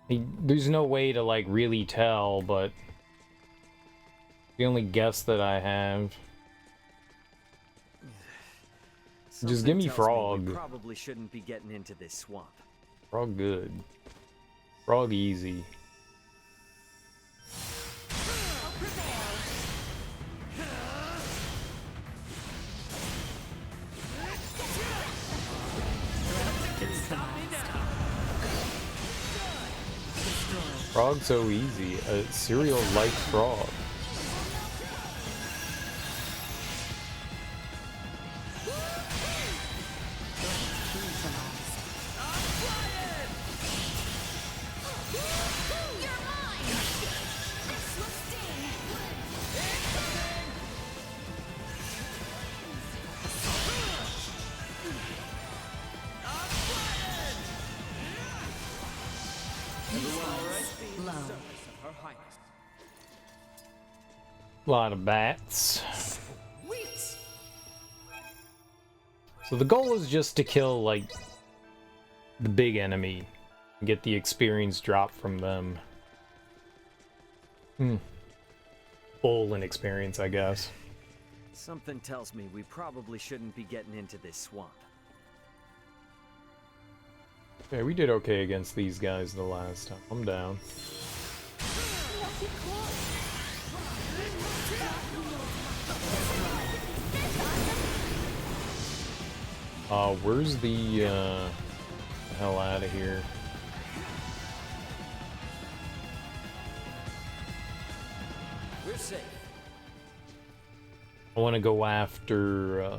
S1: There's no way to, like, really tell, but the only guess that I have. Just give me
S2: Something tells
S1: Frog.
S2: We probably shouldn't be getting into this swamp.
S1: Frog good. Frog easy. Frog so easy. A cereal like frog.
S3: Low.
S5: Her Highness.
S1: A lot of bats.
S5: Sweet!
S1: So the goal is just to kill, like, the big enemy and get the experience drop from them. Full in experience, I guess.
S2: Something tells me we probably shouldn't be getting into this swamp.
S1: Yeah, we did okay against these guys the last time. I'm down. Where's the hell out of here?
S2: We're safe.
S1: I want to go after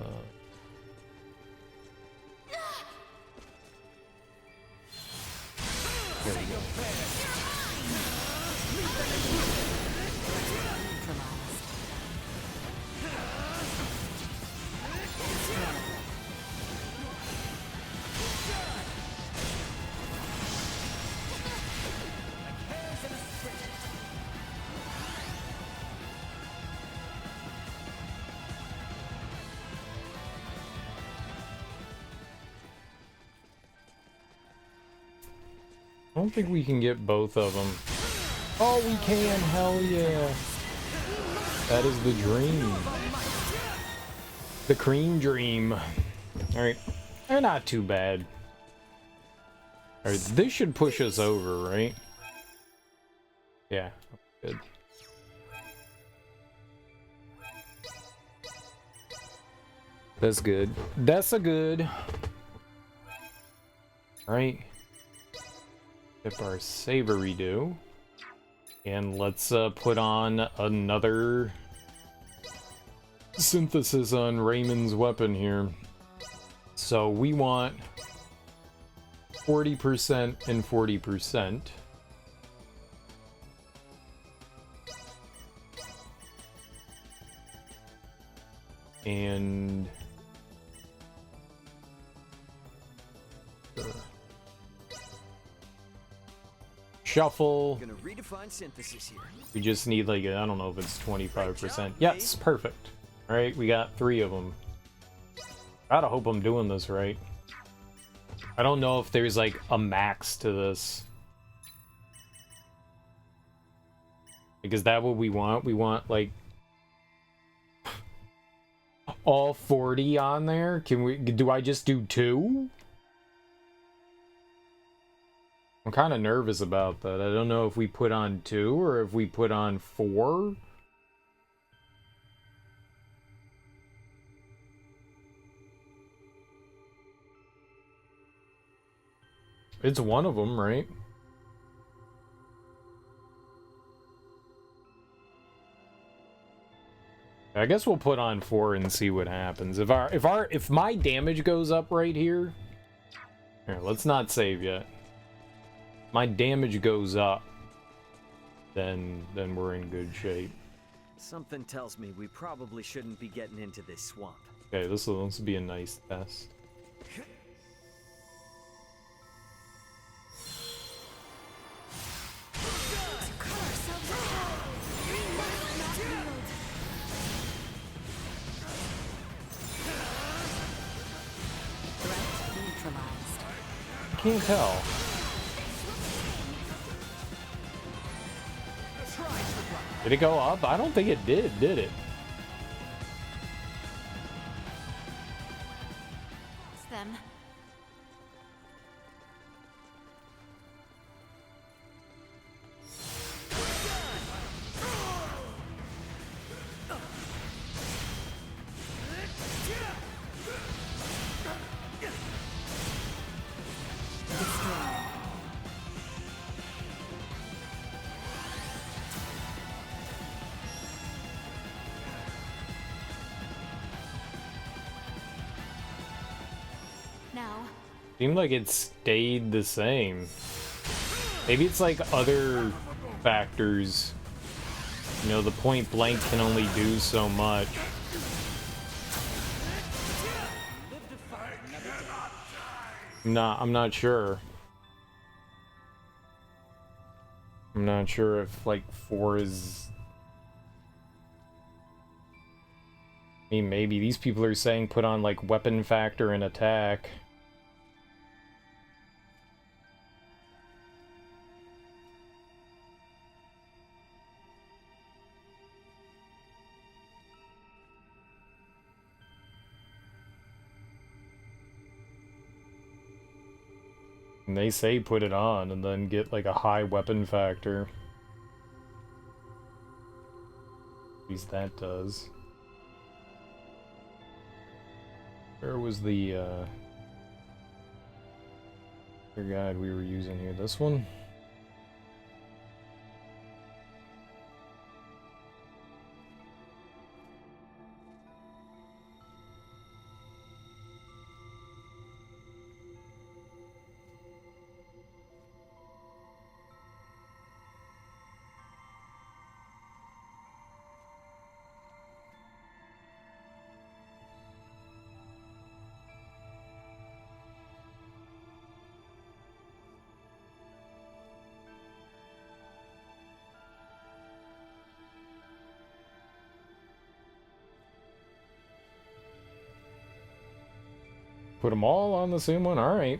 S3: Neutralized.
S1: I don't think we can get both of them. Oh, we can! Hell yeah! That is the dream. The cream dream. Alright. They're not too bad. Alright, this should push us over, right? Yeah. Good. That's good. That's a good. Alright. Tip our savory do. And let's put on another synthesis on Raymond's weapon here. So we want 40% and 40%. And shuffle.
S2: Gonna redefine synthesis here.
S1: We just need like, I don't know if it's 25%. Yes, perfect. All right, we got 3 of them. Gotta hope I'm doing this right. I don't know if there's like a max to this. Like, is that what we want? We want like all 40 on there? Can we, do I just do 2? I'm kind of nervous about that. I don't know if we put on 2 or if we put on 4. It's one of them, right? I guess we'll put on 4 and see what happens. If my damage goes up right here, let's not save yet. My damage goes up, then we're in good shape.
S2: Something tells me we probably shouldn't be getting into this swamp.
S1: Okay, this will be a nice test.
S3: Threat neutralized.
S1: I can't tell. Did it go up? I don't think it did it?
S7: It's them. Now,
S1: Seemed like it stayed the same. Maybe it's like other factors. You know, the point blank can only do so much. I'm not sure. I'm not sure if like 4 is. I mean, maybe these people are saying put on like weapon factor and attack. And they say put it on and then get like a high weapon factor. At least that does. Where was the other guide we were using here? This one? Put them all on the same one. All right.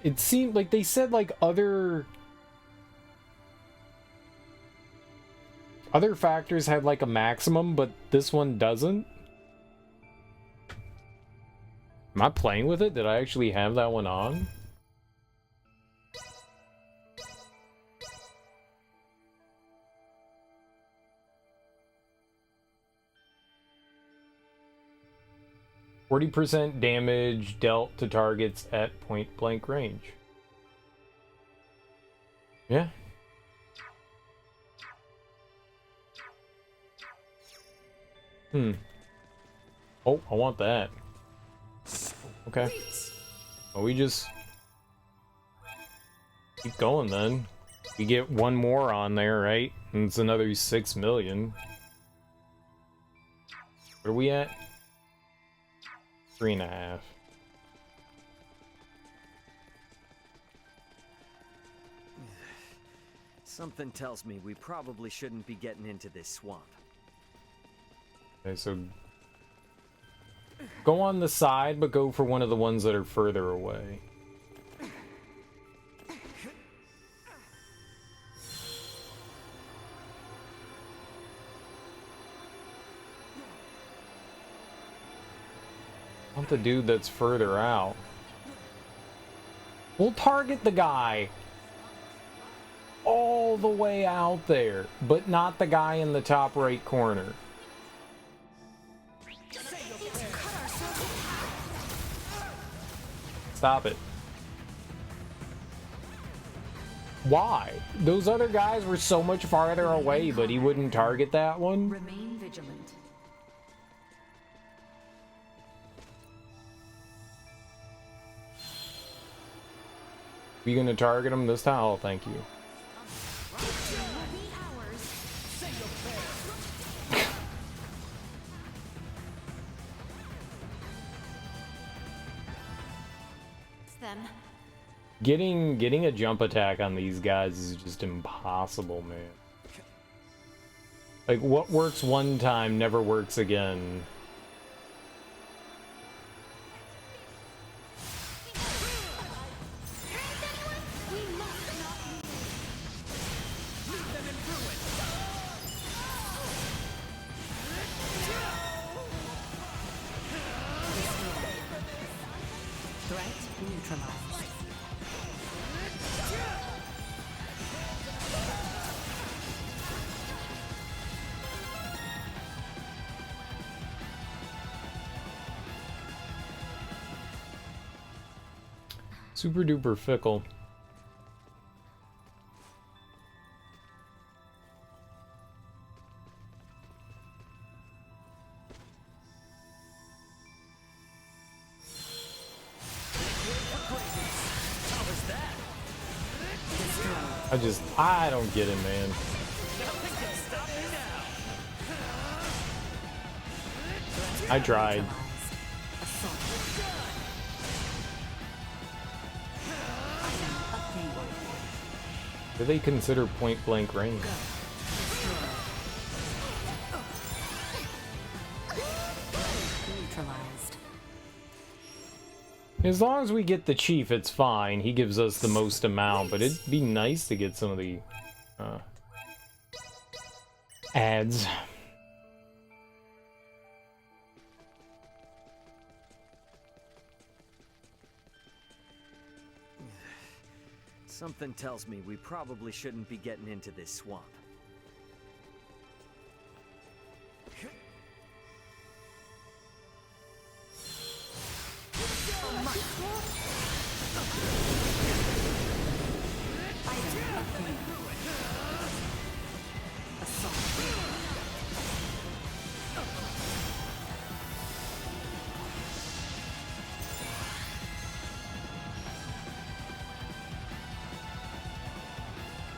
S1: It seemed like they said like other factors had like a maximum, but this one doesn't. Am I playing with it? Did I actually have that one on? %40 damage dealt to targets at point blank range. Yeah. Oh, I want that. Okay. Well, we just keep going then. We get one more on there, right? And it's another 6 million. What are we at? 3.5.
S2: Something tells me we probably shouldn't be getting into this swamp.
S1: Okay, so go on the side, but go for one of the ones that are further away. I want the dude that's further out. We'll target the guy all the way out there, but not the guy in the top right corner. Stop it. Why? Those other guys were so much farther away, but he wouldn't target that one?
S3: Remain vigilant.
S1: You gonna target him this time? Oh, thank you. Getting a jump attack on these guys is just impossible, man. Like, what works one time never works again.
S3: Threat neutralized.
S1: Super duper fickle. I don't get it, man. I tried. Do they consider point blank range?
S3: Neutralized.
S1: As long as we get the chief, it's fine. He gives us the most amount, but it'd be nice to get some of the ads.
S2: Something tells me we probably shouldn't be getting into this swamp.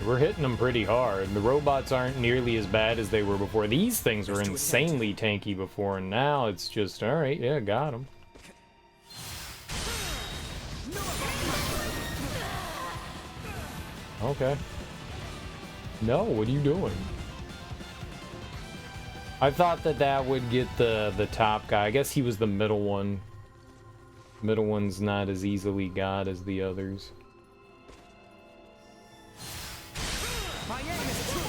S1: We're hitting them pretty hard. The robots aren't nearly as bad as they were before. These things were insanely tanky before, and now it's just, alright, yeah, got them. Okay. No, what are you doing? I thought that would get the top guy. I guess he was the middle one. Middle one's not as easily got as the others.
S5: My aim is true.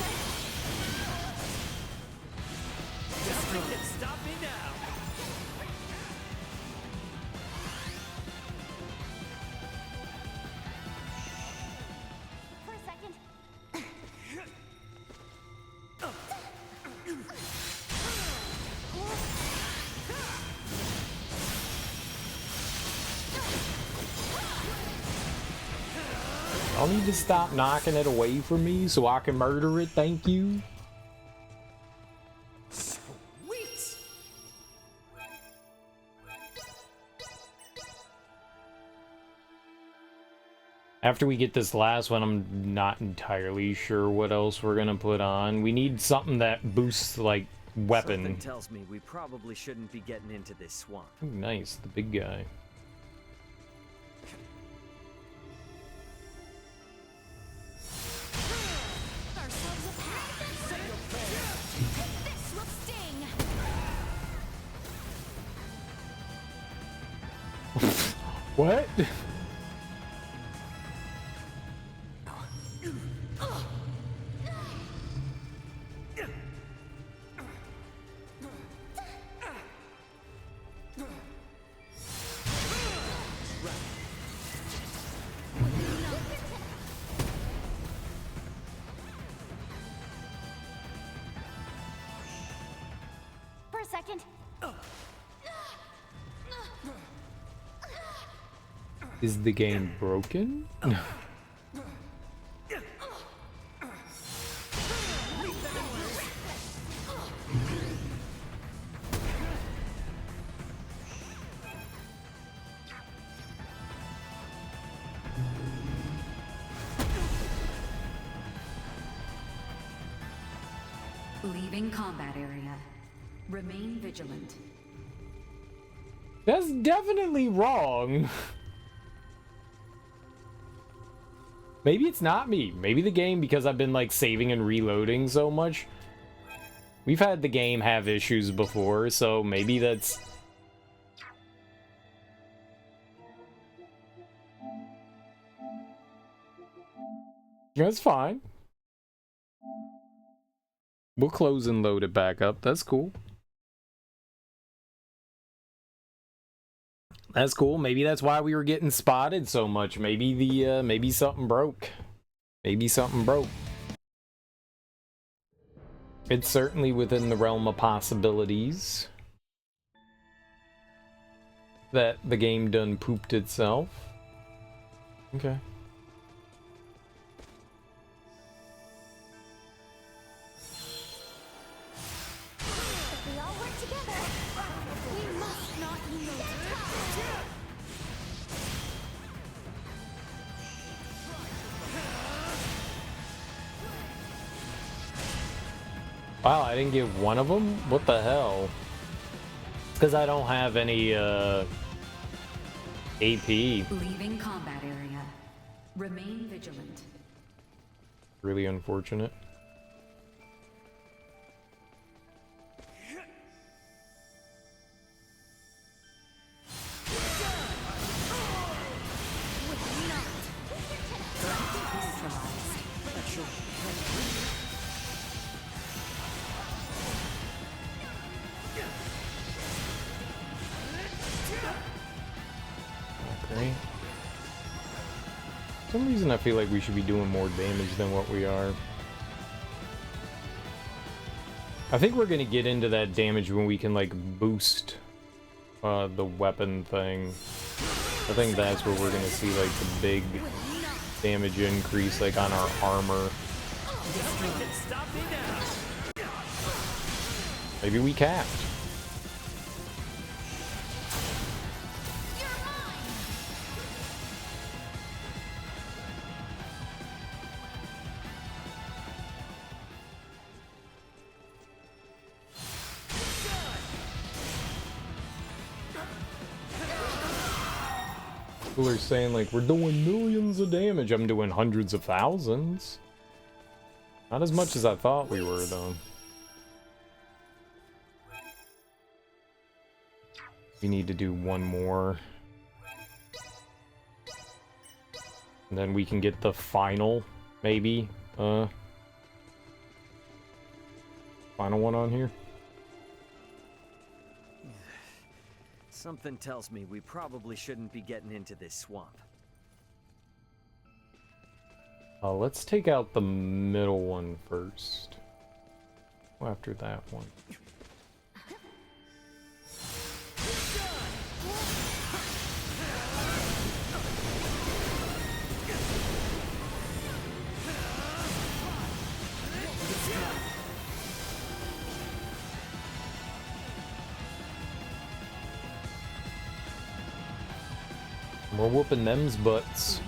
S2: Nothing can stop me now.
S4: For a second.
S1: Y'all need to stop knocking it away from me so I can murder it, thank you.
S5: Sweet.
S1: After we get this last one, I'm not entirely sure what else we're gonna put on. We need something that boosts, like, weapon.
S2: Something tells me we probably shouldn't be getting into this swamp.
S1: Ooh, nice, the big guy.
S7: Ourselves a path. This will sting.
S1: What?
S4: For a second.
S1: Is the game broken?
S3: Leaving combat area. Remain vigilant.
S1: That's definitely wrong. Maybe it's not me. Maybe the game, because I've been like saving and reloading so much. We've had the game have issues before, so maybe that's... That's fine. We'll close and load it back up. That's cool. That's cool. Maybe that's why we were getting spotted so much. Maybe the maybe something broke. Maybe something broke. It's certainly within the realm of possibilities that the game done pooped itself. Okay.
S4: If we all work together, we must not yield.
S1: Wow, I didn't get one of them? What the hell? Because I don't have any AP.
S3: Leaving combat area. Remain vigilant.
S1: Really unfortunate. Okay. For some reason I feel like we should be doing more damage than what we are. I think we're gonna get into that damage when we can like boost the weapon thing. I think that's where we're gonna see like the big damage increase like on our armor.
S2: Nothing can stop me now.
S1: Maybe we capped. People are saying like we're doing millions of damage. I'm doing hundreds of thousands. Not as much as I thought we were though. We need to do one more. And then we can get the final, maybe, final one on here.
S2: Something tells me we probably shouldn't be getting into this swamp.
S1: Let's take out the middle one first. Go after that one. We're whooping them's butts.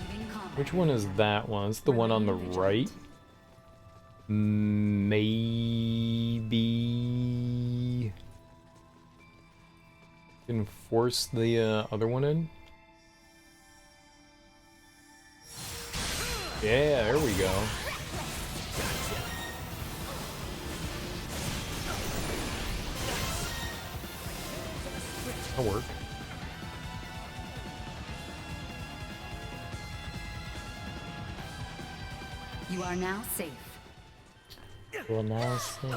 S1: Which one is that one? It's the one on the right. Maybe can force the other one in. Yeah, there we go. That'll work.
S3: You are now safe.
S1: Well, now see.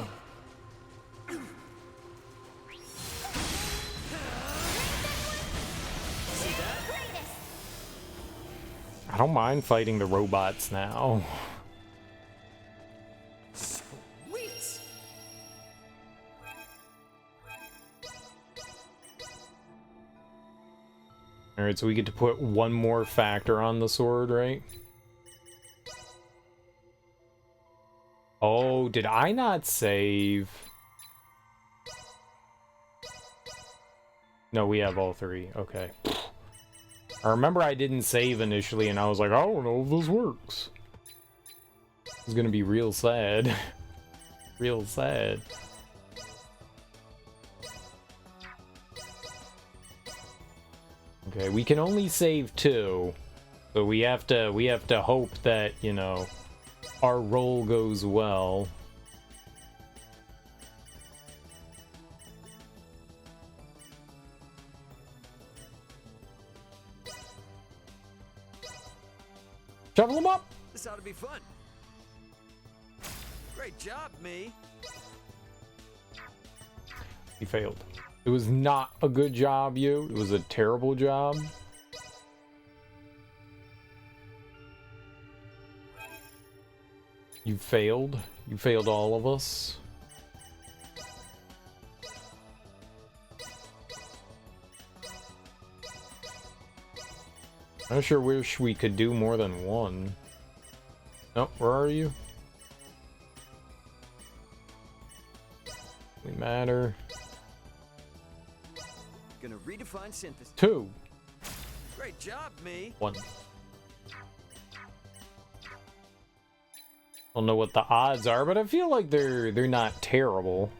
S1: I don't mind fighting the robots now.
S5: Sweet!
S1: Alright, so we get to put one more factor on the sword, right? Oh, did I not save? No, we have all three. Okay. I remember I didn't save initially, and I was like, I don't know if this works. It's gonna be real sad. Real sad. Okay, we can only save 2. So we have to hope that, you know, our roll goes well. Shovel them up!
S2: This ought to be fun. Great job, me.
S1: He failed. It was not a good job, you. It was a terrible job. You failed. You failed all of us. I sure wish we could do more than one. Oh, where are you? Doesn't matter.
S2: Gonna redefine synthesis.
S1: 2.
S2: Great job, me.
S1: 1. Don't know what the odds are, but I feel like they're not terrible.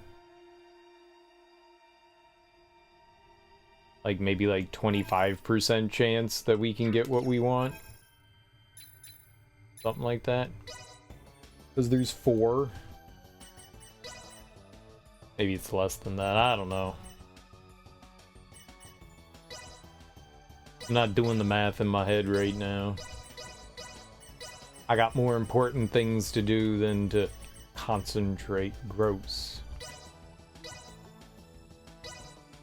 S1: Like maybe like 25% chance that we can get what we want. Something like that. Because there's 4. Maybe it's less than that. I don't know. I'm not doing the math in my head right now. I got more important things to do than to concentrate. Gross.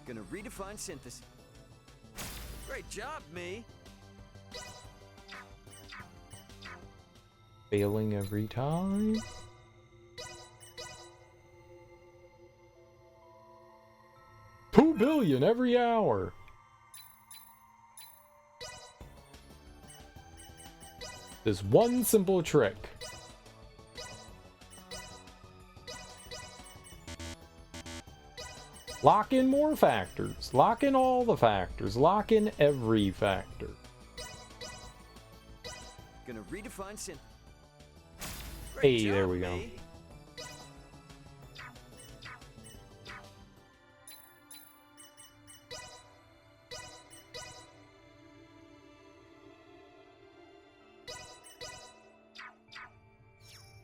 S2: Gonna redefine synthesis. Great job, me.
S1: Failing every time. $2 billion every hour. This one simple trick. Lock in more factors. Lock in all the factors. Lock in every factor.
S2: Gonna redefine synthesis.
S1: Hey, there we go.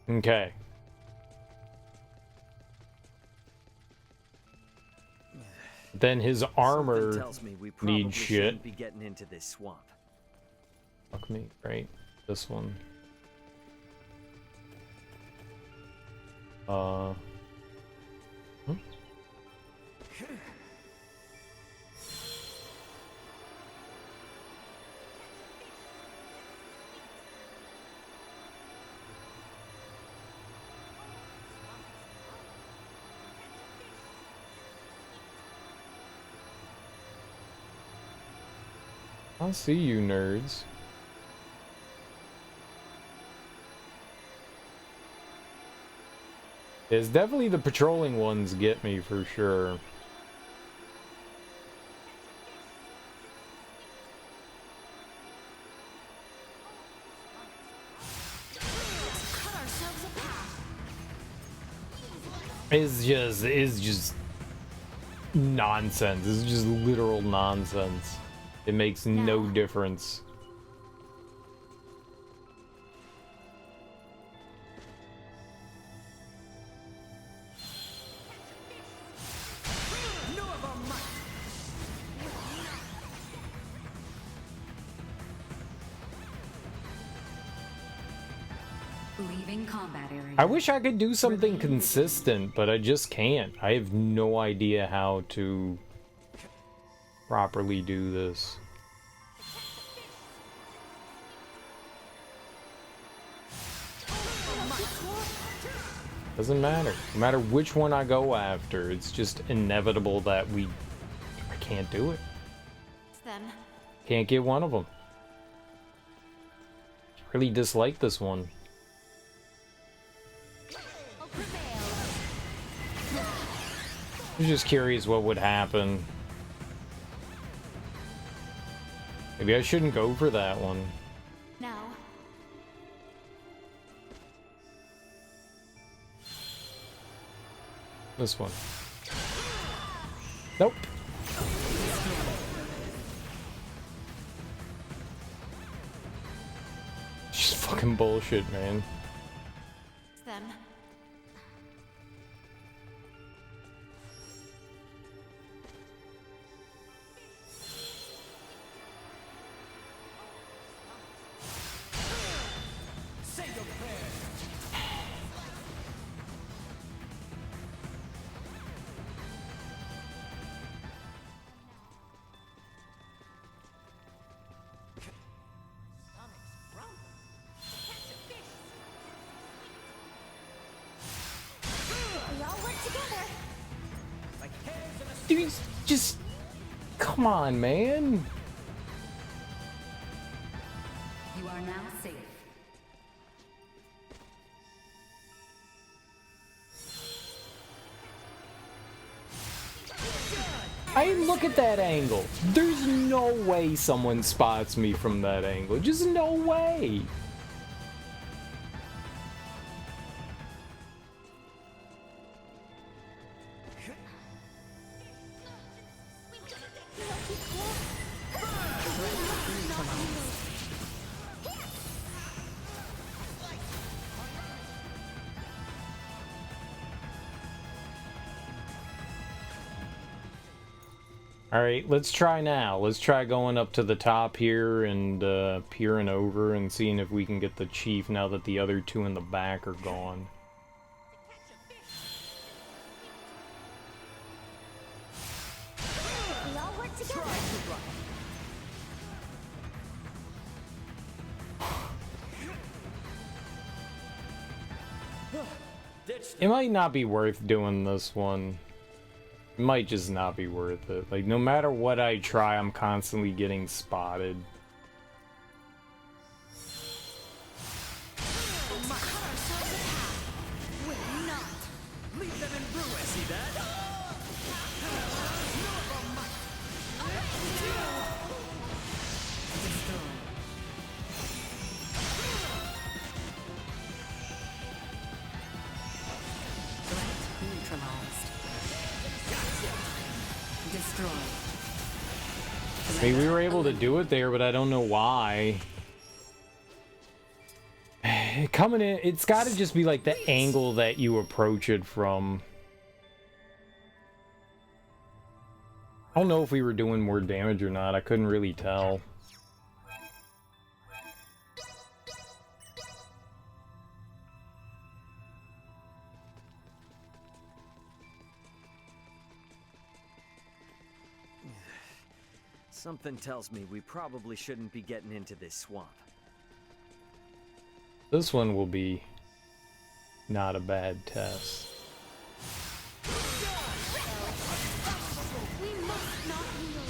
S1: Okay. Then his armor
S2: Something tells me we probably
S1: needs shit.
S2: shouldn't be getting into this swamp.
S1: Fuck me, right? This one. Hmm? I'll see you, nerds. It's definitely the patrolling ones get me for sure. It's just nonsense. It's just literal nonsense. It makes no difference.
S3: Leaving combat area.
S1: I wish I could do something consistent, but I just can't. I have no idea how to properly do this. Doesn't matter. No matter which one I go after, it's just inevitable that I can't do it.
S7: Then.
S1: Can't get one of them. Really dislike this one. I'm just curious what would happen. Maybe I shouldn't go for that one.
S7: Now.
S1: This one. Nope. Just fucking bullshit, man.
S7: Then.
S1: Dude, just come on, man.
S3: You are now safe.
S1: I look at that angle. There's no way someone spots me from that angle. Just no way. Alright, let's try now. Let's try going up to the top here and peering over and seeing if we can get the chief now that the other two in the back are gone.
S4: We all work together.
S1: It might not be worth doing this one. It might just not be worth it. Like, no matter what I try, I'm constantly getting spotted.
S5: Leave them in ruin. See that?
S3: Neutralized. Destroyed.
S1: I mean, we were able to do it there, but I don't know why. Coming in, it's got to just be like the angle that you approach it from. I don't know if we were doing more damage or not. I couldn't really tell.
S2: Something tells me we probably shouldn't be getting into this swamp.
S1: This one will be not a bad test.
S7: We must not yield.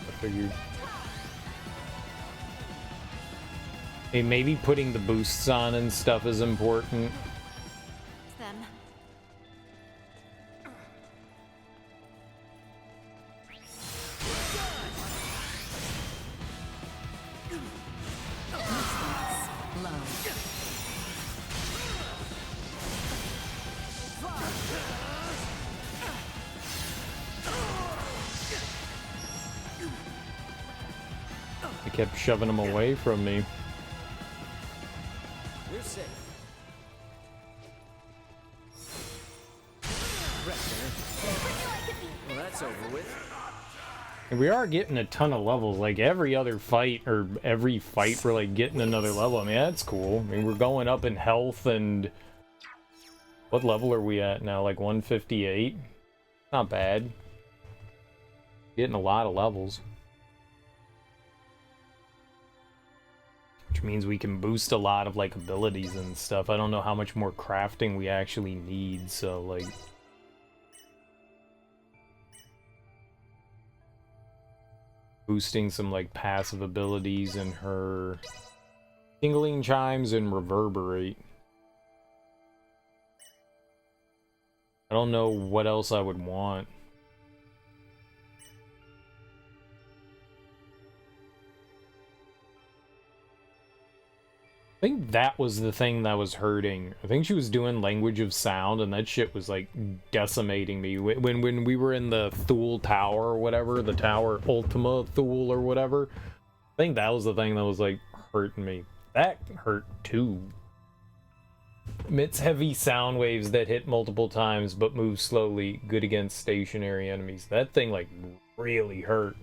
S1: I figured. Hey, maybe putting the boosts on and stuff is important.
S7: It's them.
S1: I kept shoving them away from me.
S2: You're safe. Right there. Well, that's over with.
S1: And we are getting a ton of levels. Like every other fight, or every fight, we're like getting another level. I mean, that's cool. I mean, we're going up in health, and what level are we at now? Like 158? Not bad. Getting a lot of levels. Which means we can boost a lot of like abilities and stuff. I don't know how much more crafting we actually need, so like... boosting some like passive abilities in her tingling chimes and reverberate. I don't know what else I would want. I think that was the thing that was hurting. I think she was doing language of sound, and that shit was like decimating me. When we were in the Thule Tower or whatever, the Tower Ultima Thule or whatever, I think that was the thing that was like hurting me. That hurt too. Emits heavy sound waves that hit multiple times but move slowly, good against stationary enemies. That thing like really hurt.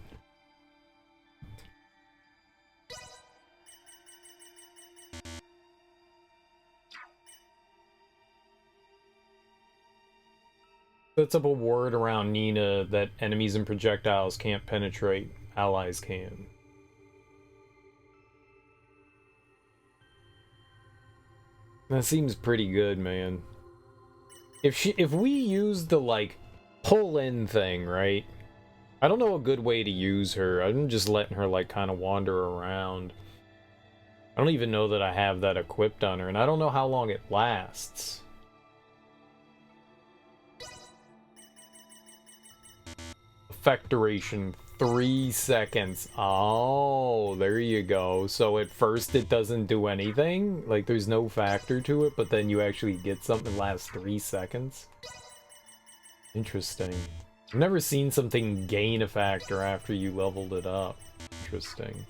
S1: Sets up a ward around Nina that enemies and projectiles can't penetrate, allies can. That seems pretty good, man. If we use the like pull-in thing, right? I don't know a good way to use her. I'm just letting her like kind of wander around. I don't even know that I have that equipped on her, and I don't know how long it lasts. Effect duration 3 seconds. Oh, there you go. So at first it doesn't do anything, like there's no factor to it, but then you actually get something that lasts 3 seconds. Interesting. I've never seen something gain a factor after you leveled it up. Interesting.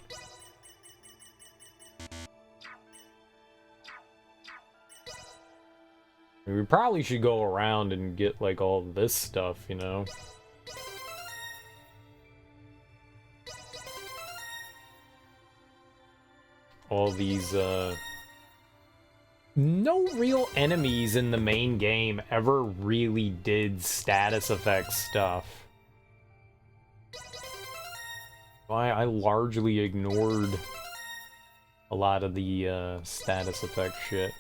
S1: We probably should go around and get like all this stuff, you know? All these, no real enemies in the main game ever really did status effect stuff. I largely ignored a lot of the, status effect shit.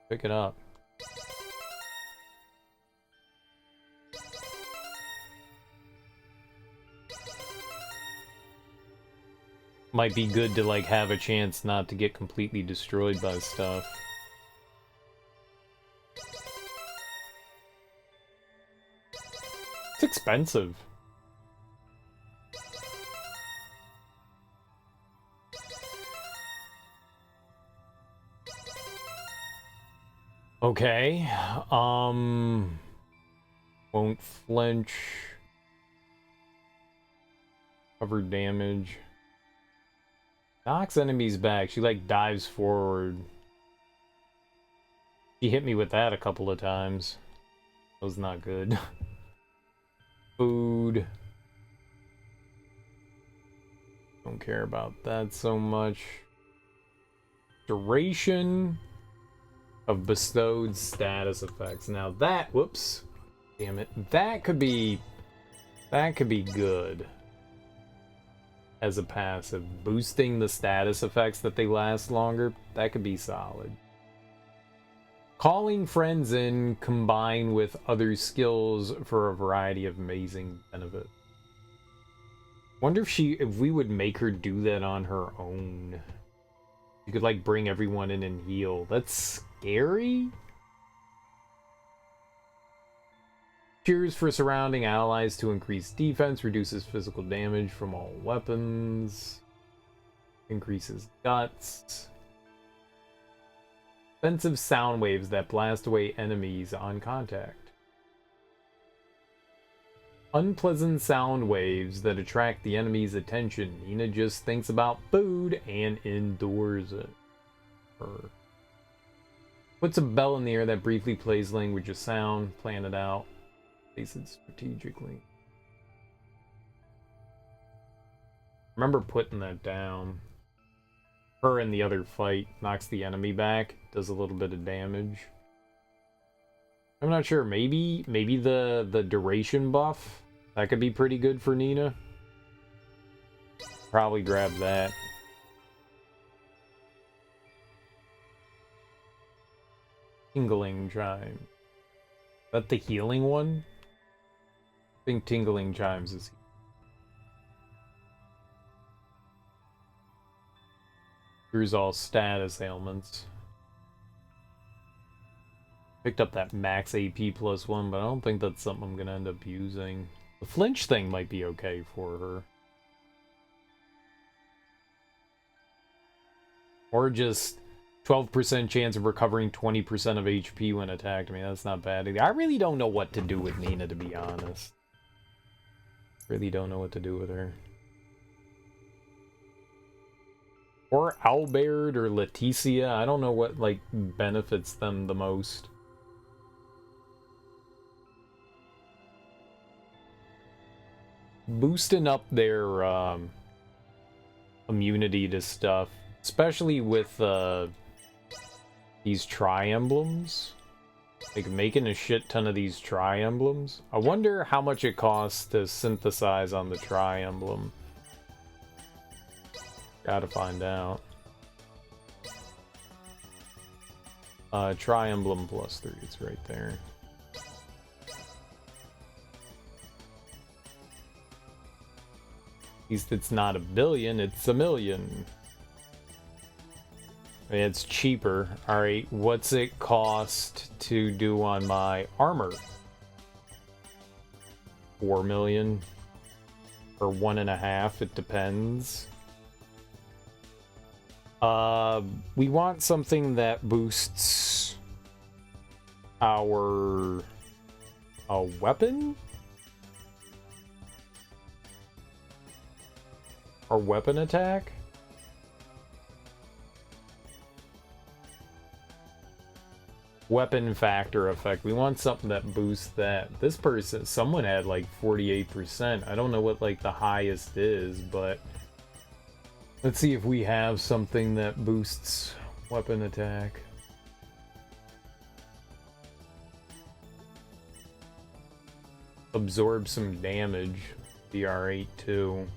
S1: Pick it up. Might be good to like have a chance not to get completely destroyed by stuff. It's expensive. Okay. Won't flinch. Cover damage. Knocks enemies back. She like dives forward. She hit me with that a couple of times. That was not good. Food. Don't care about that so much. Duration of bestowed status effects. Now that, whoops, damn it, that could be good as a passive. Boosting the status effects that they last longer, that could be solid. Calling friends in combined with other skills for a variety of amazing benefits. Wonder if we would make her do that on her own. You could like bring everyone in and heal. That's scary. Cheers for surrounding allies to increase defense, reduces physical damage from all weapons, increases guts. Offensive sound waves that blast away enemies on contact. Unpleasant sound waves that attract the enemy's attention. Nina just thinks about food and endures it. Puts a bell in the air that briefly plays language of sound. Plan it out. Place it strategically. Remember putting that down. Her in the other fight knocks the enemy back. Does a little bit of damage. I'm not sure. Maybe the duration buff. That could be pretty good for Nina. Probably grab that. Tingling Chime. Is that the healing one? I think Tingling Chimes is... Cures all status ailments. Picked up that max AP +1, but I don't think that's something I'm gonna end up using. The flinch thing might be okay for her. Or just 12% chance of recovering 20% of HP when attacked. I mean, that's not bad either. I really don't know what to do with Nina, to be honest. Really don't know what to do with her. Or Albert or Leticia. I don't know what, like, benefits them the most. Boosting up their immunity to stuff, especially with these tri-emblems. Like, making a shit ton of these tri-emblems. I wonder how much it costs to synthesize on the tri-emblem. Gotta find out. Tri-emblem +3, it's right there. At least it's not 1 billion, it's 1 million. It's cheaper. Alright, what's it cost to do on my armor? 4 million? Or 1.5, it depends. We want something that boosts our weapon? Our weapon attack? Weapon factor effect. We want something that boosts that. This person, someone had like 48%. I don't know what like the highest is, but let's see if we have something that boosts weapon attack. Absorb some damage. BR8 too.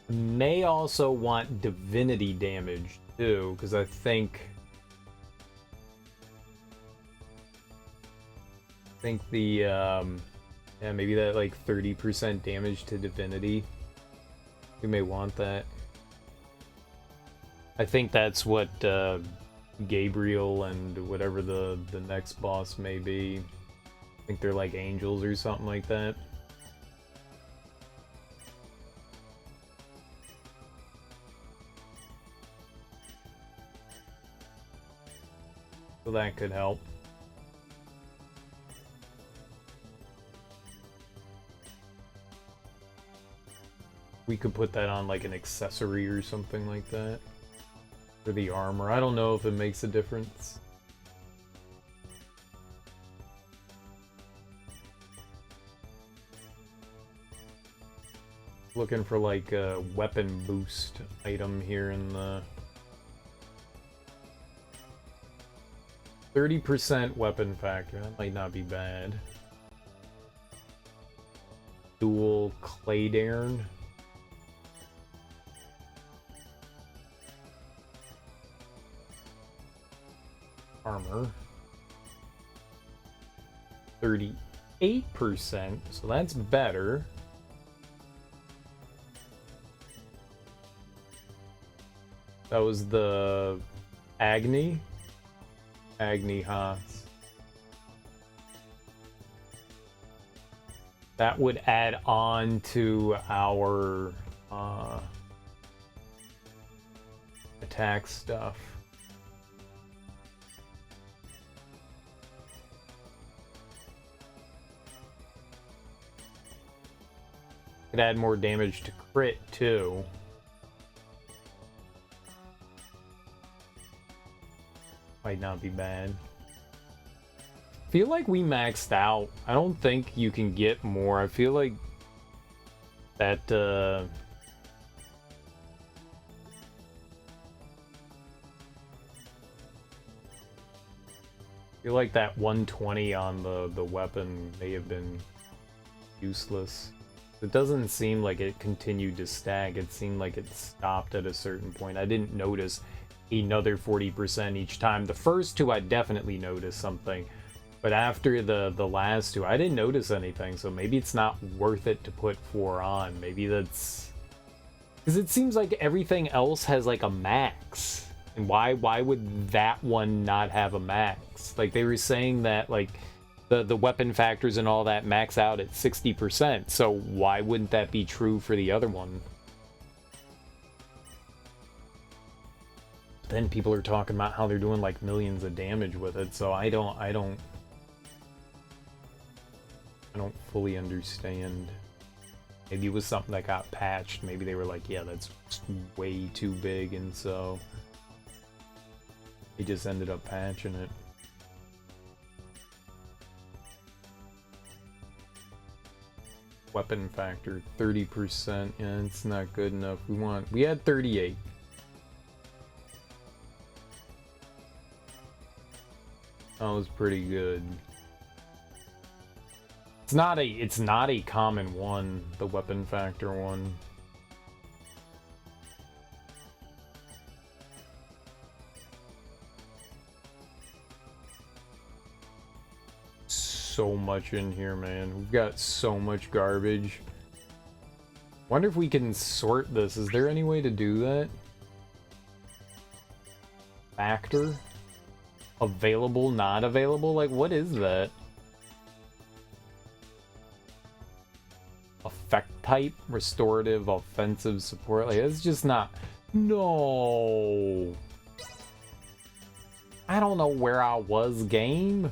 S1: May also want divinity damage too, because I think the yeah, maybe that like 30% damage to divinity. We may want that. I think that's what Gabriel and whatever the next boss may be. I think they're like angels or something like that. So that could help. We could put that on like an accessory or something like that. For the armor. I don't know if it makes a difference. Looking for like a weapon boost item here in the 30% weapon factor. That might not be bad. Dual Claydairn. Armor. 38%, so that's better. That was the Agni Haas. That would add on to our attack stuff. Could add more damage to crit too. Might not be bad. Feel like we maxed out. I don't think you can get more. I feel like that I feel like that 120 on the weapon may have been useless. It doesn't seem like it continued to stack. It seemed like it stopped at a certain point. I didn't notice another 40% each time. The first two I definitely noticed something, but after the last two I didn't notice anything, so maybe it's not worth it to put 4 on. Maybe that's because it seems like everything else has like a max, and why would that one not have a max? Like they were saying that like the weapon factors and all that max out at 60%, so why wouldn't that be true for the other one? Then people are talking about how they're doing like millions of damage with it, so I don't fully understand. Maybe it was something that got patched. Maybe they were like, yeah, that's way too big, and so they just ended up patching it. Weapon factor 30%. Yeah, it's not good enough. We had 38. That was pretty good. It's not a common one, the weapon factor one. So much in here, man. We've got so much garbage. Wonder if we can sort this. Is there any way to do that? Factor? Available, not available? Like, what is that? Effect type, restorative, offensive support. Like, it's just not. No. I don't know where I was, game.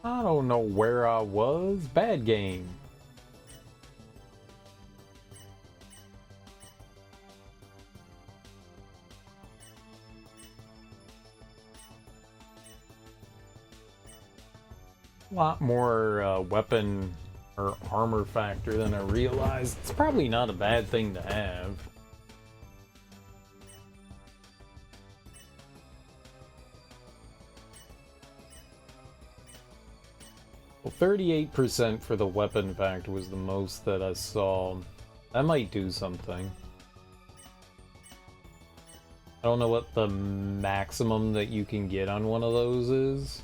S1: I don't know where I was. Bad game. A lot more weapon or armor factor than I realized. It's probably not a bad thing to have. Well, 38% for the weapon factor was the most that I saw. That might do something. I don't know what the maximum that you can get on one of those is.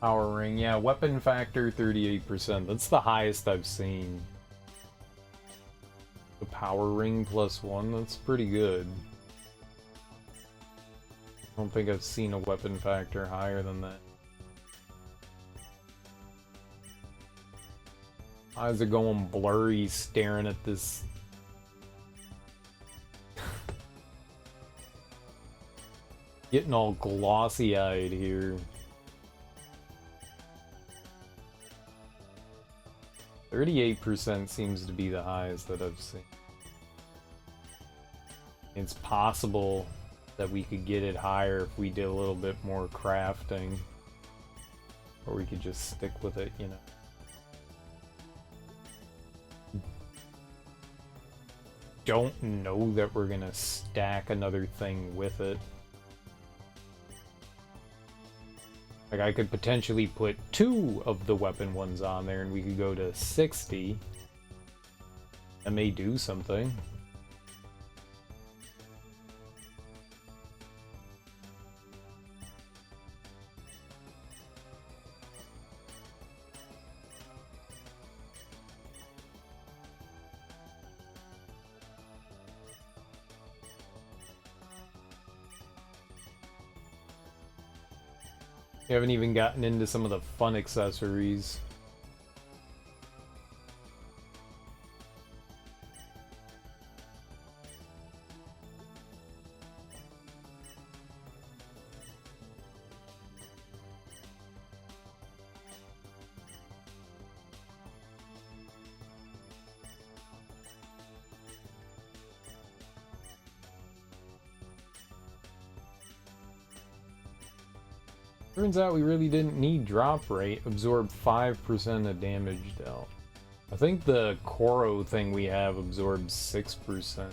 S1: Power ring, yeah, weapon factor 38%. That's the highest I've seen. The power ring +1, that's pretty good. I don't think I've seen a weapon factor higher than that. Eyes are going blurry staring at this. Getting all glossy-eyed here. 38% seems to be the highest that I've seen. It's possible that we could get it higher if we did a little bit more crafting. Or we could just stick with it, you know. Don't know that we're gonna stack another thing with it. Like, I could potentially put 2 of the weapon ones on there and we could go to 60. That may do something. We haven't even gotten into some of the fun accessories. Turns out we really didn't need drop rate. Absorb 5% of damage dealt. I think the Koro thing we have absorbs 6%.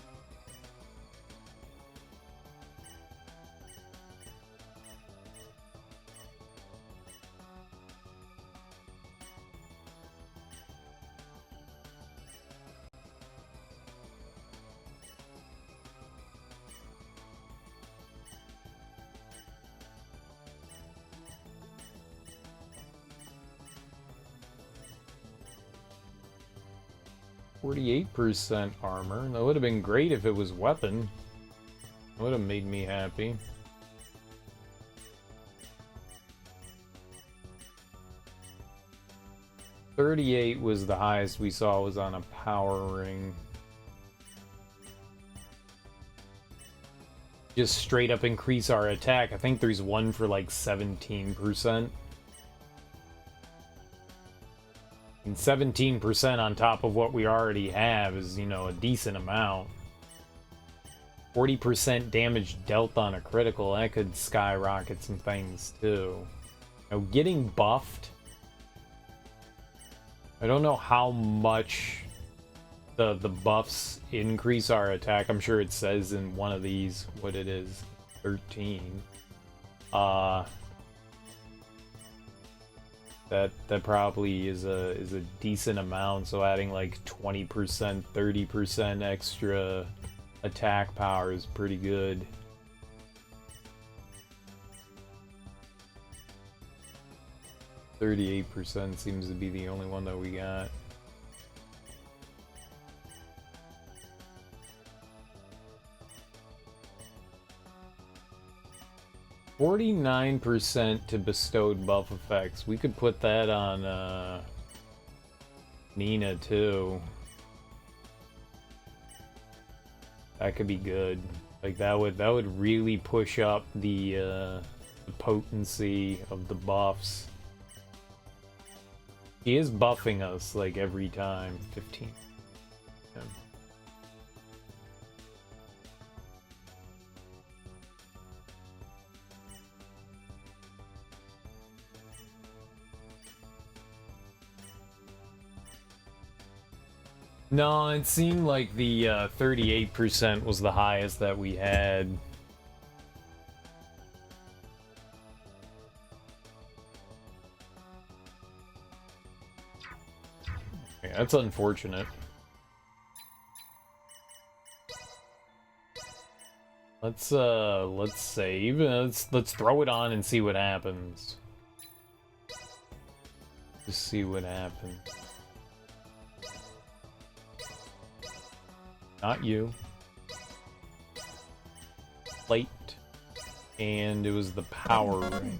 S1: %, armor. That would have been great if it was weapon. That would have made me happy. $38 was the highest we saw, was on a power ring. Just straight up increase our attack. I think there's one for like 17%. And 17% on top of what we already have is, you know, a decent amount. 40% damage dealt on a critical, that could skyrocket some things too. Now, getting buffed, I don't know how much the buffs increase our attack. I'm sure it says in one of these what it is. 13. That probably is a decent amount, so adding like 20%, 30% extra attack power is pretty good. %38 seems to be the only one that we got. %49% to bestowed buff effects. We could put that on Nina too. That could be good. Like that would really push up the potency of the buffs. He is buffing us like every time. 15. Yeah. No, it seemed like the 38% was the highest that we had. Yeah, that's unfortunate. Let's save. Let's throw it on and see what happens. Just see what happens. Not you. Plate. And it was the power ring.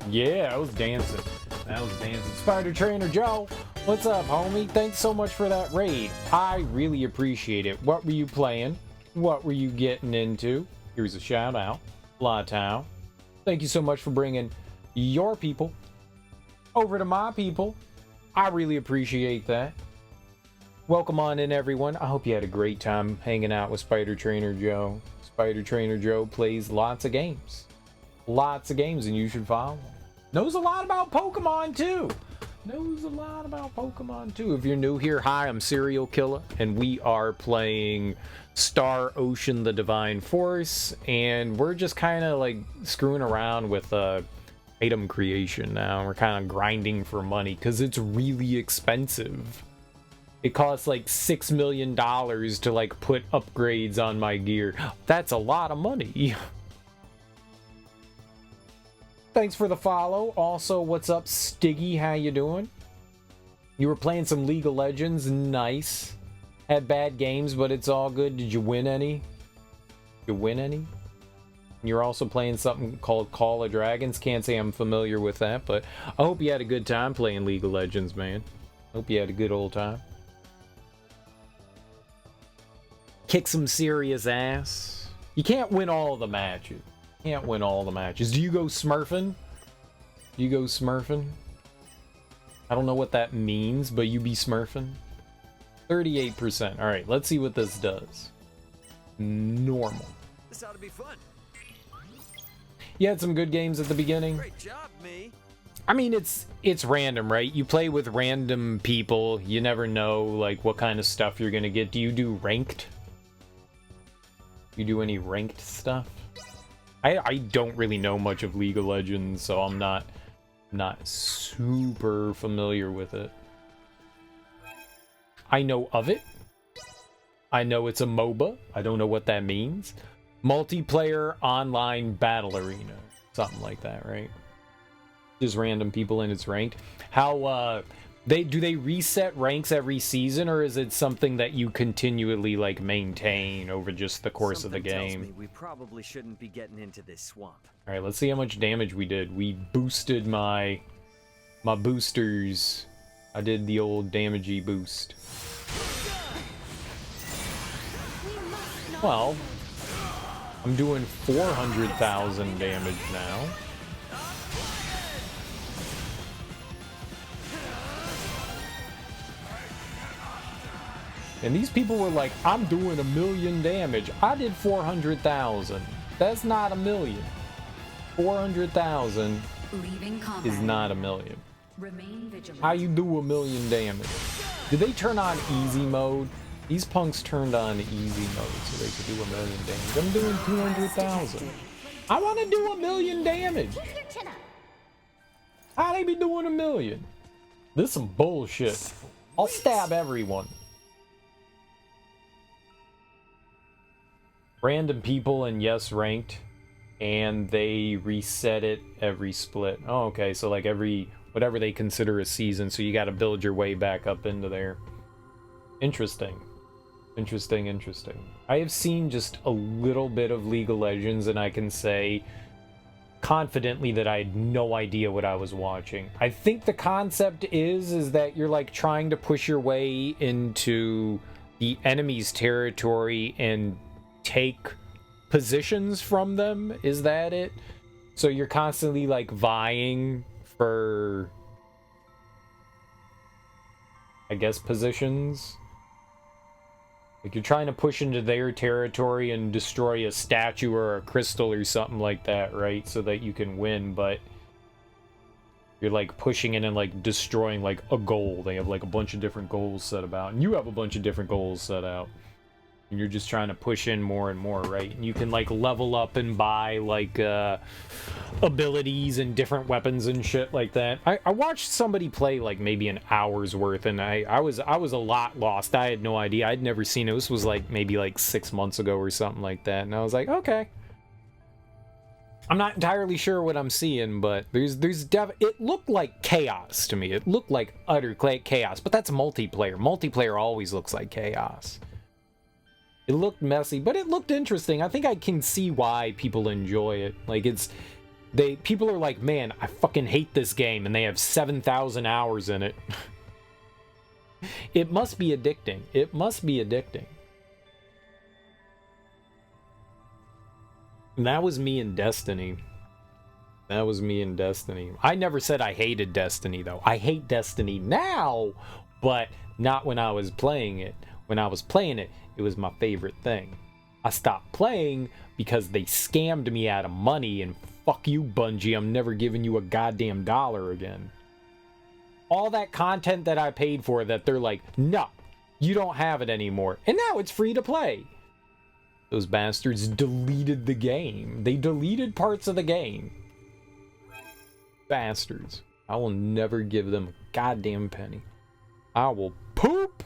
S1: Yeah, I was dancing. That was dancing. Spider Trainer Joe, what's up, homie? Thanks so much for that raid. I really appreciate it. What were you playing? What were you getting into? Here's a shout out. La Tao. Thank you so much for bringing your people over to my people. I really appreciate that. Welcome on in, everyone. I hope you had a great time hanging out with Spider Trainer Joe. Spider Trainer Joe plays lots of games. Lots of games, and you should follow him. Knows a lot about Pokemon, too. Knows a lot about Pokemon, too. If you're new here, hi, I'm Serial Killer, and we are playing Star Ocean the Divine Force, and we're just kind of, like, screwing around with item creation now. We're kind of grinding for money, because it's really expensive. It costs like $6 million to like put upgrades on my gear. That's a lot of money. Thanks for the follow. Also, what's up, Stiggy? How you doing? You were playing some League of Legends. Nice. Had bad games, but it's all good. Did you win any? You win any? You're also playing something called Call of Dragons. Can't say I'm familiar with that, but I hope you had a good time playing League of Legends, man. Hope you had a good old time. Kick some serious ass. You can't win all the matches. Can't win all the matches. Do you go smurfing? Do you go smurfing? I don't know what that means, but you be smurfing. 38%. All right, let's see what this does. Normal.
S2: This ought to be fun.
S1: You had some good games at the beginning.
S2: Great job, me.
S1: I mean, it's random, right? You play with random people. You never know like what kind of stuff you're gonna get. Do you do ranked? You do any ranked stuff? I don't really know much of League of Legends, so I'm not super familiar with it. I know of it. I know it's a MOBA. I don't know what that means. Multiplayer online battle arena. Something like that, right? Just random people and it's ranked. How do they reset ranks every season, or is it something that you continually like maintain over just the course of the game?
S2: Tells me we probably shouldn't be getting into this swamp.
S1: All right, let's see how much damage we did. We boosted my boosters. I did the old damagey boost. Well, I'm doing 400,000 damage now. And these people were like, I'm doing 1 million damage. I did 400,000. That's not 1 million. 400,000 is not 1 million.
S3: Remain vigilant.
S1: How you do 1 million damage? Did they turn on easy mode? These punks turned on easy mode so they could do 1 million damage. I'm doing 200,000. I want to do 1 million damage.
S4: Keep your chin up.
S1: How they be doing 1 million? This is some bullshit. I'll stab everyone. Random people and yes, ranked, and they reset it every split. Oh, okay, so like every whatever they consider a season, so you got to build your way back up into there. Interesting. I have seen just a little bit of League of Legends, and I can say confidently that I had no idea what I was watching. I think the concept is that you're like trying to push your way into the enemy's territory and take positions from them. Is that it? So you're constantly like vying for, I guess, positions. Like you're trying to push into their territory and destroy a statue or a crystal or something like that, right? So that you can win, but you're like pushing in and like destroying like a goal. They have like a bunch of different goals set about, and you have a bunch of different goals set out. And you're just trying to push in more and more, right? And you can like level up and buy like abilities and different weapons and shit like that. I watched somebody play like maybe an hour's worth, and I was a lot lost. I had no idea. I'd never seen it. This was like maybe like 6 months ago or something like that. And I was like, okay. I'm not entirely sure what I'm seeing, but it looked like chaos to me. It looked like utter chaos, but that's multiplayer. Multiplayer always looks like chaos. It looked messy, but it looked interesting. I think I can see why people enjoy it. Like, it's People are like, man, I fucking hate this game, and they have 7,000 hours in it. It must be addicting. It must be addicting. And that was me in Destiny. That was me in Destiny. I never said I hated Destiny, though. I hate Destiny now, but not when I was playing it. When I was playing it, it was my favorite thing. I stopped playing because they scammed me out of money, and fuck you, Bungie, I'm never giving you a goddamn dollar again. All that content that I paid for that they're like, no, you don't have it anymore. And now it's free to play. Those bastards deleted the game. They deleted parts of the game. Bastards. I will never give them a goddamn penny. I will poop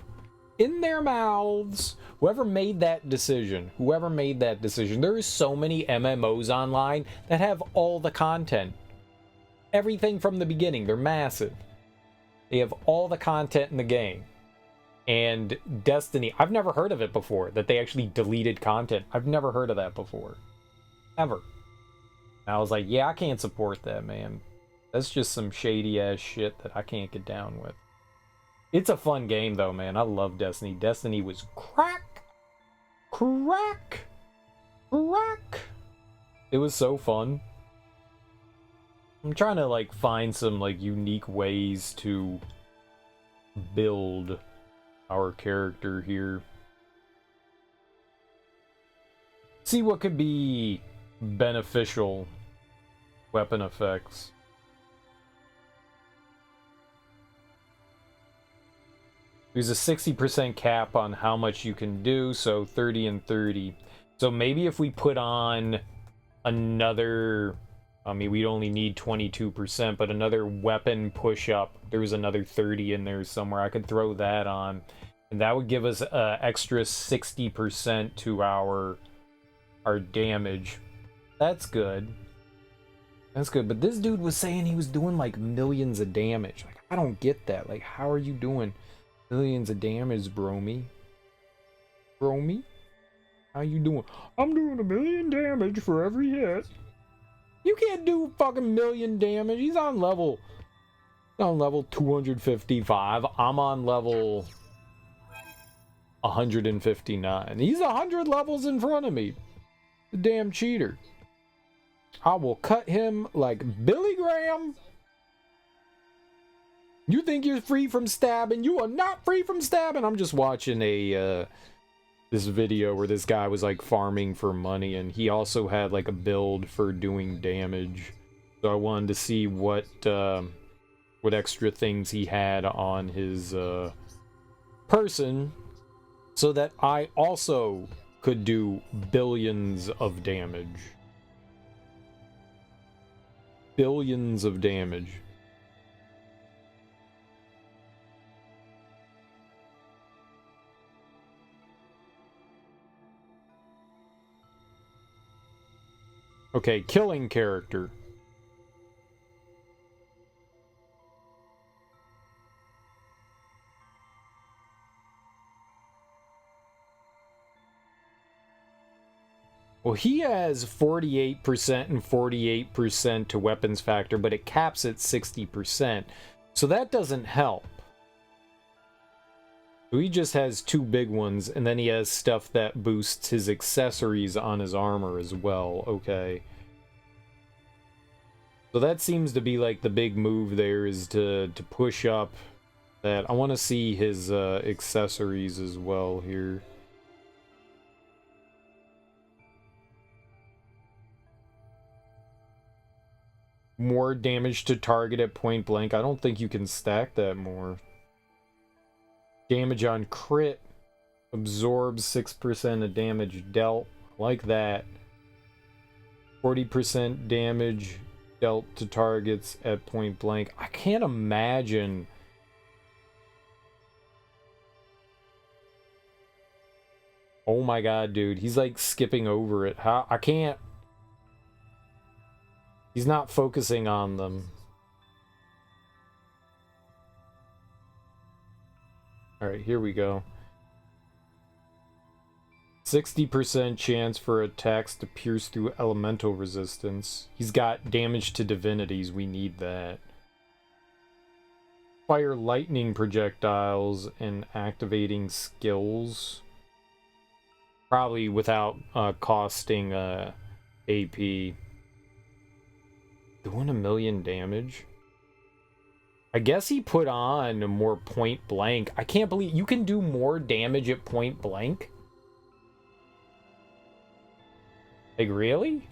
S1: in their mouths. Whoever made that decision. There are so many MMOs online that have all the content. Everything from the beginning. They're massive. They have all the content in the game. And Destiny, I've never heard of it before, that they actually deleted content. I've never heard of that before. Ever. And I was like, yeah, I can't support that, man. That's just some shady ass shit that I can't get down with. It's a fun game though, man. I love Destiny. Destiny was crack. It was so fun. I'm trying to like find some like unique ways to build our character here. See what could be beneficial weapon effects. There's a 60% cap on how much you can do, so 30 and 30. So maybe if we put on another, I mean, we'd only need 22%, but another weapon push-up, there's another 30 in there somewhere. I could throw that on, and that would give us an extra 60% to our damage. That's good. That's good, but this dude was saying he was doing, like, millions of damage. Like, I don't get that. Like, how are you doing millions of damage, Bromy? Bromy? How you doing? I'm doing 1 million damage for every hit. You can't do fucking million damage. He's on level 255. I'm on level 159. He's 100 levels in front of me. The damn cheater. I will cut him like Billy Graham. You think you're free from stabbing? You are not free from stabbing. I'm just watching this video where this guy was like farming for money, and he also had like a build for doing damage. So I wanted to see what extra things he had on his person, so that I also could do billions of damage. Billions of damage. Okay, killing character. Well, he has 48% and 48% to weapons factor, but it caps at 60%. So that doesn't help. So he just has 2 big ones, and then he has stuff that boosts his accessories on his armor as well. Okay. So that seems to be like the big move there, is to push up that. I want to see his accessories as well here. More damage to target at point blank. I don't think you can stack that more. Damage on crit. Absorbs 6% of damage dealt. Like that. 40% damage dealt to targets at point blank. I can't imagine. Oh my god, dude. He's like skipping over it. How? I can't. He's not focusing on them. Alright, here we go. 60% chance for attacks to pierce through elemental resistance. He's got damage to divinities. We need that. Fire lightning projectiles and activating skills. Probably without costing AP. Doing 1,000,000 damage. I guess he put on more point blank. I can't believe you can do more damage at point blank. Like, really?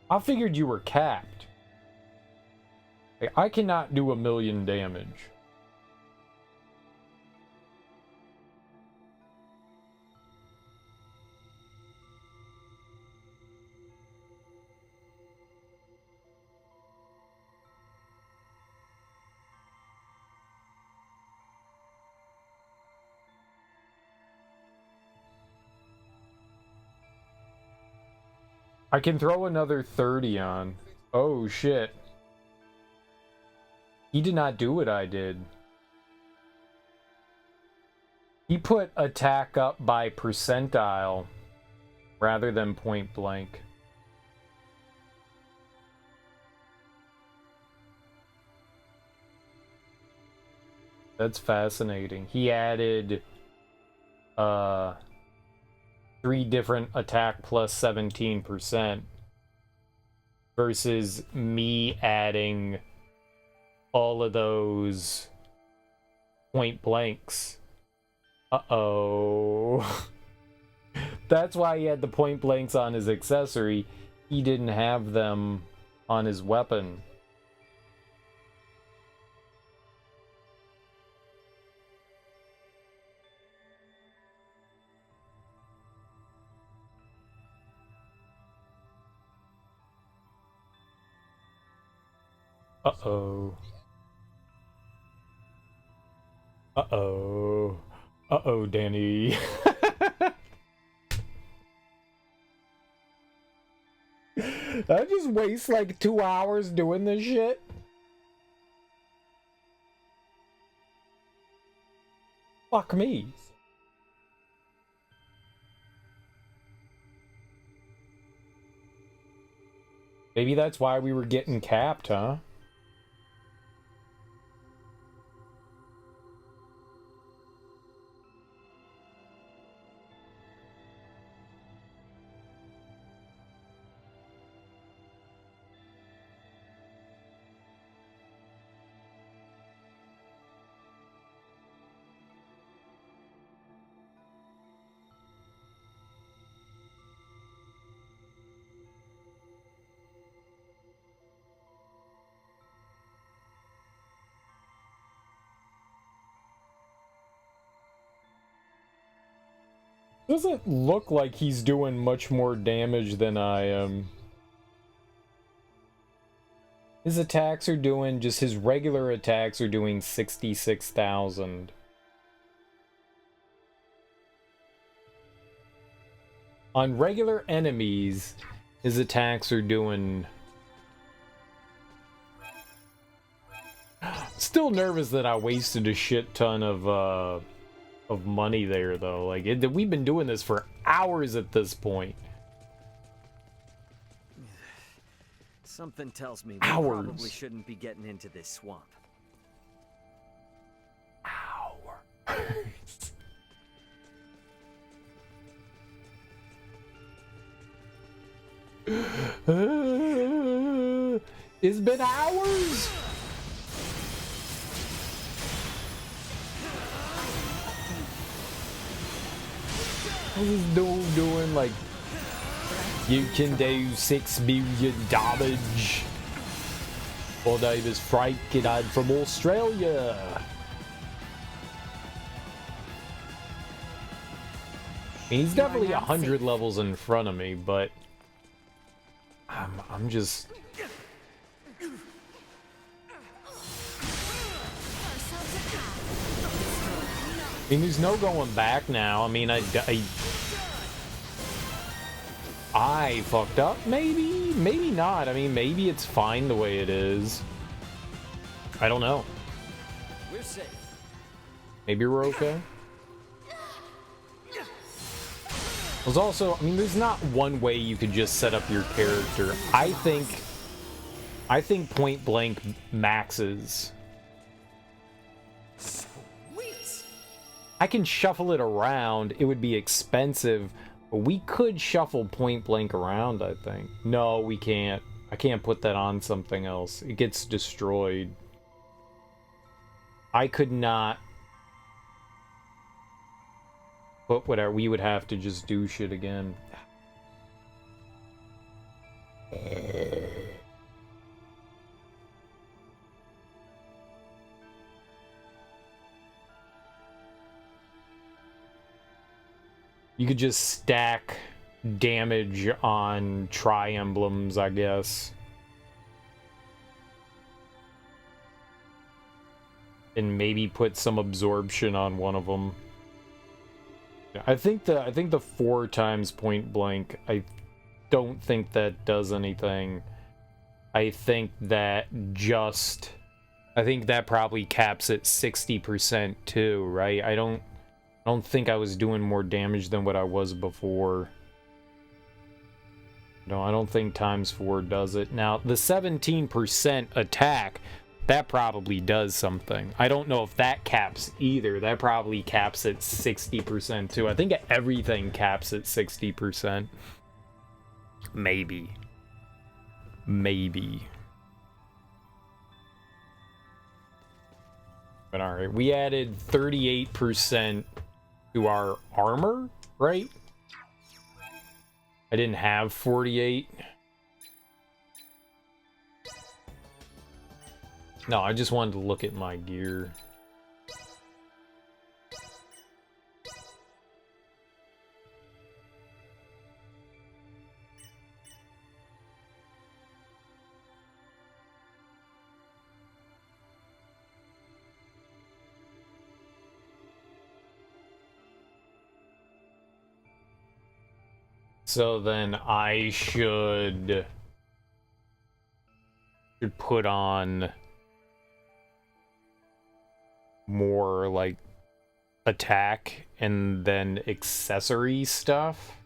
S1: I figured you were capped. Like, I cannot do 1,000,000 damage. I can throw another 30 on. Oh, shit. He did not do what I did. He put attack up by percentile rather than point blank. That's fascinating. He added 3 different attack plus 17% versus me adding all of those point blanks. Uh-oh. That's why he had the point blanks on his accessory. He didn't have them on his weapon. Uh-oh. Uh-oh. Uh-oh, Danny. I just waste like 2 hours doing this shit. Fuck me. Maybe that's why we were getting capped, huh? Doesn't look like he's doing much more damage than I am. His attacks are doing, just his regular attacks are doing 66,000. On regular enemies, his attacks are doing... Still nervous that I wasted a shit ton of money there, though. Like, we've been doing this for hours at this point.
S2: Something tells me we probably shouldn't be getting into this swamp.
S1: Hours. It's been hours. What is this dude doing? Like, you can do 6 million damage. My name is Frank and I'm from Australia. I mean, he's definitely 100 levels in front of me, but I'm just... I mean, there's no going back now. I mean, I fucked up, maybe? Maybe not. I mean, maybe it's fine the way it is. I don't know.
S2: We're safe.
S1: Maybe we're okay. There's also, I mean, there's not one way you could just set up your character. I think Point Blank maxes.
S5: Sweet.
S1: I can shuffle it around. It would be expensive, but we could shuffle Point Blank around, I think. No, we can't. I can't put that on something else. It gets destroyed. I could not. But whatever, we would have to just do shit again. You could just stack damage on tri-emblems, I guess. And maybe put some absorption on one of them. I think the 4 times Point Blank, I don't think that does anything. I think that probably caps at 60% too, right? I don't think I was doing more damage than what I was before. No, I don't think times 4 does it. Now, the 17% attack, that probably does something. I don't know if that caps either. That probably caps at 60% too. I think everything caps at 60%. Maybe. But alright, we added 38% to our armor, right? I didn't have 48. No, I just wanted to look at my gear. So then I should put on more like attack and then accessory stuff.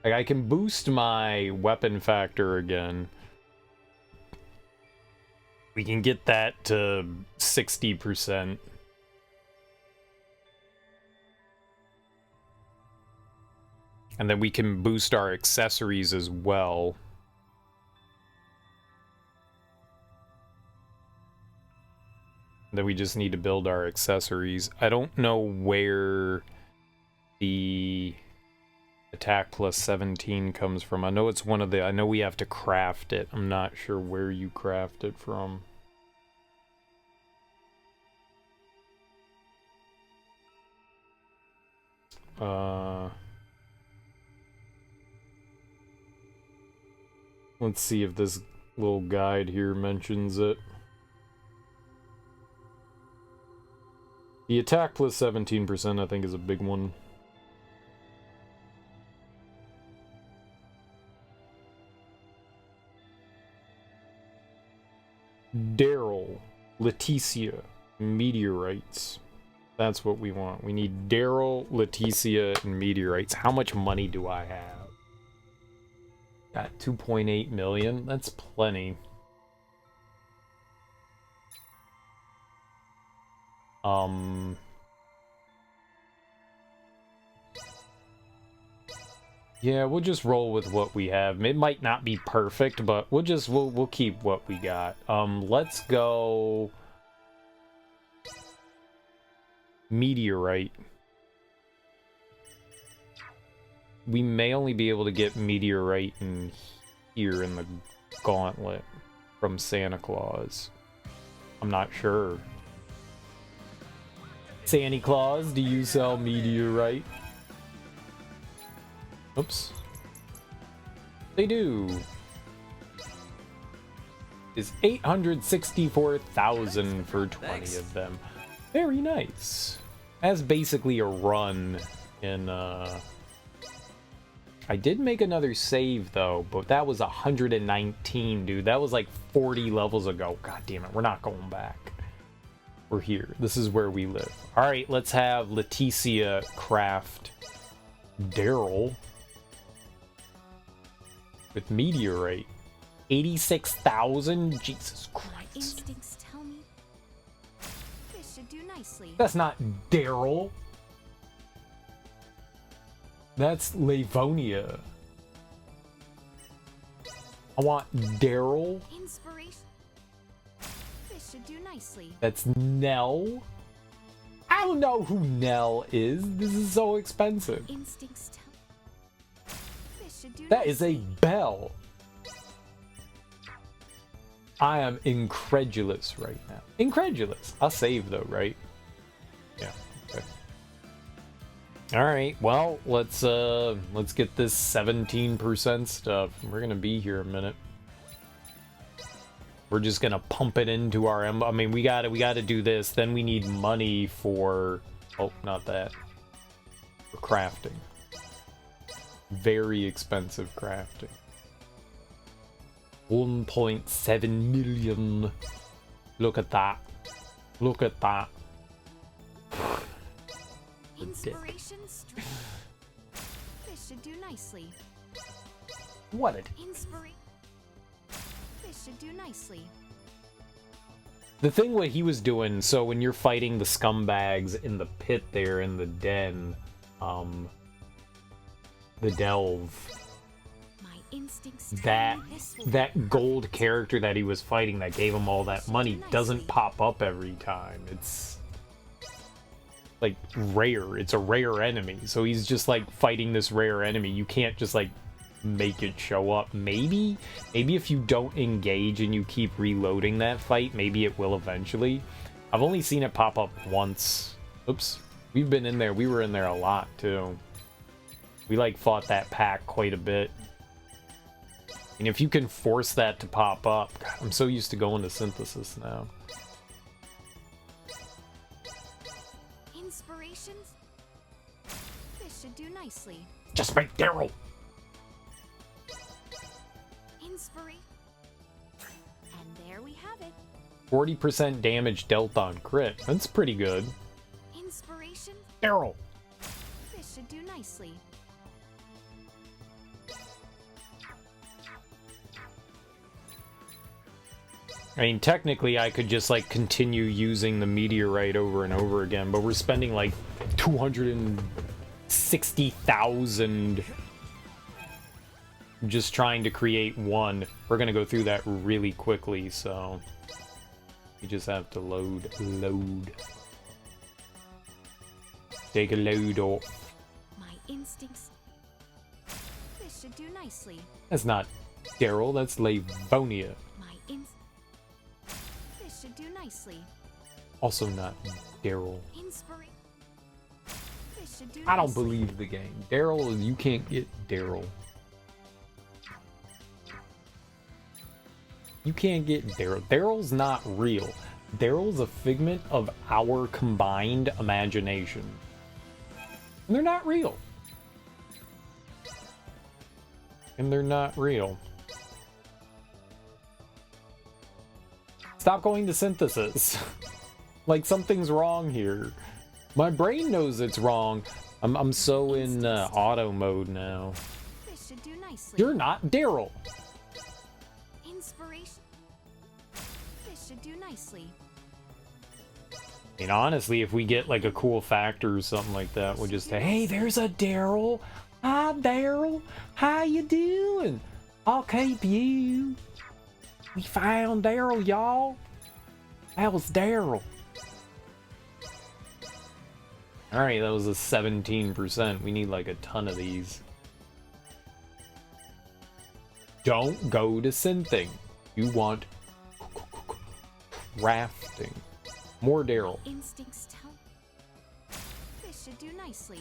S1: Like I can boost my weapon factor again. We can get that to 60%. And then we can boost our accessories as well. Then we just need to build our accessories. I don't know where the attack plus 17 comes from. I know it's one of the... I know we have to craft it. I'm not sure where you craft it from. Let's see if this little guide here mentions it. The attack plus 17% I think is a big one. Daryl, Leticia, meteorites. That's what we want. We need Daryl, Leticia, and meteorites. How much money do I have? Got 2.8 million. That's plenty. Yeah, we'll just roll with what we have. It might not be perfect, but we'll keep what we got. Let's go meteorite. We may only be able to get meteorite in here in the gauntlet from Santa Claus. I'm not sure. Santa Claus, do you sell meteorite? Oops. They do. Is 864,000 for 20
S2: Thanks.
S1: of them. Very nice. That's basically a run in I did make another save though, but that was 119, dude. That was like 40 levels ago. God damn it, we're not going back. We're here. This is where we live. All right, let's have Leticia craft Daryl. With Meteorite. 86,000? Jesus
S7: My
S1: Christ.
S7: instincts tell me this should do nicely.
S1: That's not Daryl. That's Lavonia. I want Daryl.
S7: Inspiration. This should do nicely.
S1: That's Nell. I don't know who Nell is. This is so expensive.
S7: Instincts tell this should do
S1: That is a
S7: nicely.
S1: bell. I am incredulous right now. Incredulous. I'll save though, right? Yeah. Okay. All right. Well, let's get this 17% stuff. We're gonna be here a minute. We're just gonna pump it into our. I mean, we gotta do this. Then we need money for. Oh, not that. For crafting. Very expensive crafting. 1.7 million. Look at that. Look at that.
S7: Inspiration strength. This should do nicely.
S1: What it?
S7: Inspiration. This should do nicely.
S1: The thing what he was doing, so when you're fighting the scumbags in the pit there in the den, the delve,
S7: My instincts tell
S1: that
S7: me this will
S1: that gold character that he was fighting that gave him all that money doesn't pop up every time. It's like rare. It's a rare enemy. So he's just like fighting this rare enemy. You can't just like make it show up. Maybe if you don't engage and you keep reloading that fight, maybe it will eventually. I've only seen it pop up once. Oops. We've been in there. We were in there a lot too. We like fought that pack quite a bit. And if you can force that to pop up, God, I'm so used to going to synthesis now.
S7: Inspirations. This should do nicely.
S1: Just make Daryl.
S7: Inspiration. And there we have it.
S1: 40% damage dealt on crit. That's pretty good.
S7: Inspiration.
S1: Daryl.
S7: This should do nicely.
S1: I mean, technically, I could just like continue using the meteorite over and over again, but we're spending like 260,000 just trying to create one. We're gonna go through that really quickly, so you just have to load. Take a load off.
S7: My instincts. This should do nicely.
S1: That's not Daryl, that's Lavonia.
S7: My This should do nicely.
S1: Also not Daryl.
S7: Inspiration. This should do
S1: I don't
S7: nicely.
S1: believe the game. Daryl, you can't get Daryl. You can't get Daryl. Daryl's not real. Daryl's a figment of our combined imagination. And they're not real. And they're not real. Stop going to synthesis. Like something's wrong here. My brain knows it's wrong. I'm so in auto mode now.
S7: This should do nicely.
S1: You're not Daryl.
S7: Inspiration. This should do nicely.
S1: I mean, honestly, if we get like a cool factor or something like that, we'll just say, hey, there's a Daryl. Hi, Daryl. How you doing? I'll keep you. We found Daryl, y'all. How's Daryl? Alright, that was a 17%. We need like a ton of these. Don't go to synthing. You want crafting. More Daryl.
S7: Instincts tell. This should do nicely.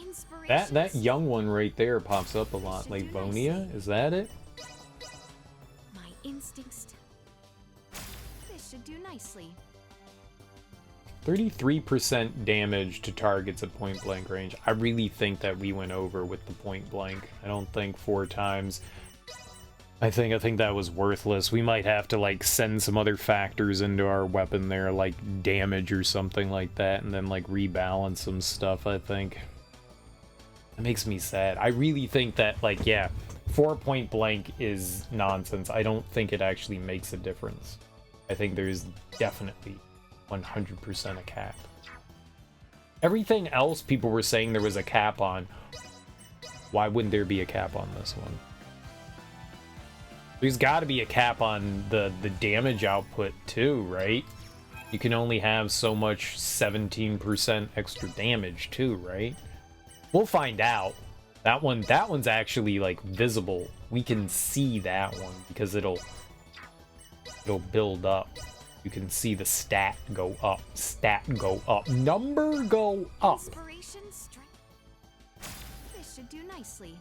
S7: Inspiration.
S1: That young one right there pops up a lot. Lavonia, is that it?
S7: My instincts tell. This should do nicely.
S1: 33% damage to targets at point blank range. I really think that we went over with the point blank. I don't think 4 times. I think that was worthless. We might have to like send some other factors into our weapon there, like damage or something like that, and then like rebalance some stuff, I think. It makes me sad. I really think that, like, yeah, 4 point blank is nonsense. I don't think it actually makes a difference. I think there's definitely 100% a cap. Everything else people were saying there was a cap on. Why wouldn't there be a cap on this one? There's got to be a cap on the damage output too, right? You can only have so much 17% extra damage too, right? We'll find out. That one's actually like visible. We can see that one because it'll build up. You can see the stat go up, number go up.
S7: Inspiration strength. This should do nicely.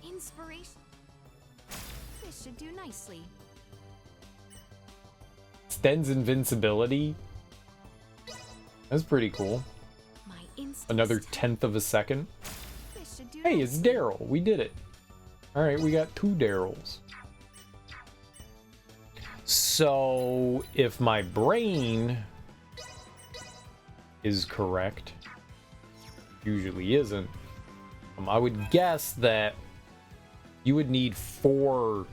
S7: Inspiration. This should do nicely.
S1: Extends invincibility. That's pretty cool.
S7: My instincts.
S1: Another 1/10 of a second.
S7: This should do
S1: Hey, it's
S7: nicely.
S1: Daryl. We did it. All right, we got 2 Daryls. So, if my brain is correct, usually isn't, I would guess that you would need 4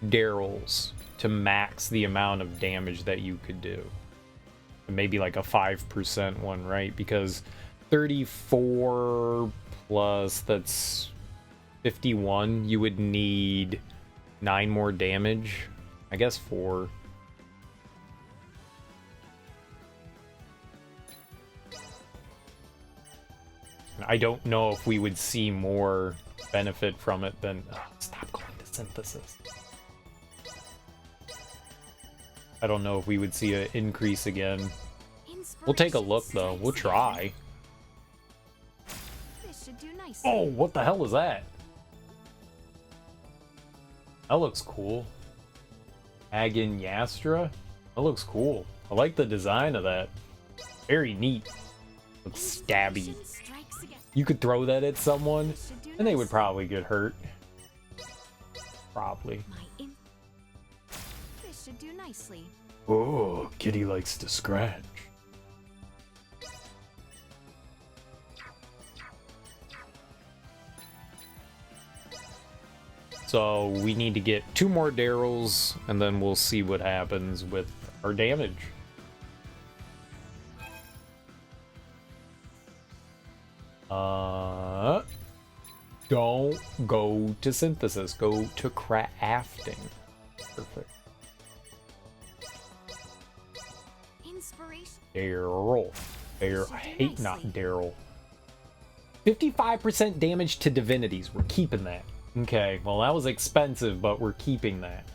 S1: Daryls to max the amount of damage that you could do. Maybe like a 5% one, right? Because 34 plus, that's 51, you would need 9 more damage. I guess 4. I don't know if we would see more benefit from it than... Oh, stop going to synthesis. I don't know if we would see an increase again. We'll take a look, though. We'll try.
S7: This should do nicely.
S1: Oh, what the hell is that? That looks cool. Agin Yastra? That looks cool. I like the design of that. Very neat. Looks stabby.
S7: Inspiration strikes again.
S1: You could throw that at someone,
S7: This should do
S1: and they would
S7: nicely.
S1: probably get hurt. Probably.
S7: This should do nicely.
S1: Oh, Kitty likes to scratch. So we need to get 2 more Daryls, and then we'll see what happens with our damage. Don't go to synthesis. Go to crafting. Perfect.
S7: Inspiration.
S1: Daryl. I hate not Daryl. 55% damage to divinities. We're keeping that. Okay, well that was expensive, but we're keeping that.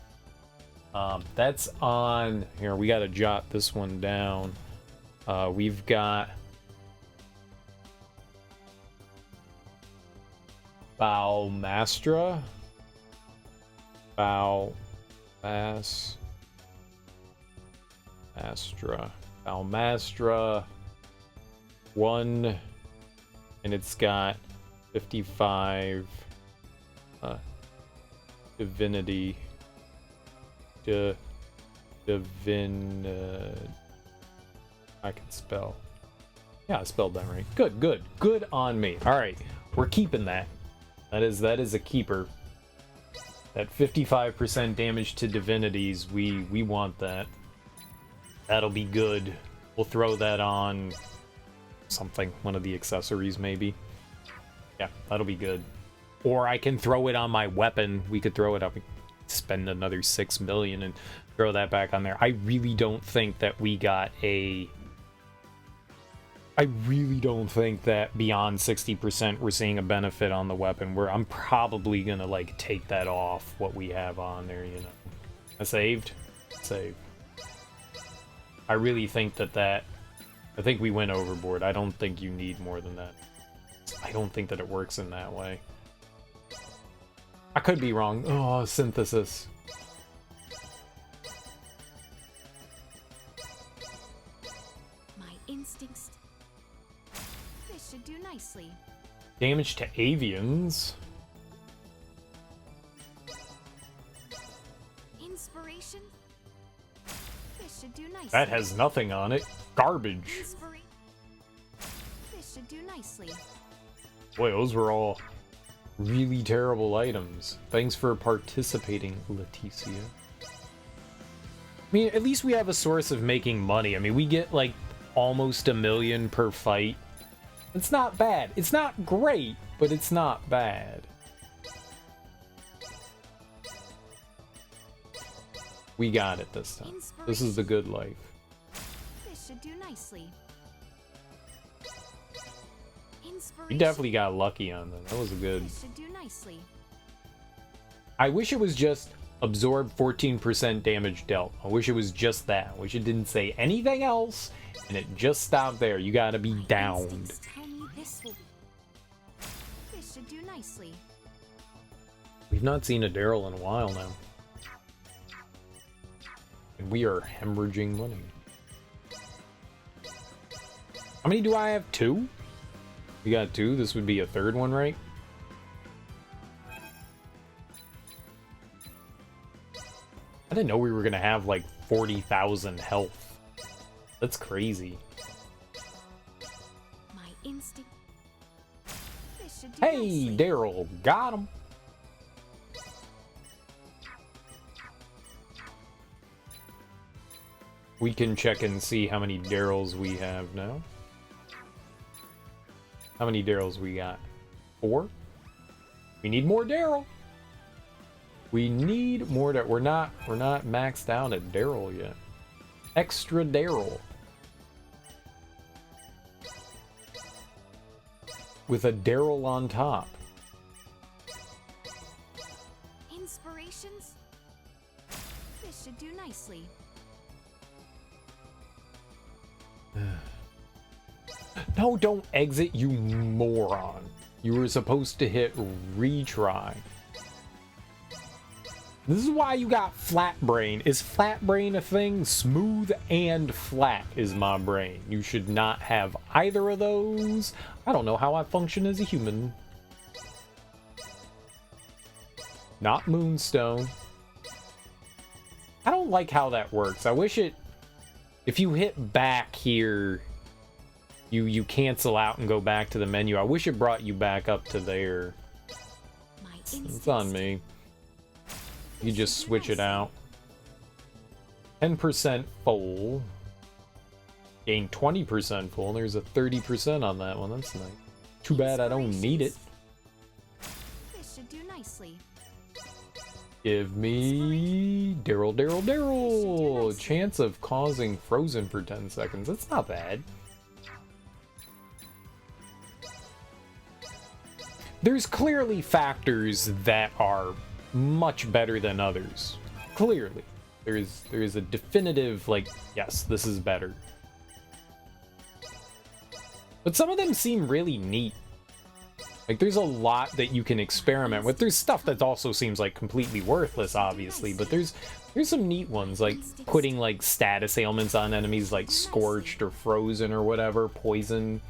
S1: That's on... Here, we gotta jot this one down. We've got... Balmastra. Balmastra. 1. And it's got 55 divinity. I can spell. Yeah, I spelled that right. Good on me. All right, we're keeping that. That is a keeper. That 55% damage to divinities, we want that. That'll be good. We'll throw that on something, one of the accessories maybe. Yeah, that'll be good. Or I can throw it on my weapon. We could throw it up, spend another 6 million and throw that back on there. I really don't think that we got a... I really don't think that beyond 60% we're seeing a benefit on the weapon. Where I'm probably gonna like take that off what we have on there, you know. I saved? Save. I really think that I think we went overboard. I don't think you need more than that. I don't think that it works in that way. I could be wrong. Oh, synthesis.
S7: My instincts. This should do nicely.
S1: Damage to avians.
S7: Inspiration? This should do nicely.
S1: That has nothing on it. Garbage.
S7: This should do nicely.
S1: Boy, those were all really terrible items. Thanks for participating, Leticia. I mean, at least we have a source of making money. I mean, we get like almost $1 million per fight. It's not bad. It's not great, but it's not bad. We got it this time. This is the good life.
S7: This should do nicely.
S1: We definitely got lucky on that. That was a good.
S7: This should do nicely.
S1: I wish it was just absorb 14% damage dealt. I wish it was just that. I wish it didn't say anything else, and it just stopped there. You gotta be downed.
S7: Instincts tell me this will. This should do nicely.
S1: We've not seen a Daryl in a while now. And we are hemorrhaging money. How many do I have? 2? We got 2. This would be a third one, right? I didn't know we were gonna have like 40,000 health. That's crazy.
S7: My instinct. This should do
S1: Hey,
S7: nicely.
S1: Daryl, got him. We can check and see how many Daryls we have now. How many Daryls we got? 4? We need more Daryl. We need more. We're not maxed out at Daryl yet. Extra Daryl. With a Daryl on top.
S7: Inspirations. This should do nicely.
S1: No, don't exit, you moron. You were supposed to hit retry. This is why you got flat brain. Is flat brain a thing? Smooth and flat is my brain. You should not have either of those. I don't know how I function as a human. Not Moonstone. I don't like how that works. I wish it... If you hit back here, you cancel out and go back to the menu. I wish it brought you back up to there.
S7: My
S1: It's
S7: instincts.
S1: on me. You just switch it out. 10% full. Gain 20% full. There's a 30% on that one. That's nice. Too bad I don't need it.
S7: This should do nicely.
S1: Give me Daryl, Daryl, Daryl. Chance of causing frozen for 10 seconds. That's not bad. There's clearly factors that are much better than others. Clearly. There is a definitive, like, yes, this is better. But some of them seem really neat. Like, there's a lot that you can experiment with. There's stuff that also seems like completely worthless, obviously, but there's some neat ones, like putting like status ailments on enemies, like scorched or frozen or whatever, poison.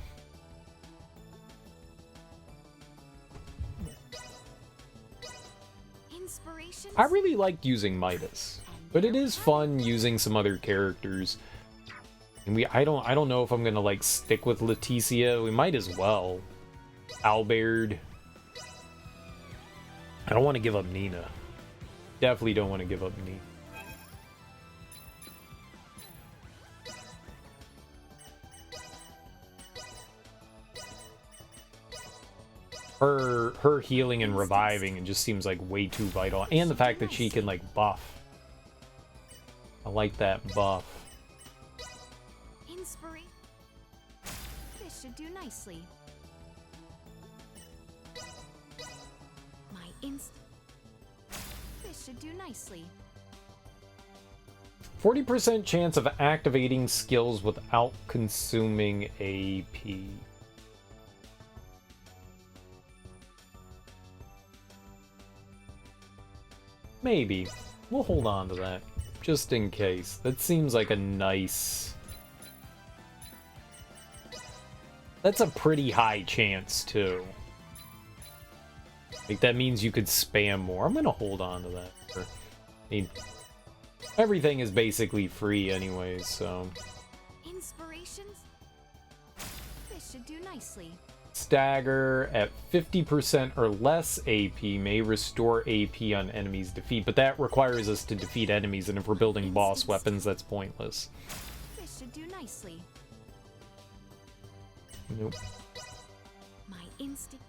S7: Inspirations.
S1: I really liked using Midas, but it is fun using some other characters. And I don't know if I'm gonna like stick with Leticia. We might as well. Albert. I don't want to give up Nina. Definitely don't want to give up Nina. Her healing and reviving, it just seems like way too vital. And the fact that she can like buff. I like that buff.
S7: Inspiration. This should do nicely. My This should do nicely.
S1: 40% chance of activating skills without consuming AP. Maybe. We'll hold on to that, just in case. That seems like a nice... That's a pretty high chance, too. Like, that means you could spam more. I'm gonna hold on to that. I mean, Everything is basically free anyways, so...
S7: Inspirations? This should do nicely.
S1: Stagger at 50% or less AP may restore AP on enemies' defeat, but that requires us to defeat enemies, and if we're building boss weapons, that's pointless.
S7: This should do nicely.
S1: Nope.
S7: My instinct.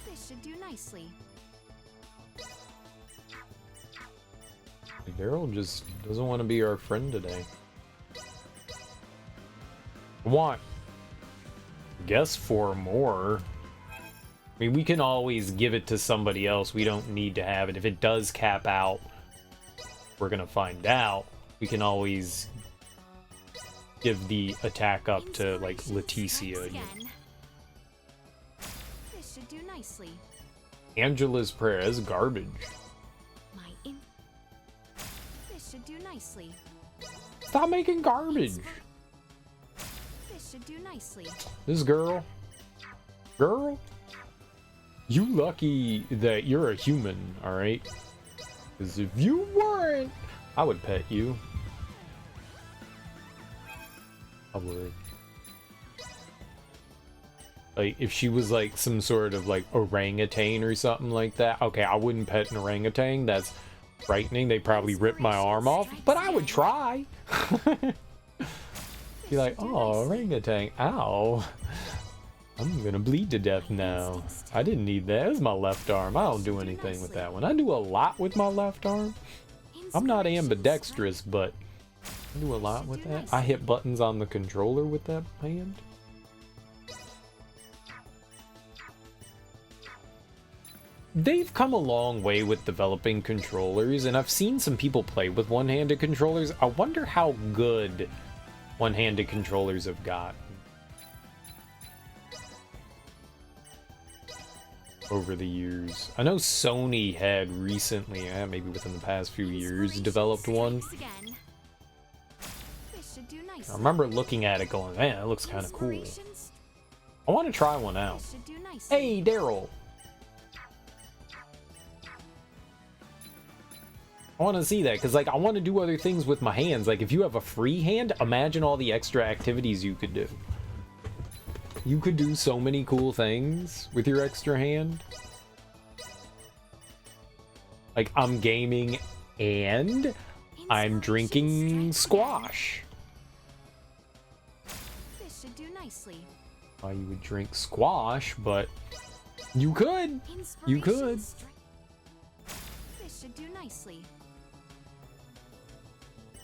S7: This should do nicely.
S1: Daryl just doesn't want to be our friend today. Want, guess 4 more. I mean, we can always give it to somebody else. We don't need to have it. If it does cap out, we're gonna find out. We can always give the attack up to, like, Leticia.
S7: Again. This should do nicely.
S1: Angela's Prayer is garbage.
S7: My This should do nicely.
S1: Stop making garbage.
S7: This should do nicely.
S1: This girl, you lucky that you're a human, alright? Because if you weren't, I would pet you. I would. Like, if she was like some sort of like orangutan or something like that, okay, I wouldn't pet an orangutan. That's frightening. They probably rip my arm off, but I would try. Be like, oh, orangutan, ow. I'm gonna bleed to death now. I didn't need that. It was my left arm. I don't do anything with that one. I do a lot with my left arm. I'm not ambidextrous, but I do a lot with that. I hit buttons on the controller with that hand. They've come a long way with developing controllers, and I've seen some people play with one-handed controllers. I wonder how good one-handed controllers have got over the years. I know Sony had recently, maybe within the past few years, developed one. I remember looking at it going, man, that looks kind of cool. I want to try one out. Hey, Daryl! I want to see that, because like I want to do other things with my hands. Like if you have a free hand, imagine all the extra activities you could do. You could do so many cool things with your extra hand. Like I'm gaming and I'm drinking squash.
S7: This should do nicely.
S1: You would drink squash, but you could. You could.
S7: This should do nicely.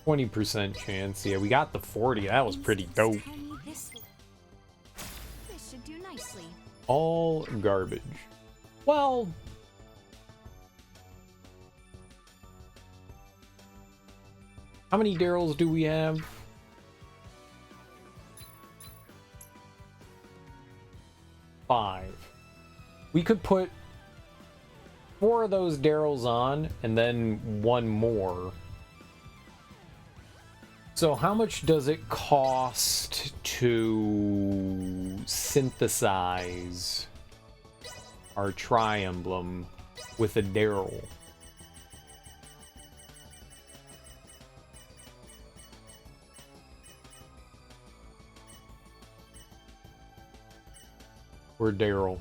S1: 20% chance. Yeah, we got the 40. That was pretty dope.
S7: This should do nicely.
S1: All garbage. Well, how many Daryls do we have? 5. We could put 4 of those Daryls on and then 1 more. So how much does it cost to synthesize our Tri-Emblem with a Daryl? Or Daryl.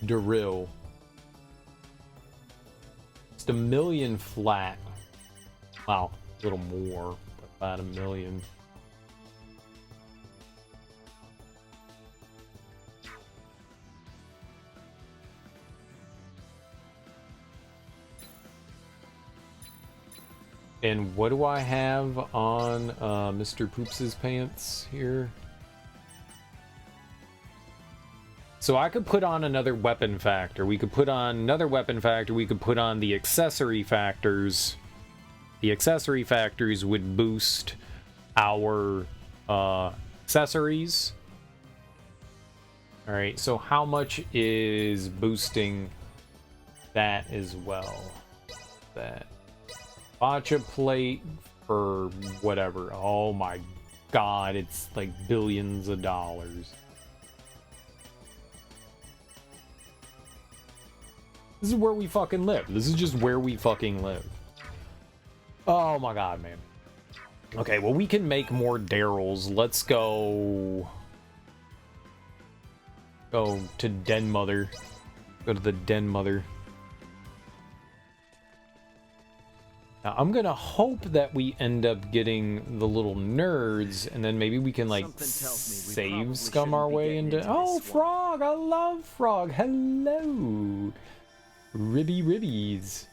S1: Daryl. Just $1 million flat. Wow, a little more. About $1 million. And what do I have on Mr. Poops' pants here? So I could put on another weapon factor. We could put on another weapon factor. We could put on the accessory factors. The accessory factors would boost our accessories. Alright, so how much is boosting that as well? That Bocce plate for whatever. Oh my god, it's like billions of dollars. This is where we fucking live. This is just where we fucking live. Oh my god, man. Okay, well, we can make more Daryls. Let's go... Go to Den Mother. Go to the Den Mother. Now, I'm gonna hope that we end up getting the little nerds, and then maybe we can, like, save scum our way into... Oh, Frog! I love Frog! Hello! Ribby Ribbies.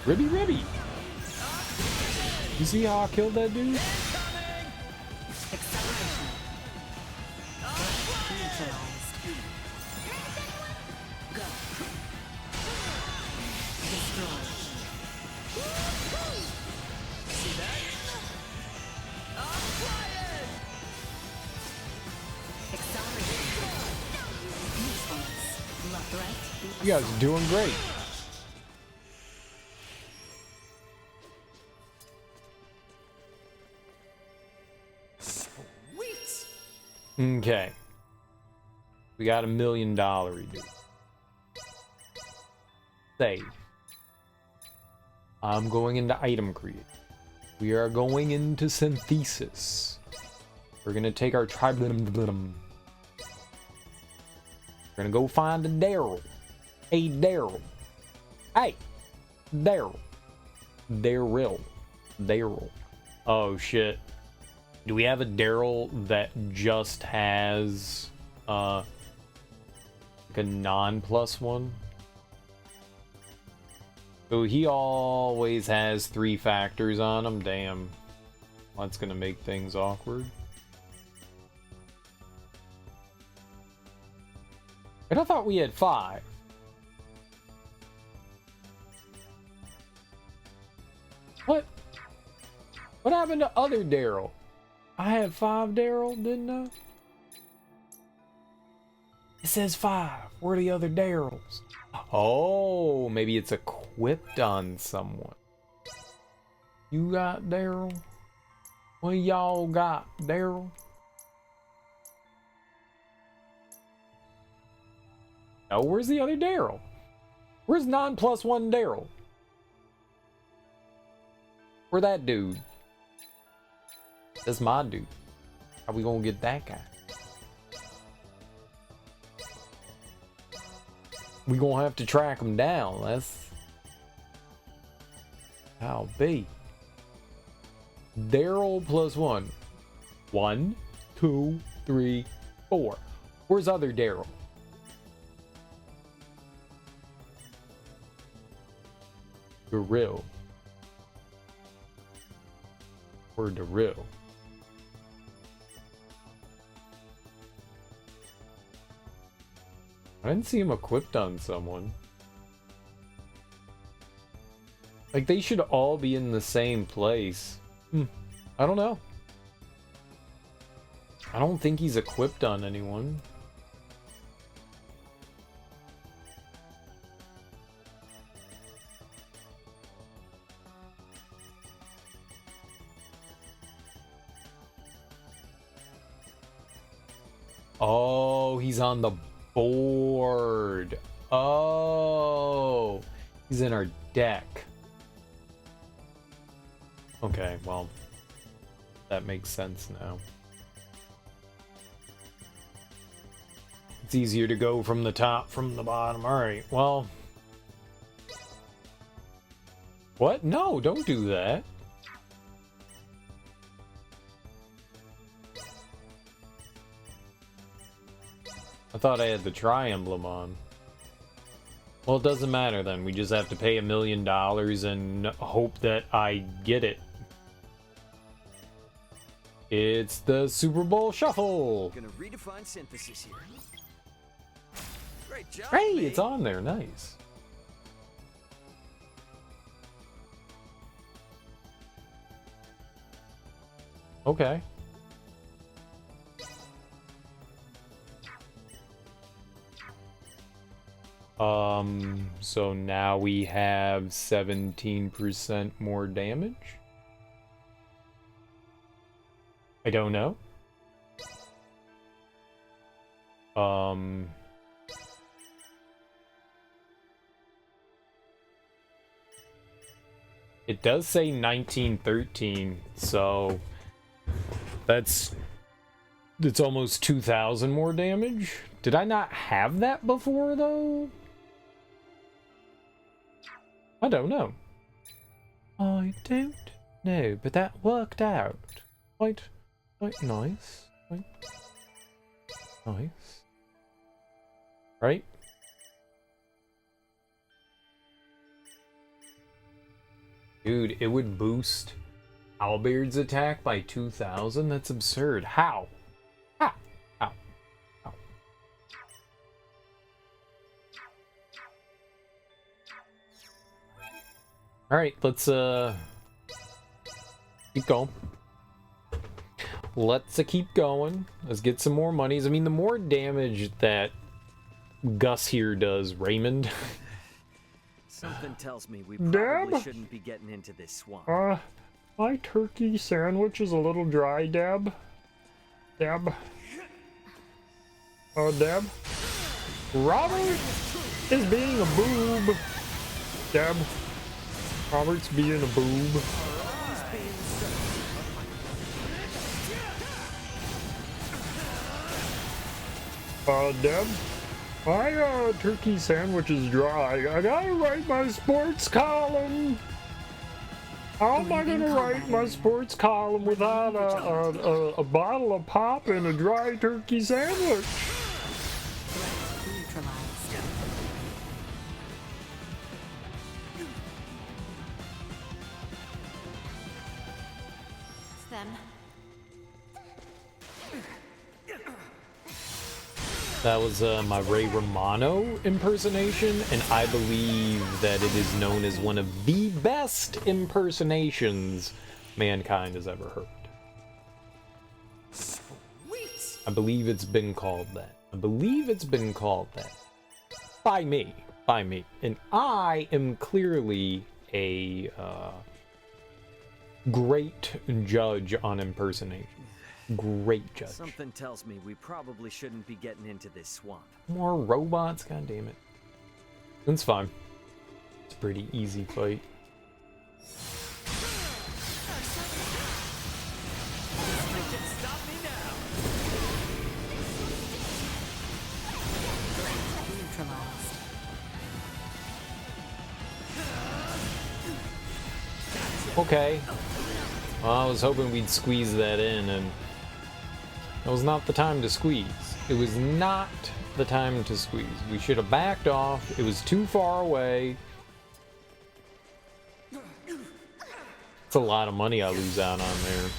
S1: Ribby Ribby! You see how I killed that dude? You guys are doing great. Okay. We got $1 million, dude. Save. I'm going into item create. We are going into synthesis. We're gonna take our tribulum. We're gonna go find a Daryl. Hey, Daryl. Hey, Daryl. Daryl. Oh shit. Do we have a Daryl that just has like a non-+1? So he always has 3 factors on him. Damn. That's gonna make things awkward. And I thought we had 5. What? What happened to other Daryl? I had 5 Daryl, didn't I? It says 5. Where are the other Daryls? Oh, maybe it's equipped on someone. You got Daryl? What y'all got, Daryl? Oh, where's the other Daryl? Where's non-+1 Daryl? Where that dude? That's my dude. How we gonna get that guy? We gonna have to track him down. That's how it be. Daryl +1. 1, 2, 3, 4. Where's other Daryl? Daryl. Or Daryl. I didn't see him equipped on someone. Like, they should all be in the same place. I don't know. I don't think he's equipped on anyone. Oh, he's on the board. Oh, he's in our deck. Okay, well, that makes sense now. It's easier to go from the top, from the bottom. All right, well. What? No, don't do that. I thought I had the tri-emblem on. Well, it doesn't matter then. We just have to pay $1 million and hope that I get it. It's the Super Bowl Shuffle!
S2: Gonna redefine synthesis here. Great job,
S1: Hey,
S2: me.
S1: it's on there. Nice. Okay. So now we have 17% more damage? I don't know. It does say 1913, so it's almost 2,000 more damage. Did I not have that before, though? I don't know. I don't know, but that worked out quite nice. Quite nice. Right? Dude, it would boost Owlbeard's attack by 2,000? That's absurd. How? How? How? How? Alright, let's, keep going. Let's keep going. Let's get some more monies. I mean, the more damage that Gus here does, Raymond...
S2: Something tells me we
S1: Dab?
S2: probably shouldn't be getting into this swamp.
S1: My turkey sandwich is a little dry, Deb. Deb. Deb. Robert is being a boob. Deb. Robert's being a boob. Deb. My turkey sandwich is dry. I gotta write my sports column. How am I gonna write my sports column without a bottle of pop and a dry turkey sandwich?
S7: It's them.
S1: That was my Ray Romano impersonation, and I believe that it is known as one of the best impersonations mankind has ever heard.
S5: Sweet.
S1: I believe it's been called that. I believe it's been called that. By me. By me. And I am clearly a great judge on impersonation. Great judge.
S2: Something tells me we probably shouldn't be getting into this swamp.
S1: More robots? God damn it. It's fine. It's a pretty easy fight.
S2: Stop me now!
S6: Neutralized.
S1: Okay. Well, I was hoping we'd squeeze that in, and it was not the time to squeeze. It was not the time to squeeze. We should have backed off. It was too far away. It's a lot of money I lose out on there.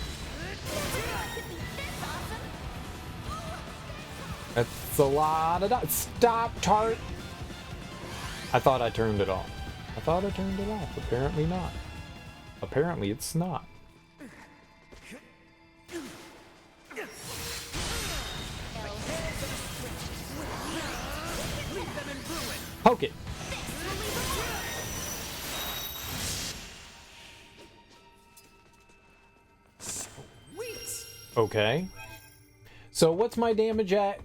S1: That's a lot of... Stop, Tart! I thought I turned it off. I thought I turned it off. Apparently not. Apparently it's not. Poke it.
S5: Sweet.
S1: Okay. So what's my damage at?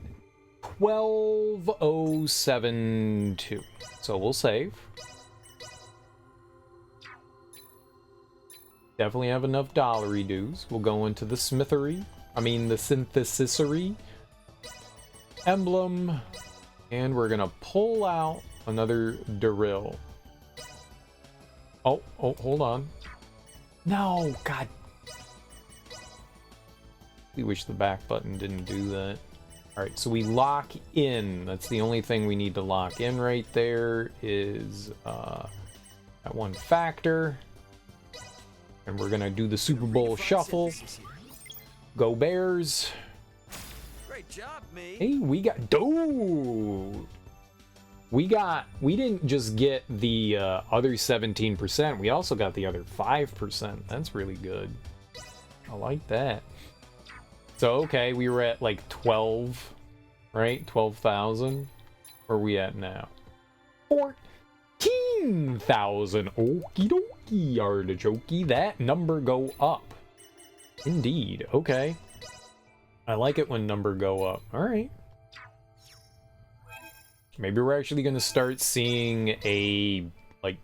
S1: 12,072. So we'll save. Definitely have enough dollary dues. We'll go into the smithery. I mean the synthesisery. Emblem. And we're gonna pull out another Daryl. Oh, hold on. No, God. We wish the back button didn't do that. Alright, so we lock in. That's the only thing we need to lock in right there is that one factor. And we're gonna do the Super Bowl shuffle. Go Bears.
S2: Great job, me.
S1: Hey, we got... Dude! We didn't just get the other 17%, we also got the other 5%. That's really good. I like that. So, okay, we were at like 12, right? 12,000. Where are we at now? 14,000. Okie dokie, artichoke. That number go up. Indeed. Okay. I like it when number go up. All right. Maybe we're actually going to start seeing a, like,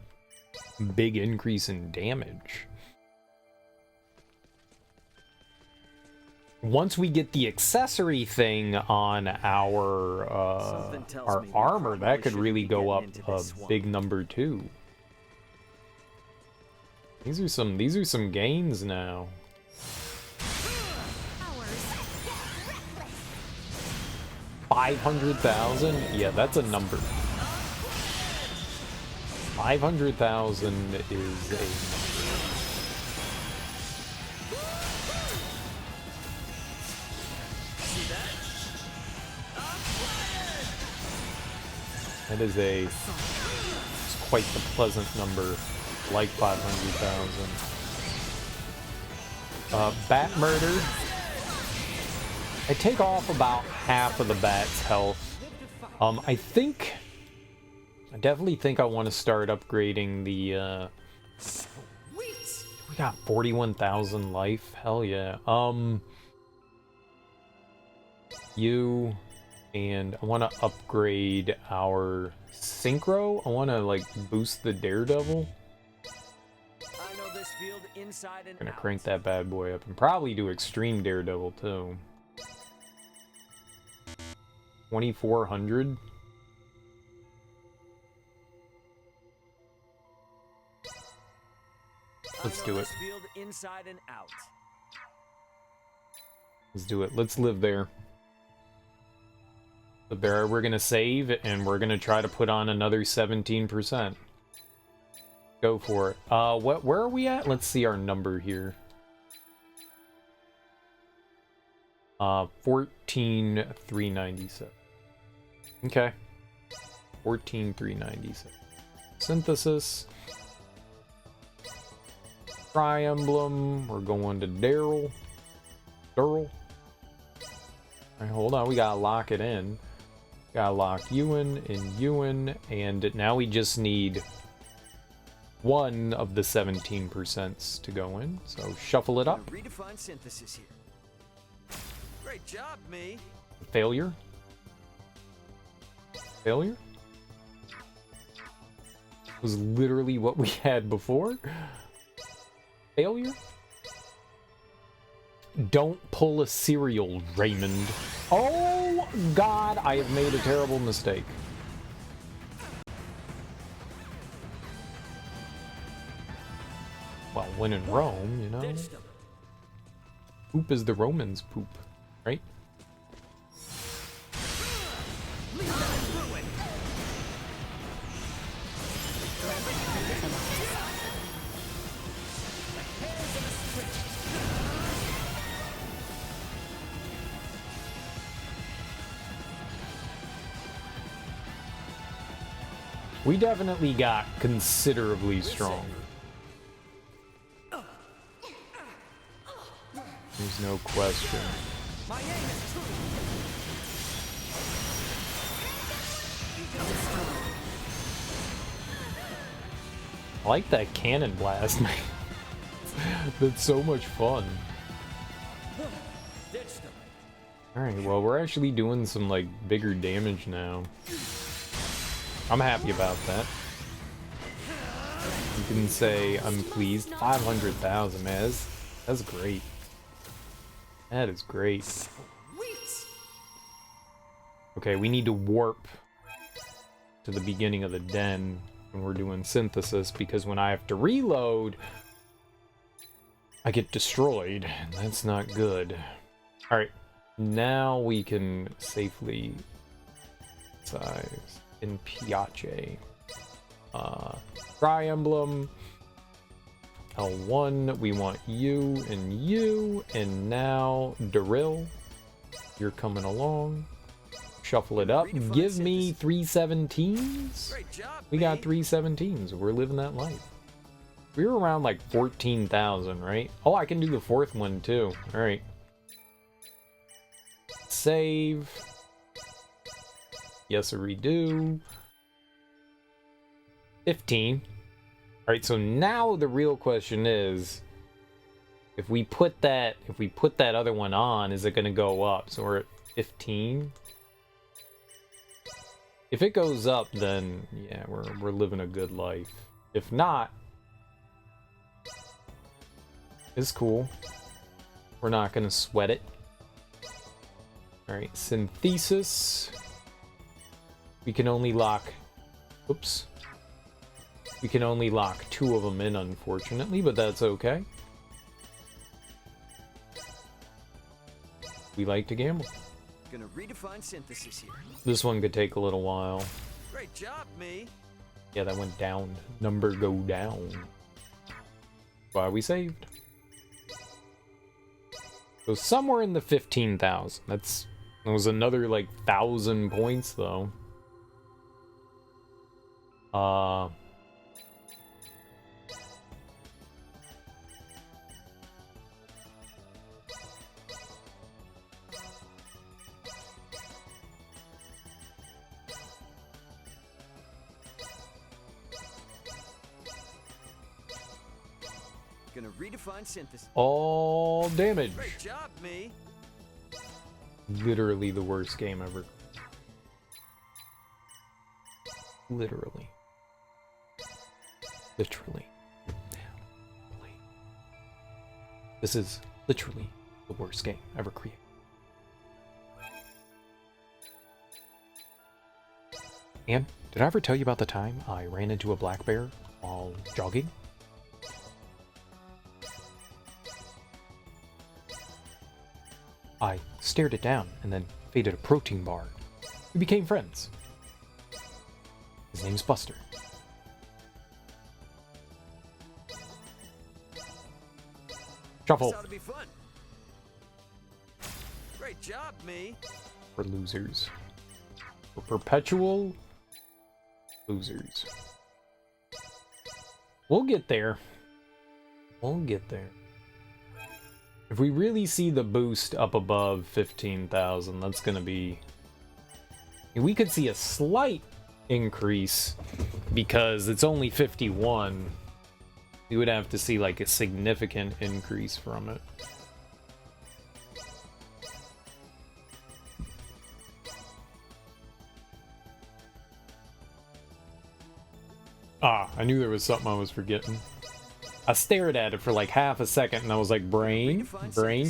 S1: big increase in damage. Once we get the accessory thing on our armor, that could really go up a big number too. These are some gains now. 500,000? Yeah, that's a number. 500,000 is a number. That is it's quite the pleasant number, like 500,000. Bat murder. I take off about half of the bat's health. I definitely think I want to start upgrading the, we got 41,000 life, hell yeah. And I want to upgrade our synchro. I want to, like, boost the daredevil.
S2: I know this field inside and
S1: Gonna
S2: out.
S1: crank that bad boy up and probably do extreme daredevil too. 2,400. Let's do it.
S2: This field inside and out.
S1: Let's do it. Let's live there. But there, we're gonna save and we're gonna try to put on another 17%. Go for it. Where are we at? Let's see our number here. 14,397. Okay. 14,397. Synthesis. Tri Emblem. We're going to Daryl. Alright, hold on. We gotta lock it in. Gotta lock Ewan and Ewan. And now we just need one of the 17% to go in. So shuffle it up.
S2: Redefine synthesis here. Great job, me.
S1: Failure. Failure? Was literally what we had before. Failure? Don't pull a serial, Raymond. Oh, God, I have made a terrible mistake. Well, when in Rome, you know. Poop is the Romans' poop, right? We definitely got considerably stronger. There's no question. I like that cannon blast, man. That's so much fun. Alright, well, we're actually doing some, like, bigger damage now. I'm happy about that. You can say I'm pleased. 500,000, man. That's great. That is great. Okay, we need to warp to the beginning of the den when we're doing synthesis, because when I have to reload, I get destroyed, and that's not good. Alright, now we can safely size in Piace. Tri Emblem. L1, we want you, and now Daryl, you're coming along. Shuffle it up. Give me 3 17s. We got 3 17s. We're living that life. We were around like 14,000, right? Oh, I can do the fourth one too. All right. Save. Yes, we do. 15. All right, so now the real question is, if we put that other one on, is it going to go up? So we're at 15. If it goes up, then yeah, we're living a good life. If not, it's cool. We're not gonna sweat it. Alright, Synthesis. We can only lock... Oops. We can only lock 2 of them in, unfortunately, but that's okay. We like to gamble.
S2: Gonna redefine synthesis here.
S1: This one could take a little while.
S2: Great job, me.
S1: Yeah, that went down. Number go down. Why we saved. So somewhere in the 15,000. That was another like 1,000 points though.
S2: Gonna redefine synthesis.
S1: All damage.
S2: Great job, me.
S1: Literally the worst game ever. Literally. Literally. This is literally the worst game ever created. And did I ever tell you about the time I ran into a black bear while jogging? I stared it down and then faded a protein bar. We became friends. His name's Buster. Shuffle.
S2: This ought to be fun. Great job, me.
S1: For losers. For perpetual losers. We'll get there. We'll get there. If we really see the boost up above 15,000, that's gonna be... We could see a slight increase because it's only 51. We would have to see like a significant increase from it. Ah, I knew there was something I was forgetting. I stared at it for like half a second and I was like, brain,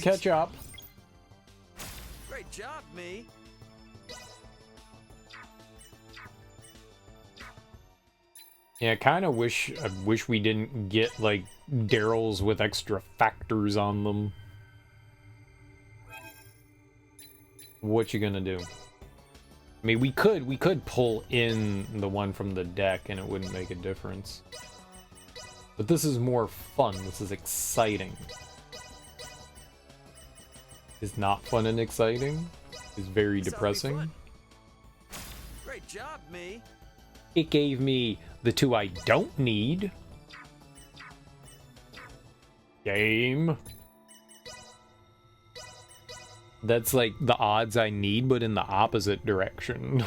S1: catch up.
S2: Great job, me.
S1: Yeah, I wish we didn't get like Daryl's with extra factors on them. What you gonna do? I mean, we could pull in the one from the deck and it wouldn't make a difference. But this is more fun. This is exciting. It's not fun and exciting. It's very depressing.
S2: Great job, me.
S1: It gave me the 2 I don't need. Game. That's like the odds I need, but in the opposite direction.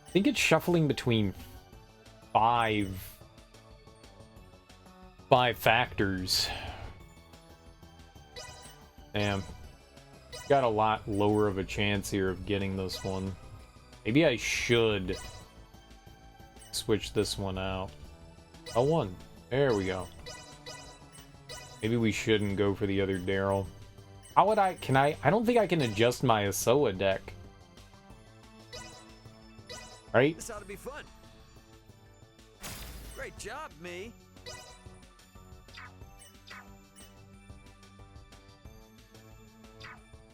S1: I think it's shuffling between five factors. Damn. Got a lot lower of a chance here of getting this one. Maybe I should switch this one out. L1. There we go. Maybe we shouldn't go for the other Daryl. How would I don't think I can adjust my Asoa deck. Right?
S2: This ought to be fun. Great job, me.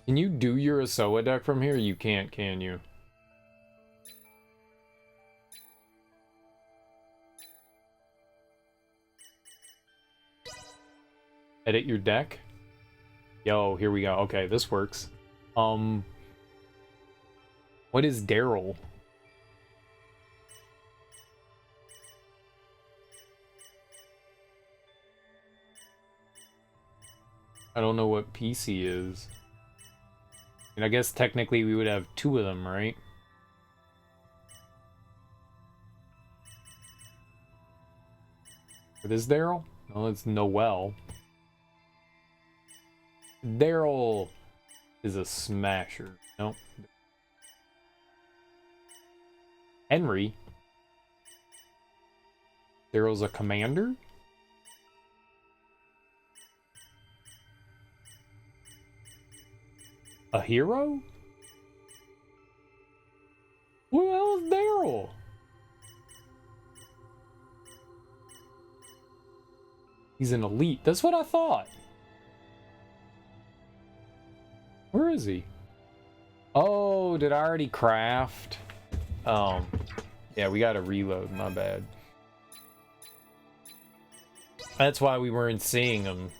S1: Can you do your Asoa deck from here? You can't, can you? Edit your deck? Yo, here we go. Okay, this works. What is Daryl? I don't know what PC is. And I guess technically we would have 2 of them, right? What is Daryl? No, it's Noel. Daryl! is a smasher. Nope. Henry. Daryl's a commander? A hero? Who the hell is Daryl? He's an elite. That's what I thought. Where is he? Oh, did I already craft? Yeah, we gotta reload. My bad. That's why we weren't seeing him.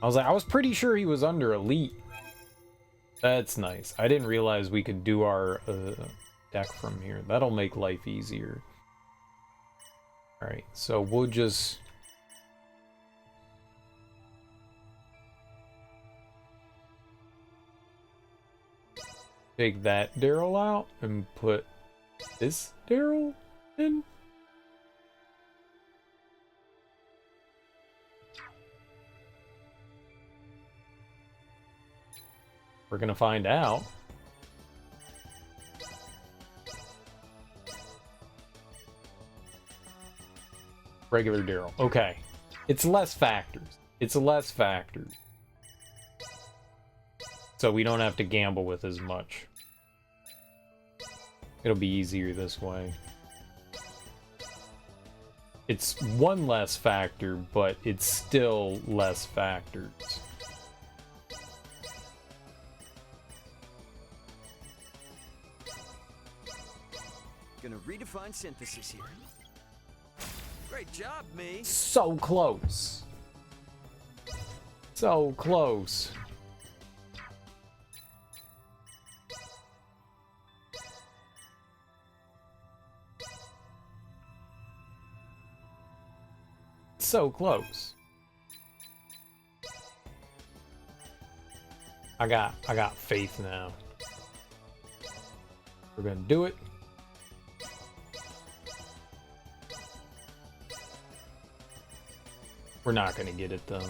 S1: I was pretty sure he was under elite. That's nice. I didn't realize we could do our deck from here. That'll make life easier. Alright, so we'll just... take that Daryl out and put this Daryl in. We're gonna find out. Regular Daryl. Okay. It's less factors. It's less factors. So we don't have to gamble with as much. It'll be easier this way. It's one less factor, but it's still less factors.
S2: Gonna redefine synthesis here. Great job, me.
S1: So close. So close. So close. I got faith now. We're gonna do it. We're not gonna get it though.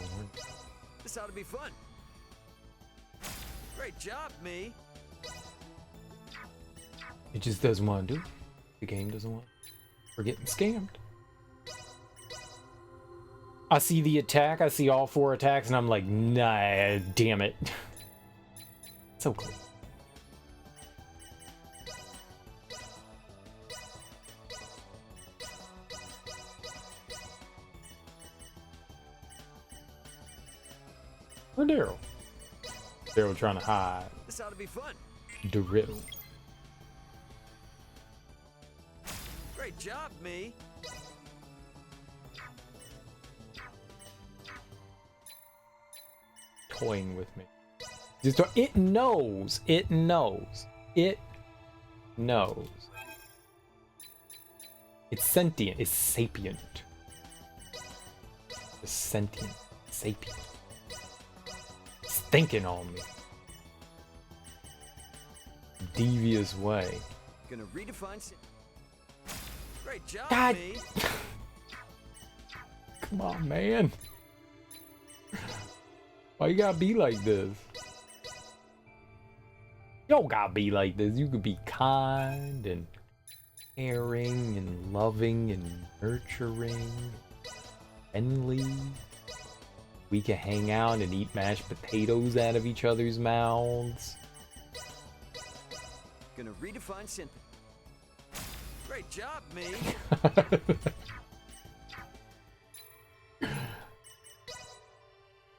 S2: This ought to be fun. Great job, me.
S1: It just doesn't want to do it. The game doesn't want. We're getting scammed. I see the attack, I see all 4 attacks, and I'm like, nah, damn it. So close. Where's Daryl? Daryl trying to hide.
S2: This ought to be fun.
S1: Daryl.
S2: Great job, me.
S1: Toying with me. It knows. It knows. It knows. It's sentient. It's sapient. It's sentient. Sapient. It's thinking on me. Devious way.
S2: Gonna redefine. Great job,
S1: God.
S2: me.
S1: Come on, man. Why you gotta be like this? You don't gotta be like this. You could be kind and caring and loving and nurturing, friendly. We can hang out and eat mashed potatoes out of each other's mouths.
S2: Gonna redefine synthesis. Great job, me.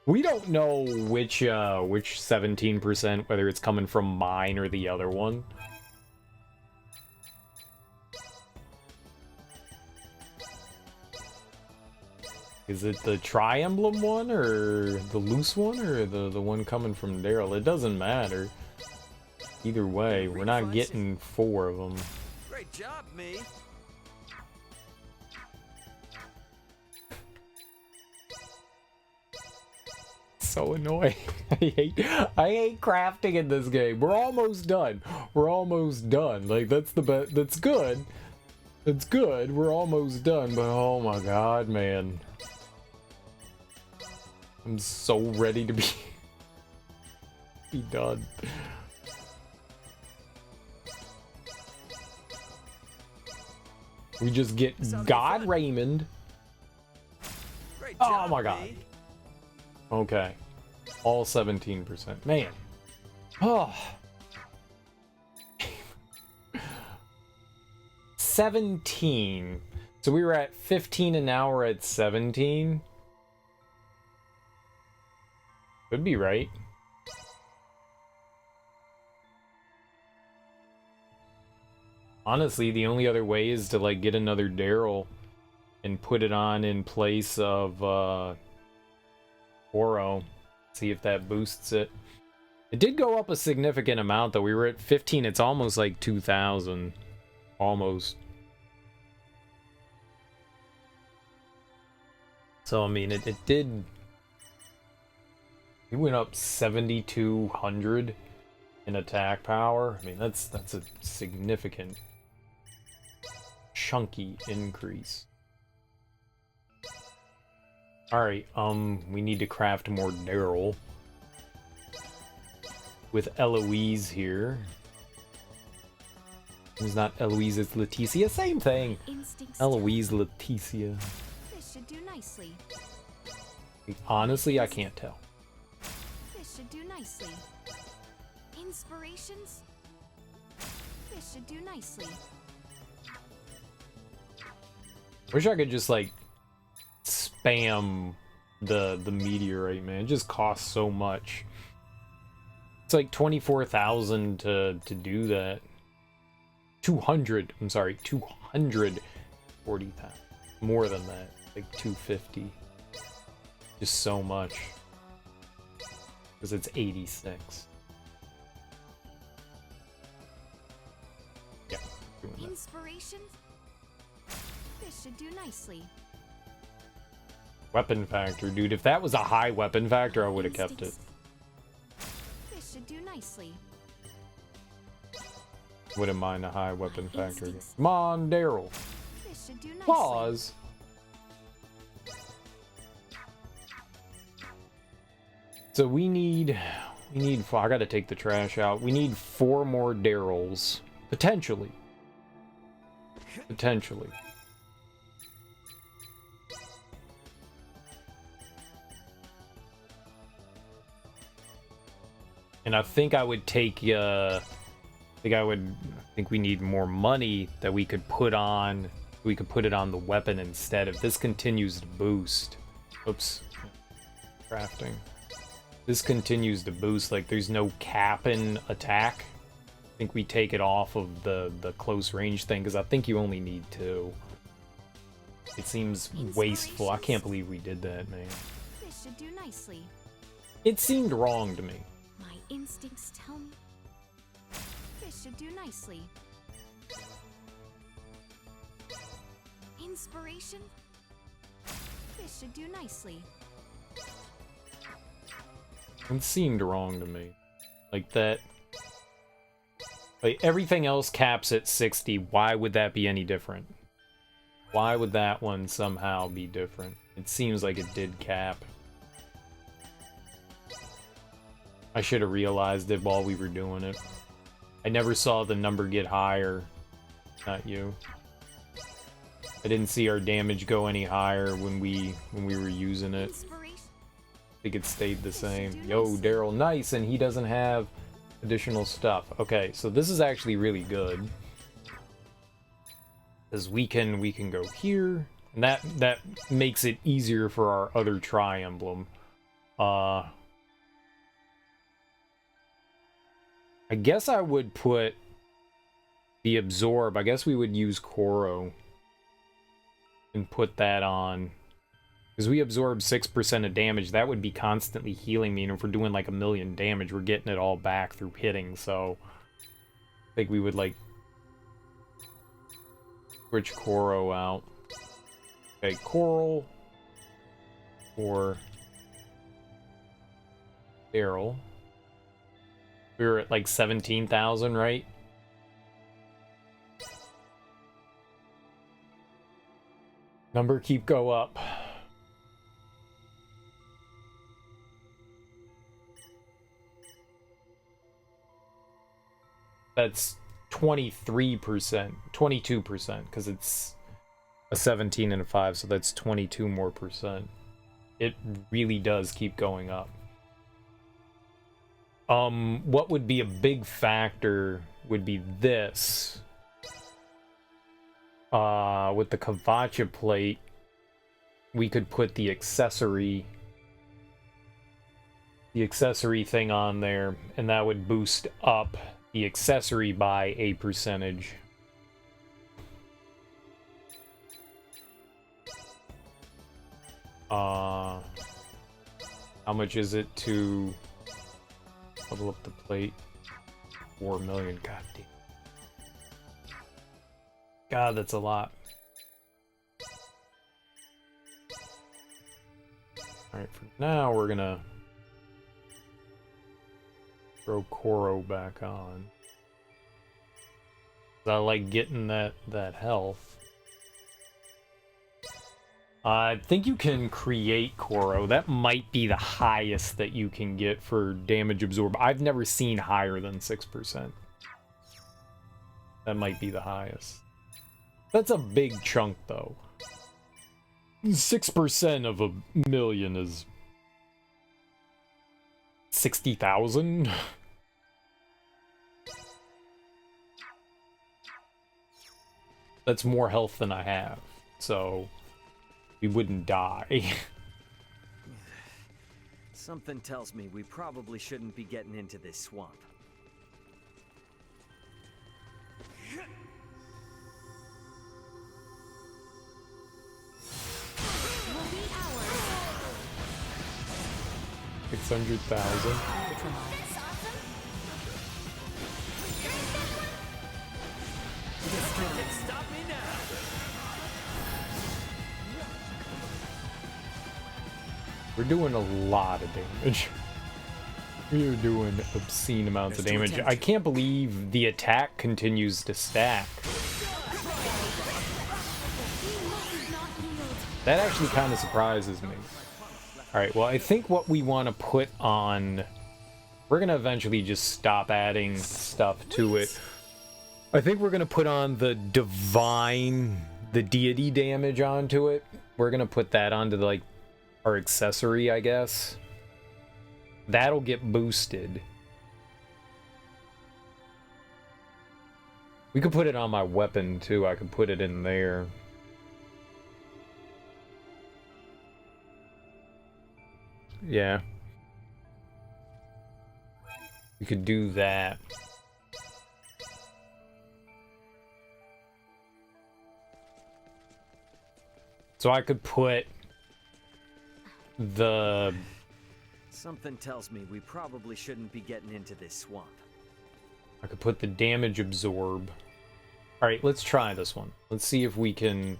S1: We don't know which 17%, whether it's coming from mine or the other one. Is it the tri-emblem one, or the loose one, or the one coming from Daryl? It doesn't matter. Either way, we're not getting 4 of them.
S2: Great job, me.
S1: So annoying. I hate crafting in this game. We're almost done. We're almost done. Like, that's the best. That's good. That's good. We're almost done. But oh my god, man. I'm so ready to be be done. We just get God Raymond.
S2: Great
S1: Oh
S2: job,
S1: my god.
S2: B.
S1: Okay. All 17%. Man. Oh. 17. So we were at 15 and now we're at 17. Could be right. Honestly, the only other way is to like get another Daryl and put it on in place of Oro. See if that boosts it. It did go up a significant amount though. We were at 15. It's almost like 2,000. Almost. So I mean it did. It went up 7,200 in attack power. I mean that's a significant chunky increase. Alright, we need to craft more Daryl. With Eloise here. It's not Eloise, it's Leticia. Same thing.
S7: Instincts
S1: Eloise, Leticia.
S7: This should do nicely.
S1: Honestly, I can't tell.
S7: This should do nicely. Inspirations? This should do nicely.
S1: Wish I could just like spam the meteorite, man. It just costs so much. It's like 24,000 to do that. 200. I'm sorry, 240,000. More than that, like 250. Just so much. Because it's 86. Yeah. Doing that.
S7: Inspirations? This should do nicely.
S1: Weapon factor, dude. If that was a high weapon factor, I would have kept it.
S7: Instincts. This should do nicely.
S1: Wouldn't mind a high weapon factor.
S7: Instincts.
S1: Come on, Daryl.
S7: This should do nicely.
S1: Pause. So we need, I gotta take the trash out. We need 4 more Daryls. Potentially. Potentially. And I think I would take, I think we need more money that we could put on, we could put it on the weapon instead. If this continues to boost, oops, crafting. This continues to boost, like there's no cap in attack. I think we take it off of the close range thing, because I think you only need 2. It seems wasteful. I can't believe we did that, man.
S7: This should do nicely.
S1: It seemed wrong to me.
S7: My instincts tell me this should do nicely. Inspiration? This should do nicely.
S1: It seemed wrong to me. Like that. Like everything else caps at 60. Why would that be any different? Why would that one somehow be different? It seems like it did cap. I should have realized it while we were doing it. I never saw the number get higher. Not you. I didn't see our damage go any higher when we were using it.
S7: Inspiration?
S1: I think it stayed the same. Yo, Daryl, nice, and he doesn't have additional stuff. Okay, so this is actually really good. Because we can go here, and that makes it easier for our other tri-emblem. I guess I would put the absorb. I guess we would use Koro and put that on. Because we absorb 6% of damage, that would be constantly healing me, and if we're doing like 1,000,000 damage, we're getting it all back through hitting, so I think we would like switch Koro out. Okay, Coral or Daryl. We were at like 17,000, right? Number keep go up. That's 23%, 22%, because it's a 17 and a 5, so that's 22 more percent. It really does keep going up. What would be a big factor would be this. With the Kavacha plate, we could put the accessory thing on there, and that would boost up the accessory by a percentage. How much is it to level up the plate? 4 million. God damn. God, that's a lot. Alright, for now, we're gonna throw Koro back on. I like getting that health. I think you can create Koro. That might be the highest that you can get for damage absorb. I've never seen higher than 6%. That might be the highest. That's a big chunk, though. 6% of a million is 60,000. That's more health than I have, so we wouldn't die.
S2: Something tells me we probably shouldn't be getting into this swamp.
S7: Will be ours.
S1: 600,000.
S4: That's awesome.
S2: Stop me now!
S1: We're doing a lot of damage. We are doing obscene amounts of damage. I can't believe the attack continues to stack. That actually kind of surprises me. Alright, well, I think what we want to put on... We're going to eventually just stop adding stuff to it. I think we're going to put on the divine, the deity damage onto it. We're going to put that onto, like, our accessory, I guess. That'll get boosted. We could put it on my weapon, too. I could put it in there. Yeah. We could do that. So I could put the...
S2: Something tells me we probably shouldn't be getting into this swamp.
S1: I could put the damage absorb. Alright, let's try this one. Let's see if we can...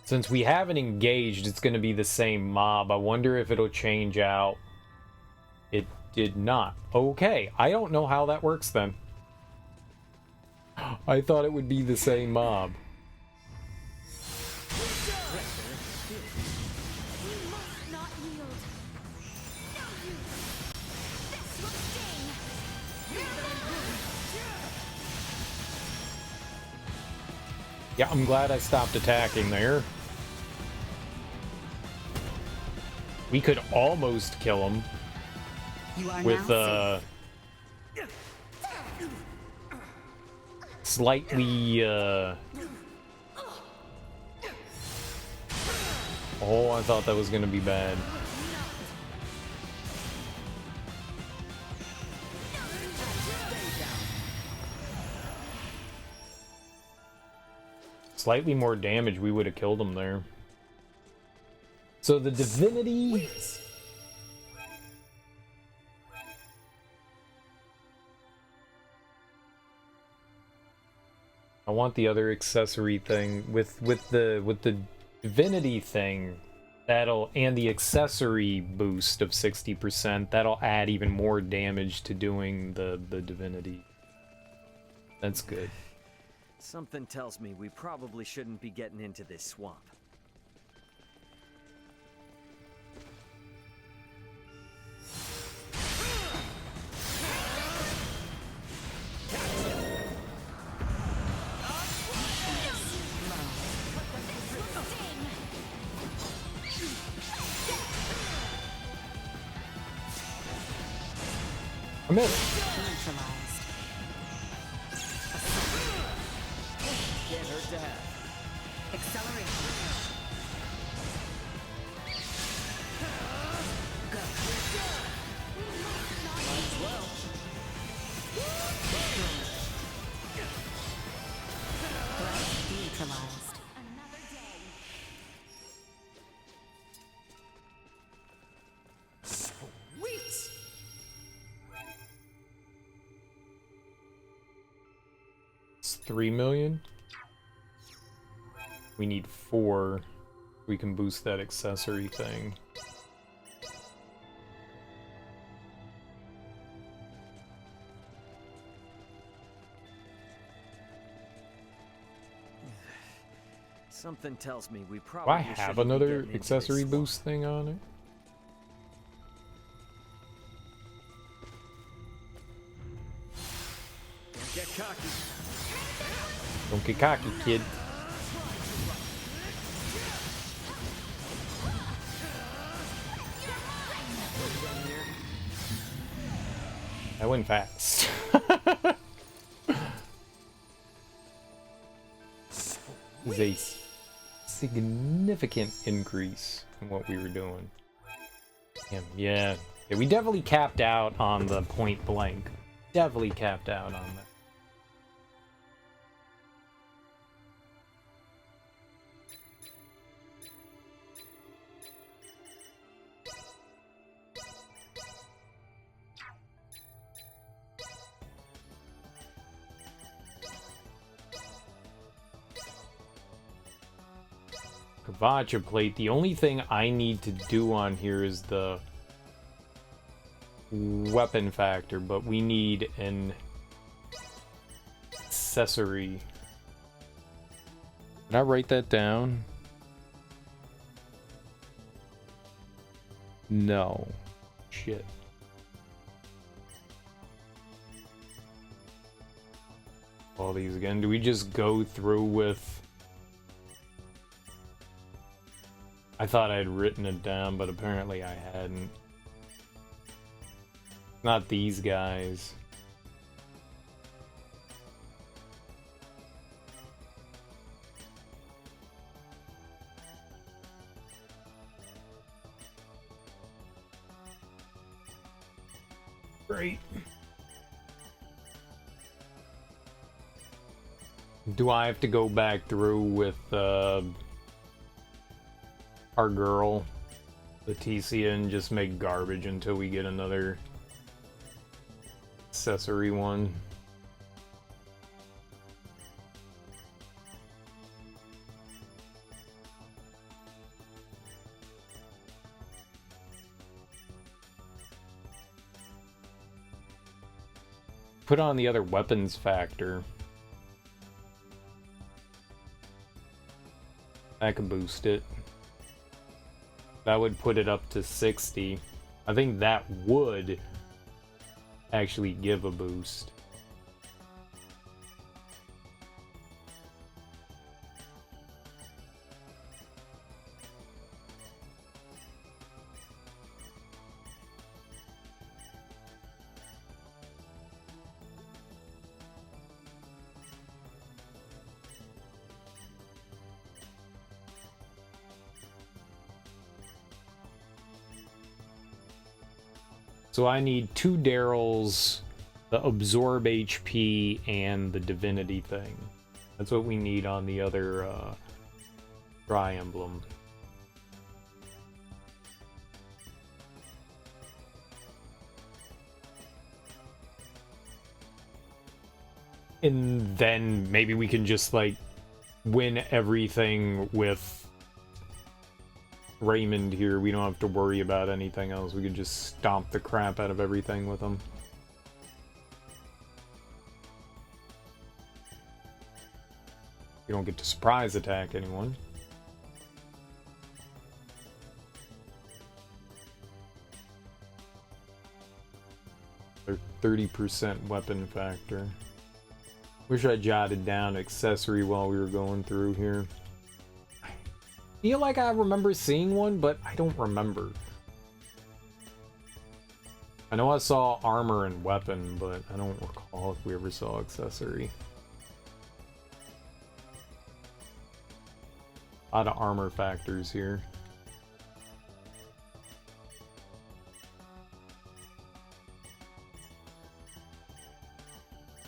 S1: Since we haven't engaged, it's going to be the same mob. I wonder if it'll change out. It did not. Okay, I don't know how that works then. I thought it would be the same mob.
S7: We must not yield. This will sting.
S1: Yeah, I'm glad I stopped attacking there. We could almost kill him
S3: You are
S1: with
S3: now
S1: slightly oh, I thought that was gonna be bad. Slightly more damage, we would have killed him there. So the divinity... I want the other accessory thing with the divinity thing. That'll, and the accessory boost of 60%, that'll add even more damage to doing the divinity. That's good.
S2: Something tells me we probably shouldn't be getting into this swamp.
S1: I missed.
S6: Neutralized.
S2: Can't hurt to have.
S3: Acceleration. Go.
S2: Might as well.
S3: Neutralized.
S7: Another day.
S5: Sweet!
S1: It's 3 million. We need 4. We can boost that accessory thing.
S2: Something tells me we
S1: Do
S2: probably
S1: I have
S2: shouldn't be
S1: another
S2: getting into this
S1: accessory
S2: swamp.
S1: boost thing on it?
S2: Don't get cocky.
S1: Don't get cocky, kid. That went fast. Is a significant increase in what we were doing. Yeah, we definitely capped out on the point blank. Definitely capped out on that. Kavacha plate. The only thing I need to do on here is the weapon factor, but we need an accessory. Did I write that down? No. Shit. All these again. Do we just go through with... I thought I had written it down, but apparently I hadn't. Not these guys. Great. Do I have to go back through with our girl, Leticia, and just make garbage until we get another accessory one? Put on the other weapons factor. That could boost it. That would put it up to 60. I think that would actually give a boost. So I need 2 Daryls, the absorb HP, and the divinity thing. That's what we need on the other Dry Emblem. And then maybe we can just like win everything with Raymond here. We don't have to worry about anything else. We can just stomp the crap out of everything with him. You don't get to surprise attack anyone. They're 30% weapon factor. Wish I jotted down accessory while we were going through here. Feel like I remember seeing one, but I don't remember. I know I saw armor and weapon, but I don't recall if we ever saw accessory. A lot of armor factors here.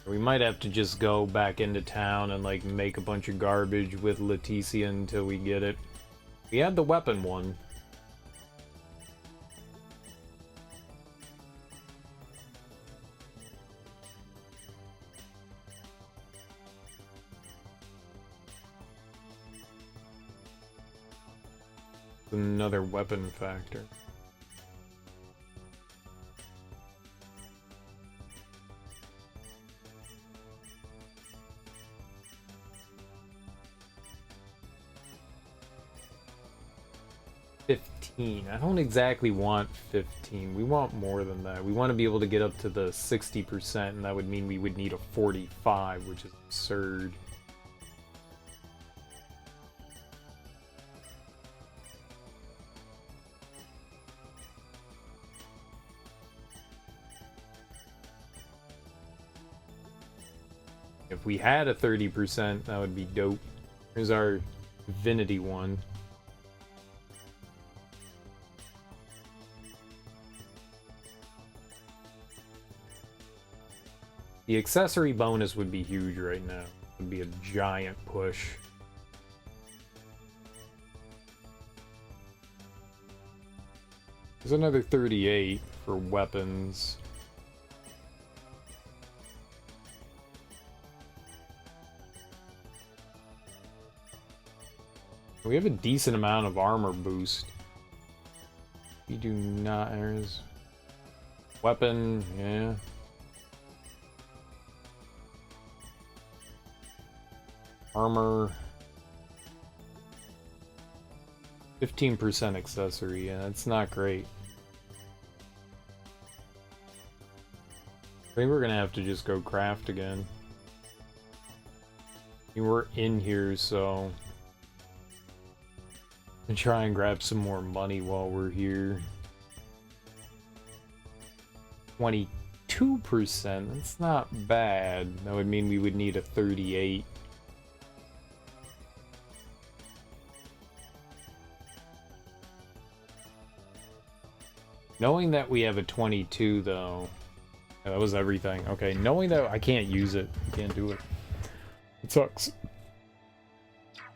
S1: We might have to just go back into town and like make a bunch of garbage with Leticia until we get it. We had the weapon one. Another weapon factor. I don't exactly want 15. We want more than that. We want to be able to get up to the 60%, and that would mean we would need a 45, which is absurd. If we had a 30%, that would be dope. Here's our Divinity one. The accessory bonus would be huge right now. It would be a giant push. There's another 38 for weapons. We have a decent amount of armor boost. We do not. There's weapon, yeah. Armor. 15% accessory, yeah, that's not great. I think we're gonna have to just go craft again. We're in here, so and try and grab some more money while we're here. 22%, that's not bad. That would mean we would need a 38. Knowing that we have a 22 though, yeah, that was everything. Okay, knowing that I can't use it, I can't do it. It sucks.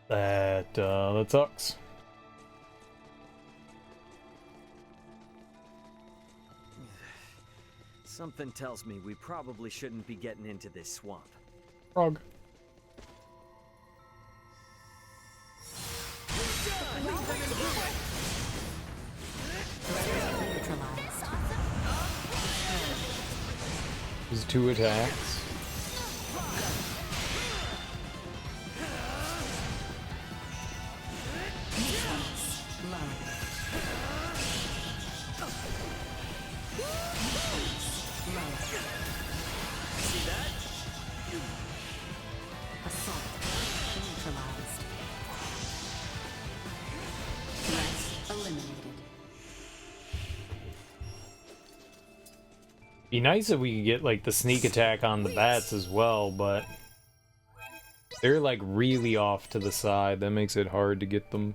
S1: That sucks.
S2: Something tells me we probably shouldn't be getting into this swamp.
S1: Frog. There's 2 attacks. Be nice if we could get like the sneak attack on the bats as well, but they're like really off to the side. That makes it hard to get them.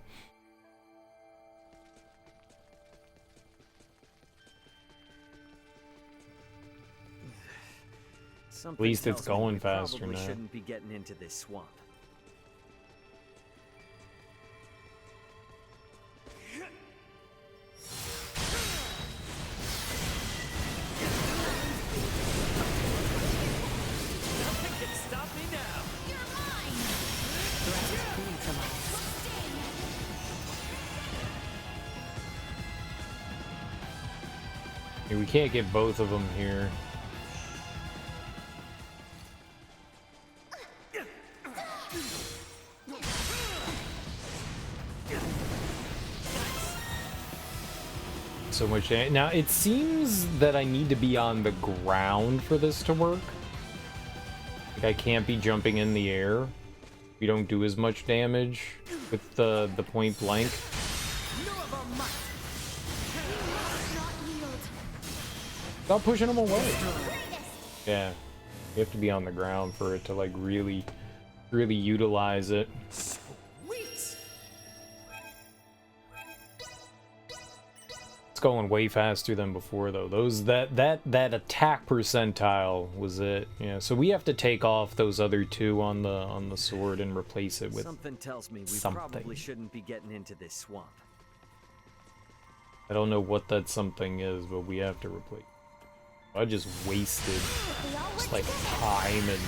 S1: At least it's going faster now.
S2: Shouldn't be getting into this swamp.
S1: We can't get both of them here. So much damage. Now it seems that I need to be on the ground for this to work. Like I can't be jumping in the air. We don't do as much damage with the point blank. Stop pushing them away. Yeah. You have to be on the ground for it to like really utilize it. It's going way faster than before though. That attack percentile was it. Yeah, so we have to take off those other two on the sword and replace it with
S2: Something tells me we
S1: something.
S2: probably shouldn't be getting into this swamp.
S1: I don't know what that something is, but we have to replace. I just wasted just like time and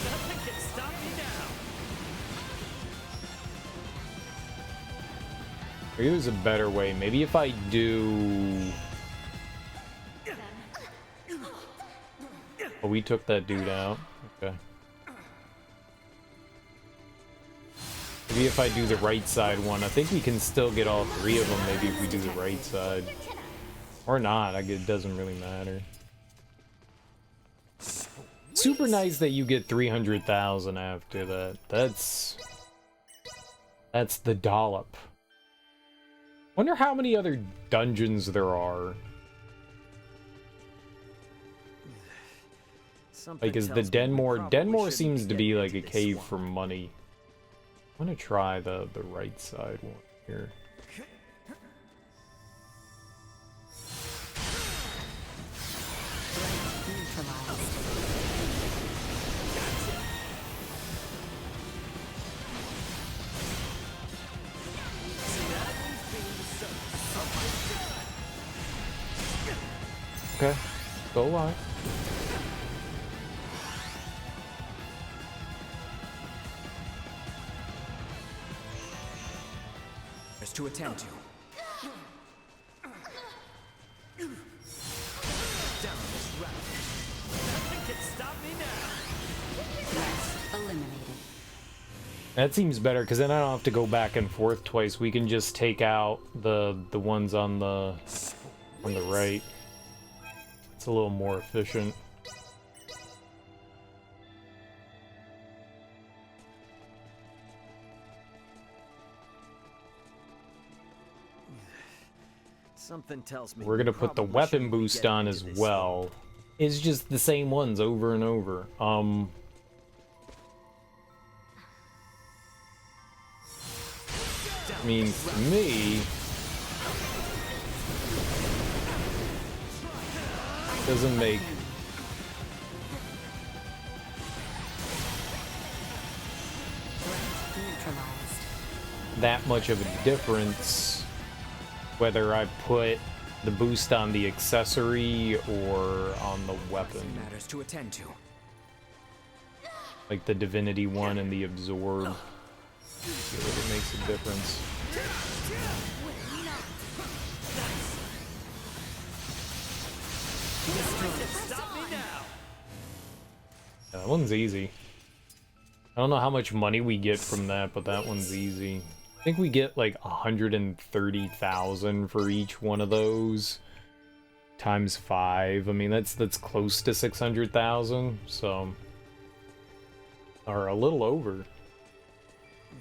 S2: Nothing can stop me now.
S1: maybe there's a better way. Maybe if I do. Oh, we took that dude out. Okay. Maybe if I do the right side one, I think we can still get all three of them. Maybe if we do the right side. Or not, it doesn't really matter. Super nice that you get 300,000 after that. That's the dollop. Wonder how many other dungeons there are.
S2: Something
S1: Like, is the
S2: tells me we
S1: Denmore...
S2: probably
S1: Denmore
S2: shouldn't
S1: seems to
S2: getting
S1: be like
S2: into
S1: a
S2: this
S1: cave
S2: swamp.
S1: for money. I'm gonna try the right side one here. Okay, go alive.
S5: There's to attend to.
S2: Down this route. Nothing can stop me now.
S3: Eliminated.
S1: That seems better because then I don't have to go back and forth twice. We can just take out the ones on the right. It's a little more efficient.
S2: Something tells me
S1: We're gonna
S2: we
S1: put the
S2: probably
S1: weapon
S2: shouldn't be
S1: boost
S2: getting
S1: on
S2: into
S1: as
S2: this
S1: well. It's just the same ones over and over. I mean, to me, doesn't make that much of a difference whether I put the boost on the accessory or on the weapon.
S5: Matters to attend to.
S1: Like the divinity one and the absorb. I feel like it makes a difference.
S2: Stop me now.
S1: Yeah, that one's easy. I don't know how much money we get from that, but that one's easy. I think we get like 130,000 for each one of those. Times 5. I mean, that's close to 600,000, so... Or a little over.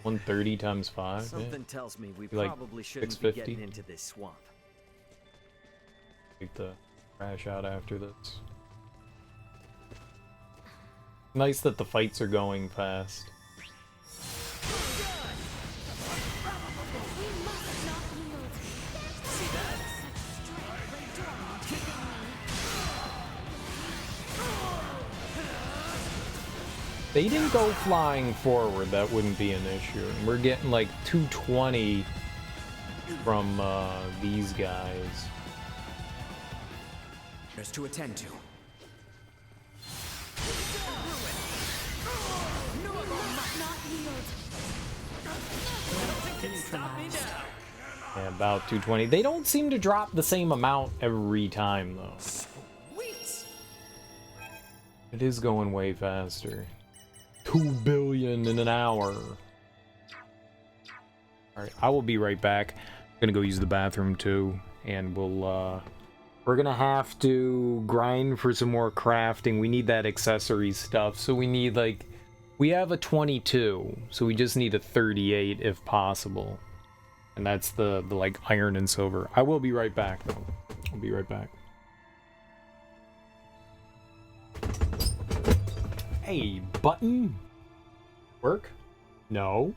S1: 130 times 5,
S2: Something
S1: yeah.
S2: tells me we
S1: Like
S2: probably shouldn't be
S1: 650?
S2: getting into this swamp.
S1: Take the trash out after this. Nice that the fights are going fast. They didn't go flying forward, that wouldn't be an issue. And we're getting like 220 from these guys.
S5: There's to attend to.
S1: Yeah, about 220. They don't seem to drop the same amount every time, though. It is going way faster. 2 billion in an hour. Alright, I will be right back. I'm gonna go use the bathroom, too. And we're gonna have to grind for some more crafting. We need that accessory stuff. So we need, like, We have a 22, so we just need a 38 if possible. And that's the like iron and silver. I will be right back though. I'll be right back. Hey, button? Work? No.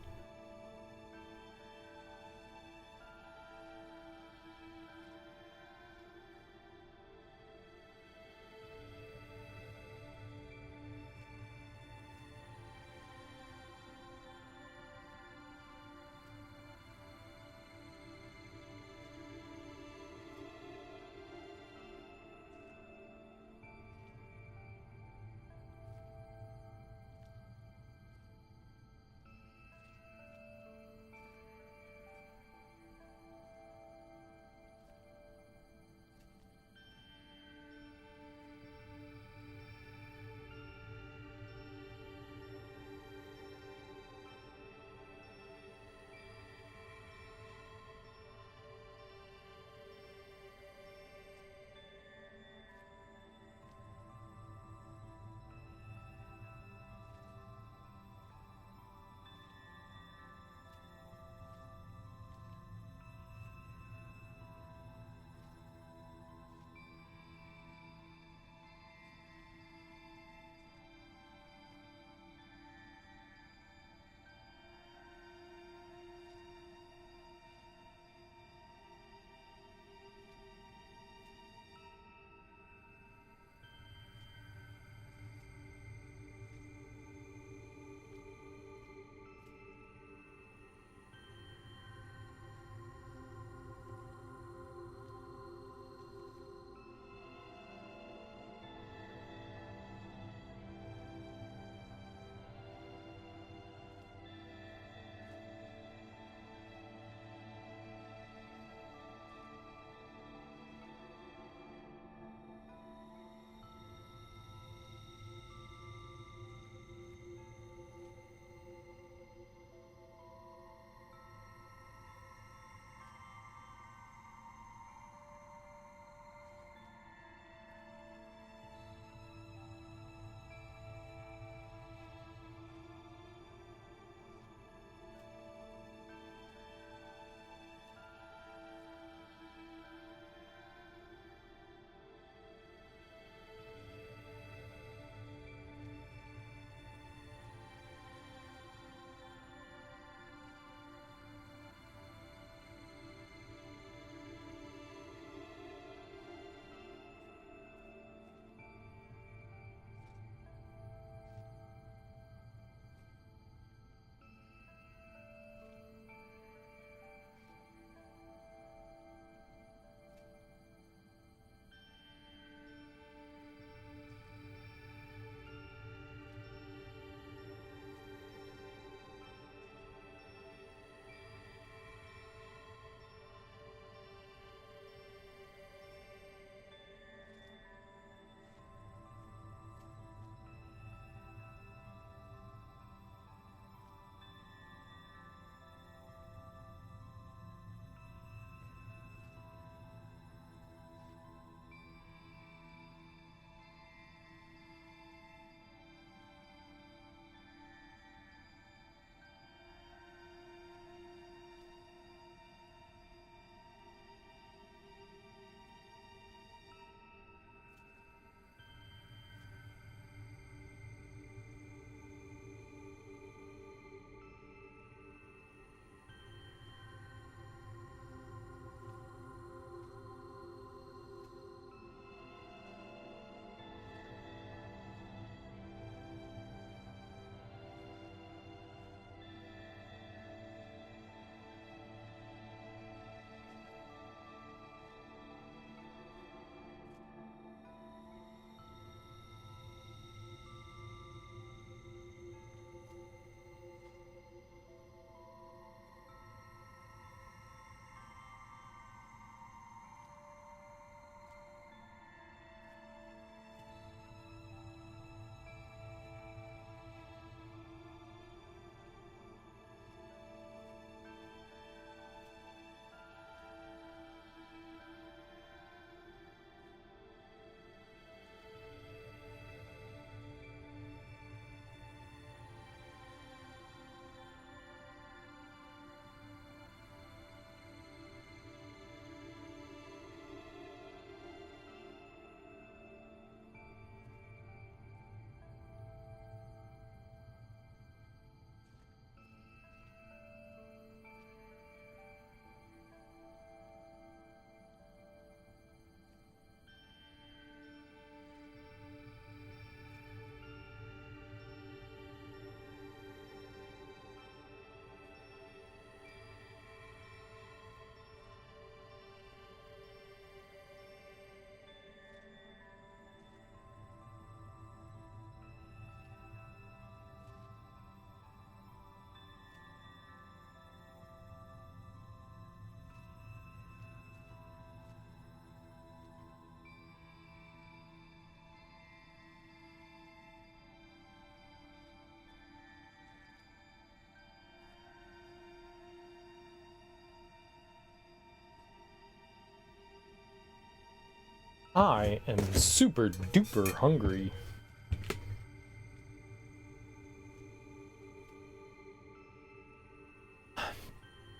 S1: I am super duper hungry.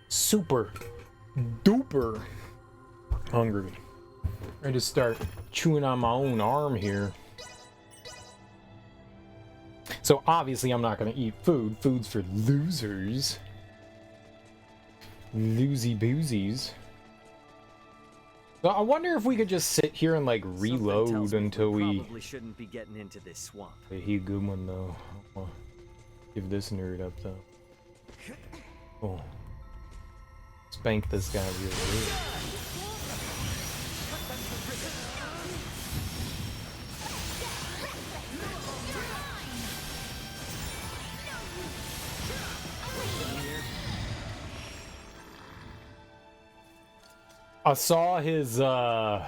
S1: Super duper hungry. Ready to start chewing on my own arm here. So obviously I'm not gonna eat food. Food's for losers. Loosey boozies. So I wonder if we could just sit here and like reload until we
S2: probably shouldn't be getting into this swamp.
S1: Hey, he a good one though. I'll give this nerd up though. Oh. Spank this guy real good. I saw his aura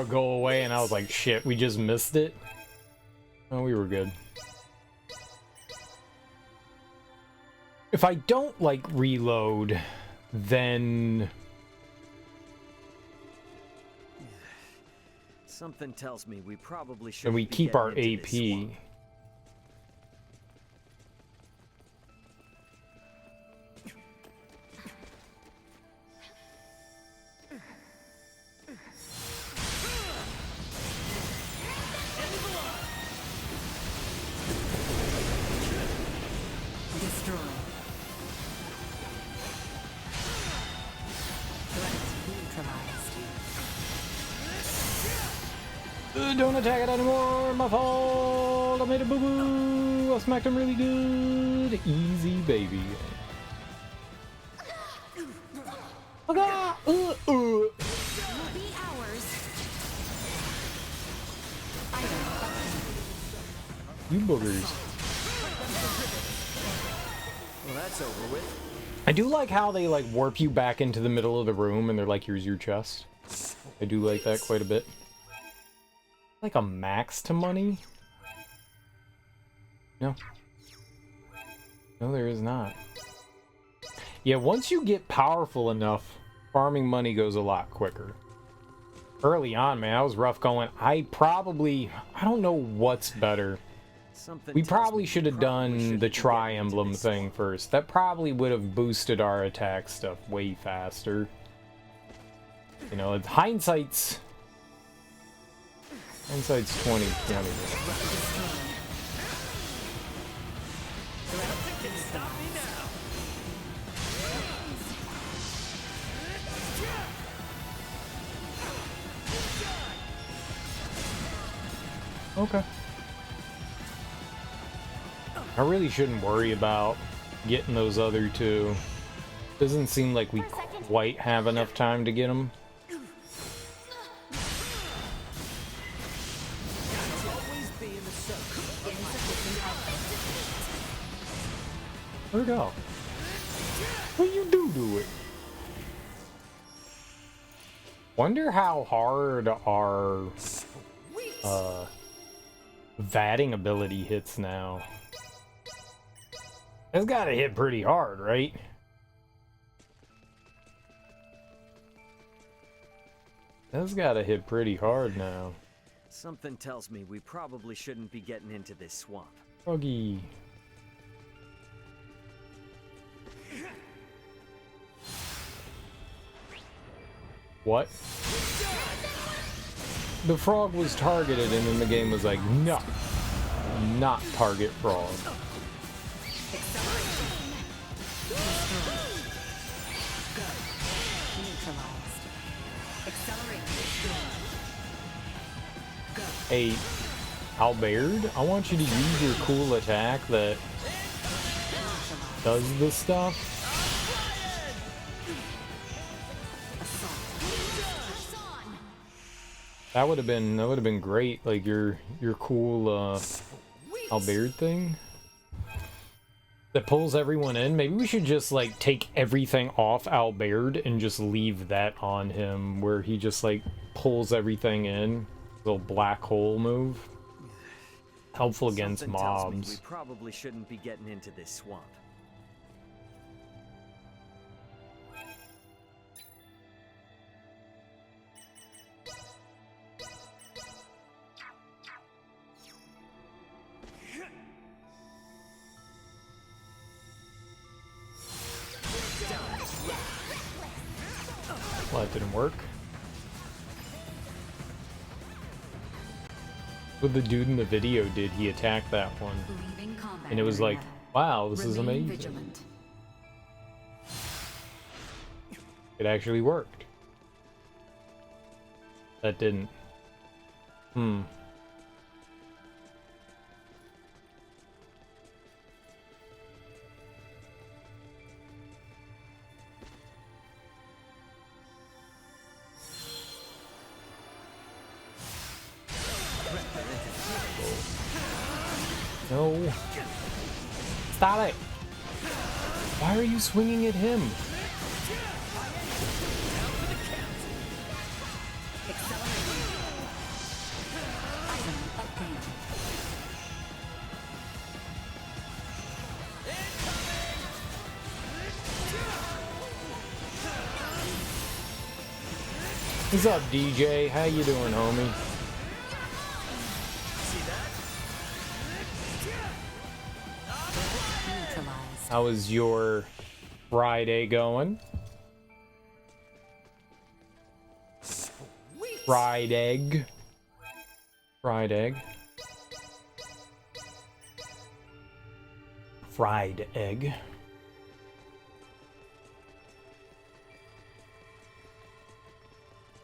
S1: go away and I was like, shit, we just missed it. Oh, we were good. If I don't like reload, then
S2: Something tells me we probably should.
S1: we keep our AP.
S3: Destroy. Threat neutralized.
S1: Don't attack it anymore. My fault. I made a boo-boo. I smacked him really good. Easy, baby.
S7: Will be ours.
S1: You boogers.
S2: Well, that's over with.
S1: I do like how they like warp you back into the middle of the room and they're like, here's your chest. I do like that quite a bit. Like a max to money? No. No, there is not. Yeah, once you get powerful enough, farming money goes a lot quicker. Early on, man, I was rough going. I don't know what's better.
S2: Something
S1: We
S2: tells
S1: probably
S2: me
S1: should have
S2: probably
S1: done
S2: shouldn't
S1: the
S2: be getting into
S1: tri-emblem
S2: this
S1: thing
S2: swamp.
S1: first. That probably would have boosted our attack stuff way faster. You know, hindsight's 20/20. Okay. I really shouldn't worry about getting those other two. Doesn't seem like we quite have enough time to get them. Where'd it go? What you do it? Wonder how hard our vatting ability hits now. It's gotta hit pretty hard, right? That's gotta hit pretty hard now.
S2: Something tells me we probably shouldn't be getting into this swamp.
S1: Froggy. What? The frog was targeted and then the game was like, no, not target frog. Hey, Albert, I want you to use your cool attack that does this stuff. That would have been great, like your cool Albert thing that pulls everyone in. Maybe we should just like take everything off Albert and just leave that on him, where he just like pulls everything in. Little black hole move. Helpful against
S2: Something tells me
S1: mobs.
S2: we probably shouldn't be getting into this swamp.
S1: that didn't work. What the dude in the video did, he attacked that one.
S3: Leaving combat
S1: And it was like,
S3: area.
S1: wow, this is
S3: Remain
S1: amazing.
S3: vigilant.
S1: It actually worked. That didn't. No. Stop it! Why are you swinging at him?
S3: Item obtained.
S1: What's up, DJ? How you doing, homie?
S3: Neutralized.
S1: How is your Friday going? Fried egg. Fried egg. Fried egg.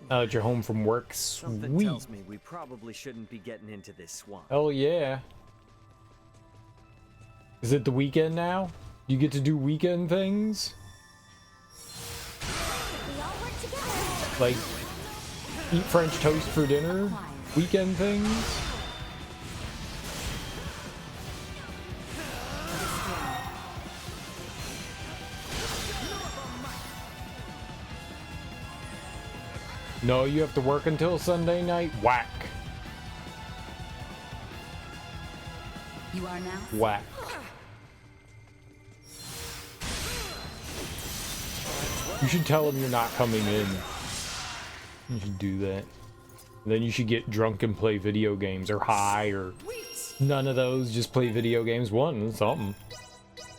S1: Now that you're home from work,
S2: Something
S1: sweet.
S2: tells me we probably shouldn't be getting into this swamp.
S1: Hell yeah. Is it the weekend now? You get to do weekend things?
S4: We all work together.
S1: Like, eat French toast for dinner? Weekend things? No, you have to work until Sunday night? Whack.
S3: You are now
S1: Whack. You should tell him you're not coming in. You should do that. Then you should get drunk and play video games, or high, or none of those. Just play video games. One, something.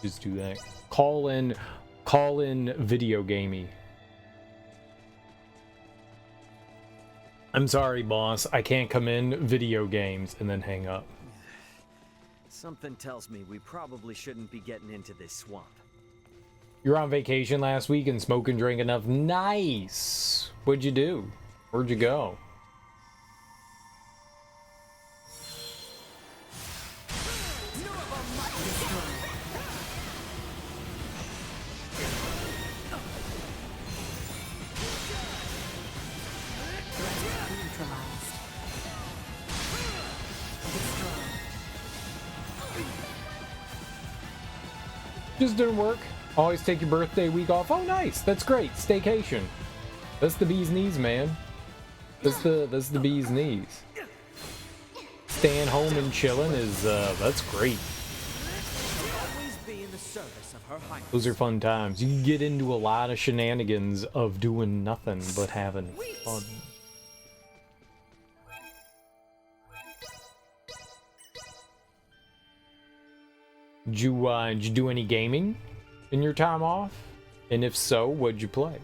S1: Just do that. Call in video gamey. I'm sorry, boss. I can't come in video games, and then hang up.
S2: Something tells me we probably shouldn't be getting into this swamp.
S1: You were on vacation last week and smoke and drink enough. Nice. What'd you do? Where'd you go?
S3: neutralized. Destroyed.
S1: Just didn't work. Always take your birthday week off. Oh, nice. That's great. Staycation. That's the bee's knees, man. That's the bee's knees. Staying home and chilling is that's great.
S5: Always be in the service of Her Highness.
S1: Those are fun times. You can get into a lot of shenanigans of doing nothing but having fun. Did you do any gaming in your time off? And if so, what'd you play?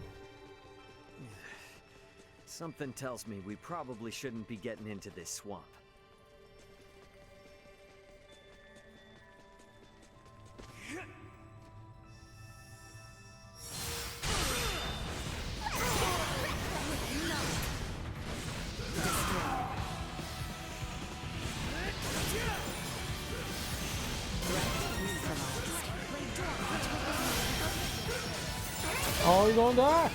S2: Something tells me we probably shouldn't be getting into this swamp.
S1: Oh, you're gonna die.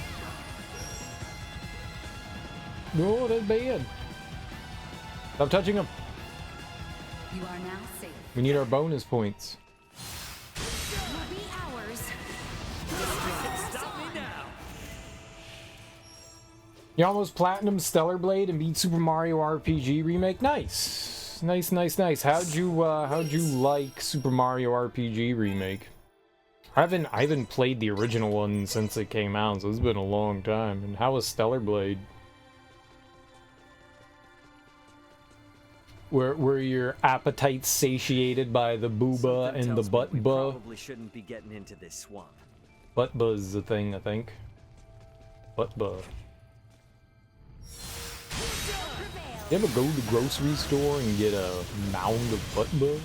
S1: No, that's bad. Stop touching him.
S3: You are now safe.
S1: We need our bonus points.
S7: Will be ours.
S5: Stop me now!
S1: You almost platinum Stellar Blade and beat Super Mario RPG Remake. Nice, nice, nice, nice. How'd you like Super Mario RPG Remake? I haven't played the original one since it came out, so it's been a long time. And how was Stellar Blade? Were your appetites satiated by the booba
S2: Something
S1: and the
S2: tells me
S1: butt
S2: we
S1: buh?
S2: probably shouldn't be getting into this swamp.
S1: Butt buh is the thing, I think. Butt buh. You ever go to the grocery store and get a mound of butt bug?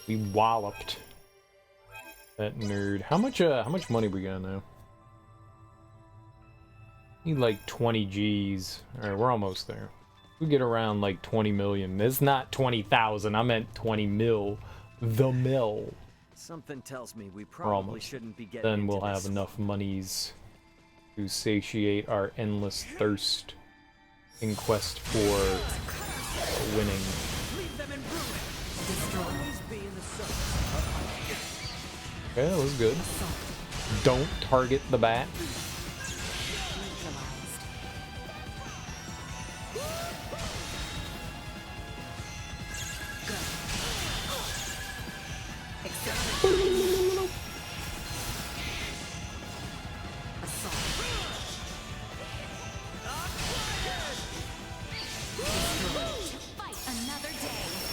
S1: We walloped that nerd. How much money we got now? Need like 20 G's. Alright, we're almost there. We get around like 20 million. It's not 20,000. I meant 20 mil. The mill.
S2: Something tells me we
S1: We're
S2: probably
S1: almost.
S2: shouldn't be getting
S1: Then
S2: into
S1: we'll have
S2: this.
S1: enough monies to satiate our endless thirst in quest for winning.
S2: Leave them in ruin. Always be in the sun.
S1: Okay, that was good. Don't target the bat.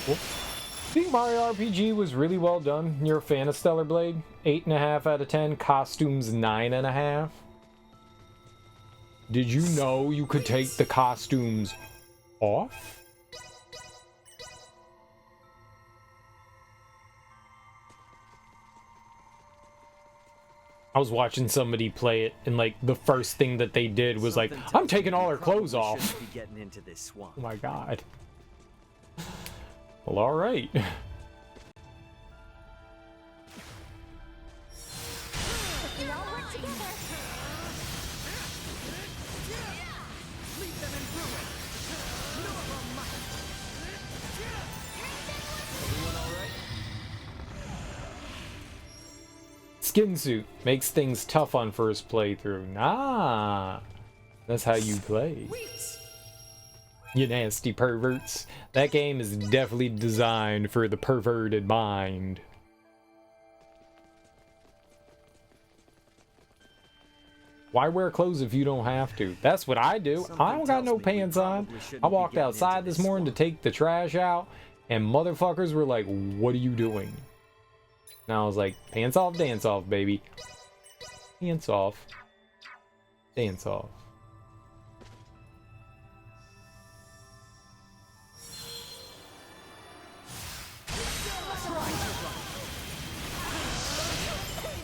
S1: I think Mario RPG was really well done. You're a fan of Stellar Blade? 8.5 out of 10. Costumes 9.5. Did you know you could take the costumes off? I was watching somebody play it, and like the first thing that they did was like,
S2: Something
S1: "I'm
S2: tells
S1: taking
S2: me
S1: all
S2: we
S1: her clothes
S2: probably
S1: off."
S2: shouldn't be getting into this swamp.
S1: Oh my god. Well, all right.
S4: If we all work together.
S2: Leave them in ruin. Everyone all right?
S1: Skin suit makes things tough on first playthrough. Nah, that's how you play. You nasty perverts. That game is definitely designed for the perverted mind. Why wear clothes if you don't have to? That's what I do. I don't got no pants on. I walked outside this morning to take the trash out, and motherfuckers were like, "What are you doing?" And I was like, "Pants off, dance off, baby. Pants off, dance off."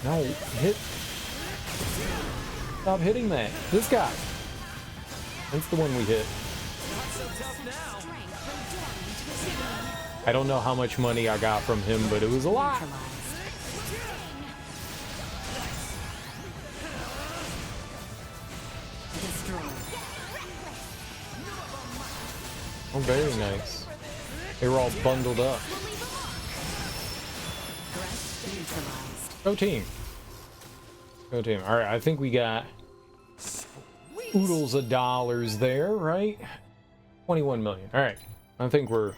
S1: No, hit. Stop hitting that. This guy. That's the one we hit. I don't know how much money I got from him, but it was a lot. Oh, very nice. They were all bundled up. Go team. Go team. Alright, I think we got oodles of dollars there, right? 21 million. Alright. I think we're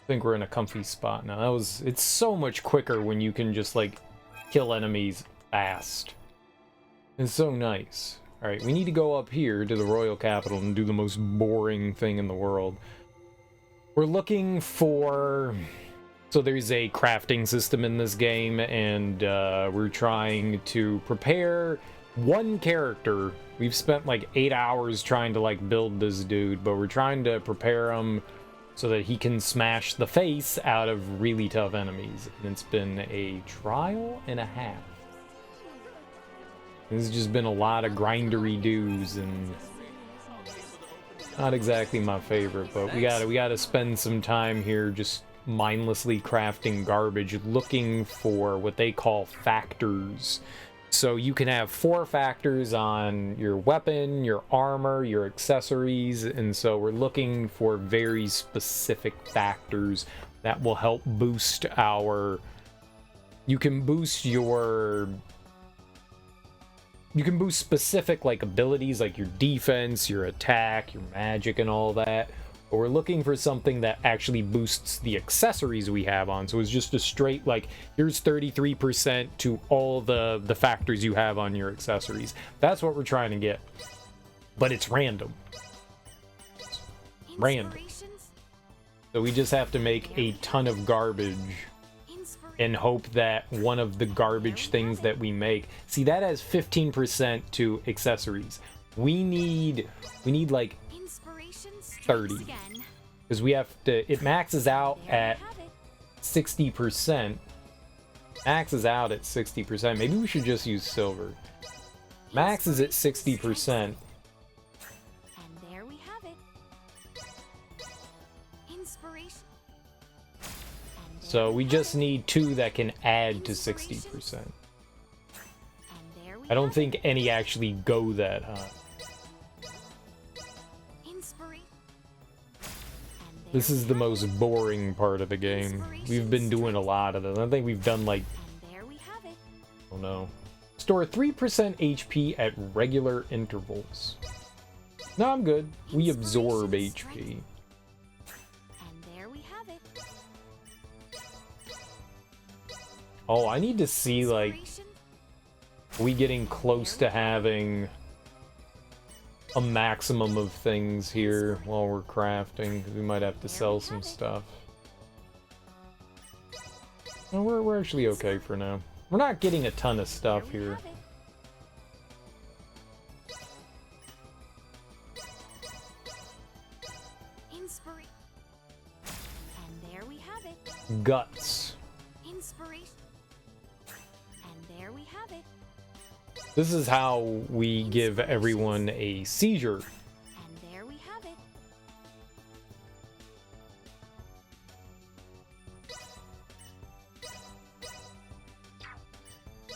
S1: in a comfy spot now. It's so much quicker when you can just like kill enemies fast. It's so nice. Alright, we need to go up here to the Royal Capital and do the most boring thing in the world. We're looking for... So there's a crafting system in this game, and we're trying to prepare one character. We've spent like 8 hours trying to like build this dude, but we're trying to prepare him so that he can smash the face out of really tough enemies. And it's been a trial and a half. This has just been a lot of grindery do's, and not exactly my favorite, but we gotta spend some time here just mindlessly crafting garbage, looking for what they call factors. So you can have 4 factors on your weapon, your armor, your accessories, and so we're looking for very specific factors that will help boost our... You can boost specific like abilities like your defense, your attack, your magic, and all that. But we're looking for something that actually boosts the accessories we have on. So it's just a straight, like, here's 33% to all the factors you have on your accessories. That's what we're trying to get. But it's random. random.
S7: Inspirations?
S1: So we just have to make a ton of garbage and hope that one of the garbage things that we make. See, that has 15% to accessories. We need like
S7: Inspiration strikes
S1: 30.
S7: again.
S1: because we have to. It maxes out
S7: There
S1: at
S7: we have it.
S1: 60%. Maxes out at 60%. Maybe we should just use silver. Max is at 60%.
S7: And there we have it. Inspiration. And there
S1: So we
S7: have
S1: just
S7: it.
S1: need 2 that can add to 60%.
S7: And there we
S1: I don't
S7: have
S1: think any actually go that high.
S7: it. Inspiration. And
S1: This
S7: there
S1: is
S7: we
S1: the
S7: have
S1: most
S7: it.
S1: boring part of the game. We've been doing a lot of this. I think we've done like,
S7: And there we have it.
S1: oh no. Store 3% HP at regular intervals. No, I'm good. We absorb HP.
S7: And there we have it.
S1: Oh, I need to see like,
S7: Inspiration.
S1: are we getting close to having a maximum of things here while we're crafting? 'Cause we might have to sell some stuff. No, we're actually okay for now. We're not getting a ton of stuff
S7: There we
S1: here.
S7: have it. Inspiration. And there we have it.
S1: Guts.
S7: Inspiration. And there we have it.
S1: This is how we give everyone a seizure.
S7: And there we have it.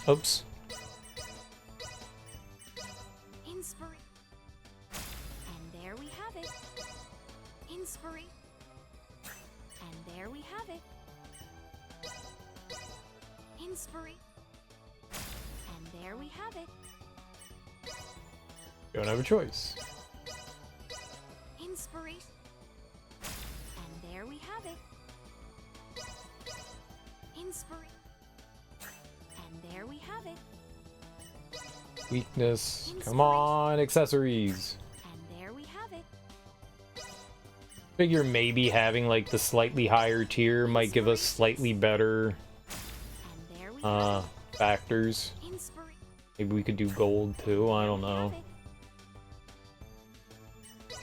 S1: Oops.
S7: Inspiration. And there we have it. Inspiration. And there we have it. Inspiration. And there we have it.
S1: Don't have a choice.
S7: Inspiration. And there we have it. Inspiration. And there we have it.
S1: Weakness. Come on, accessories.
S7: And there we have it.
S1: Figure maybe having like the slightly higher tier might give us slightly better
S7: And there we have
S1: factors.
S7: it. Inspiration.
S1: Maybe we could do gold too. I don't know.
S7: Have it.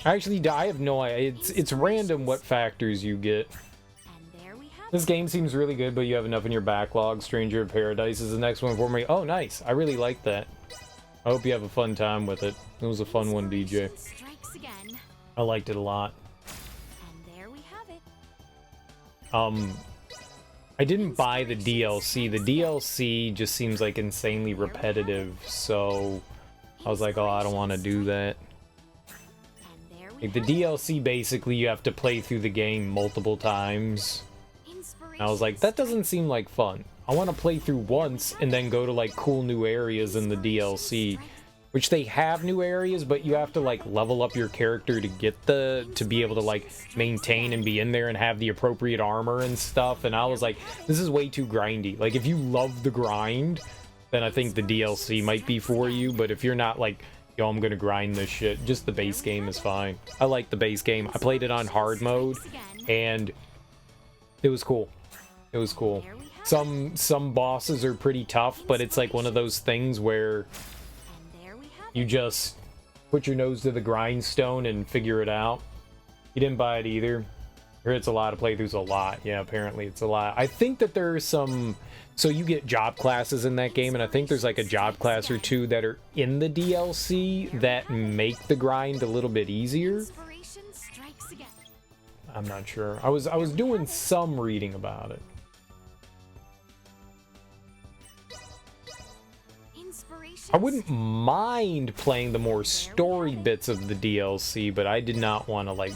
S1: Actually, I have no idea. It's random what factors you get.
S7: And there we have
S1: This
S7: it.
S1: game seems really good, but you have enough in your backlog. Stranger of Paradise is the next one for me. Oh, nice. I really like that. I hope you have a fun time with it. It was a fun one, DJ.
S7: Inspiration strikes again.
S1: I liked it a lot.
S7: And there we have it.
S1: I didn't buy the DLC. The DLC just seems like insanely repetitive, so I was like, oh, I don't want to do that.
S7: And there we
S1: Like the
S7: have it.
S1: DLC, basically, you have to play through the game multiple times.
S7: Inspiration.
S1: And I was like, that doesn't seem like fun. I want to play through once and then go to like cool new areas in the DLC, which they have new areas, but you have to like level up your character to get to be able to like maintain and be in there and have the appropriate armor and stuff. And I was like, this is way too grindy. Like if you love the grind, then I think the DLC might be for you. But if you're not like, yo, I'm gonna grind this shit, just the base game is fine. I like the base game. I played it on hard mode and it was cool. It was cool. Some bosses are pretty tough, but it's like one of those things where
S7: And there we have
S1: you
S7: it.
S1: just put your nose to the grindstone and figure it out. You didn't buy it either. I heard it's a lot of playthroughs, a lot. Yeah, apparently it's a lot. I think that there's some, so you get job classes in that game, and I think there's like a job class or two that are in the DLC that make the grind a little bit easier.
S7: Inspiration strikes again.
S1: I'm not sure. I was doing some reading about it.
S7: Inspiration.
S1: I wouldn't mind playing the more story bits of the DLC, but I did not want to like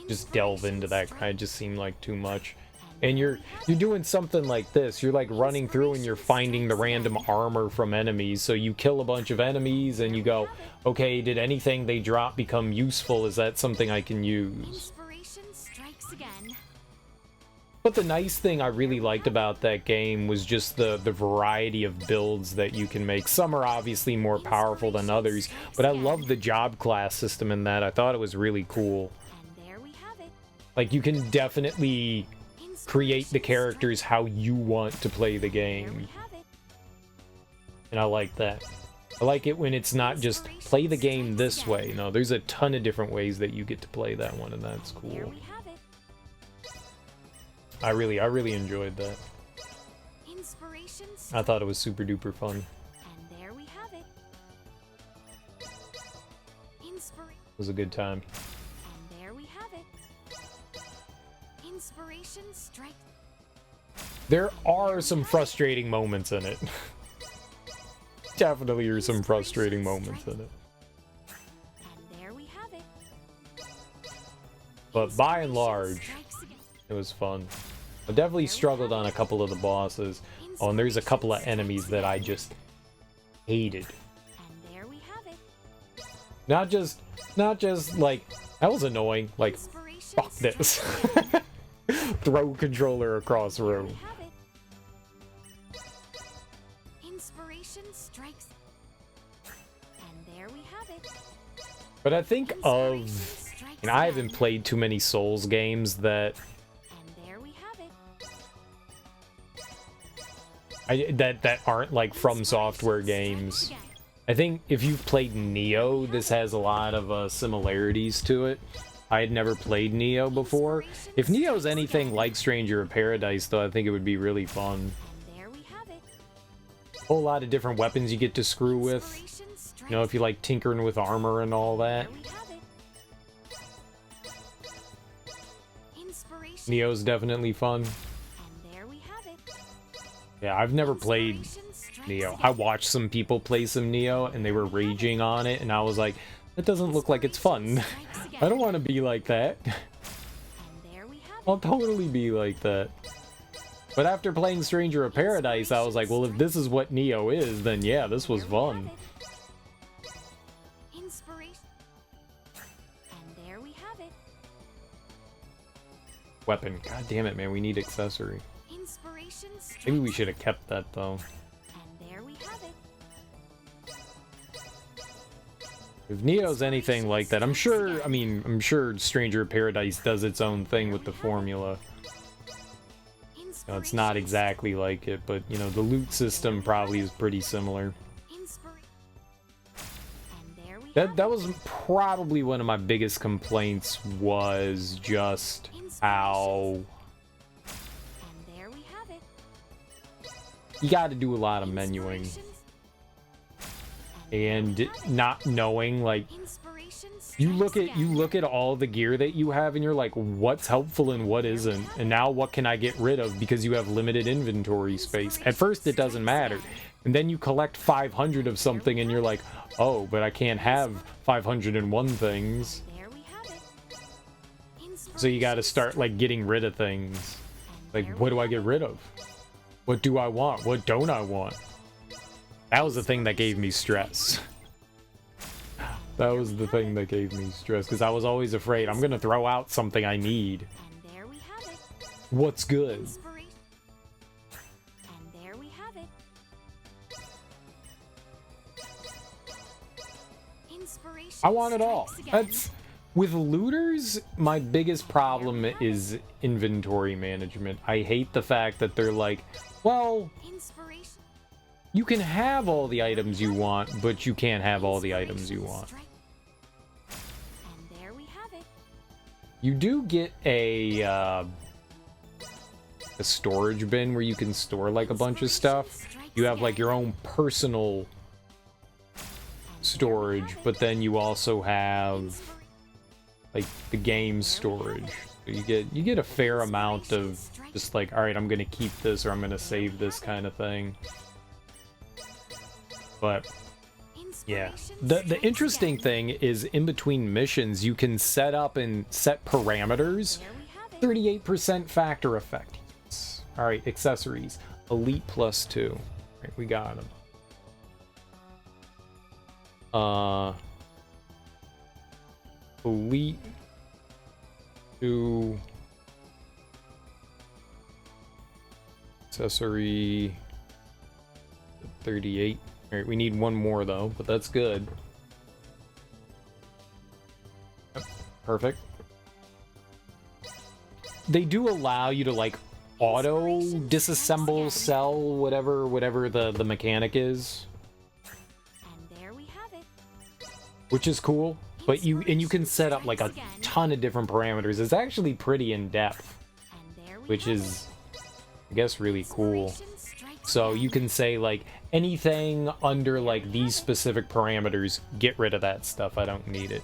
S1: just delve into that. It just seemed like too much. And you're doing something like this. You're like running through and you're finding the random armor from enemies. So you kill a bunch of enemies and you go, okay, did anything they drop become useful? Is that something I can use?
S7: Inspiration strikes again.
S1: But the nice thing I really liked about that game was just the variety of builds that you can make. Some are obviously more powerful than others, but I love the job class system in that. I thought it was really cool.
S7: And there we have it.
S1: Like, you can definitely create the characters how you want to play the
S7: There we
S1: game.
S7: have it.
S1: And I like that. I like it when it's not just play the game this way. No, there's a ton of different ways that you get to play that one, and that's
S7: There
S1: cool.
S7: we have it.
S1: I really enjoyed that.
S7: Inspiration
S1: I thought it was super duper fun.
S7: And there we have it.
S1: It was a good time.
S7: And there we have it. Inspiration strike.
S1: There are some frustrating moments in it. Definitely are some frustrating moments in it.
S7: And there we have it.
S1: But by and
S7: Inspiration
S1: large,
S7: strikes again.
S1: it was fun. I definitely struggled on a couple of the bosses. Oh, and there's a couple of enemies that I just hated.
S7: And there we have it.
S1: Not just like, that was annoying. Like,
S7: Inspiration
S1: fuck this.
S7: strikes again.
S1: Throw controller across the
S7: There we
S1: room.
S7: have it. Inspiration strikes. And there we have it.
S1: But I think
S7: Inspiration
S1: of,
S7: strikes
S1: and I
S7: again.
S1: haven't played too many Souls games that
S7: And there we have it.
S1: that aren't like From Software games. I think if you've played Neo, this has a lot of similarities to it. I had never played Neo before. If Neo's anything like Stranger of Paradise, though, I think it would be really fun.
S7: And there we have it.
S1: A whole lot of different weapons you get to screw with.
S7: Inspiration strikes.
S1: You know, if you like tinkering with armor and all that.
S7: There we have it. Inspiration.
S1: Neo's definitely fun.
S7: And there we have it.
S1: Yeah, I've never played
S7: Inspiration strikes
S1: Neo.
S7: again.
S1: I watched some people play some Neo, and they were raging on it, and I was like, that doesn't look like it's fun. I don't want to be like that.
S7: And there we have it.
S1: I'll totally be like that. But after playing Stranger of Paradise, I was like, well, if this is what Neo is, then yeah, this was
S7: There we have
S1: fun.
S7: it. Inspiration. And there we have it.
S1: Weapon. God damn it, man, we need accessory.
S7: Inspiration strikes.
S1: Maybe we should have kept that, though.
S7: And there we have it.
S1: If Neo's anything like that, I'm sure Stranger of Paradise does its own thing with the formula. You know, it's not exactly like it, but, you know, the loot system probably is pretty similar. That was probably one of my biggest complaints, was just how
S7: And there we have it.
S1: you got to do a lot of menuing and not knowing, like, you look at all the gear that you have and you're like, what's helpful and what isn't, and now what can I get rid of because you have limited inventory space. At first it doesn't matter, and then you collect 500 of something and you're like, oh, but I can't have 501 things.
S7: There we have it.
S1: So you got to start like getting rid of things. Like, what do I get rid of? What do I want? What don't I want? That was the thing that gave me stress. That was the thing that gave me stress, because I was always afraid I'm gonna throw out something I need.
S7: And there we have it.
S1: What's good?
S7: Inspiration. And there we have it. Inspiration.
S1: I want it all.
S7: strikes again.
S1: That's with looters, my biggest problem is inventory management. I hate the fact that they're like, well,
S7: Inspiration.
S1: you can have all the items you want, but you can't have all the items you want.
S7: Strike. And there we have it.
S1: You do get a storage bin where you can store like a bunch of stuff. You have like your own personal storage, but then you also have like the game storage. So you get a fair amount of just like, all right, I'm gonna keep this or I'm gonna save this kind of thing. But yeah, the interesting thing is in between missions you can set up and set parameters.
S7: There we have it.
S1: 38% factor effect. All right, accessories. Elite +2. All right, we got them. Elite to Accessory 38. All right, we need one more though, but that's good. Yep, perfect. They do allow you to like auto disassemble, sell, whatever the mechanic is,
S7: And there we have it.
S1: which is cool. But you can set up like a ton of different parameters. It's actually pretty in depth,
S7: And there we
S1: which
S7: have
S1: is, I guess, really cool.
S7: Inspiration strikes
S1: So
S7: again.
S1: you can say like anything under like these specific parameters, get rid of that stuff. I don't need it.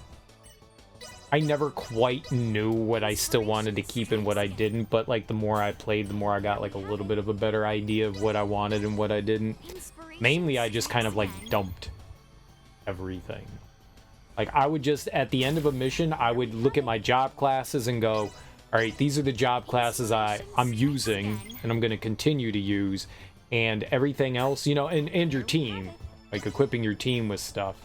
S1: I never quite knew what I still wanted to keep and what I didn't, but like the more I played, the more I got like a little bit of a better idea of what I wanted and what I didn't.
S7: Inspiration
S1: Mainly I just kind of like
S7: strikes again.
S1: dumped everything. Like I would just, at the end of a mission, I would look at my job classes and go, all right, these are the job classes I'm using and I'm going to continue to use, and everything else, you know, and your team, like equipping your team with stuff,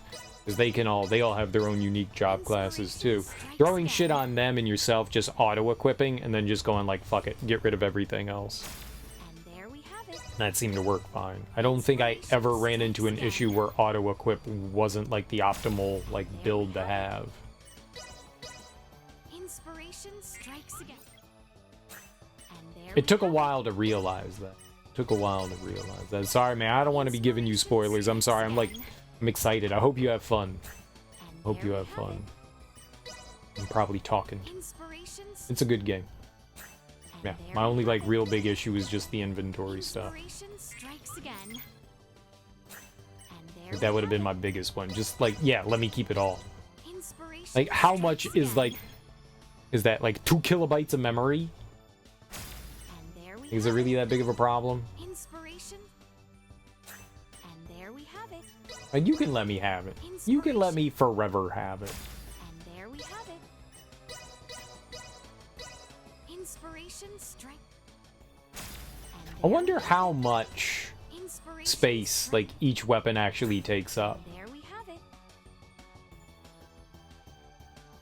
S1: because they all have their own unique job classes too. Throwing shit on them and yourself, just auto equipping and then just going like, fuck it, get rid of everything else.
S7: And there we have it.
S1: That seemed to work fine. I don't think I ever ran into an issue where auto equip wasn't like the optimal like build to have.
S7: Inspiration strikes again. And there
S1: It
S7: we
S1: took a
S7: have
S1: while to realize that. Sorry, man. I don't want to be giving you spoilers. I'm sorry. I'm excited. I hope you have fun.
S7: And
S1: Hope you
S7: there
S1: have
S7: we
S1: fun. I'm probably talking.
S7: it. Inspirations.
S1: It's a good game.
S7: And
S1: Yeah.
S7: there
S1: My
S7: we
S1: only
S7: have
S1: like
S7: it.
S1: real big issue is just the inventory stuff.
S7: Inspiration strikes again. And there
S1: Like,
S7: we
S1: that would have
S7: have
S1: been my biggest one. Just like, yeah, let me keep it all.
S7: it. Inspiration
S1: Like, how much
S7: strikes
S1: is
S7: again.
S1: like, is that like 2 kilobytes of memory?
S7: And there we
S1: Is it
S7: have
S1: really that big of a problem?
S7: Inspiration. And there we have it.
S1: Like, you can let me have it. You can let me forever have it.
S7: And there we have it. Inspiration strike. And
S1: I
S7: there
S1: wonder
S7: we have
S1: how
S7: it.
S1: much
S7: Inspiration
S1: space
S7: strike.
S1: like each weapon actually takes up.
S7: And there we have it.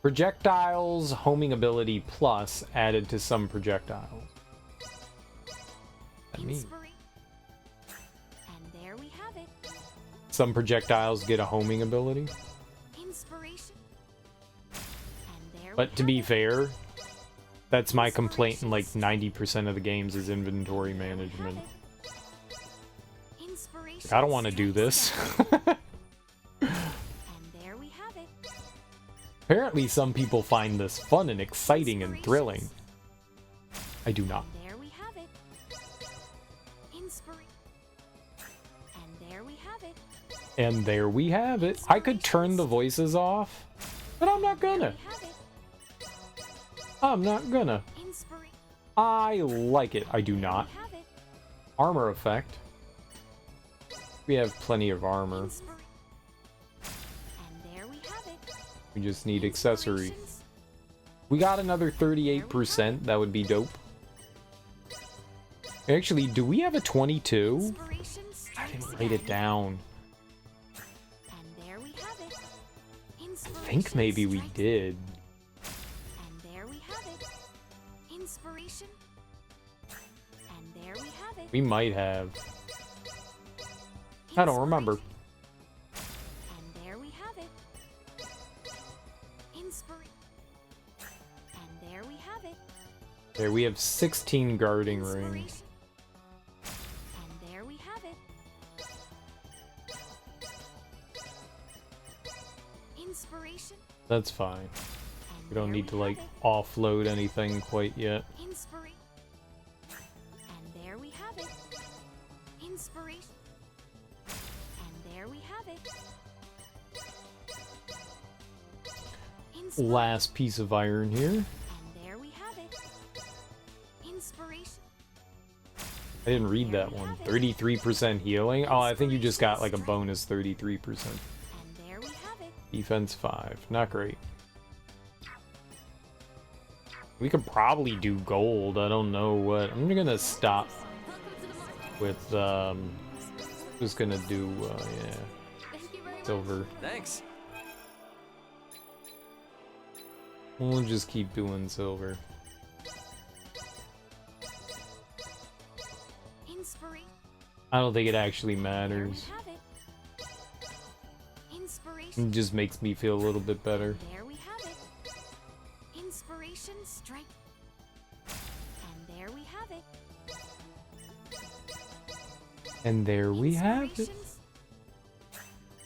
S1: Projectiles, homing ability plus added to some projectiles. That means
S7: Inspira- And there we have it.
S1: some projectiles get a homing ability.
S7: Inspiration. And there
S1: But
S7: we
S1: to
S7: have
S1: be
S7: it.
S1: fair, that's my complaint in like 90% of the games is inventory management.
S7: Inspiration
S1: I don't want to do
S7: strikes
S1: this.
S7: again. And there we have it.
S1: Apparently some people find this fun and exciting and thrilling. I do not.
S7: And there we have it. And there we have it.
S1: And there we have it. I could turn the voices off, but I'm not
S7: There
S1: gonna.
S7: we have it.
S1: I'm not gonna.
S7: Inspira-
S1: I like it. I do not.
S7: We have it.
S1: Armor effect. We have plenty of armor.
S7: Inspira- And there we have it.
S1: We just need accessories.
S7: Inspirations.
S1: We got another 38%. That would be dope. Actually, do we have a 22?
S7: Inspiration
S1: I
S7: strikes
S1: didn't write it
S7: again.
S1: down.
S7: And there we have it.
S1: I think maybe we
S7: Inspiration
S1: did.
S7: And there we have it. Inspiration. And there we have it.
S1: We might have. I don't remember.
S7: And there we have it. And there we have it.
S1: There, we have 16 guarding rings.
S7: Inspiration. And there we have it. Inspiration.
S1: That's fine.
S7: And
S1: We don't
S7: there
S1: need to
S7: we
S1: like
S7: have it.
S1: offload anything quite yet.
S7: Inspiration. And there we have it. Inspiration. And there we have it. Inspiration.
S1: Last piece of iron here.
S7: And there we have it. Inspiration.
S1: I didn't read that one. 33% healing. Oh, I think you just got like a bonus 33%.
S7: And there we have it.
S1: Defense 5. Not great. We could probably do gold. I don't know what. I'm gonna stop with, just gonna do, yeah, silver.
S2: Thanks.
S1: We'll just keep doing silver. I don't think it actually
S7: There we
S1: matters.
S7: have it.
S1: It
S7: Inspiration.
S1: just makes me feel a little bit better.
S7: There we have it. Inspiration strike. And there we have it.
S1: And there we have it.
S7: Inspirations.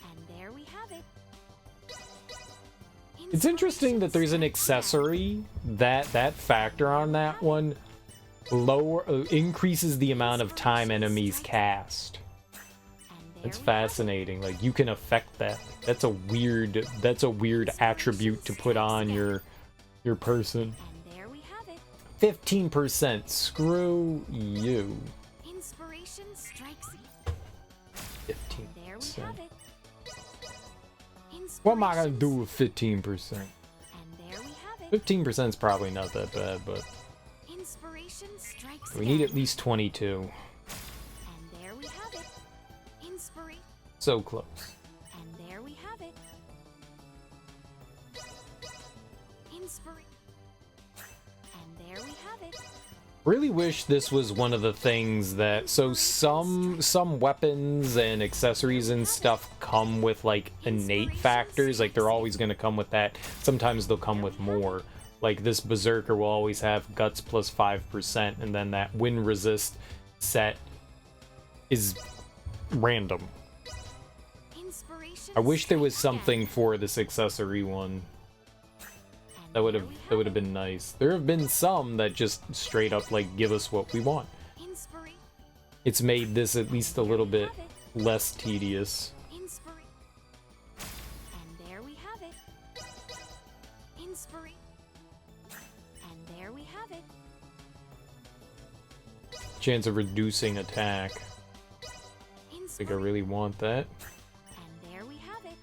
S7: And there we have it.
S1: It's interesting that there's an
S7: Inspiration strikes
S1: accessory that factor on that one increases the amount of time enemies cast.
S7: again. And there
S1: That's
S7: we have it.
S1: fascinating. Like you can affect that. That's a weird attribute to put on your person.
S7: And there we have it.
S1: 15%. Screw you.
S7: Inspiration strikes.
S1: 15%.
S7: There we have it.
S1: What am I gonna do
S7: Inspirations.
S1: with 15%?
S7: And there we have it.
S1: 15% is probably not that bad, but
S7: Inspiration strikes.
S1: we need
S7: again.
S1: at least 22.
S7: And there we have it. Inspiration.
S1: So close.
S7: And there we have it. Inspiration. And there we have it.
S1: Really wish this was one of the things that some weapons and accessories and stuff come with like innate factors, like they're always going to come with that. Sometimes they'll come with more. Like this berserker will always have guts plus 5%, and then that wind resist set is random.
S7: Inspiration.
S1: I wish there was
S7: strikes
S1: something
S7: again.
S1: for this accessory one.
S7: And
S1: That would
S7: there
S1: have
S7: we have
S1: been nice. There have been some that just straight up like give us what we want.
S7: it. Inspiration.
S1: It's made this at least a little bit less tedious.
S7: Inspiration. And there we have it. Inspiration. And there we have it.
S1: Chance of reducing attack. I think I
S7: Inspiration.
S1: really want that.
S7: And there we have it.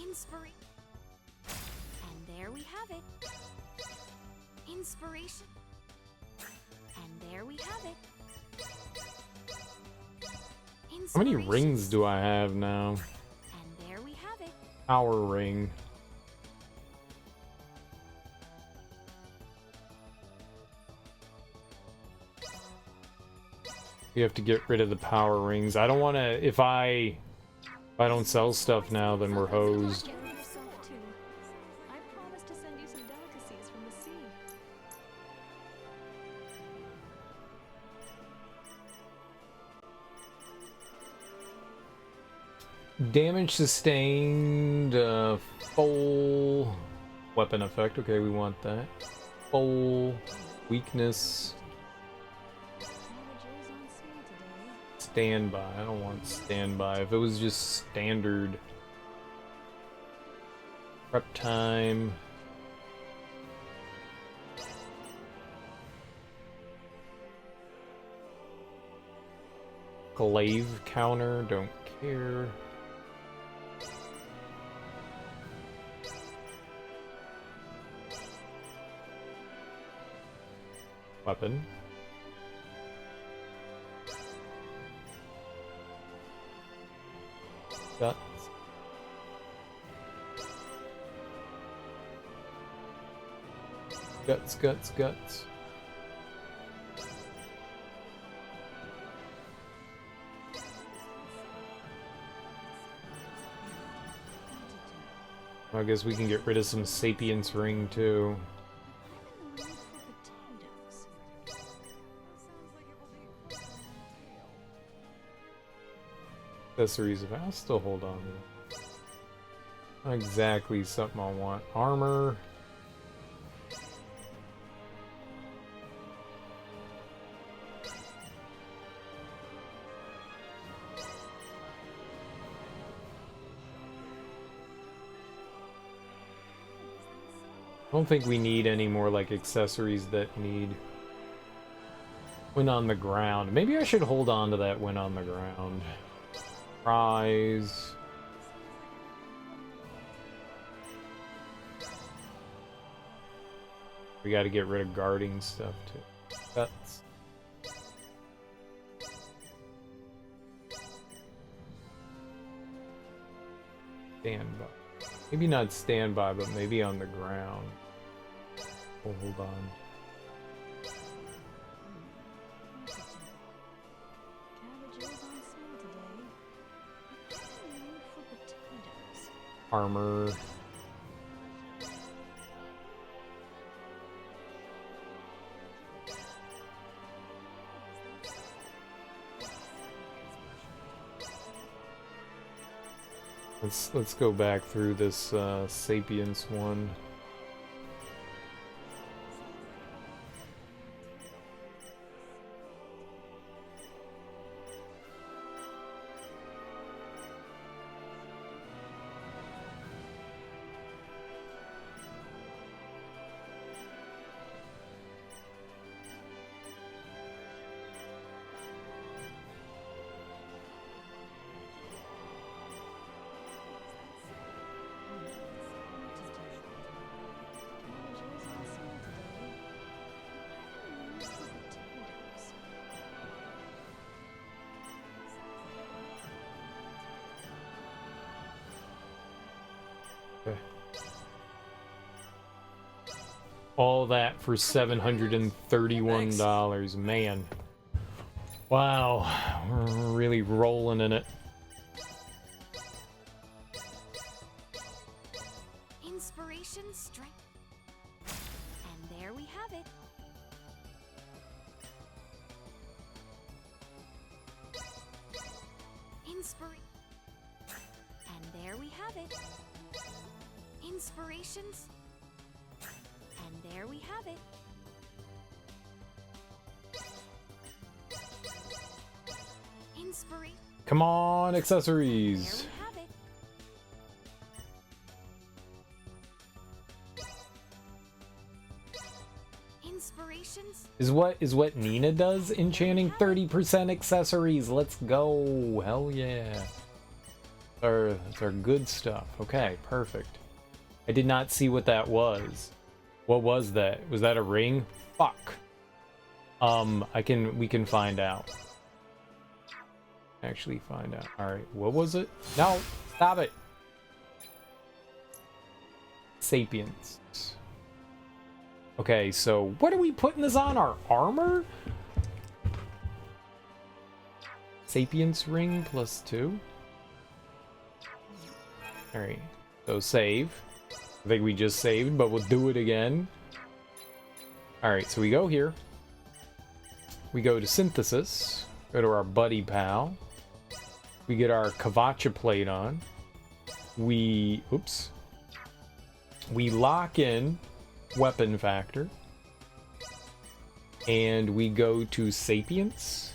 S7: Inspiration. And there we have it. Inspiration. And there we have it.
S1: How many
S7: Inspirations.
S1: rings do I have now?
S7: And there we have it.
S1: Power ring. You have to get rid of the power rings. I don't want to. If I don't sell stuff now, then we're hosed.
S6: Get yourself too. I promised to send you some delicacies from the sea.
S1: Damage sustained. Full weapon effect. Okay, we want that. Full weakness.
S6: Sandwiches on sale today.
S1: Standby. I don't want standby. If it was just standard prep time. Glaive counter, don't care. Weapon. Guts. Guts. I guess we can get rid of some Sapience Ring too.
S6: I'm in the mood for potatoes.
S1: Accessories, if I'll still hold on. Not exactly something I want. Armor. I don't think we need any more like accessories that need when on the ground. Maybe I should hold on to that when on the ground. Prize. We got to get rid of guarding stuff too. Guts. Standby. Maybe not standby, but maybe on the ground. Oh, hold on. armor. Let's go back through this Sapience one. All that for $731, man. Wow, we're really rolling in it.
S7: Inspiration, strength. And there we have it. And there we have it. Inspirations. And there we have it.
S1: Come on,
S7: There
S1: accessories.
S7: we have it. Inspirations.
S1: Is what Nina does, enchanting 30% accessories. Let's go. Hell yeah. That's our good stuff. Okay, perfect. I did not see what that was. What was that? Was that a ring? Fuck. We can find out. Actually find out. Alright, what was it? No, stop it. Sapience. Okay, so what are we putting this on? Our armor? Sapience ring +2. Alright, so save. I think we just saved, but we'll do it again. Alright, so we go here. We go to synthesis. Go to our buddy pal. We get our Kavacha plate on. We lock in weapon factor. And we go to Sapience.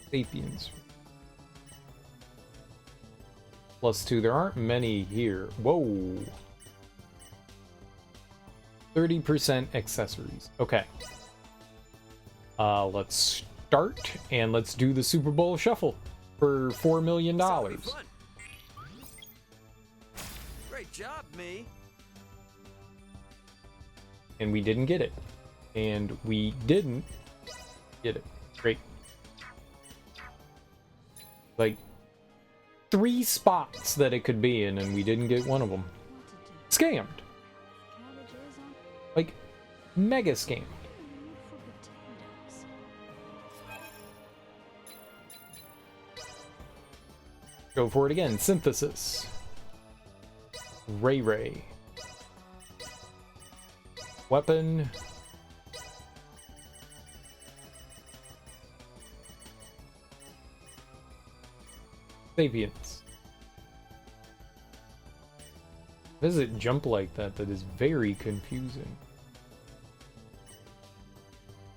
S1: Sapience. +2. There aren't many here. Whoa. 30% accessories. Okay. Let's start and let's do the Super Bowl shuffle for $4 million.
S2: That'll be fun. Great job, me.
S1: And we didn't get it. And we didn't get it. Great. Like 3 spots that it could be in, and we didn't get one of them. Scammed. Like, mega scammed. Go for it again. Synthesis. Ray. Weapon. Sapience. Why does it jump like that? That is very confusing.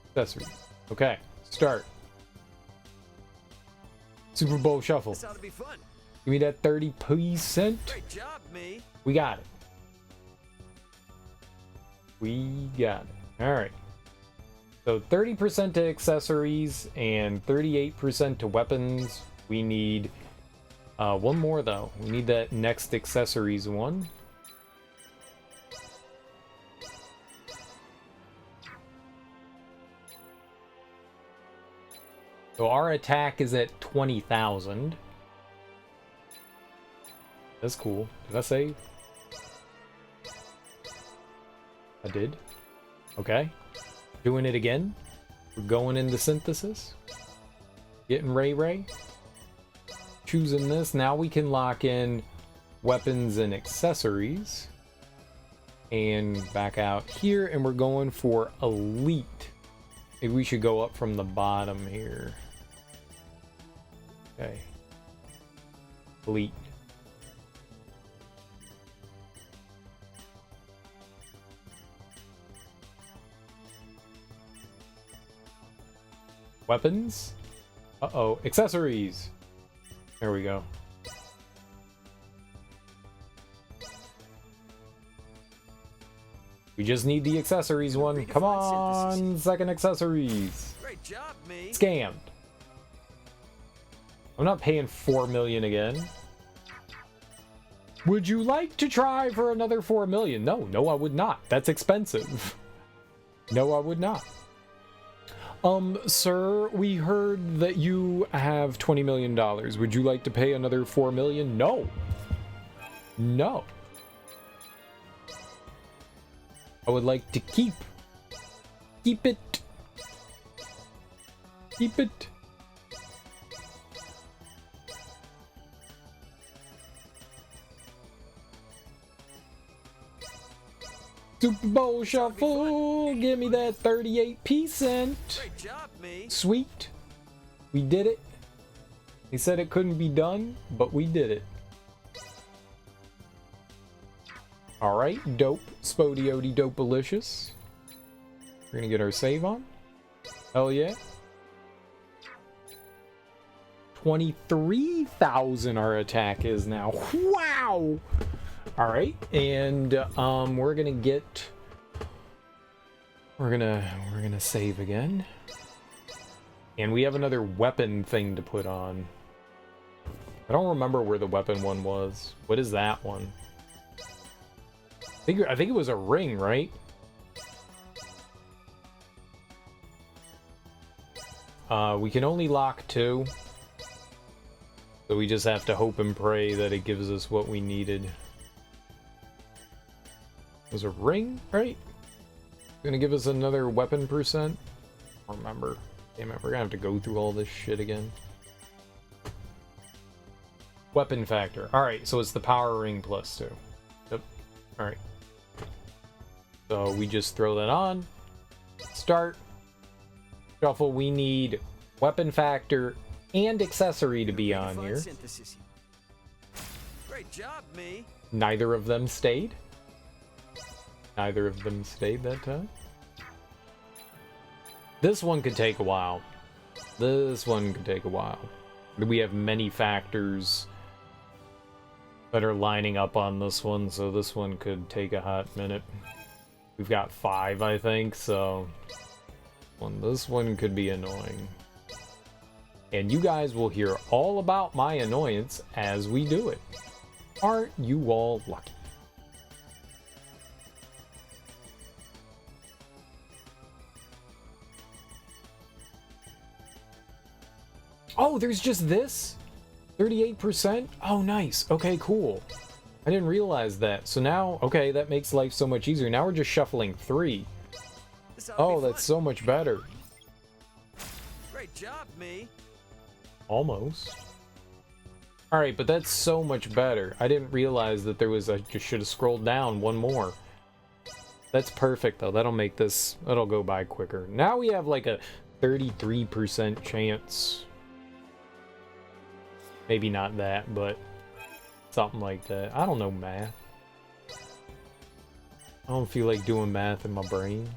S1: Accessories. Okay, start. Super Bowl shuffle.
S2: This ought to be fun.
S1: Give me that 30%.
S2: Great job, me.
S1: We got it. We got it. Alright. So 30% to accessories and 38% to weapons. We need one more though. We need that next accessories one. So our attack is at 20,000. That's cool. Did I save? I did. Okay. Doing it again. We're going into synthesis. Getting Ray. choosing this. Now we can lock in weapons and accessories. And back out here, and we're going for elite. Maybe we should go up from the bottom here. Okay. Elite. Weapons. Uh-oh. Accessories. There we go. We just need the accessories one. Come on, second accessories.
S2: Great job, me.
S1: Scammed. I'm not paying 4 million again. Would you like to try for another 4 million? No, I would not. That's expensive. No, I would not. Sir, we heard that you have $20 million. Would you like to pay another 4 million? No. No. I would like to keep it. Keep it. Super Bowl Shuffle, give me that 38%.
S2: Great job, me.
S1: Sweet. We did it. He said it couldn't be done, but we did it. Alright, dope. Spodiody Dopalicious. We're gonna get our save on. Hell yeah. 23,000 our attack is now. Wow! Alright, and we're gonna save again. And we have another weapon thing to put on. I don't remember where the weapon one was. What is that one? I think it was a ring, right? We can only lock 2. So we just have to hope and pray that it gives us what we needed. It was a ring, right? Gonna give us another weapon percent? I don't remember. Damn it, we're gonna have to go through all this shit again. Weapon factor. Alright, so it's the power ring plus 2. Yep. Alright. So we just throw that on. Start. Shuffle. We need weapon factor and accessory to be on here.
S2: Synthesis. Great job, me.
S1: Neither of them stayed. Neither of them stayed that time. This one could take a while. This one could take a while. We have many factors that are lining up on this one, so this one could take a hot minute. We've got 5, I think, so this one could be annoying. And you guys will hear all about my annoyance as we do it. Aren't you all lucky? Oh, there's just this? 38%? Oh, nice. Okay, cool. I didn't realize that. So now, okay, that makes life so much easier. Now we're just shuffling 3. Oh, that's so much better.
S2: Great job, me.
S1: Almost. Alright, but that's so much better. I didn't realize that there was I just should have scrolled down one more. That's perfect, though. That'll make this... That'll go by quicker. Now we have, like, a 33% chance. Maybe not that, but... something like that. I don't know math. I don't feel like doing math in my brain.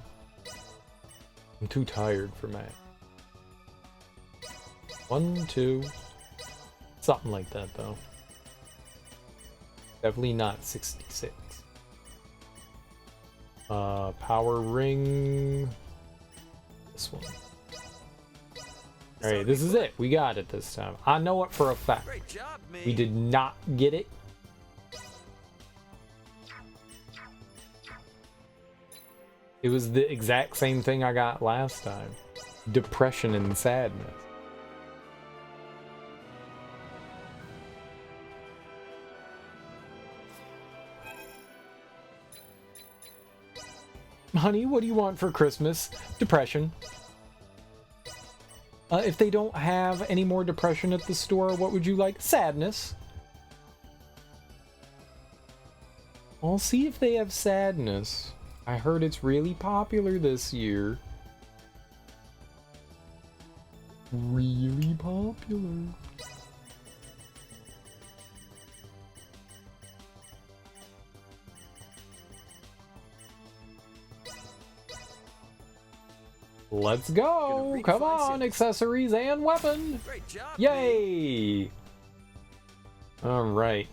S1: I'm too tired for math. 1, 2... something like that, though. Definitely not 66. Power ring... this one. Alright, this is it. We got it this time. I know it for a fact.
S2: Great job, me.
S1: We did not get it. It was the exact same thing I got last time. Depression and sadness. Honey, what do you want for Christmas? Depression. If they don't have any more depression at the store, what would you like? Sadness. I'll see if they have sadness. I heard it's really popular this year. Really popular. Let's go! Come on, accessories and weapon!
S2: Great job.
S1: Yay! Alright.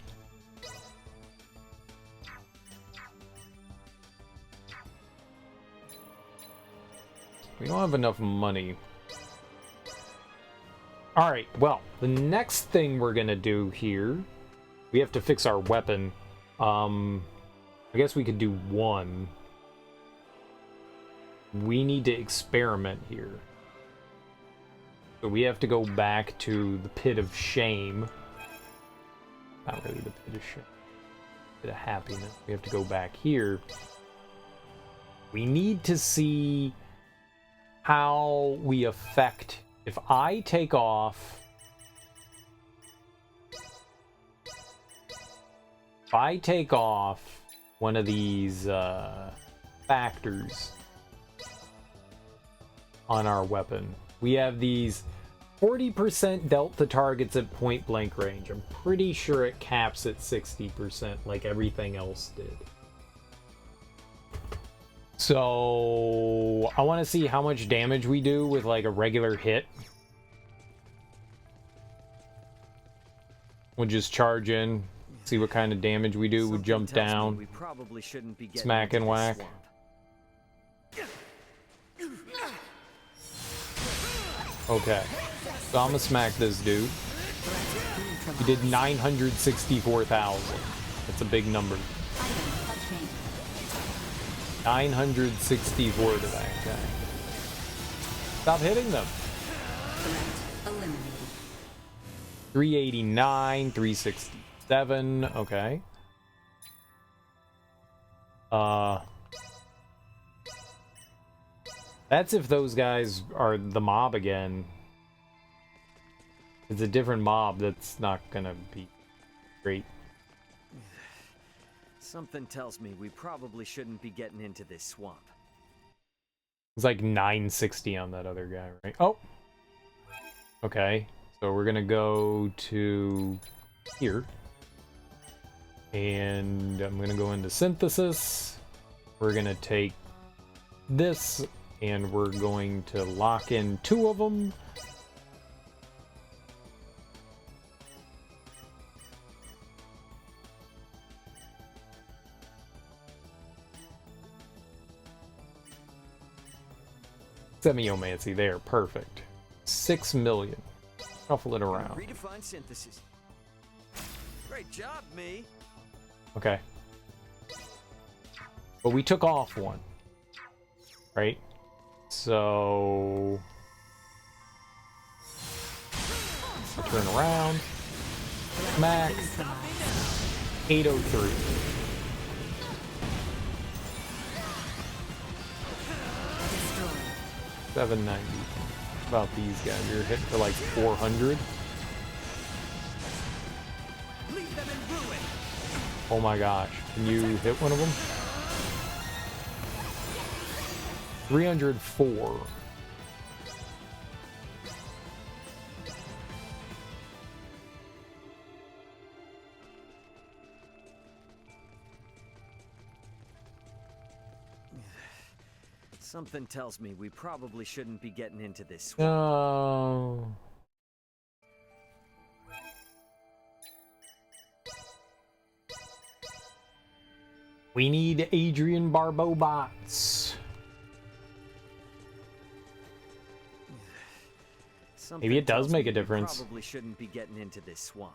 S1: We don't have enough money. Alright, well, the next thing we're gonna do here, we have to fix our weapon. I guess we could do one. We need to experiment here. So we have to go back to the pit of shame. Not really the pit of shame. Pit of happiness. We have to go back here. We need to see how we affect. If I take off... If I take off one of these factors on our weapon, we have these 40% dealt to targets at point blank range. I'm pretty sure it caps at 60% like everything else did. So I want to see how much damage we do with like a regular hit. We'll just charge in, see what kind of damage we do. We jump down,
S2: We probably shouldn't be
S1: smack and whack. Okay, so I'm gonna smack this dude. He did 964,000. That's a big number. 964 to that guy. Stop hitting them. 389, 367. Okay. That's if those guys are the mob again. It's a different mob that's not gonna be great.
S2: Something tells me we probably shouldn't be getting into this swamp.
S1: It's like 960 on that other guy, right? Oh! Okay, so we're gonna go to here. And I'm gonna go into synthesis. We're gonna take this, and we're going to lock in 2 of them. Semiomancy there, perfect. 6 million. Shuffle it around.
S2: Redefine synthesis. Great job, me.
S1: Okay. But we took off one. Right? So... I'll turn around. Max. 803. $790. About these guys. You're hitting for like 400. Oh my gosh. Can you hit one of them? 304.
S2: Something tells me we probably shouldn't be getting into this swamp.
S1: No. We need Adrian Barbobots. Maybe it does make a difference.
S2: Probably shouldn't be getting into this swamp.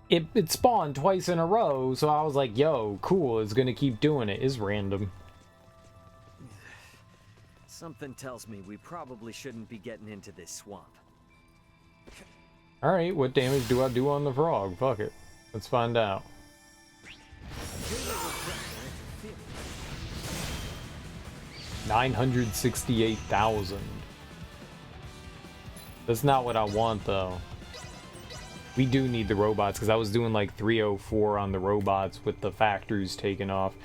S1: It spawned twice in a row, so I was like, yo, cool, it's gonna keep doing it. It's random.
S2: Something tells me we probably shouldn't be getting into this swamp.
S1: Alright, what damage do I do on the frog? Fuck it. Let's find out. 968,000. That's not what I want, though. We do need the robots, because I was doing like 304 on the robots with the factories taken off.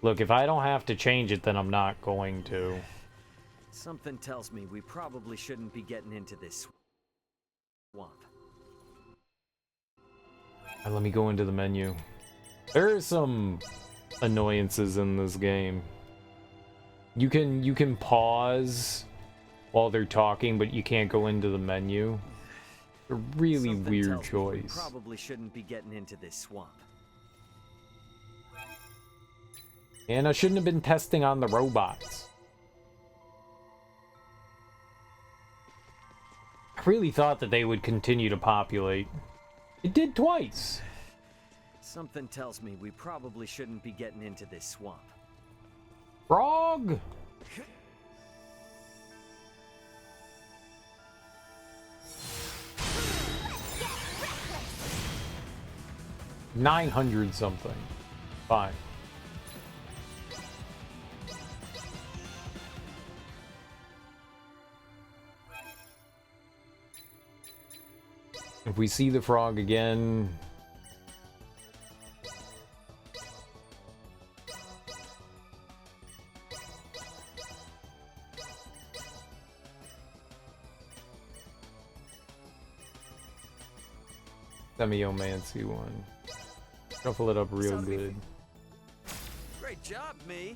S1: Look, if I don't have to change it, then I'm not going to.
S2: Something tells me we probably shouldn't be getting into this swamp.
S1: Let me go into the menu. There are some annoyances in this game. You can pause while they're talking, but you can't go into the menu. A really
S2: Something
S1: weird
S2: tells me we
S1: choice.
S2: probably shouldn't be getting into this swamp.
S1: And I shouldn't have been testing on the robots. I really thought that they would continue to populate. It did twice.
S2: Something tells me we probably shouldn't be getting into this swamp.
S1: Frog! $900 something. Fine. If we see the frog again... Semiomancy one. Shuffle it up real good.
S2: Great job, me.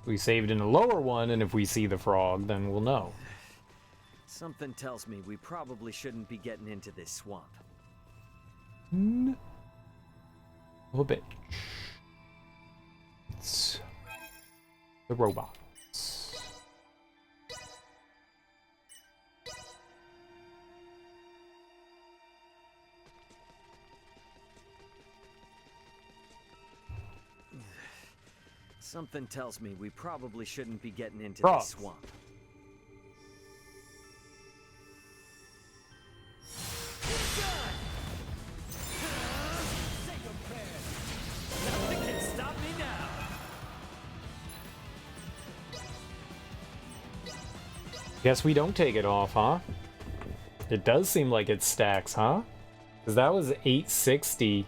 S1: We saved in a lower one, and if we see the frog, then we'll know.
S2: Something tells me we probably shouldn't be getting into this swamp.
S1: A little bit. It's the robots.
S2: Something tells me we probably shouldn't be getting into
S1: Frogs.
S2: this swamp. Nothing can stop me now.
S1: Guess we don't take it off, huh? It does seem like it stacks, huh? Because that was 860,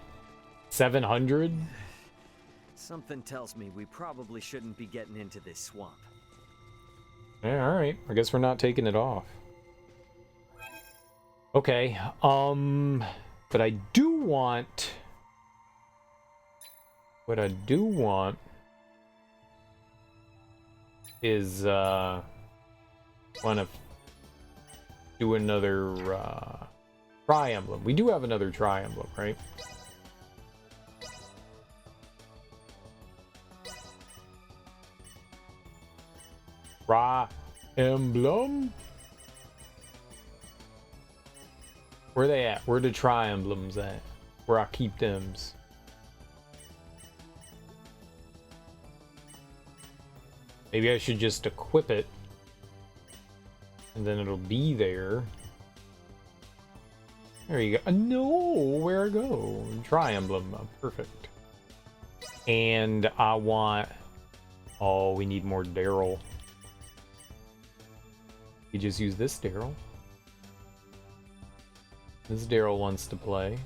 S1: 700.
S2: Something tells me we probably shouldn't be getting into this swamp.
S1: Yeah, all right. I guess we're not taking it off. Okay. But I do want. What I do want is want to do another tri-emblem. We do have another tri-emblem, right? Tri-emblem? Where they at? Where the tri-emblems at? Where I keep thems? Maybe I should just equip it. And then it'll be there. There you go. No, where I go? Tri-emblem. Perfect. And I want... Oh, we need more Daryl. You just use this Daryl. This Daryl wants to play.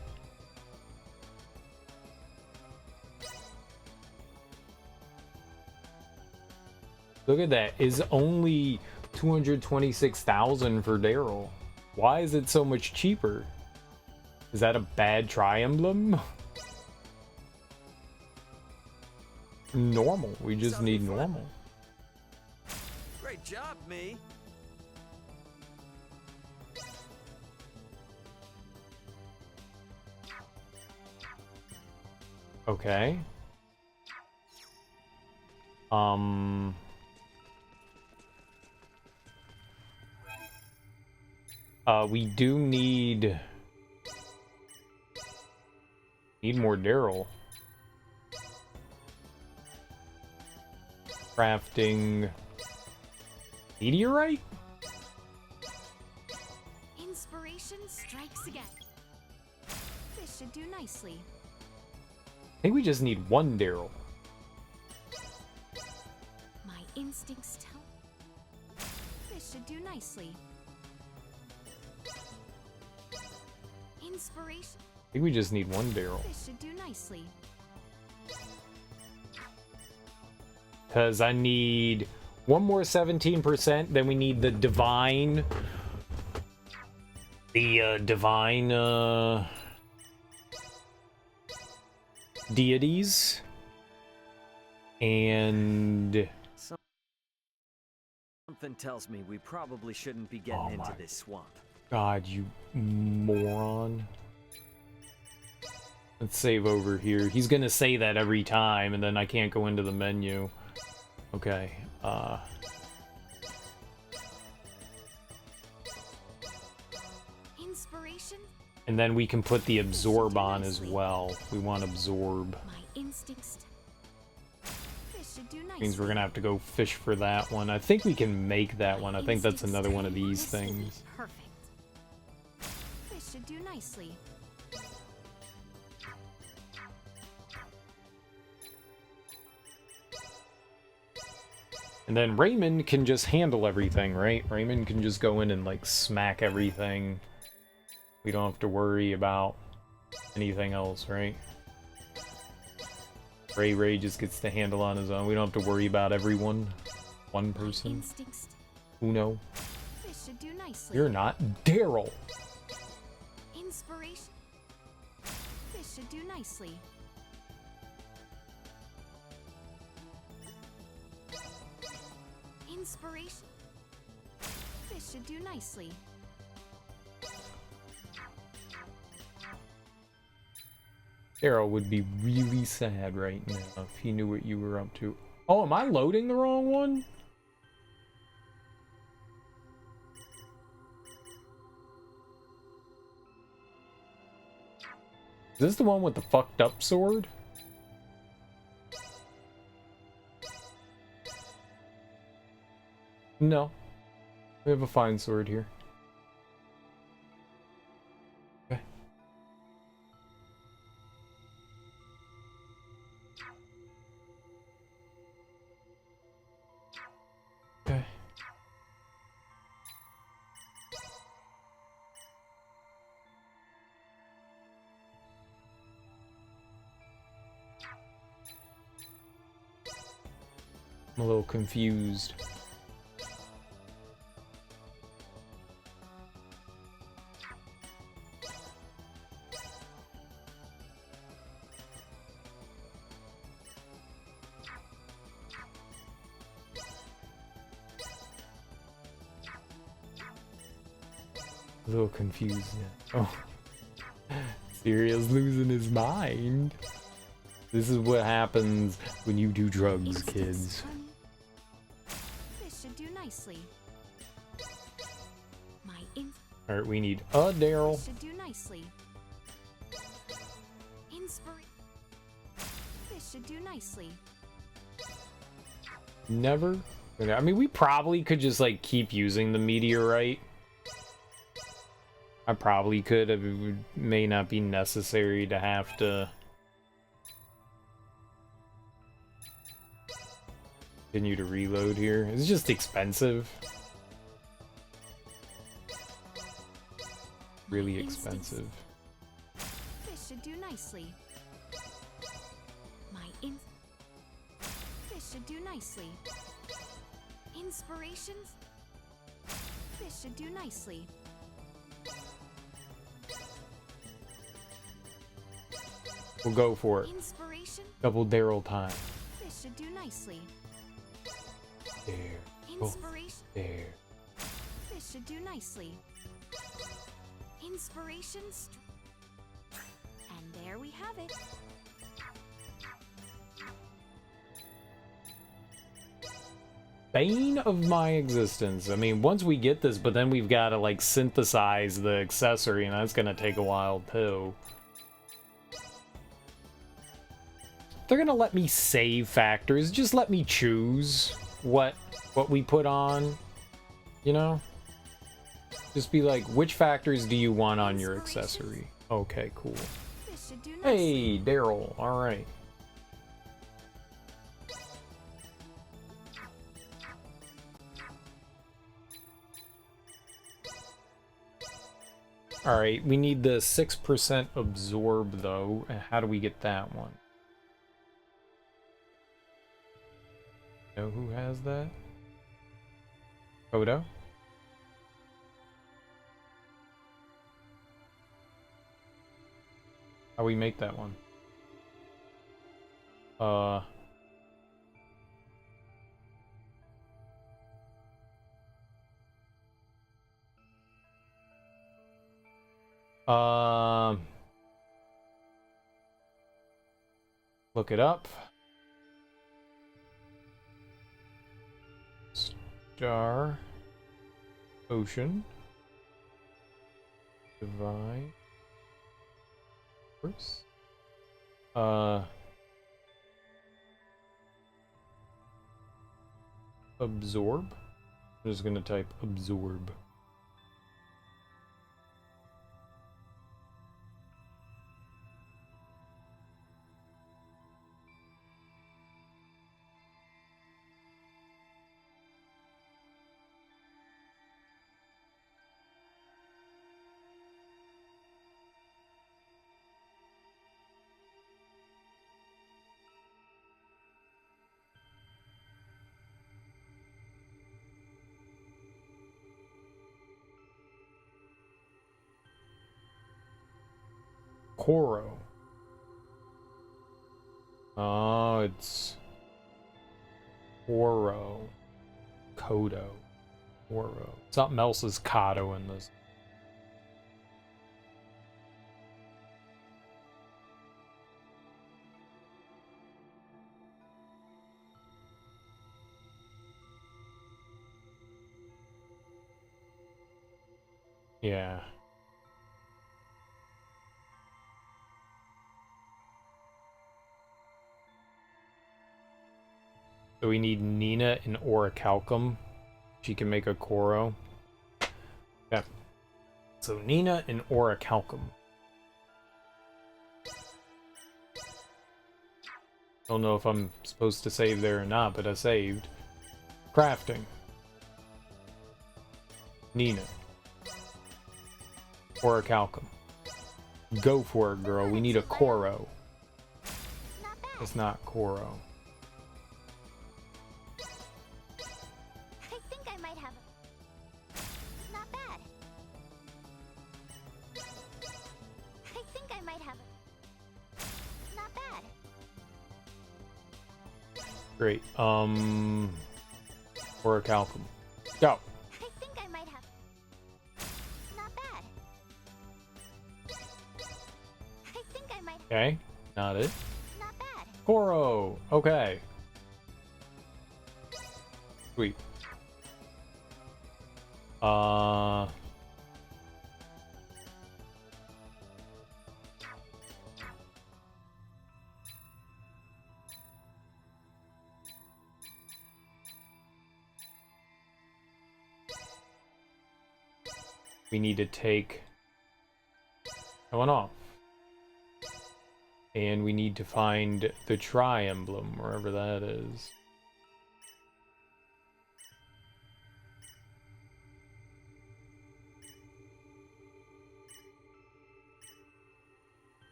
S1: Look at that. Is only 226,000 for Daryl. Why is it so much cheaper? Is that a bad tri-emblem? Normal. We just need normal.
S2: Great job, me.
S1: Okay. We do need more Daryl. Crafting. Meteorite?
S7: Inspiration strikes again. This should do nicely.
S1: I think we just need one Daryl.
S7: My instincts tell. This should do nicely. Inspiration.
S1: I think we just need one Daryl.
S7: This should do nicely.
S1: Because I need one more 17%, then we need the divine... divine, deities. And...
S2: Something tells me we probably shouldn't be getting into this swamp.
S1: God, you moron. Let's save over here. He's gonna say that every time, and then I can't go into the menu. Okay,
S7: Inspiration.
S1: and then we can put the absorb on as well. We want absorb.
S7: My instincts. This should do nicely.
S1: Means we're gonna have to go fish for that one. I think we can make that one. I think that's another one of these things.
S7: Perfect. This should do nicely.
S1: And then Raymond can just handle everything, right? Raymond can just go in and like smack everything. We don't have to worry about anything else, right? Ray just gets to handle on his own. We don't have to worry about everyone. One person.
S7: Instincts.
S1: Uno.
S7: This should do nicely.
S1: You're not Daryl.
S7: Inspiration. This should do nicely. Inspiration. This should do nicely.
S1: Daryl would be really sad right now if he knew what you were up to. Oh, am I loading the wrong one? Is this the one with the fucked up sword? No. We have a fine sword here. Okay. Okay. I'm a little confused. A little confused now. Oh. Sirius losing his mind. This is what happens when you do drugs, kids.
S7: This should do nicely. My
S1: Alright, we need a Daryl.
S7: should do nicely. Inspiration. This should do nicely.
S1: Never. I mean, we probably could just like keep using the meteorite. I probably could. It may not be necessary to have to continue to reload here. It's just expensive. Really expensive.
S7: This should do nicely. This should do nicely. Inspirations. This should do nicely.
S1: We'll go for it.
S7: Inspiration.
S1: Double Daryl time.
S7: This should do nicely.
S1: There. Oh,
S7: Inspiration.
S1: there.
S7: This should do nicely. Inspirations. And there we have it.
S1: Bane of my existence. I mean, once we get this, but then we've got to like synthesize the accessory, and that's gonna take a while too. They're gonna let me save factors. Just let me choose what we put on. you know? Just be like, which factors do you want on your accessory? Okay, cool.
S7: This should do
S1: Hey,
S7: nicely.
S1: Daryl. All right. All right, we need the 6% absorb though. How do we get that one? Know who has that? Kodo? How we make that one? Look it up. Star. Ocean. Divine. Force. Absorb. I'm just gonna type absorb. Koro. Oh, it's Koro. Kodo. Koro. Something else is Kato in this. Yeah. So we need Nina and Orichalcum. She can make a Koro. Yeah. So Nina and Orichalcum. Don't know if I'm supposed to save there or not, but I saved. Crafting. Nina. Orichalcum. Go for it, girl. We need a Koro.
S4: Not bad.
S1: It's not Koro.
S4: I think I might have a... Not bad. I think I might have a... Not bad.
S1: Great. Orichalcum. Go.
S4: I think I might have... Not bad. I think I might...
S1: Okay. Not it.
S4: Not bad.
S1: Koro. Okay. Sweet. We need to take that one off. And we need to find the tri-emblem, wherever that is.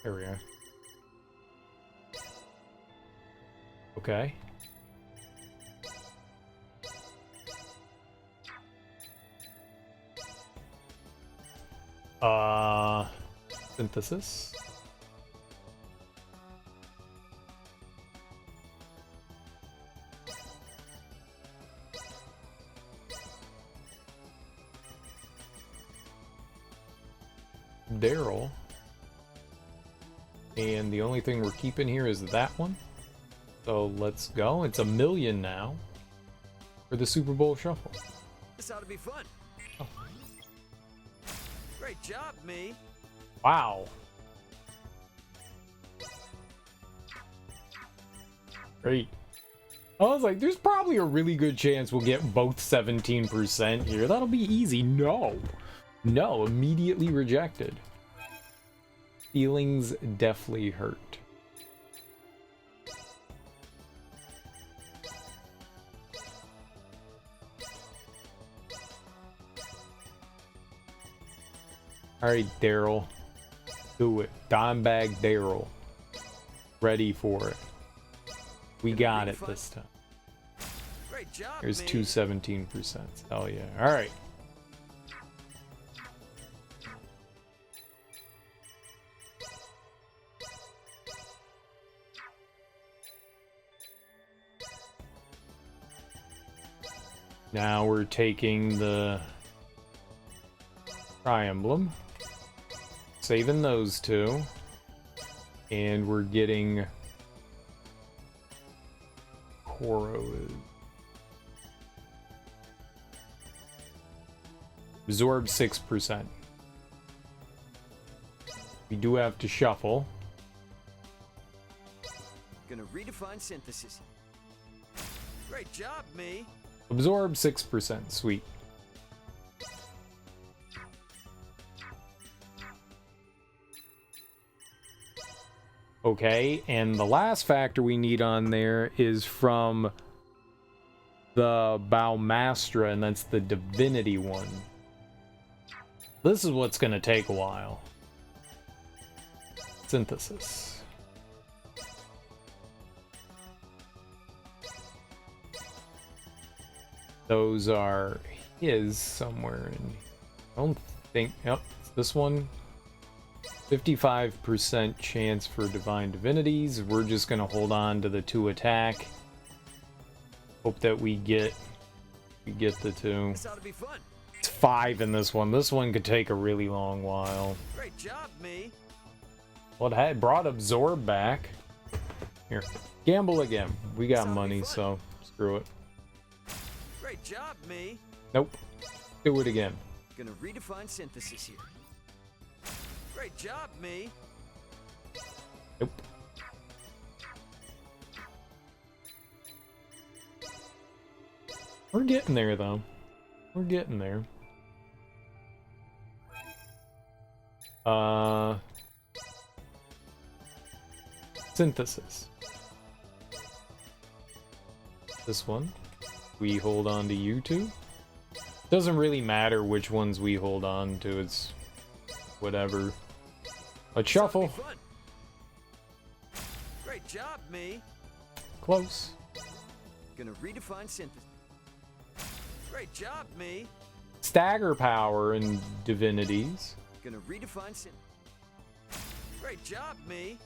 S1: There we are. Okay. Synthesis. Daryl. And the only thing we're keeping here is that one. So let's go. It's 1 million now for the Super Bowl Shuffle.
S2: This ought to be fun.
S1: Oh.
S2: Great job, me.
S1: Wow. Great. I was like, there's probably a really good chance we'll get both 17% here. That'll be easy. No. No, immediately rejected. Feelings definitely hurt. Alright, Daryl. Do it. Dimebag Daryl. Ready for it. We got it this time.
S2: Great job,
S1: Here's
S2: me.
S1: 217%. Hell yeah. Alright. Now we're taking the Tri-Emblem, saving those two, and we're getting Koro. Absorb 6%. We do have to shuffle.
S2: Gonna redefine synthesis. Great job, me.
S1: Absorb 6%. Sweet. Okay, and the last factor we need on there is from the Baumastra, and that's the Divinity one. This is what's going to take a while. Synthesis. Those are his somewhere in... I don't think... Yep, it's this one. 55% chance for Divine Divinities. We're just going to hold on to the 2 attack. Hope that we get the 2.
S2: This ought to be fun.
S1: It's 5 in this one. This one could take a really long while.
S2: Great job, me.
S1: Well, it had brought Absorb back. Here. Gamble again. We got
S2: Sounds
S1: money,
S2: fun.
S1: so screw it.
S2: Great job, me.
S1: Nope. Do it again.
S2: Gonna redefine synthesis here. Great job, me.
S1: Nope. We're getting there, though. We're getting there. Synthesis. This one. We hold on to you two. Doesn't really matter which ones we hold on to. It's whatever. Let's
S2: This ought to be
S1: shuffle.
S2: fun. Great job, me.
S1: Close.
S2: Gonna redefine synthesis. Great job, me.
S1: Stagger power and divinities.
S2: Gonna redefine synthesis. Great job, me.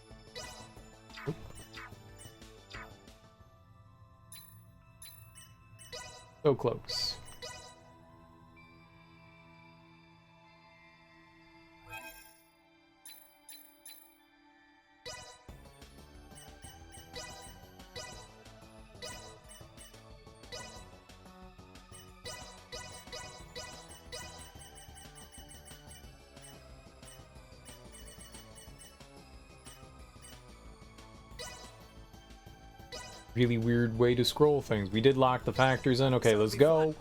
S1: So close. Really weird way to scroll things. We did lock the factors in. Okay, let's go.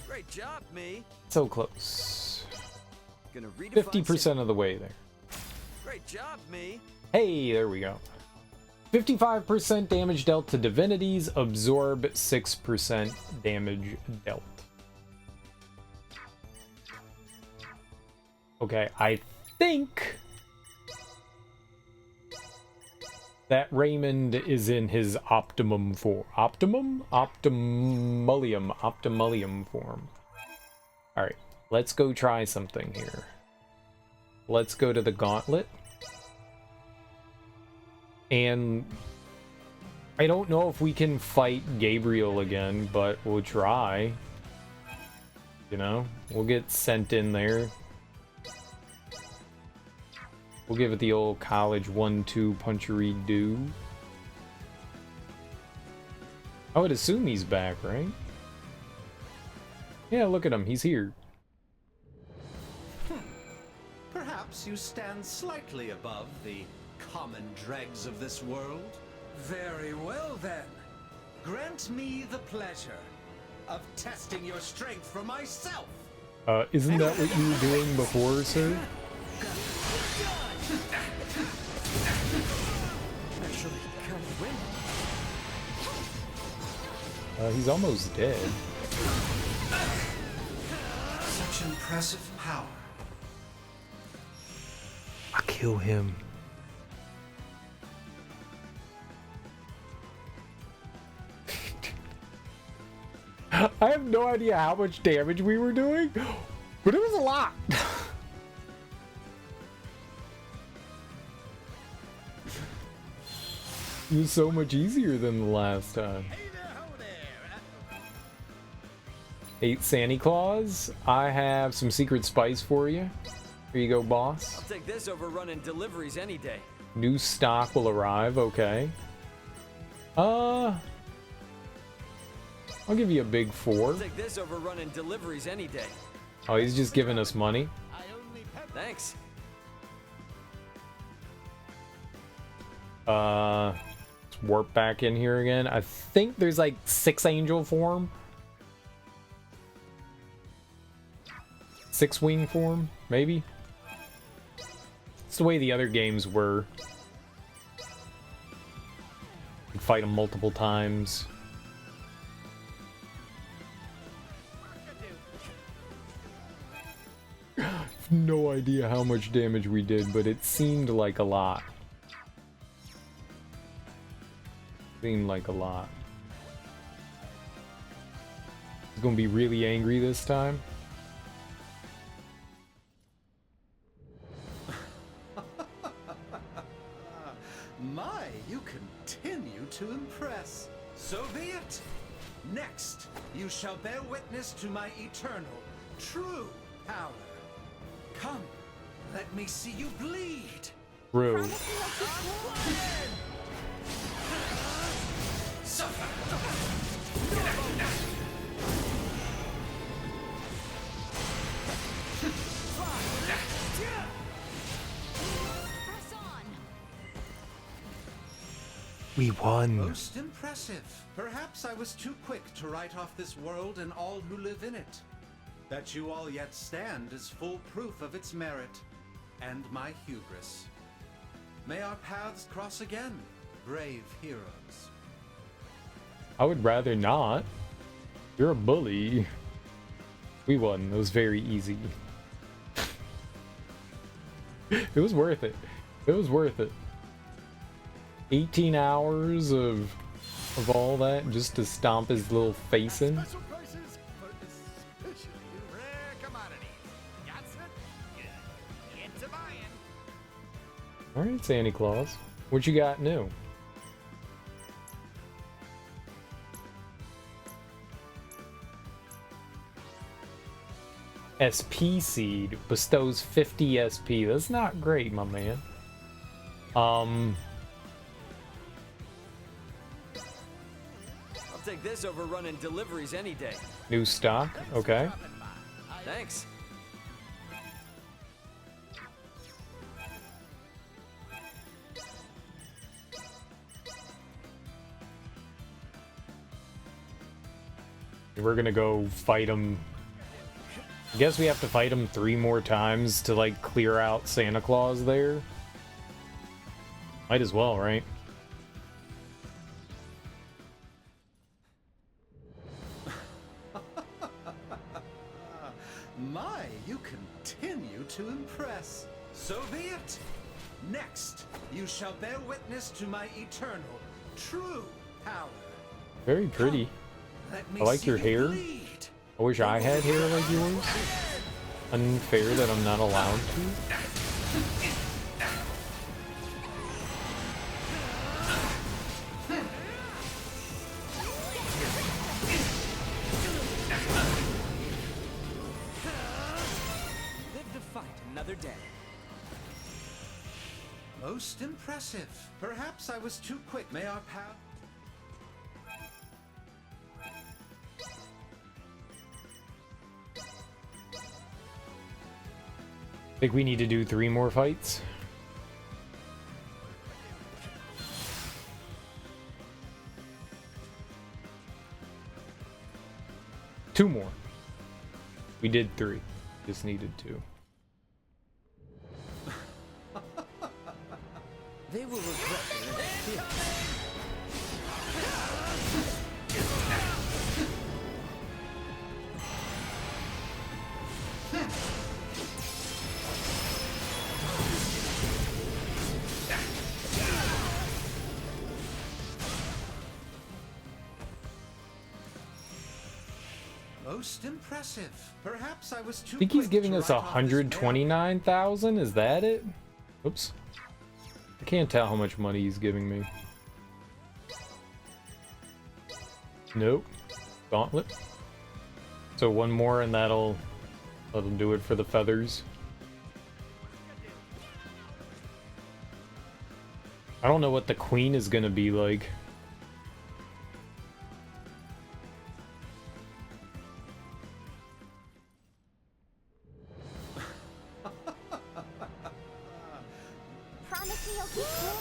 S2: Great job, me.
S1: So close.
S2: Gonna redefine
S1: 50% of the way there.
S2: Great job, me.
S1: Hey, there we go. 55% damage dealt to divinities, absorb 6% damage dealt. Okay, I think that Raymond is in his optimum form. Optimulium form. Alright, let's go try something here. Let's go to the gauntlet. And I don't know if we can fight Gabriel again, but we'll try. You know, we'll get sent in there. We'll give it the old college 1-2 punchery do. I would assume he's back, right? Yeah, look at him. He's here.
S8: Perhaps you stand slightly above the common dregs of this world?
S5: Very well then.
S8: Grant me the pleasure of testing your strength for myself.
S1: Isn't that what you were doing before, sir?
S2: Actually, kind of win.
S1: He's almost dead.
S8: Such impressive power.
S1: I'll kill him. I have no idea how much damage we were doing, but it was a lot. It was so much easier than the last time. Hey, Santa Claus, I have some secret spice for you. Here you go, boss.
S2: I'll take this over running deliveries any day.
S1: New stock will arrive, okay. I'll give you a big 4.
S2: I'll take this over running deliveries any day.
S1: Oh, he's just giving us money.
S2: Thanks.
S1: Let's warp back in here again. I think there's like 6 angel form. 6 wing form, maybe. It's the way the other games were. You fight them multiple times. No idea how much damage we did, but it seemed like a lot. Seemed like a lot. He's gonna be really angry this time.
S8: My, you continue to impress. So be it. Next, you shall bear witness to my eternal, true power. Come, let me see you bleed.
S1: True.
S8: Suffer.
S7: Press on.
S1: We won.
S8: Most impressive. Perhaps I was too quick to write off this world and all who live in it. That you all yet stand is full proof of its merit and my hubris. May our paths cross again, brave heroes.
S1: I would rather not. You're a bully. We won. It was very easy. It was worth it. It was worth it. 18 hours of all that just to stomp his little face in.
S5: Special prices for especially rare commodities. That's it. Get to buying.
S1: Alright, Santa Claus. What you got new? SP seed bestows 50 SP. That's not great, my man.
S2: I'll take this over running deliveries any day.
S1: New stock. Okay.
S2: Thanks.
S1: We're gonna go fight him. I guess we have to fight him 3 more times to like clear out Santa Claus there. Might as well, right?
S8: My, you continue to impress. So be it. Next, you shall bear witness to my eternal, true power.
S1: Very pretty.
S8: Let me
S1: I like
S8: see
S1: your
S8: you
S1: hair.
S8: bleed.
S1: I wish I had hair like yours. Unfair that I'm not allowed to.
S2: Live to fight another day.
S8: Most impressive. Perhaps I was too quick. May our path.
S1: Think we need to do 3 more fights. 2 more. We did 3. Just needed 2.
S2: They will regret their interference.
S8: Most impressive. Perhaps I was too
S1: I think he's
S8: quick
S1: giving
S8: to
S1: us
S8: write off this merit.
S1: 129,000. Is that it? Oops. I can't tell how much money he's giving me. Nope. Gauntlet. So 1 more and that'll do it for the feathers. I don't know what the queen is gonna be like.
S4: Promise me you'll keep cool?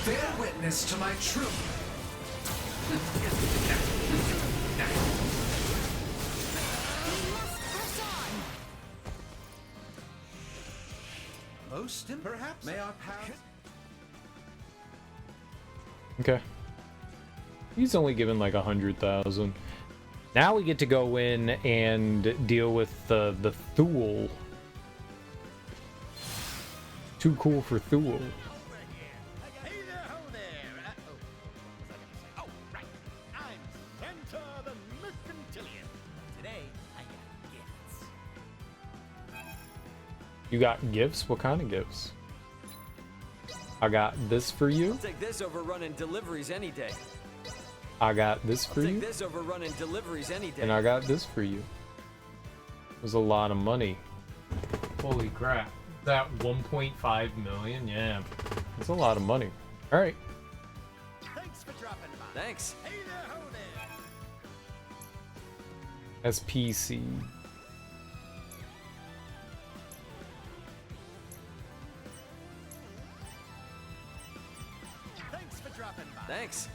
S8: Bear witness to my truth. Perhaps may our paths.
S1: Okay. He's only given like 100,000. Now we get to go in and deal with the Thule. Too cool for Thule.
S5: Hey there, ho there. What was I gonna say? Oh, right. I'm Santa the Mercantilian. Today, I got gifts.
S1: You got gifts? What kind of gifts? I got this for you.
S2: I'll take this over running deliveries any day.
S1: I got this for
S2: I'll
S1: you.
S2: take this over running deliveries any day.
S1: And I got this for you. It was a lot of money. Holy crap. That 1.5 million? Yeah. It's a lot of money. Alright.
S5: Thanks for dropping by.
S2: Thanks.
S5: Hey there, ho there.
S1: SPC.
S5: Thanks for dropping by.
S2: Thanks.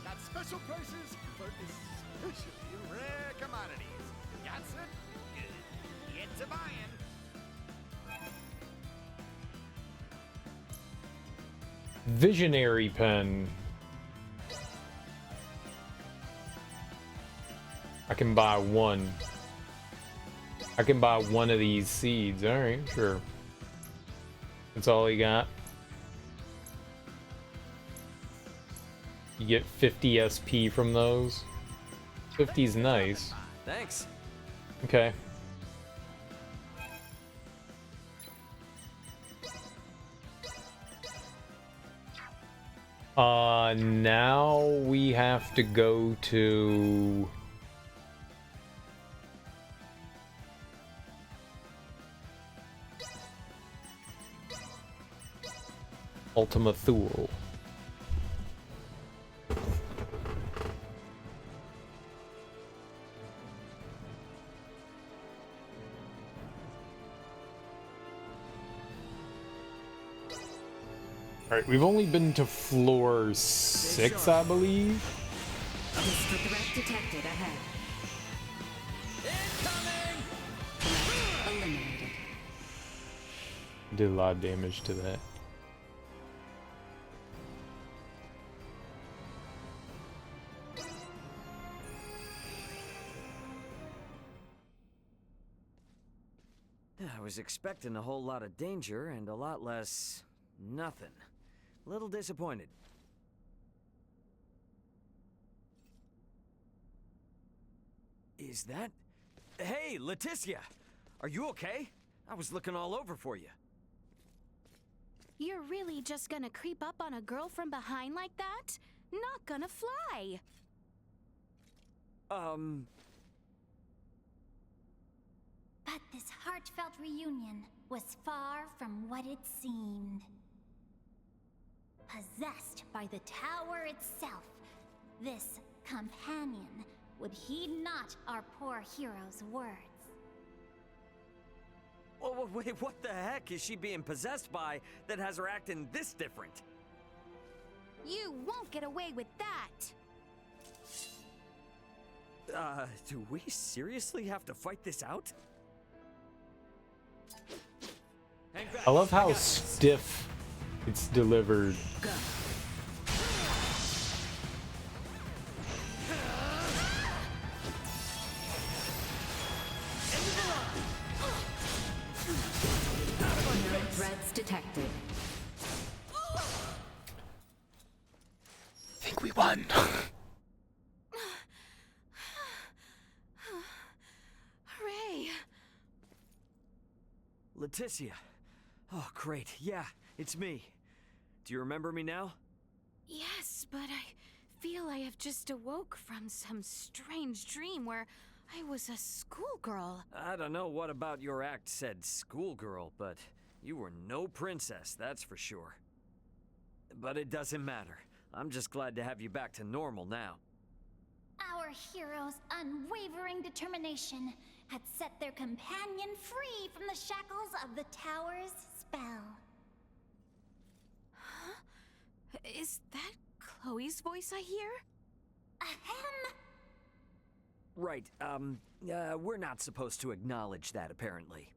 S5: Got special prices for especially rare commodities. Got it? Good. Get to buying.
S1: Visionary pen. I can buy 1. I can buy 1 of these seeds. Alright, sure. That's all he got. You get 50 SP from those. 50's nice.
S2: Thanks.
S1: Okay. Now we have to go to Ultima Thule. Alright, we've only been to floor 6, I believe.
S3: Disco threat detected ahead. Threat eliminated.
S1: Did a lot of damage to that.
S2: I was expecting a whole lot of danger and a lot less nothing. A little disappointed. Is that... Hey, Leticia! Are you okay? I was looking all over for you.
S7: You're really just gonna creep up on a girl from behind like that? Not gonna fly.
S4: But this heartfelt reunion was far from what it seemed. Possessed by the tower itself, this companion would heed not our poor hero's words.
S2: Wait, what the heck is she being possessed by that has her acting this different?
S7: You won't get away with that!
S2: Do we seriously have to fight this out? Hang back.
S1: I love
S2: I
S1: how
S2: got this.
S1: stiff it's delivered.
S3: No threats detected.
S1: I think we won.
S7: Hooray!
S2: Leticia. Oh, great. Yeah, it's me. Do you remember me now?
S7: Yes, but I feel I have just awoke from some strange dream where I was a schoolgirl.
S2: I don't know what about your act said schoolgirl, but you were no princess, that's for sure. But it doesn't matter. I'm just glad to have you back to normal now.
S4: Our hero's unwavering determination had set their companion free from the shackles of the tower's spell.
S7: Is that Chloe's voice I hear?
S4: Ahem!
S2: Right, we're not supposed to acknowledge that, apparently.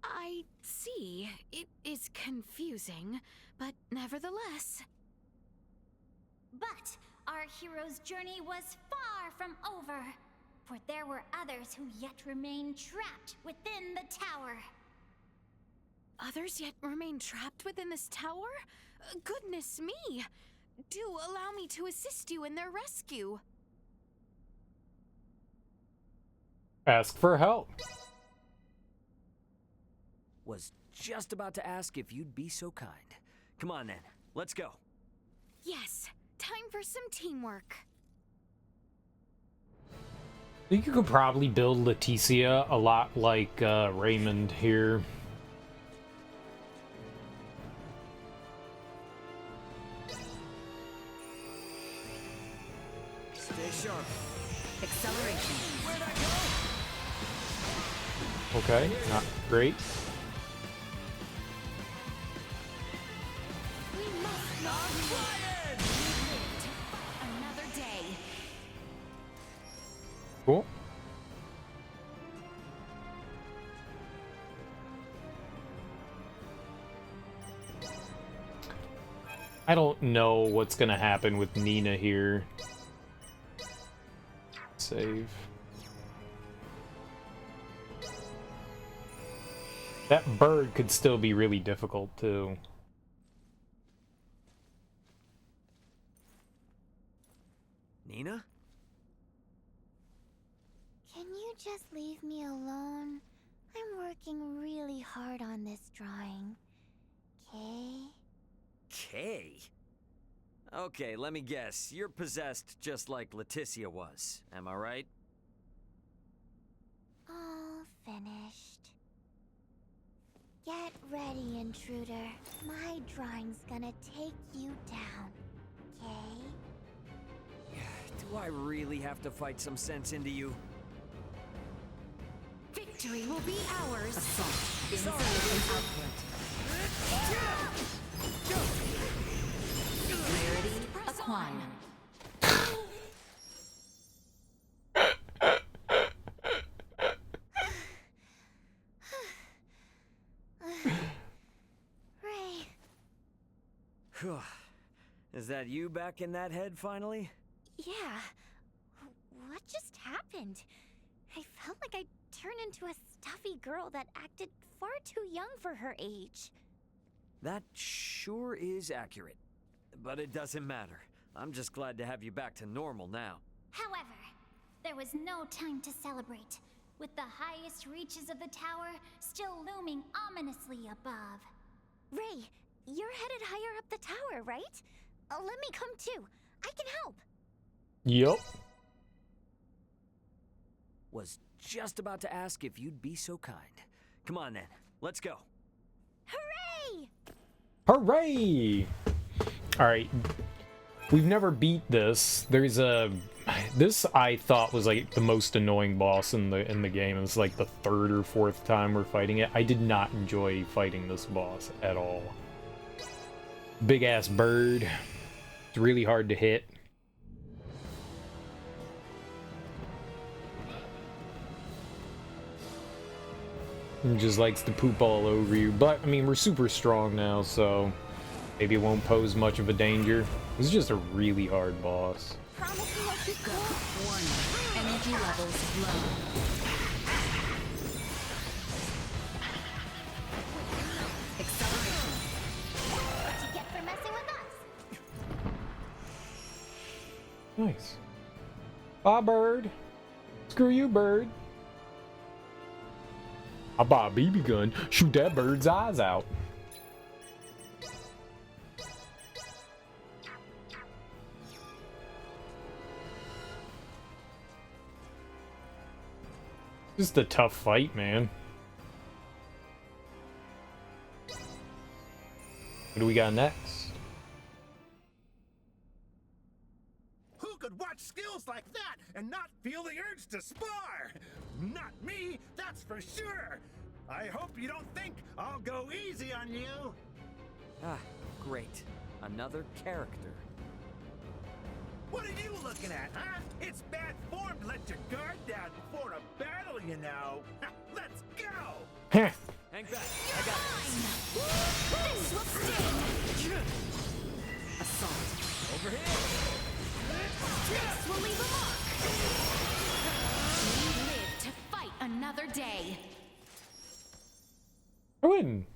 S7: I see. It is confusing, but nevertheless.
S4: But our hero's journey was far from over, for there were others who yet remained trapped within the tower.
S7: Others yet remain trapped within this tower? Goodness me! Do allow me to assist you in their rescue.
S1: Ask for help.
S2: Was just about to ask if you'd be so kind. Come on then, let's go.
S7: Yes, time for some teamwork.
S1: I think you could probably build Leticia a lot like Raymond here.
S2: Stay sharp.
S3: Acceleration.
S2: Where'd I go?
S1: Okay, not great.
S7: We must not quiet! Another day.
S1: Cool. I don't know what's gonna happen with Nina here. Save. That bird could still be really difficult too.
S2: Nina?
S4: Can you just leave me alone? I'm working really hard on this drawing. Okay?
S2: Kay? Okay, let me guess. You're possessed just like Leticia was. Am I right?
S4: All finished. Get ready, intruder. My drawing's gonna take you down. Okay?
S2: Do I really have to fight some sense into you?
S7: Victory will be ours.
S3: Assault. Insufficient output. Clarity acquired.
S4: Ray,
S2: Is that you back in that head finally?
S4: yeah. What just happened? I felt like I turned into a stuffy girl that acted far too young for her age.
S2: That sure is accurate. But it doesn't matter. I'm just glad to have you back to normal now.
S4: However, there was no time to celebrate, with the highest reaches of the tower still looming ominously above. Ray, you're headed higher up the tower, right? Let me come too. I can help.
S1: Yup.
S2: Was just about to ask if you'd be so kind. Come on then, let's go.
S4: Hooray!
S1: Hooray! Alright. We've never beat this. There's a This I thought was like the most annoying boss in the game. It's like the third or fourth time we're fighting it. I did not enjoy fighting this boss at all. Big ass bird. It's really hard to hit. It just likes to poop all over you. But I mean, we're super strong now, so maybe it won't pose much of a danger. This is just a really hard boss.
S7: Promise me I'll keep going.
S3: Warning. Energy levels low. Acceleration.
S4: What you get for messing with us?
S1: Nice. Bye, bird. Screw you, bird. I'll buy a BB gun. Shoot that bird's eyes out. Just a tough fight, man. What do we got next?
S5: Who could watch skills like that and not feel the urge to spar? Not me, that's for sure. I hope you don't think I'll go easy on you.
S2: Ah, great. Another character.
S5: What are you looking at, huh? It's bad form to let your guard down before a battle, you know. Let's go!
S1: Heh.
S2: Hang back. I got this.
S7: This will sting.
S3: Assault.
S2: Over here.
S7: This will leave a mark. We live to fight another day.
S1: I win.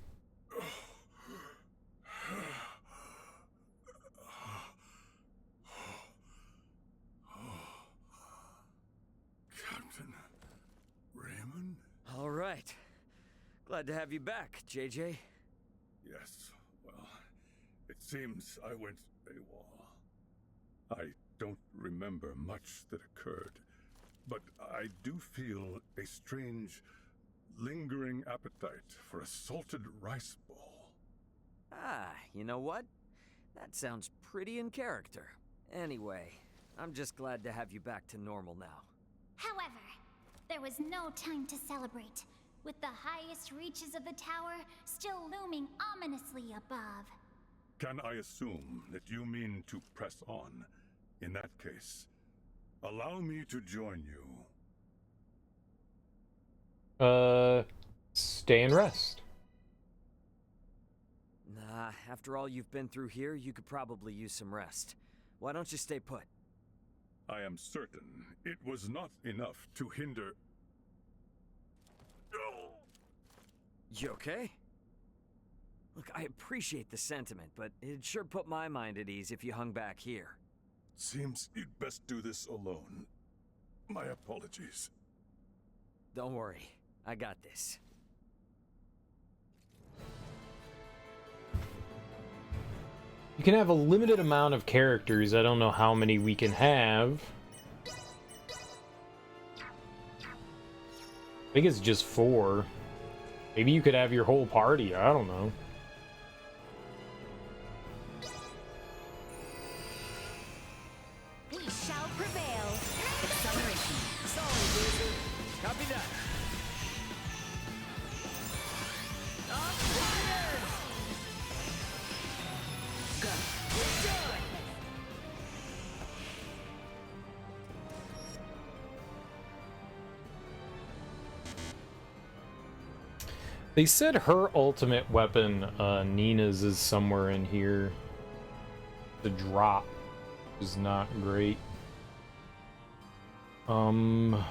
S5: Captain Raymond?
S2: All right. Glad to have you back, JJ.
S9: Yes, well, it seems I went AWOL. I don't remember much that occurred, but I do feel a strange, lingering appetite for a salted rice bowl.
S2: Ah, you know what? That sounds pretty in character. Anyway, I'm just glad to have you back to normal now.
S4: However, there was no time to celebrate, with the highest reaches of the tower still looming ominously above.
S9: Can I assume that you mean to press on? In that case, allow me to join you.
S1: Stay and rest.
S2: Nah, after all you've been through here, you could probably use some rest. Why don't you stay put?
S9: I am certain it was not enough to hinder...
S2: You okay? Look, I appreciate the sentiment, but it'd sure put my mind at ease if you hung back here.
S9: Seems you'd best do this alone. My apologies.
S2: Don't worry, I got this.
S1: You can have a limited amount of characters. I don't know how many we can have. I think it's just 4. Maybe you could have your whole party. I don't know.
S7: We shall prevail.
S3: Acceleration.
S2: Sorry, Bruiser. Copy that. I'm fired!
S3: Go.
S1: They said her ultimate weapon, Nina's, is somewhere in here. The drop is not great. Where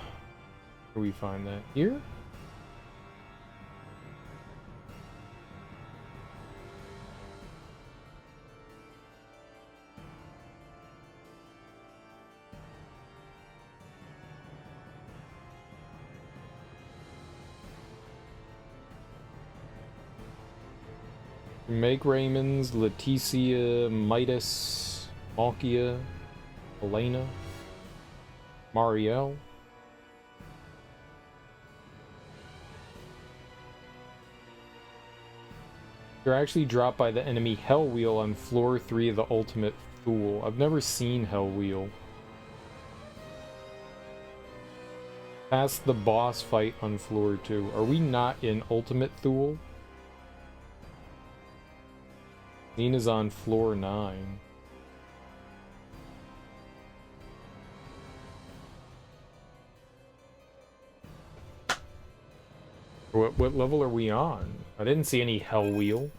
S1: do we find that? Here? Meg Raymond's, Leticia, Midas, Malkia, Elena, Marielle. You're actually dropped by the enemy Hellwheel on floor 3 of the Ultimate Fool. I've never seen Hellwheel. Past the boss fight on floor 2. Are we not in Ultimate Thule? Nina's on floor 9. What level are we on? I didn't see any Hell Wheel.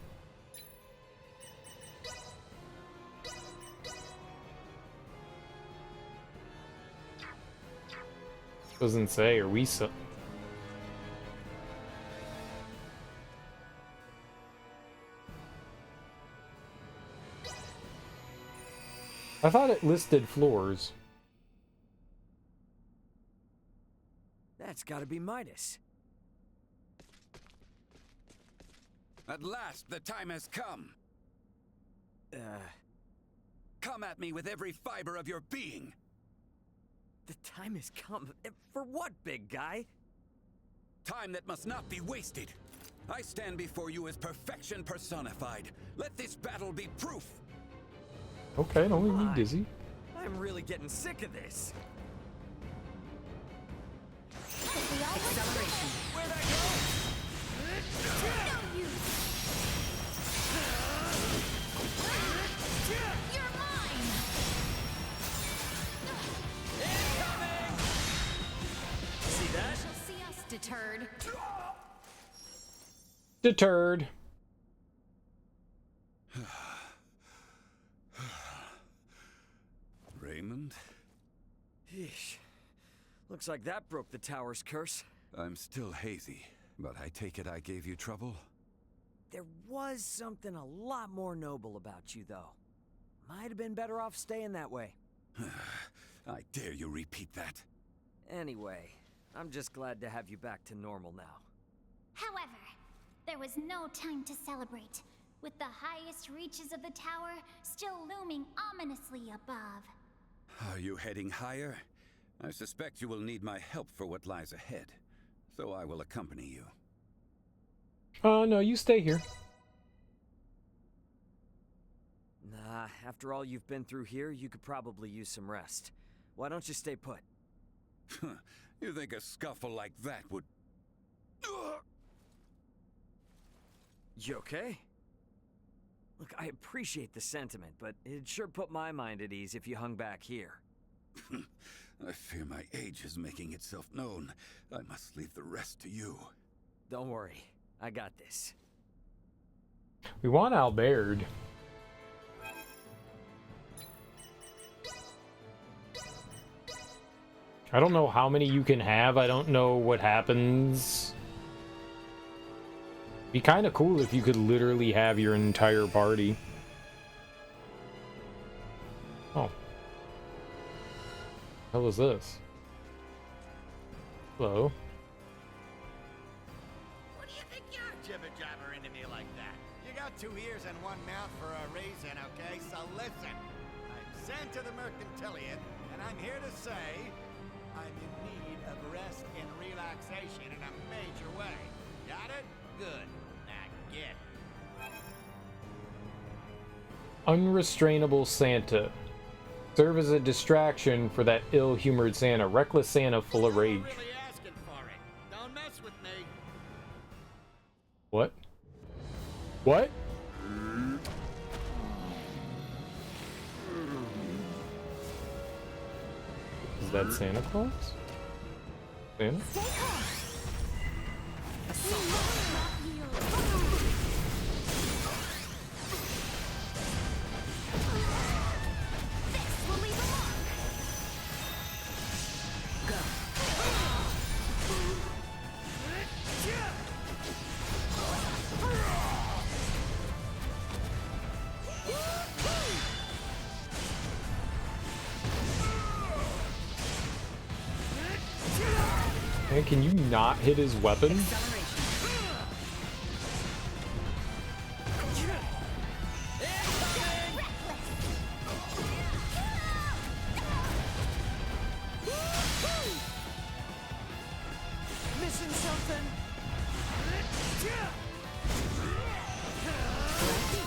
S1: Doesn't say, are we so... I thought it listed floors.
S2: That's gotta be Midas.
S10: At last, the time has come. Come at me with every fiber of your being.
S2: The time has come. For what, big guy?
S10: Time that must not be wasted. I stand before you as perfection personified. Let this battle be proof.
S1: Okay, don't leave me dizzy.
S2: I'm really getting sick of this.
S7: Acceleration.
S2: Where'd I go?
S7: No use. You're mine.
S2: See that?
S7: She'll see us deterred.
S1: Deterred.
S10: Raymond?
S2: Yeesh. Looks like that broke the tower's curse.
S10: I'm still hazy, but I take it I gave you trouble?
S2: There was something a lot more noble about you, though. Might have been better off staying that way.
S10: I dare you repeat that.
S2: Anyway, I'm just glad to have you back to normal now.
S4: However, there was no time to celebrate, with the highest reaches of the tower still looming ominously above.
S10: Are you heading higher? I suspect you will need my help for what lies ahead, so I will accompany you.
S1: No, you stay here.
S2: Nah, after all you've been through here, you could probably use some rest. Why don't you stay put?
S10: You think a scuffle like that would...
S2: You okay? Look, I appreciate the sentiment, but it'd sure put my mind at ease if you hung back here.
S10: I fear my age is making itself known. I must leave the rest to you.
S2: Don't worry, I got this.
S1: We want Albert. I don't know how many you can have. I don't know what happens. Be kind of cool if you could literally have your entire party. Oh. What was this? Hello.
S5: What do you think you're jibber-jabbering to me like that? You got 2 ears and 1 mouth for a reason, okay? So listen. I'm sent to the Mercantilian, and I'm here to say I'm in need of rest and relaxation in a major way. Got it? Good. Now get.
S1: Unrestrainable Santa. Serve as a distraction for that ill-humored Santa. Reckless Santa full of rage.
S5: I'm really asking for it. Don't mess with me.
S1: What? What? Is that Santa Claus? Santa?
S7: Stay calm. This will leave a mark.
S1: Man, can you not hit his weapon?
S2: Missing something?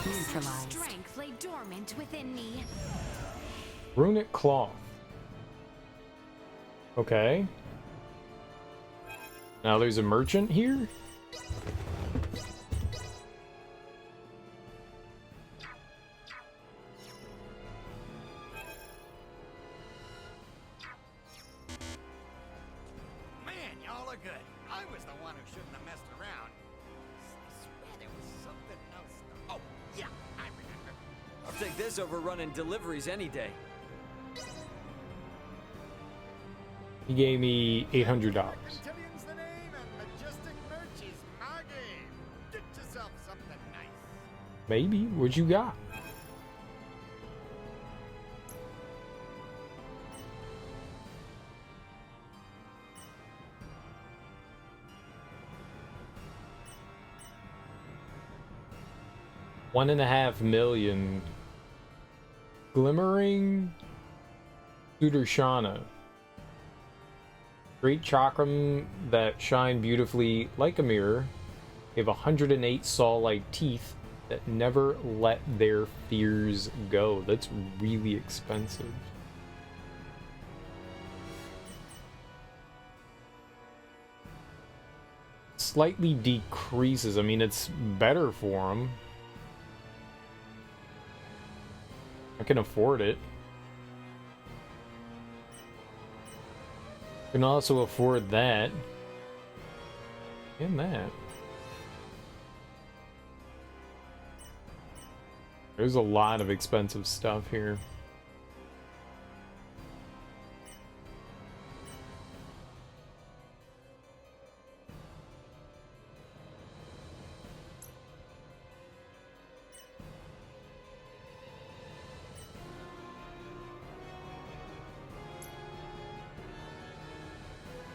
S6: Neutralized.
S7: Strength lay dormant within me.
S1: Runic Cloth. Okay. Now there's a merchant here?
S5: Man, y'all are good. I was the one who shouldn't have messed around. I swear there was something else. Oh, yeah, I remember.
S2: I'll take this over running deliveries any day.
S1: He gave me $800.
S5: Quintillion's the name, and Majestic Merch is my game. Get yourself something nice.
S1: Maybe. What you got? $1.5 million. Glimmering Sudarshana. Great chakram that shine beautifully like a mirror. They have 108 saw-like teeth that never let their fears go. That's really expensive. Slightly decreases. I mean, it's better for them. I can afford it. Can also afford that. And that. There's a lot of expensive stuff here.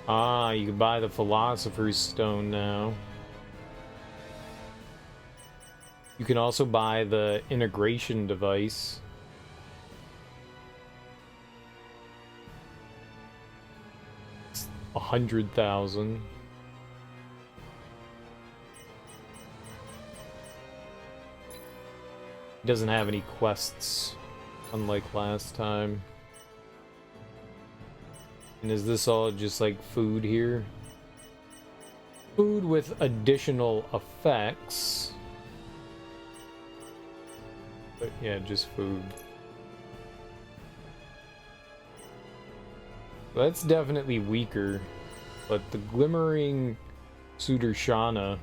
S1: Ah, you can buy the Philosopher's Stone now. You can also buy the integration device. It's 100,000. It doesn't have any quests, unlike last time. And is this all just like food here? Food with additional effects. But yeah, just food. That's definitely weaker. But the Glimmering Sudarshana.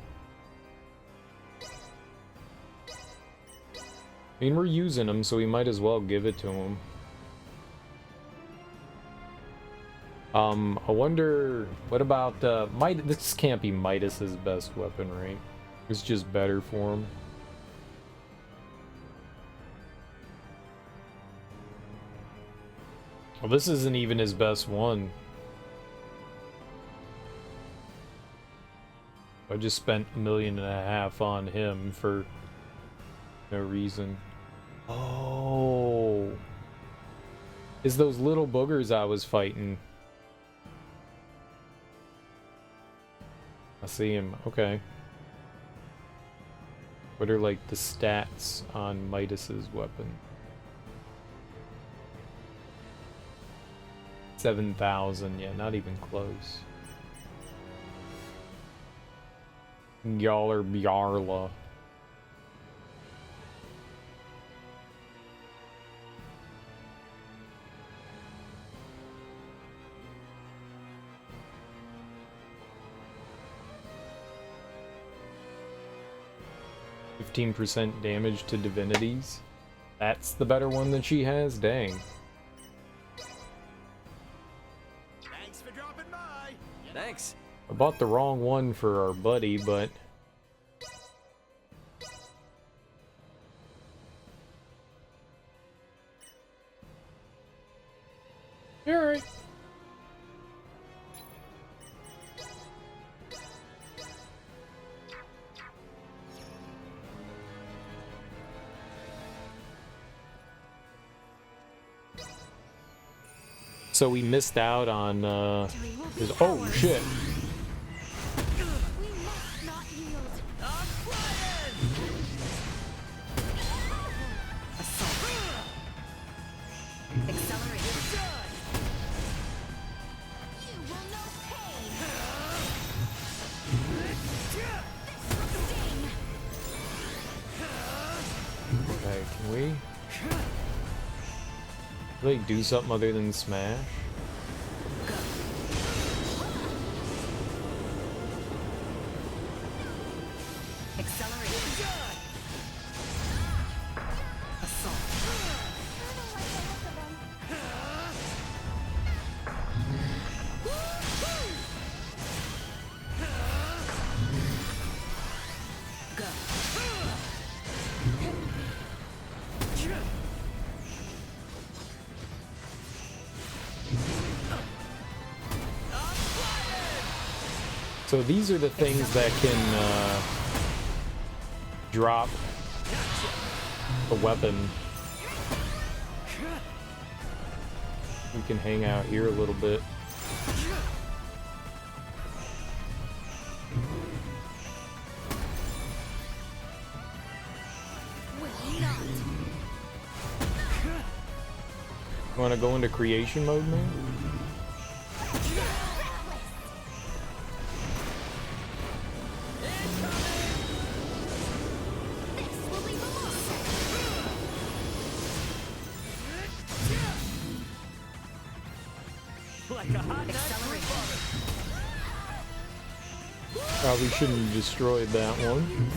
S1: I mean, we're using them, so we might as well give it to him. I wonder, what about, this can't be Midas's best weapon, right? It's just better for him. Well, this isn't even his best one. I just spent $1.5 million on him for no reason. Oh. It's those little boogers I was fighting. I see him. Okay. What are like the stats on Midas's weapon? 7,000. Yeah, not even close. Yaller Bjarla. %15 damage to divinities. That's the better one that she has? Dang.
S5: Thanks for dropping by.
S2: Thanks.
S1: I bought the wrong one for our buddy, but... Alright. So we missed out on, oh shit.
S7: We must not yield.
S3: Accelerate.
S7: You will know pain.
S1: Do they do something other than smash? So these are the things that can drop a weapon. We can hang out here a little bit. Want to go into creation mode, man? Probably shouldn't have destroyed that one.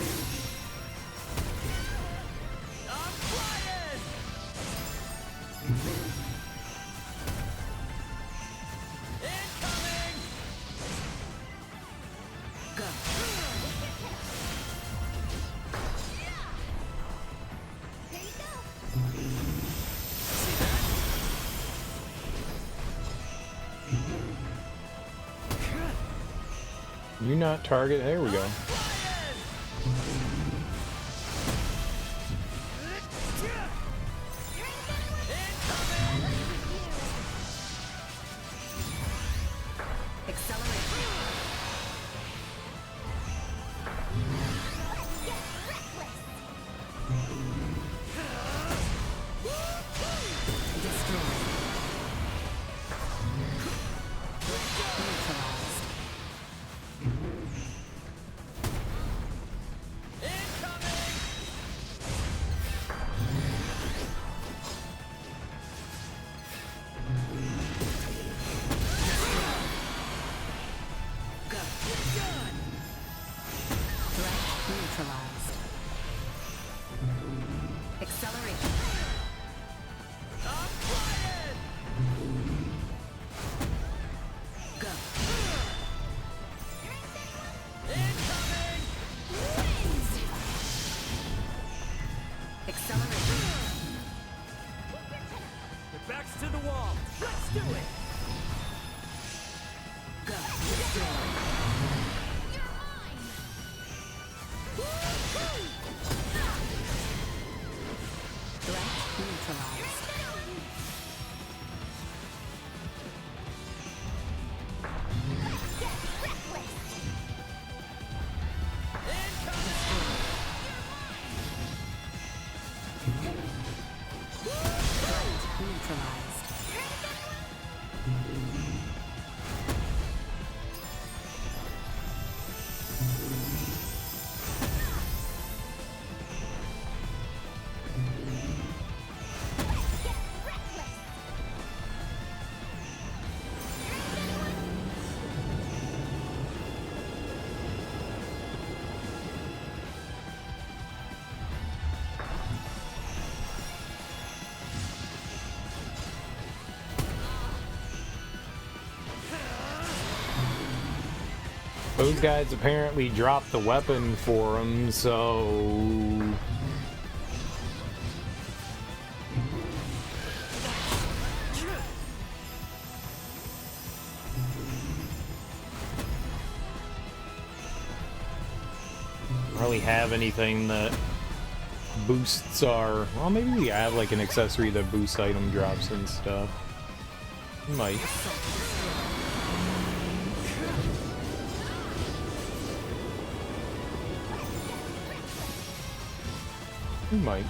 S1: You not target. There we go. Those guys apparently dropped the weapon for him, so... don't really have anything that boosts our... well, maybe we have like an accessory that boosts item drops and stuff. Might. We might.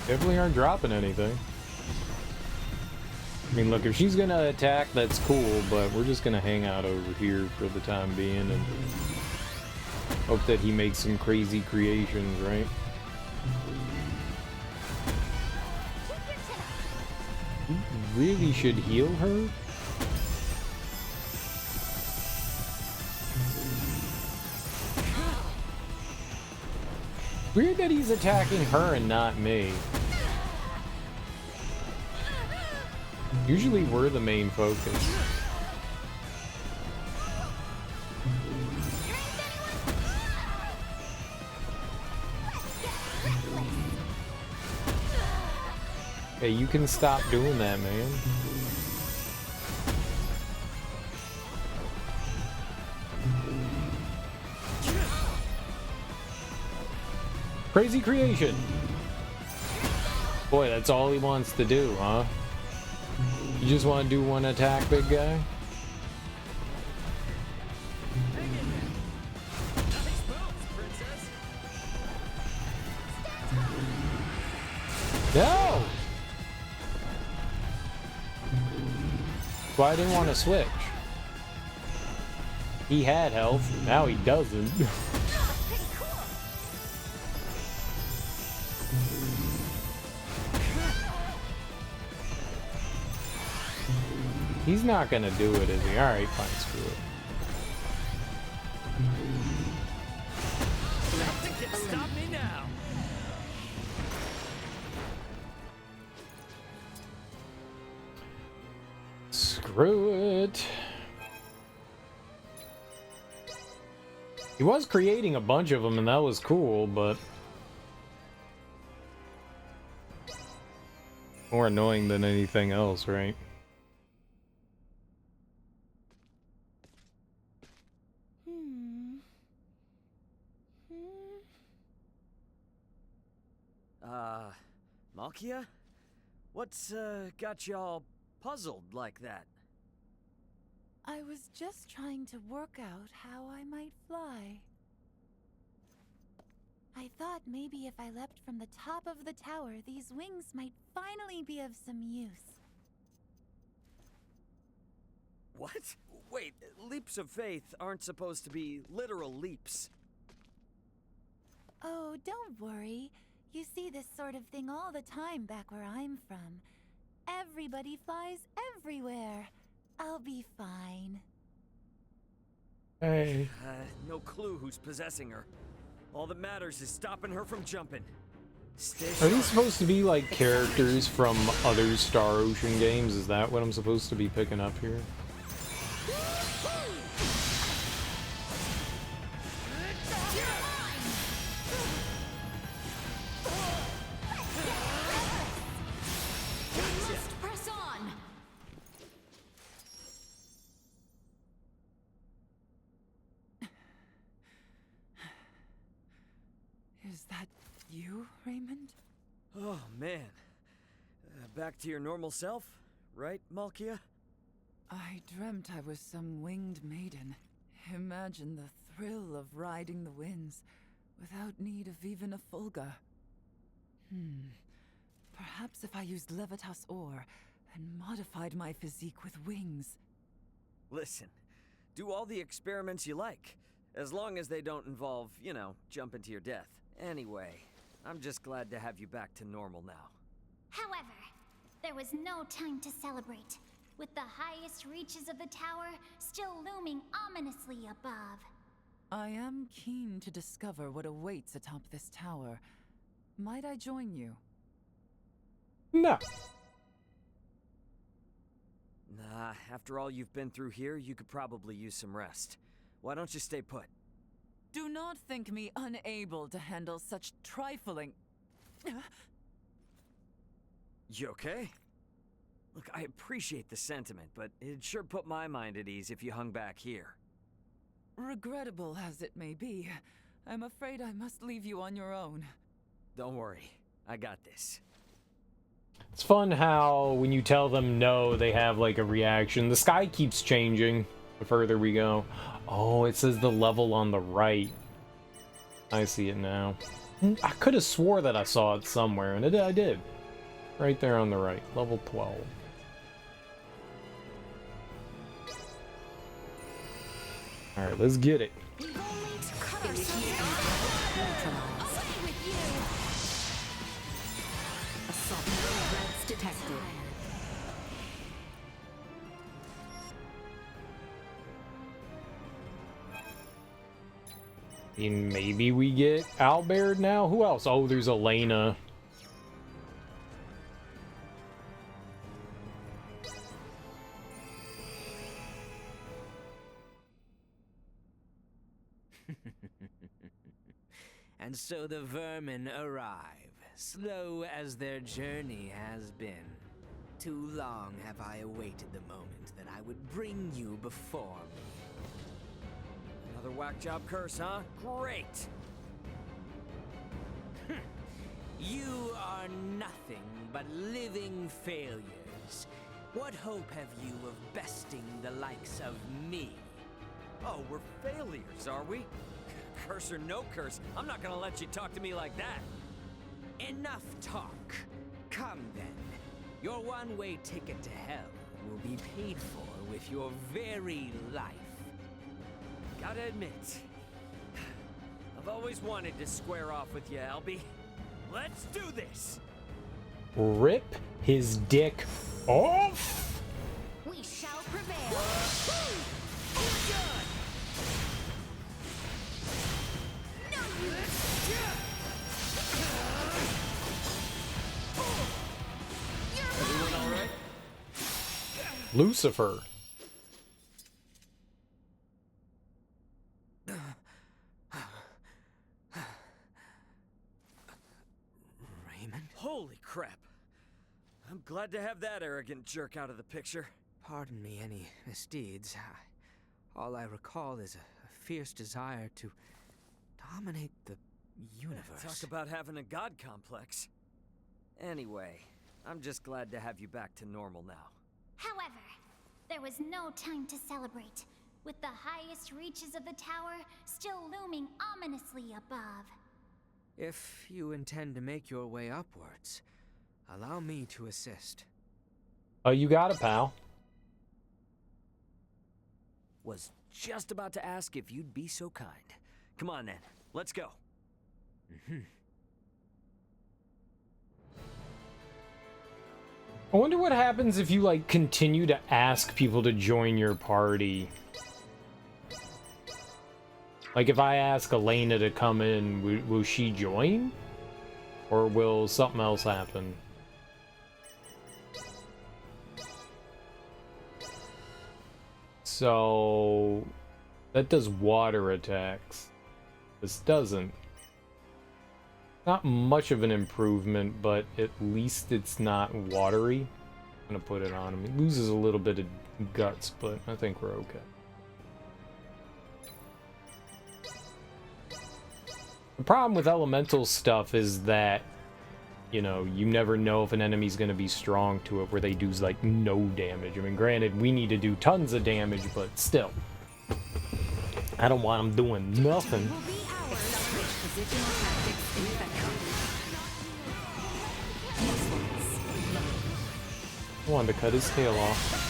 S1: Definitely aren't dropping anything. mean, look, if she's gonna attack, that's cool, but we're just gonna hang out over here for the time being and hope that he makes some crazy creations, right? You really should heal her? Weird that he's attacking her and not me. Usually we're the main focus. Hey, you can stop doing that, man. Crazy creation. Boy, that's all he wants to do, huh? You just want to do one attack, big guy? No! Well, I didn't want to switch. He had health, now he doesn't. He's not gonna do it, is he? Alright, fine, screw it.
S2: Nothing can stop me now.
S1: Screw it. He was creating a bunch of them, and that was cool, but more annoying than anything else, right?
S2: Malkia? What's, got y'all puzzled like that?
S11: I was just trying to work out how I might fly. I thought maybe if I leapt from the top of the tower, these wings might finally be of some use.
S2: What? Wait, leaps of faith aren't supposed to be literal leaps.
S11: Oh, don't worry. You see this sort of thing all the time back where I'm from. Everybody flies everywhere. I'll be fine.
S1: Hey.
S2: No clue who's possessing her. All that matters is stopping her from jumping.
S1: Are these supposed to be like characters from other Star Ocean games? Is that what I'm supposed to be picking up here?
S11: Is that you, Raymond?
S2: Oh, man. Back to your normal self, right, Malkia?
S11: I dreamt I was some winged maiden. Imagine the thrill of riding the winds without need of even a Fulga. Perhaps if I used Levitas ore and modified my physique with wings.
S2: Listen, do all the experiments you like, as long as they don't involve, you know, jumping to your death. Anyway, I'm just glad to have you back to normal now.
S4: However, there was no time to celebrate, with the highest reaches of the tower still looming ominously above.
S11: I am keen to discover what awaits atop this tower. Might I join you?
S1: No.
S2: Nah, after all you've been through here, you could probably use some rest. Why don't you stay put?
S11: Do not think me unable to handle such trifling...
S2: You okay? Look, I appreciate the sentiment, but it'd sure put my mind at ease if you hung back here.
S11: Regrettable as it may be, I'm afraid I must leave you on your own.
S2: Don't worry, I got this.
S1: It's fun how when you tell them no, they have like a reaction. The sky keeps changing the further we go. Oh, it says the level on the right. I see it now. I could have swore that I saw it somewhere, and I did. Right there on the right, level 12. All right, let's get it.
S7: We've only to cut ourselves off. Away with you!
S3: Assault threats detected.
S1: I mean, maybe we get Albert now? Who else? Oh, there's Elena.
S12: And so the vermin arrive, slow as their journey has been. Too long have I awaited the moment that I would bring you before me.
S2: Another whack job curse, huh? Great!
S12: You are nothing but living failures. What hope have you of besting the likes of me?
S2: Oh, we're failures, are we? Curse or no curse, I'm not gonna let you talk to me like that.
S12: Enough talk. Come then. Your one-way ticket to hell will be paid for with your very life.
S2: Gotta admit, I've always wanted to square off with you, Albie. Let's do this!
S1: Rip his dick off!
S7: We shall prevail.
S2: Everyone all right?
S1: Lucifer.
S12: Raymond?
S2: Holy crap! I'm glad to have that arrogant jerk out of the picture.
S12: Pardon me any misdeeds. All I recall is a fierce desire to dominate the universe.
S2: Talk about having a god complex. Anyway, I'm just glad to have you back to normal now.
S4: However, there was no time to celebrate, with the highest reaches of the tower still looming ominously above.
S12: If you intend to make your way upwards, allow me to assist.
S1: Oh, you got it, pal.
S2: Was just about to ask if you'd be so kind. Come on then, let's go.
S1: I wonder what happens if you, like, continue to ask people to join your party. Like, if I ask Elena to come in, will she join? Or will something else happen? So... that does water attacks. This doesn't. Not much of an improvement, but at least it's not watery. I'm gonna put it on him. He loses a little bit of guts, but I think we're okay. The problem with elemental stuff is that, you know, you never know if an enemy's gonna be strong to it, where they do, like, no damage. I mean, granted, we need to do tons of damage, but still. I don't want them doing nothing. I wanted to cut his tail off.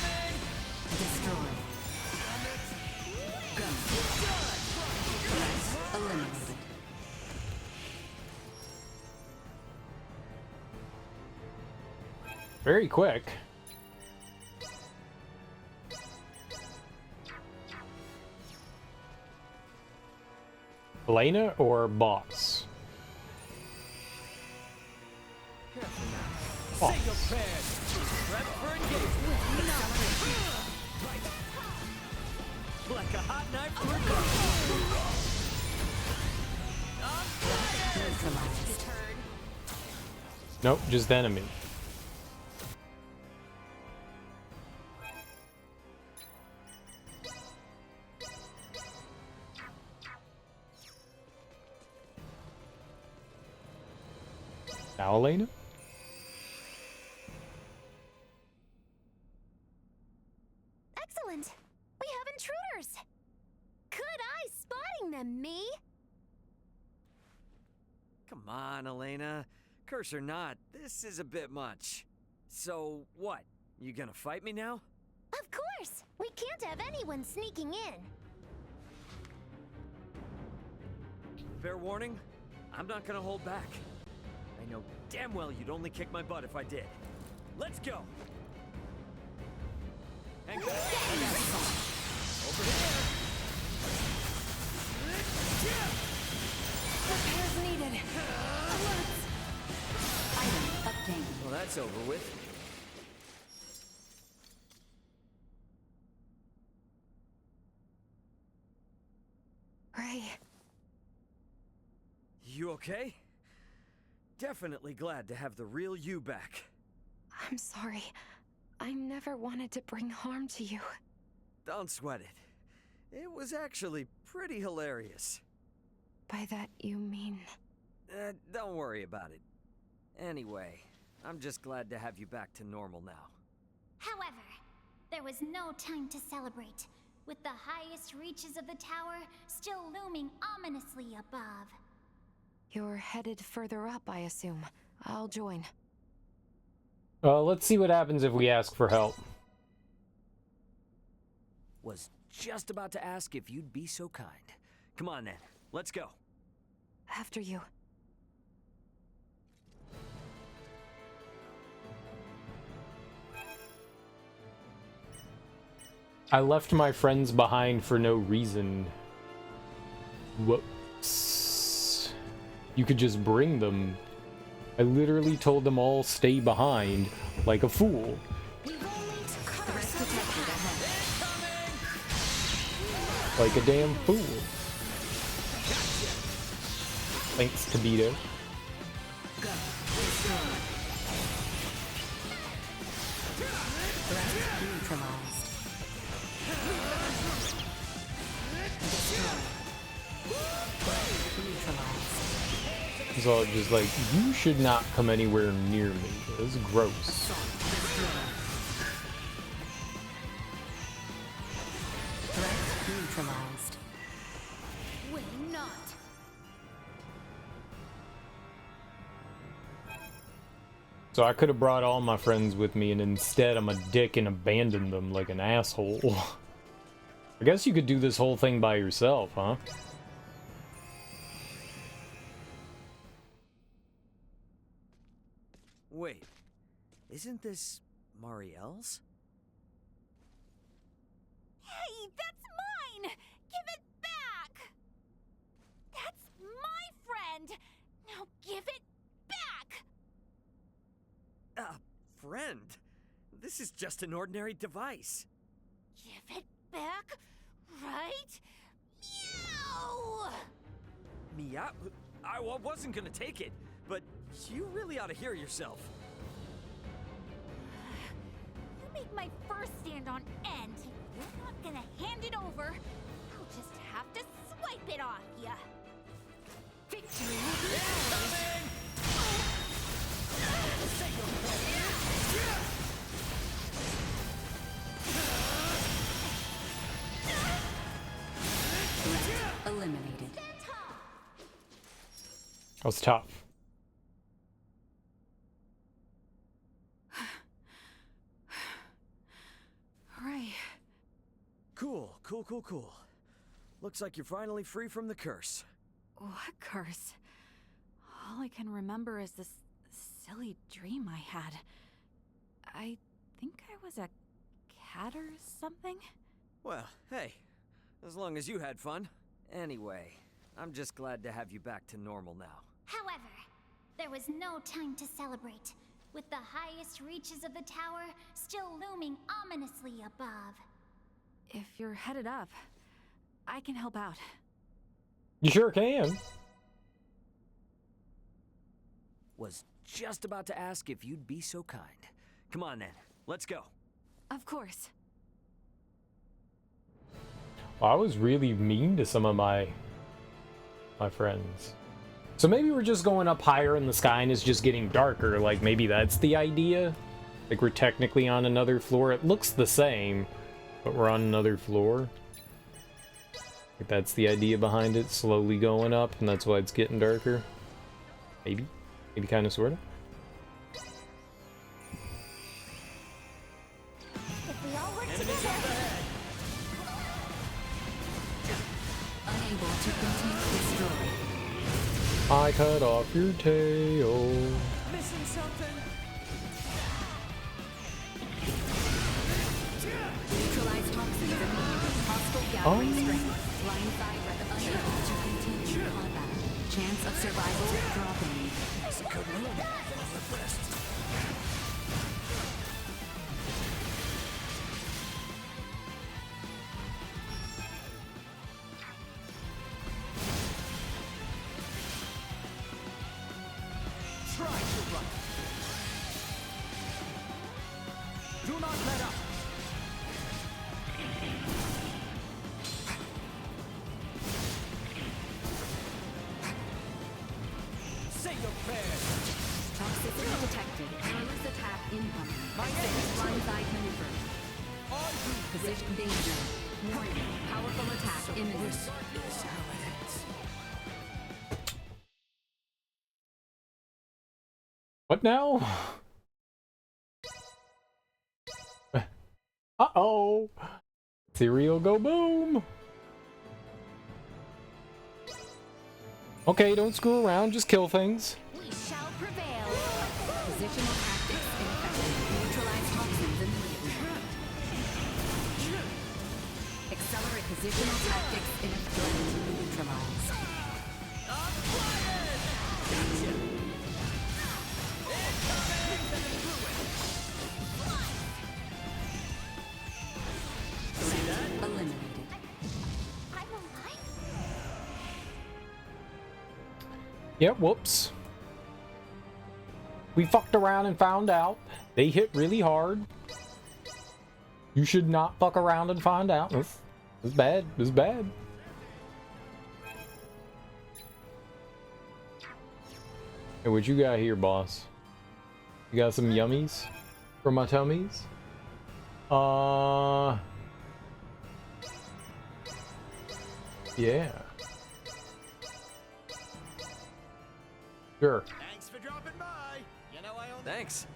S1: Very quick. Elena or boss?
S2: Say your prayers. Prep for engagement. Like a hot knife through butter.
S1: Nope, just enemy. Now, Elena?
S7: Excellent. We have intruders. Good eye spotting them, me.
S2: Come on, Elena. Curse or not, this is a bit much. So, what? You gonna fight me now?
S4: Of course! We can't have anyone sneaking in.
S2: Fair warning, I'm not gonna hold back. I know damn well you'd only kick my butt if I did. Let's go! Hang back. Over here!
S6: Repairs needed. Alerts.
S3: Item obtained.
S2: Well, that's over with.
S6: Ray.
S2: You okay? Definitely glad to have the real you back.
S6: I'm sorry. I never wanted to bring harm to you.
S2: Don't sweat it. It was actually pretty hilarious.
S6: By that you mean...
S2: Don't worry about it. Anyway, I'm just glad to have you back to normal now.
S4: However, there was no time to celebrate, with the highest reaches of the tower still looming ominously above.
S6: You're headed further up, I assume. I'll join.
S1: Let's see what happens if we ask for help.
S2: Was just about to ask if you'd be so kind. Come on then, let's go.
S6: After you.
S1: I left my friends behind for no reason. Whoops. You could just bring them. I literally told them all stay behind, like a fool. Like a damn fool. Thanks, Kibito. So just like, you should not come anywhere near me. This is gross.
S3: Threat neutralized.
S7: Will not.
S1: So I could have brought all my friends with me, and instead I'm a dick and abandoned them like an asshole. I guess you could do this whole thing by yourself, huh?
S2: Wait, isn't this Marielle's?
S7: Hey, that's mine! Give it back! That's my friend! Now give it back!
S2: Friend? This is just an ordinary device.
S7: Give it back, right? Meow!
S2: Meow? I wasn't gonna take it, but you really ought to hear yourself.
S7: You make my fur stand on end. If you're not gonna hand it over, I'll just have to swipe it off ya.
S3: Victory will be ours. Threat eliminated.
S1: That was tough.
S7: Hooray.
S2: Cool. Looks like you're finally free from the curse.
S7: What curse? All I can remember is this silly dream I had. I think I was a cat or something?
S2: Well, hey, as long as you had fun. Anyway, I'm just glad to have you back to normal now.
S4: However, there was no time to celebrate, with the highest reaches of the tower still looming ominously above.
S7: If you're headed up, I can help out.
S1: You sure can.
S2: Was just about to ask if you'd be so kind. Come on then, let's go.
S7: Of course.
S1: Well, I was really mean to some of my friends. So maybe we're just going up higher in the sky and it's just getting darker. Like maybe that's the idea. Like we're technically on another floor. It looks the same, but we're on another floor. Like that's the idea behind it. Slowly going up, and that's why it's getting darker. Maybe. Maybe kind of, sort of.
S7: If we all work
S2: Enemies
S7: together.
S2: up ahead.
S3: Unable to contain destroy.
S1: I cut off your tail.
S2: Missing something?
S3: Neutralize toxins immediately. Hostile gathering strength. Blindside unable to continue combat. Chance of survival dropping.
S2: It's a good one. On the breast. Try to run. Do not let up. Say your prayers.
S3: Toxicity detected. Perilous attack incoming. Blindside maneuver.
S2: All you
S3: Position danger. Warning. Powerful attack imminent.
S2: This is how it ends.
S1: What now? Uh-oh. Cereal go boom. Okay, don't screw around, just kill things.
S3: We shall prevail. Positional tactics ineffective. Neutralize toxins immediately. Accelerate positional tactics ineffective. Neutralize. Eliminated.
S4: I'm alive?
S1: Yeah, whoops. We fucked around and found out. They hit really hard. You should not fuck around and find out. This is bad. This is bad. Hey, what you got here, boss? You got some yummies for my tummies? Yeah. Sure.
S5: Thanks for dropping by. You know I own.
S2: Thanks.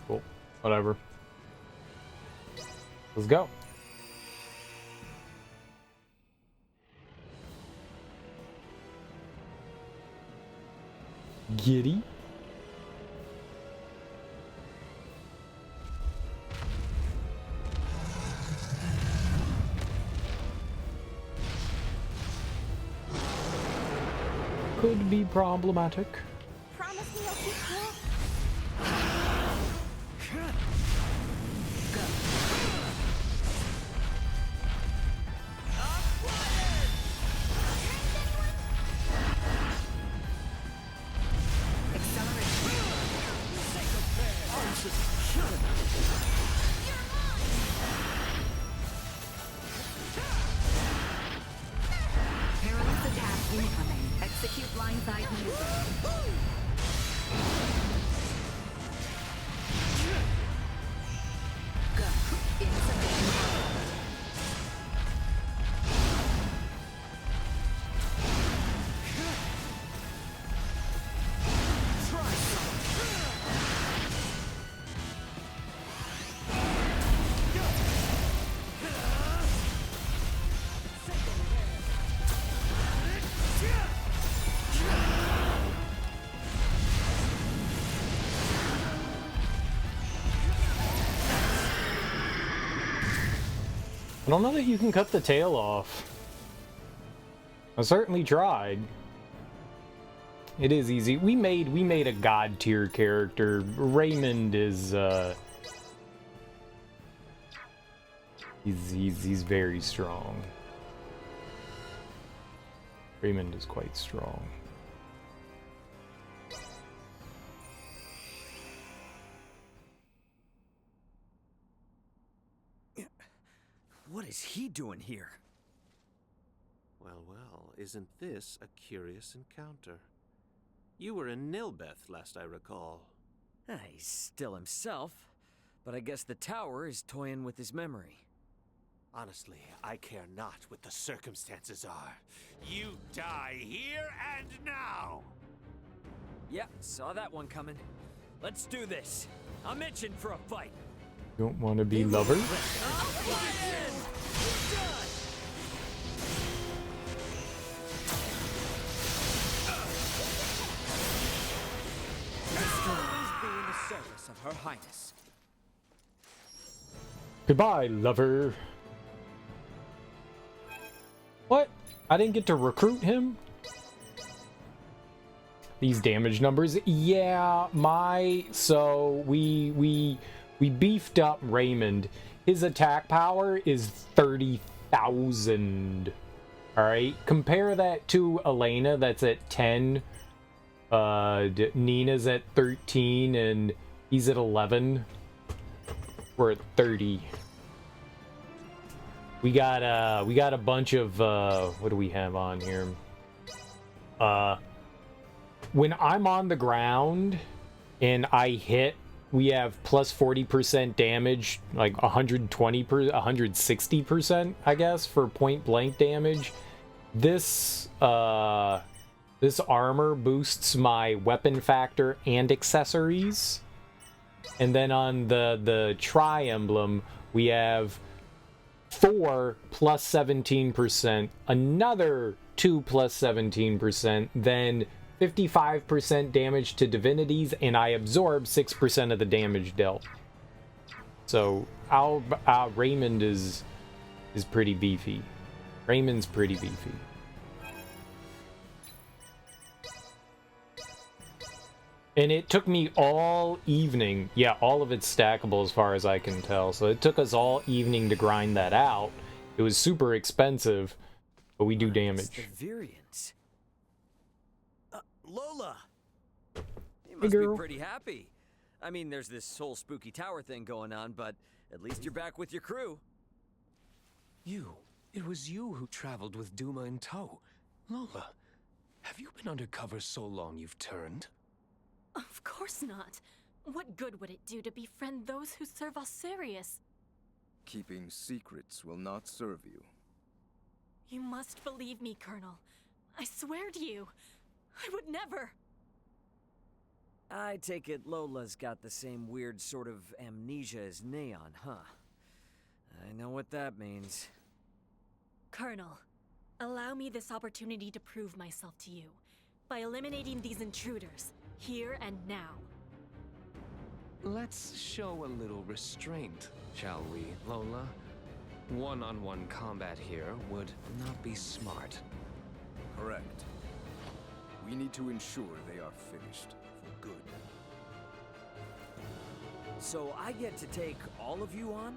S1: Cool. Whatever. Let's go. Giddy. Could be problematic.
S4: Promise me you'll keep cool?
S3: Perilous attack incoming. Execute blindside maneuver. Go. Insufficient power.
S1: I don't know that you can cut the tail off. I certainly tried. It is easy. We made a god tier character. Raymond is he's very strong. Raymond is quite strong.
S2: What is he doing here?
S13: Well, well, isn't this a curious encounter? You were in Nilbeth, last I recall.
S2: He's still himself, but I guess the tower is toying with his memory.
S13: Honestly, I care not what the circumstances are. You die here and now!
S2: Yep, saw that one coming. Let's do this. I'm itching for a fight.
S1: Don't want to be lovers?
S12: Always be in the service of Her Highness.
S1: Goodbye, lover. What? I didn't get to recruit him? These damage numbers? Yeah, so we beefed up Raymond. His attack power is 30,000. Alright? Compare that to Elena, that's at 10. Nina's at 13, and he's at 11. We're at 30. We got a bunch of what do we have on here? When I'm on the ground and I hit, we have plus 40% damage, like 160%, I guess, for point blank damage. This this armor boosts my weapon factor and accessories. And then on the tri-emblem, we have 4 plus 17%, another 2 plus 17%, then 55% damage to divinities, and I absorb 6% of the damage dealt. So Raymond is pretty beefy. Raymond's pretty beefy. And it took me all evening. Yeah, all of it's stackable as far as I can tell. So it took us all evening to grind that out. It was super expensive, but we do damage.
S2: The Virians. Lola! You
S1: Hey,
S2: must be
S1: girl.
S2: pretty happy. I mean, there's this whole spooky tower thing going on, but at least you're back with your crew.
S14: It was you who traveled with Duma in tow. Lola, have you been undercover so long you've turned?
S15: Of course not. What good would it do to befriend those who serve Osirius?
S16: Keeping secrets will not serve you.
S15: You must believe me, Colonel. I swear to you, I would never.
S2: I take it Lola's got the same weird sort of amnesia as Neon, huh? I know what that means.
S15: Colonel, allow me this opportunity to prove myself to you by eliminating these intruders, here and now.
S14: Let's show a little restraint, shall we, Lola? One-on-one combat here would not be smart.
S16: Correct. We need to ensure they are finished for good.
S2: So I get to take all of you on?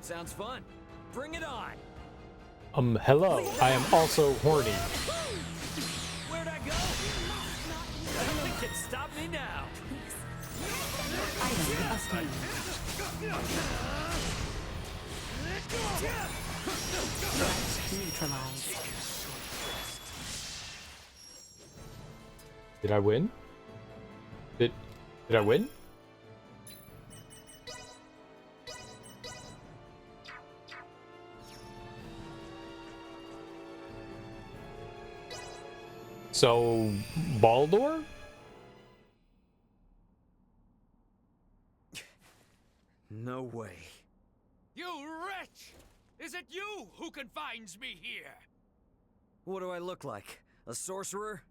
S2: Sounds fun. Bring it on!
S1: Hello. I am also horny.
S2: Where'd I go? Nothing can stop me now.
S6: Neutralized.
S1: Did I win? Did I win? So, Baldur?
S2: No way.
S17: You wretch! Is it you who confines me here?
S2: What do I look like? A sorcerer?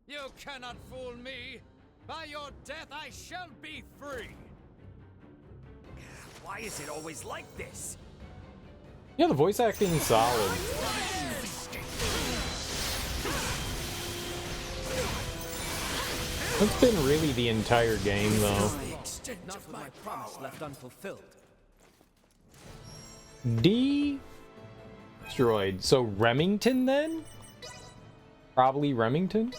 S17: You cannot fool me! By your death I shall be free!
S2: Why is it always like this?
S1: Yeah, the voice acting is solid. It's been really the entire game, though.
S12: Not with my promise left unfulfilled.
S1: Destroyed. So Remington then? Probably Remington?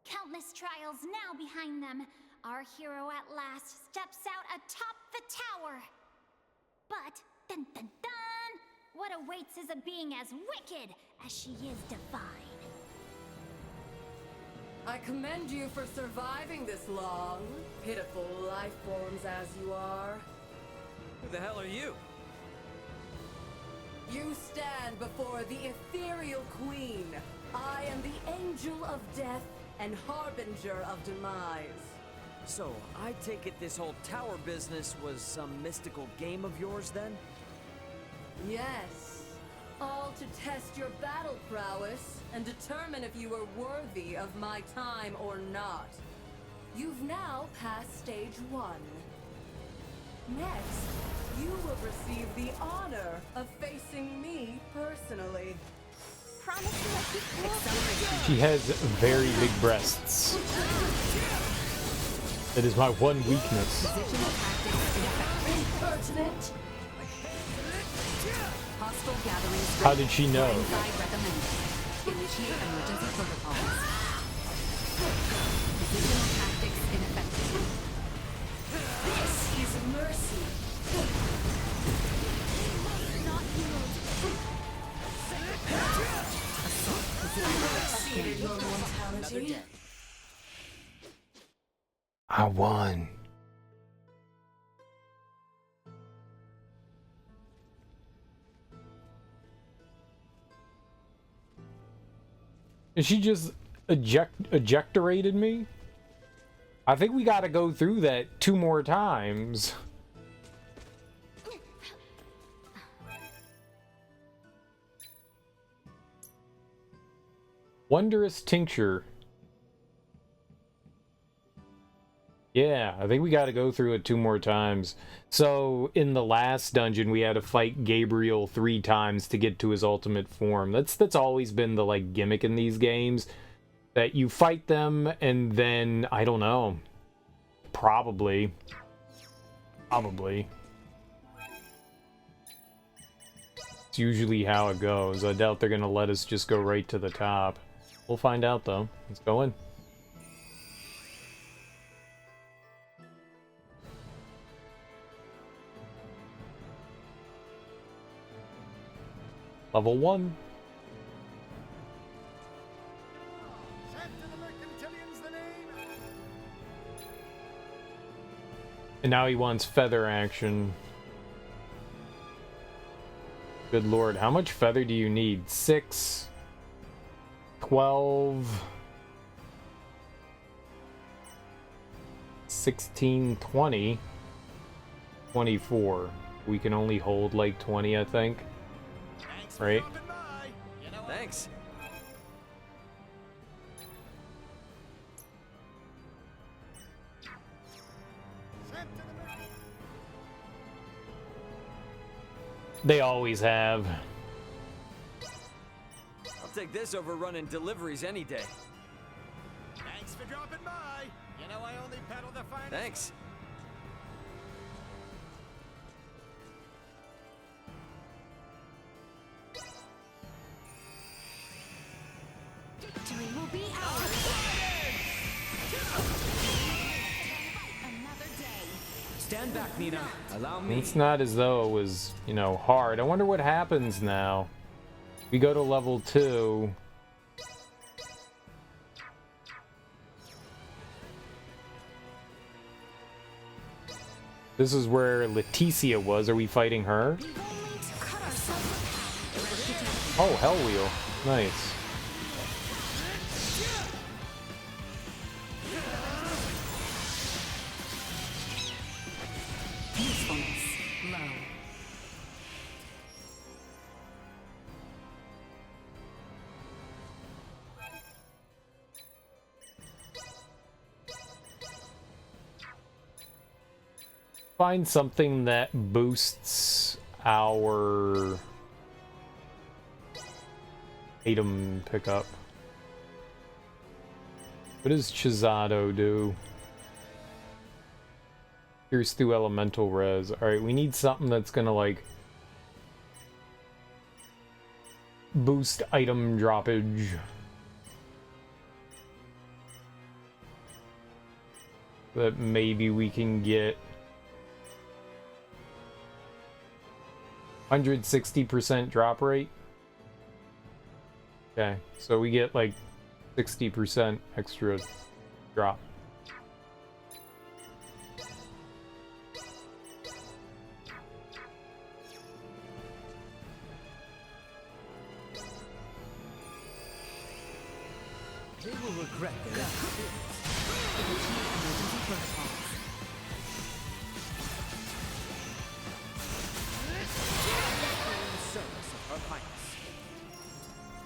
S4: Countless trials now behind them. Our hero at last steps out atop the tower. But, dun dun dun! What awaits is a being as wicked as she is divine.
S18: I commend you for surviving this long, pitiful life forms as you are.
S2: Who the hell are you?
S18: You stand before the ethereal queen. I am the angel of death and harbinger of demise.
S2: So, I take it this whole tower business was some mystical game of yours then?
S18: Yes. All to test your battle prowess and determine if you are worthy of my time or not. You've now passed stage 1. Next, you will receive the honor of facing me personally.
S1: She has very big breasts. That is my one weakness.
S18: Impertinent!
S3: Hostile gatherings.
S1: How did she know?
S3: Recommended. Initiate emergency protocols. Positional tactics ineffective.
S18: This is mercy.
S4: Not healed.
S3: Assault. Positional
S18: Exceeded your mortality.
S1: I won. And she just ejectorated me? I think we gotta go through that 2 more times. Wondrous tincture. Yeah, I think we gotta go through it 2 more times. So, in the last dungeon, we had to fight Gabriel 3 times to get to his ultimate form. That's always been the, like, gimmick in these games. That you fight them, and then, I don't know. Probably. It's usually how it goes. I doubt they're gonna let us just go right to the top. We'll find out, though. Let's go in. Level 1. And now he wants feather action. Good lord, how much feather do you need? 6, 12, 16, 20, 24. We can only hold like 20, I think. Right?
S2: Thanks.
S1: They always have.
S2: I'll take this over running deliveries any day.
S5: Thanks for dropping by. You know I only peddle the finest.
S2: Thanks.
S4: Victory will be ours. Another day.
S12: Stand back, Nina. Allow me.
S1: It's not as though it was, you know, hard. I wonder what happens now. We go to level 2. This is where Leticia was. Are we fighting her? Oh, Hell Wheel. Nice.
S3: Usefulness low.
S1: Find something that boosts our item pickup. What does Chizado do? Pierce through elemental res. Alright, we need something that's gonna, like, boost item droppage. That maybe we can get. 160% drop rate. Okay, so we get like 60% extra drop.
S12: They will regret their actions.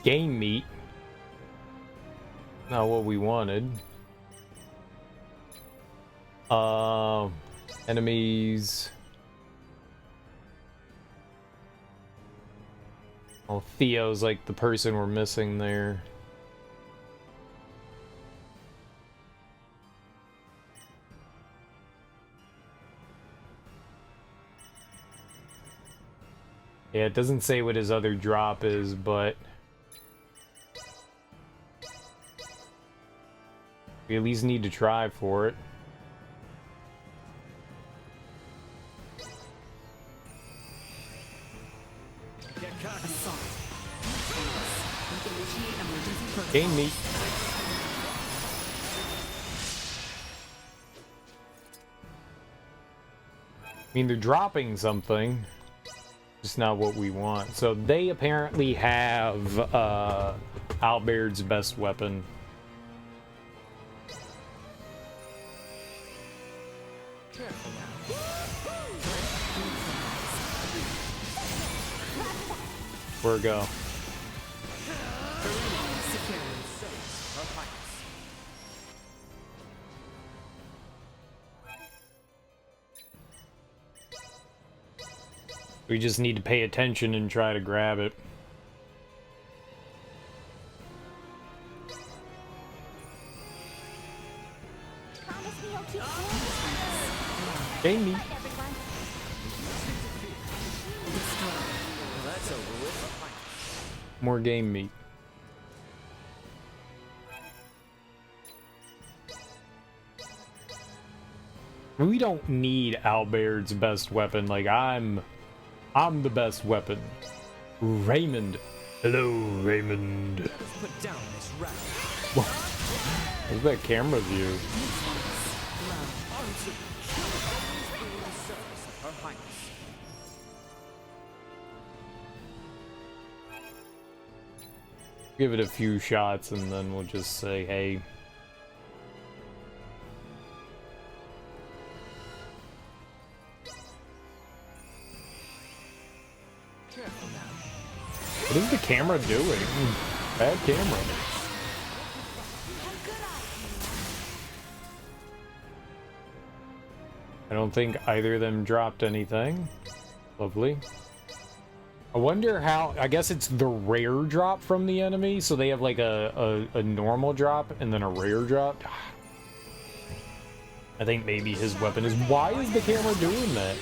S1: Game meat. Not what we wanted. Enemies. Oh, Theo's like the person we're missing there. Yeah, it doesn't say what his other drop is, but we at least need to try for it. Game meat. I mean, they're dropping something. Just not what we want. So they apparently have Albaird's best weapon. Where'd it go? We just need to pay attention and try to grab it. Game meat. More game meat. We don't need Albaird's best weapon. Like, I'm the best weapon. Raymond. Hello, Raymond.
S12: Put down this rat.
S1: What's that camera view? Give it a few shots and then we'll just say, hey. What is the camera doing? Bad camera. I don't think either of them dropped anything. Lovely. I wonder how... I guess it's the rare drop from the enemy, so they have like a normal drop and then a rare drop. I think maybe his weapon is... Why is the camera doing that?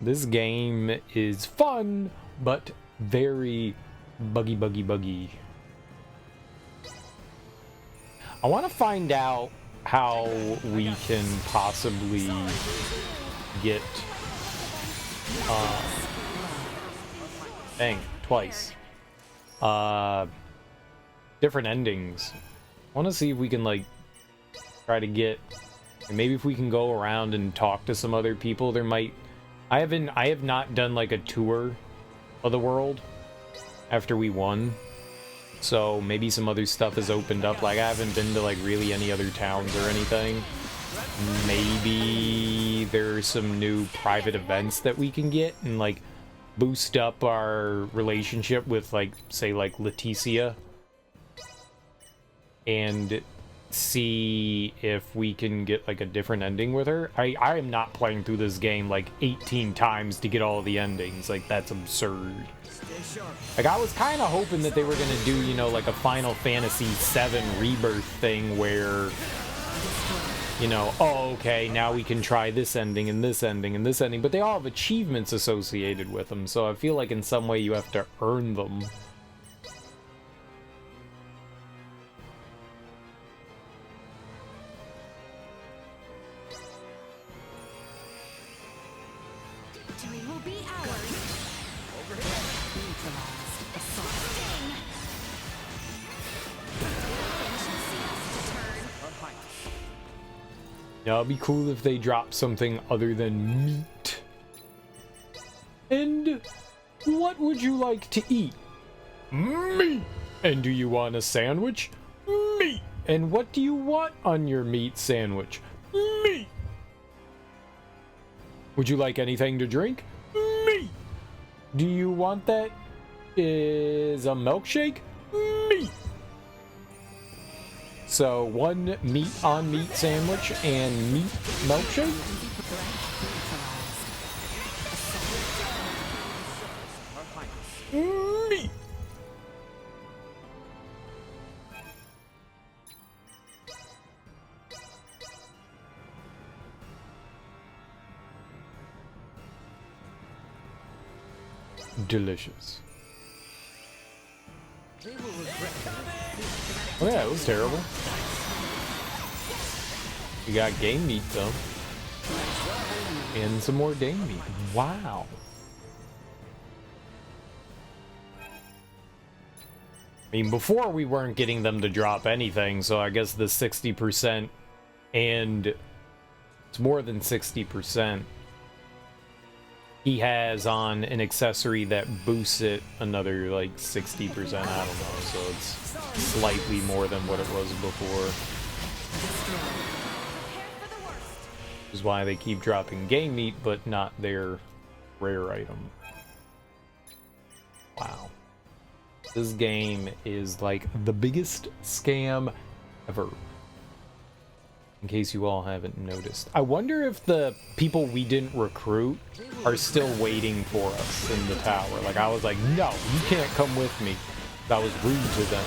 S1: This game is fun, but very buggy. I want to find out how we can possibly get twice different endings. I want to see if we can like try to get, and maybe if we can go around and talk to some other people. There might... I have not done like a tour of the world after we won, so maybe some other stuff has opened up. Like, I haven't been to like really any other towns or anything. Maybe there's some new private events that we can get and like boost up our relationship with, like, say like Leticia, and see if we can get like a different ending with her. I am not playing through this game like 18 times to get all the endings. Like, that's absurd. Like, I was kind of hoping that they were gonna do, you know, like a Final Fantasy VII Rebirth thing where, you know, oh, okay, now we can try this ending and this ending and this ending, but they all have achievements associated with them, so I feel like in some way you have to earn them.
S3: Victory will be ours. Neutralized. Assault. Sting. Nothing shall see us return.
S1: Yeah, it'd be cool if they dropped something other than meat. And what would you like to eat? Meat. And do you want a sandwich? Meat. And what do you want on your meat sandwich? Meat. Would you like anything to drink? Meat. Do you want that is a milkshake? Meat. So one meat on meat sandwich and meat milkshake? Meat. Delicious. Oh yeah, it was terrible. We got game meat though. And some more game meat. Wow. I mean, before we weren't getting them to drop anything, so I guess the 60% and it's more than 60%. He has on an accessory that boosts it another like 60%, I don't know, so it's slightly more than what it was before. Which is why they keep dropping game meat, but not their rare item. Wow. This game is like the biggest scam ever. In case you all haven't noticed. I wonder if the people we didn't recruit are still waiting for us in the tower. Like, I was like, no, you can't come with me. That was rude to them.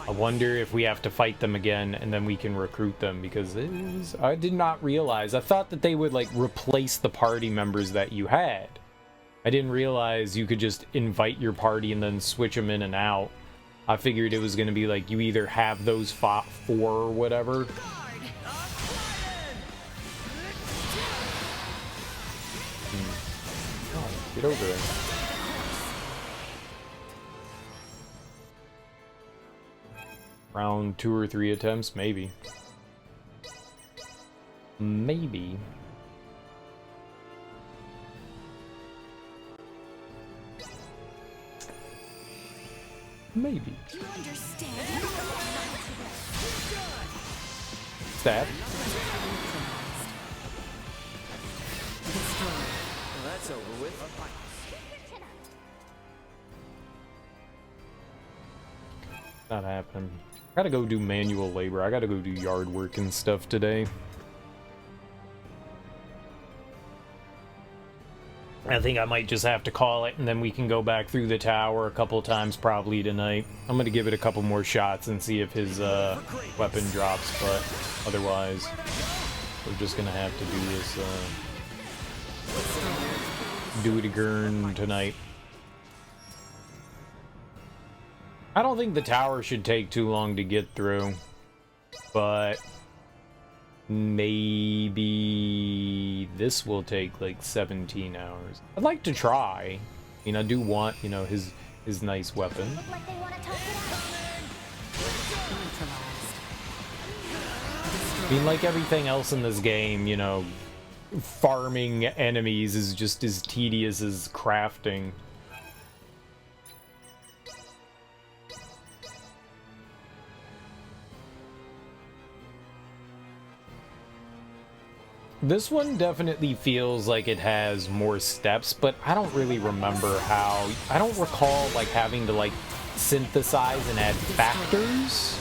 S1: I wonder if we have to fight them again and then we can recruit them, because I did not realize. I thought that they would, like, replace the party members that you had. I didn't realize you could just invite your party and then switch them in and out. I figured it was going to be like you either have those 4 or whatever. Oh, get over there. Round 2 or 3 attempts, maybe. Maybe. Maybe. Stab.
S2: Well, that's over with.
S1: Not happening. Gotta go do manual labor. I gotta go do yard work and stuff today. I think I might just have to call it, and then we can go back through the tower a couple times probably tonight. I'm gonna give it a couple more shots and see if his weapon drops, but otherwise we're just gonna have to do this do it again tonight. I don't think the tower should take too long to get through, but maybe this will take like 17 hours. I'd like to try. I mean, I do want, you know, his nice weapon. I mean, like everything else in this game, you know, farming enemies is just as tedious as crafting. This one definitely feels like it has more steps, but I don't really remember how. I don't recall like having to like synthesize and add factors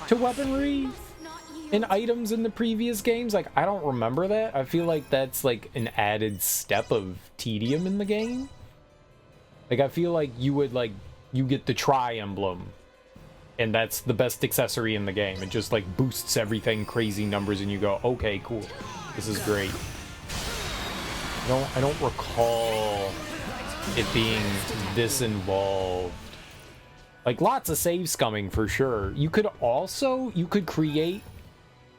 S1: to weaponry and items in the previous games. Like, I don't remember that. I feel like that's like an added step of tedium in the game. Like, I feel like you would like, you get the tri-emblem, and that's the best accessory in the game. It just like boosts everything crazy numbers and you go, okay, cool. This is great. I don't recall it being this involved. Like, lots of save scumming for sure. You could create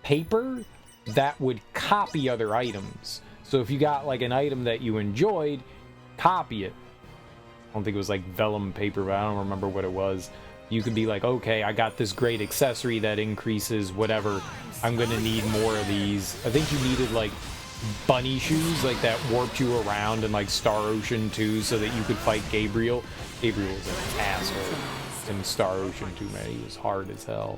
S1: paper that would copy other items. So if you got like an item that you enjoyed, copy it. I don't think it was like vellum paper, but I don't remember what it was. You could be like, okay, I got this great accessory that increases whatever. I'm gonna need more of these. I think you needed like bunny shoes, like that warped you around in like Star Ocean 2 so that you could fight Gabriel. Gabriel was an asshole in Star Ocean 2, man. He was hard as hell.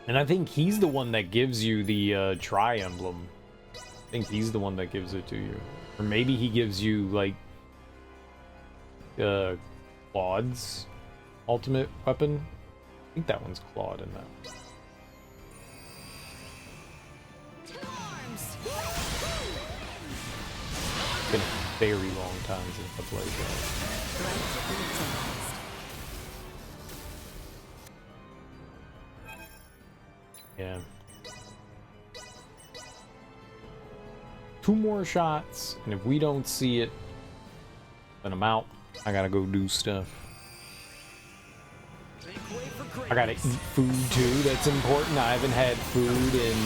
S1: And I think he's the one that gives you the tri-emblem. I think he's the one that gives it to you. Or maybe he gives you like Claude's ultimate weapon. I think that one's Claude in that. It's been a very long time since I played that. Yeah. 2 more shots, and if we don't see it, then I'm out. I gotta go do stuff. I gotta eat food too, that's important. I haven't had food in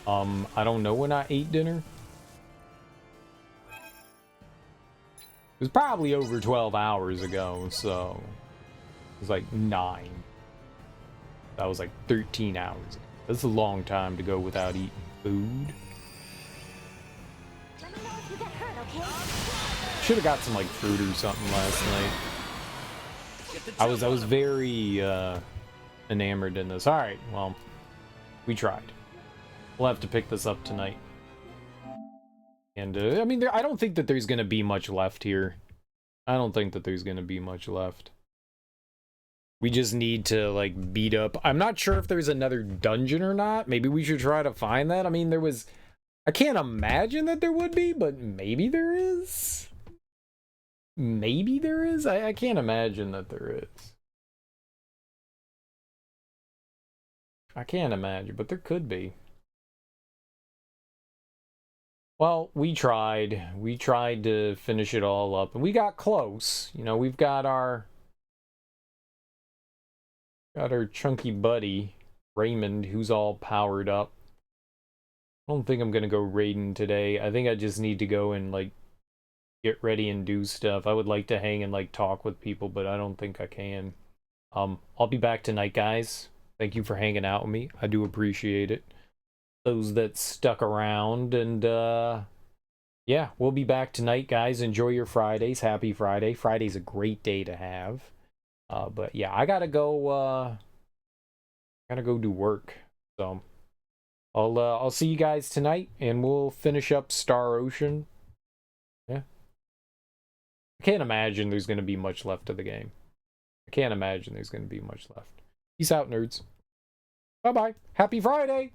S1: I don't know when I ate dinner. It was probably over 12 hours ago, so it was like 9. That was like 13 hours. That's a long time to go without eating food. Should have got some like fruit or something last night. I was very enamored in this. All right, well, we tried. We'll have to pick this up tonight. And I mean, I don't think that there's gonna be much left here. I don't think that there's gonna be much left. We just need to like beat up. I'm not sure if there's another dungeon or not. Maybe we should try to find that. I mean, there was. I can't imagine that there would be, but maybe there is. Maybe there is. I can't imagine that there is. I can't imagine, but there could be. Well, we tried. We tried to finish it all up, and we got close. You know, we've got our chunky buddy Raymond, who's all powered up. I don't think I'm gonna go raiding today. I think I just need to go and like get ready and do stuff. I would like to hang and like talk with people, but I don't think I can. I'll be back tonight, guys. Thank you for hanging out with me. I do appreciate it. Those that stuck around, and yeah, we'll be back tonight, guys. Enjoy your Fridays. Happy Friday. Friday's a great day to have. But yeah, I gotta go do work. So I'll see you guys tonight, and we'll finish up Star Ocean. Yeah. I can't imagine there's gonna be much left of the game. I can't imagine there's gonna be much left. Peace out, nerds. Bye-bye. Happy Friday!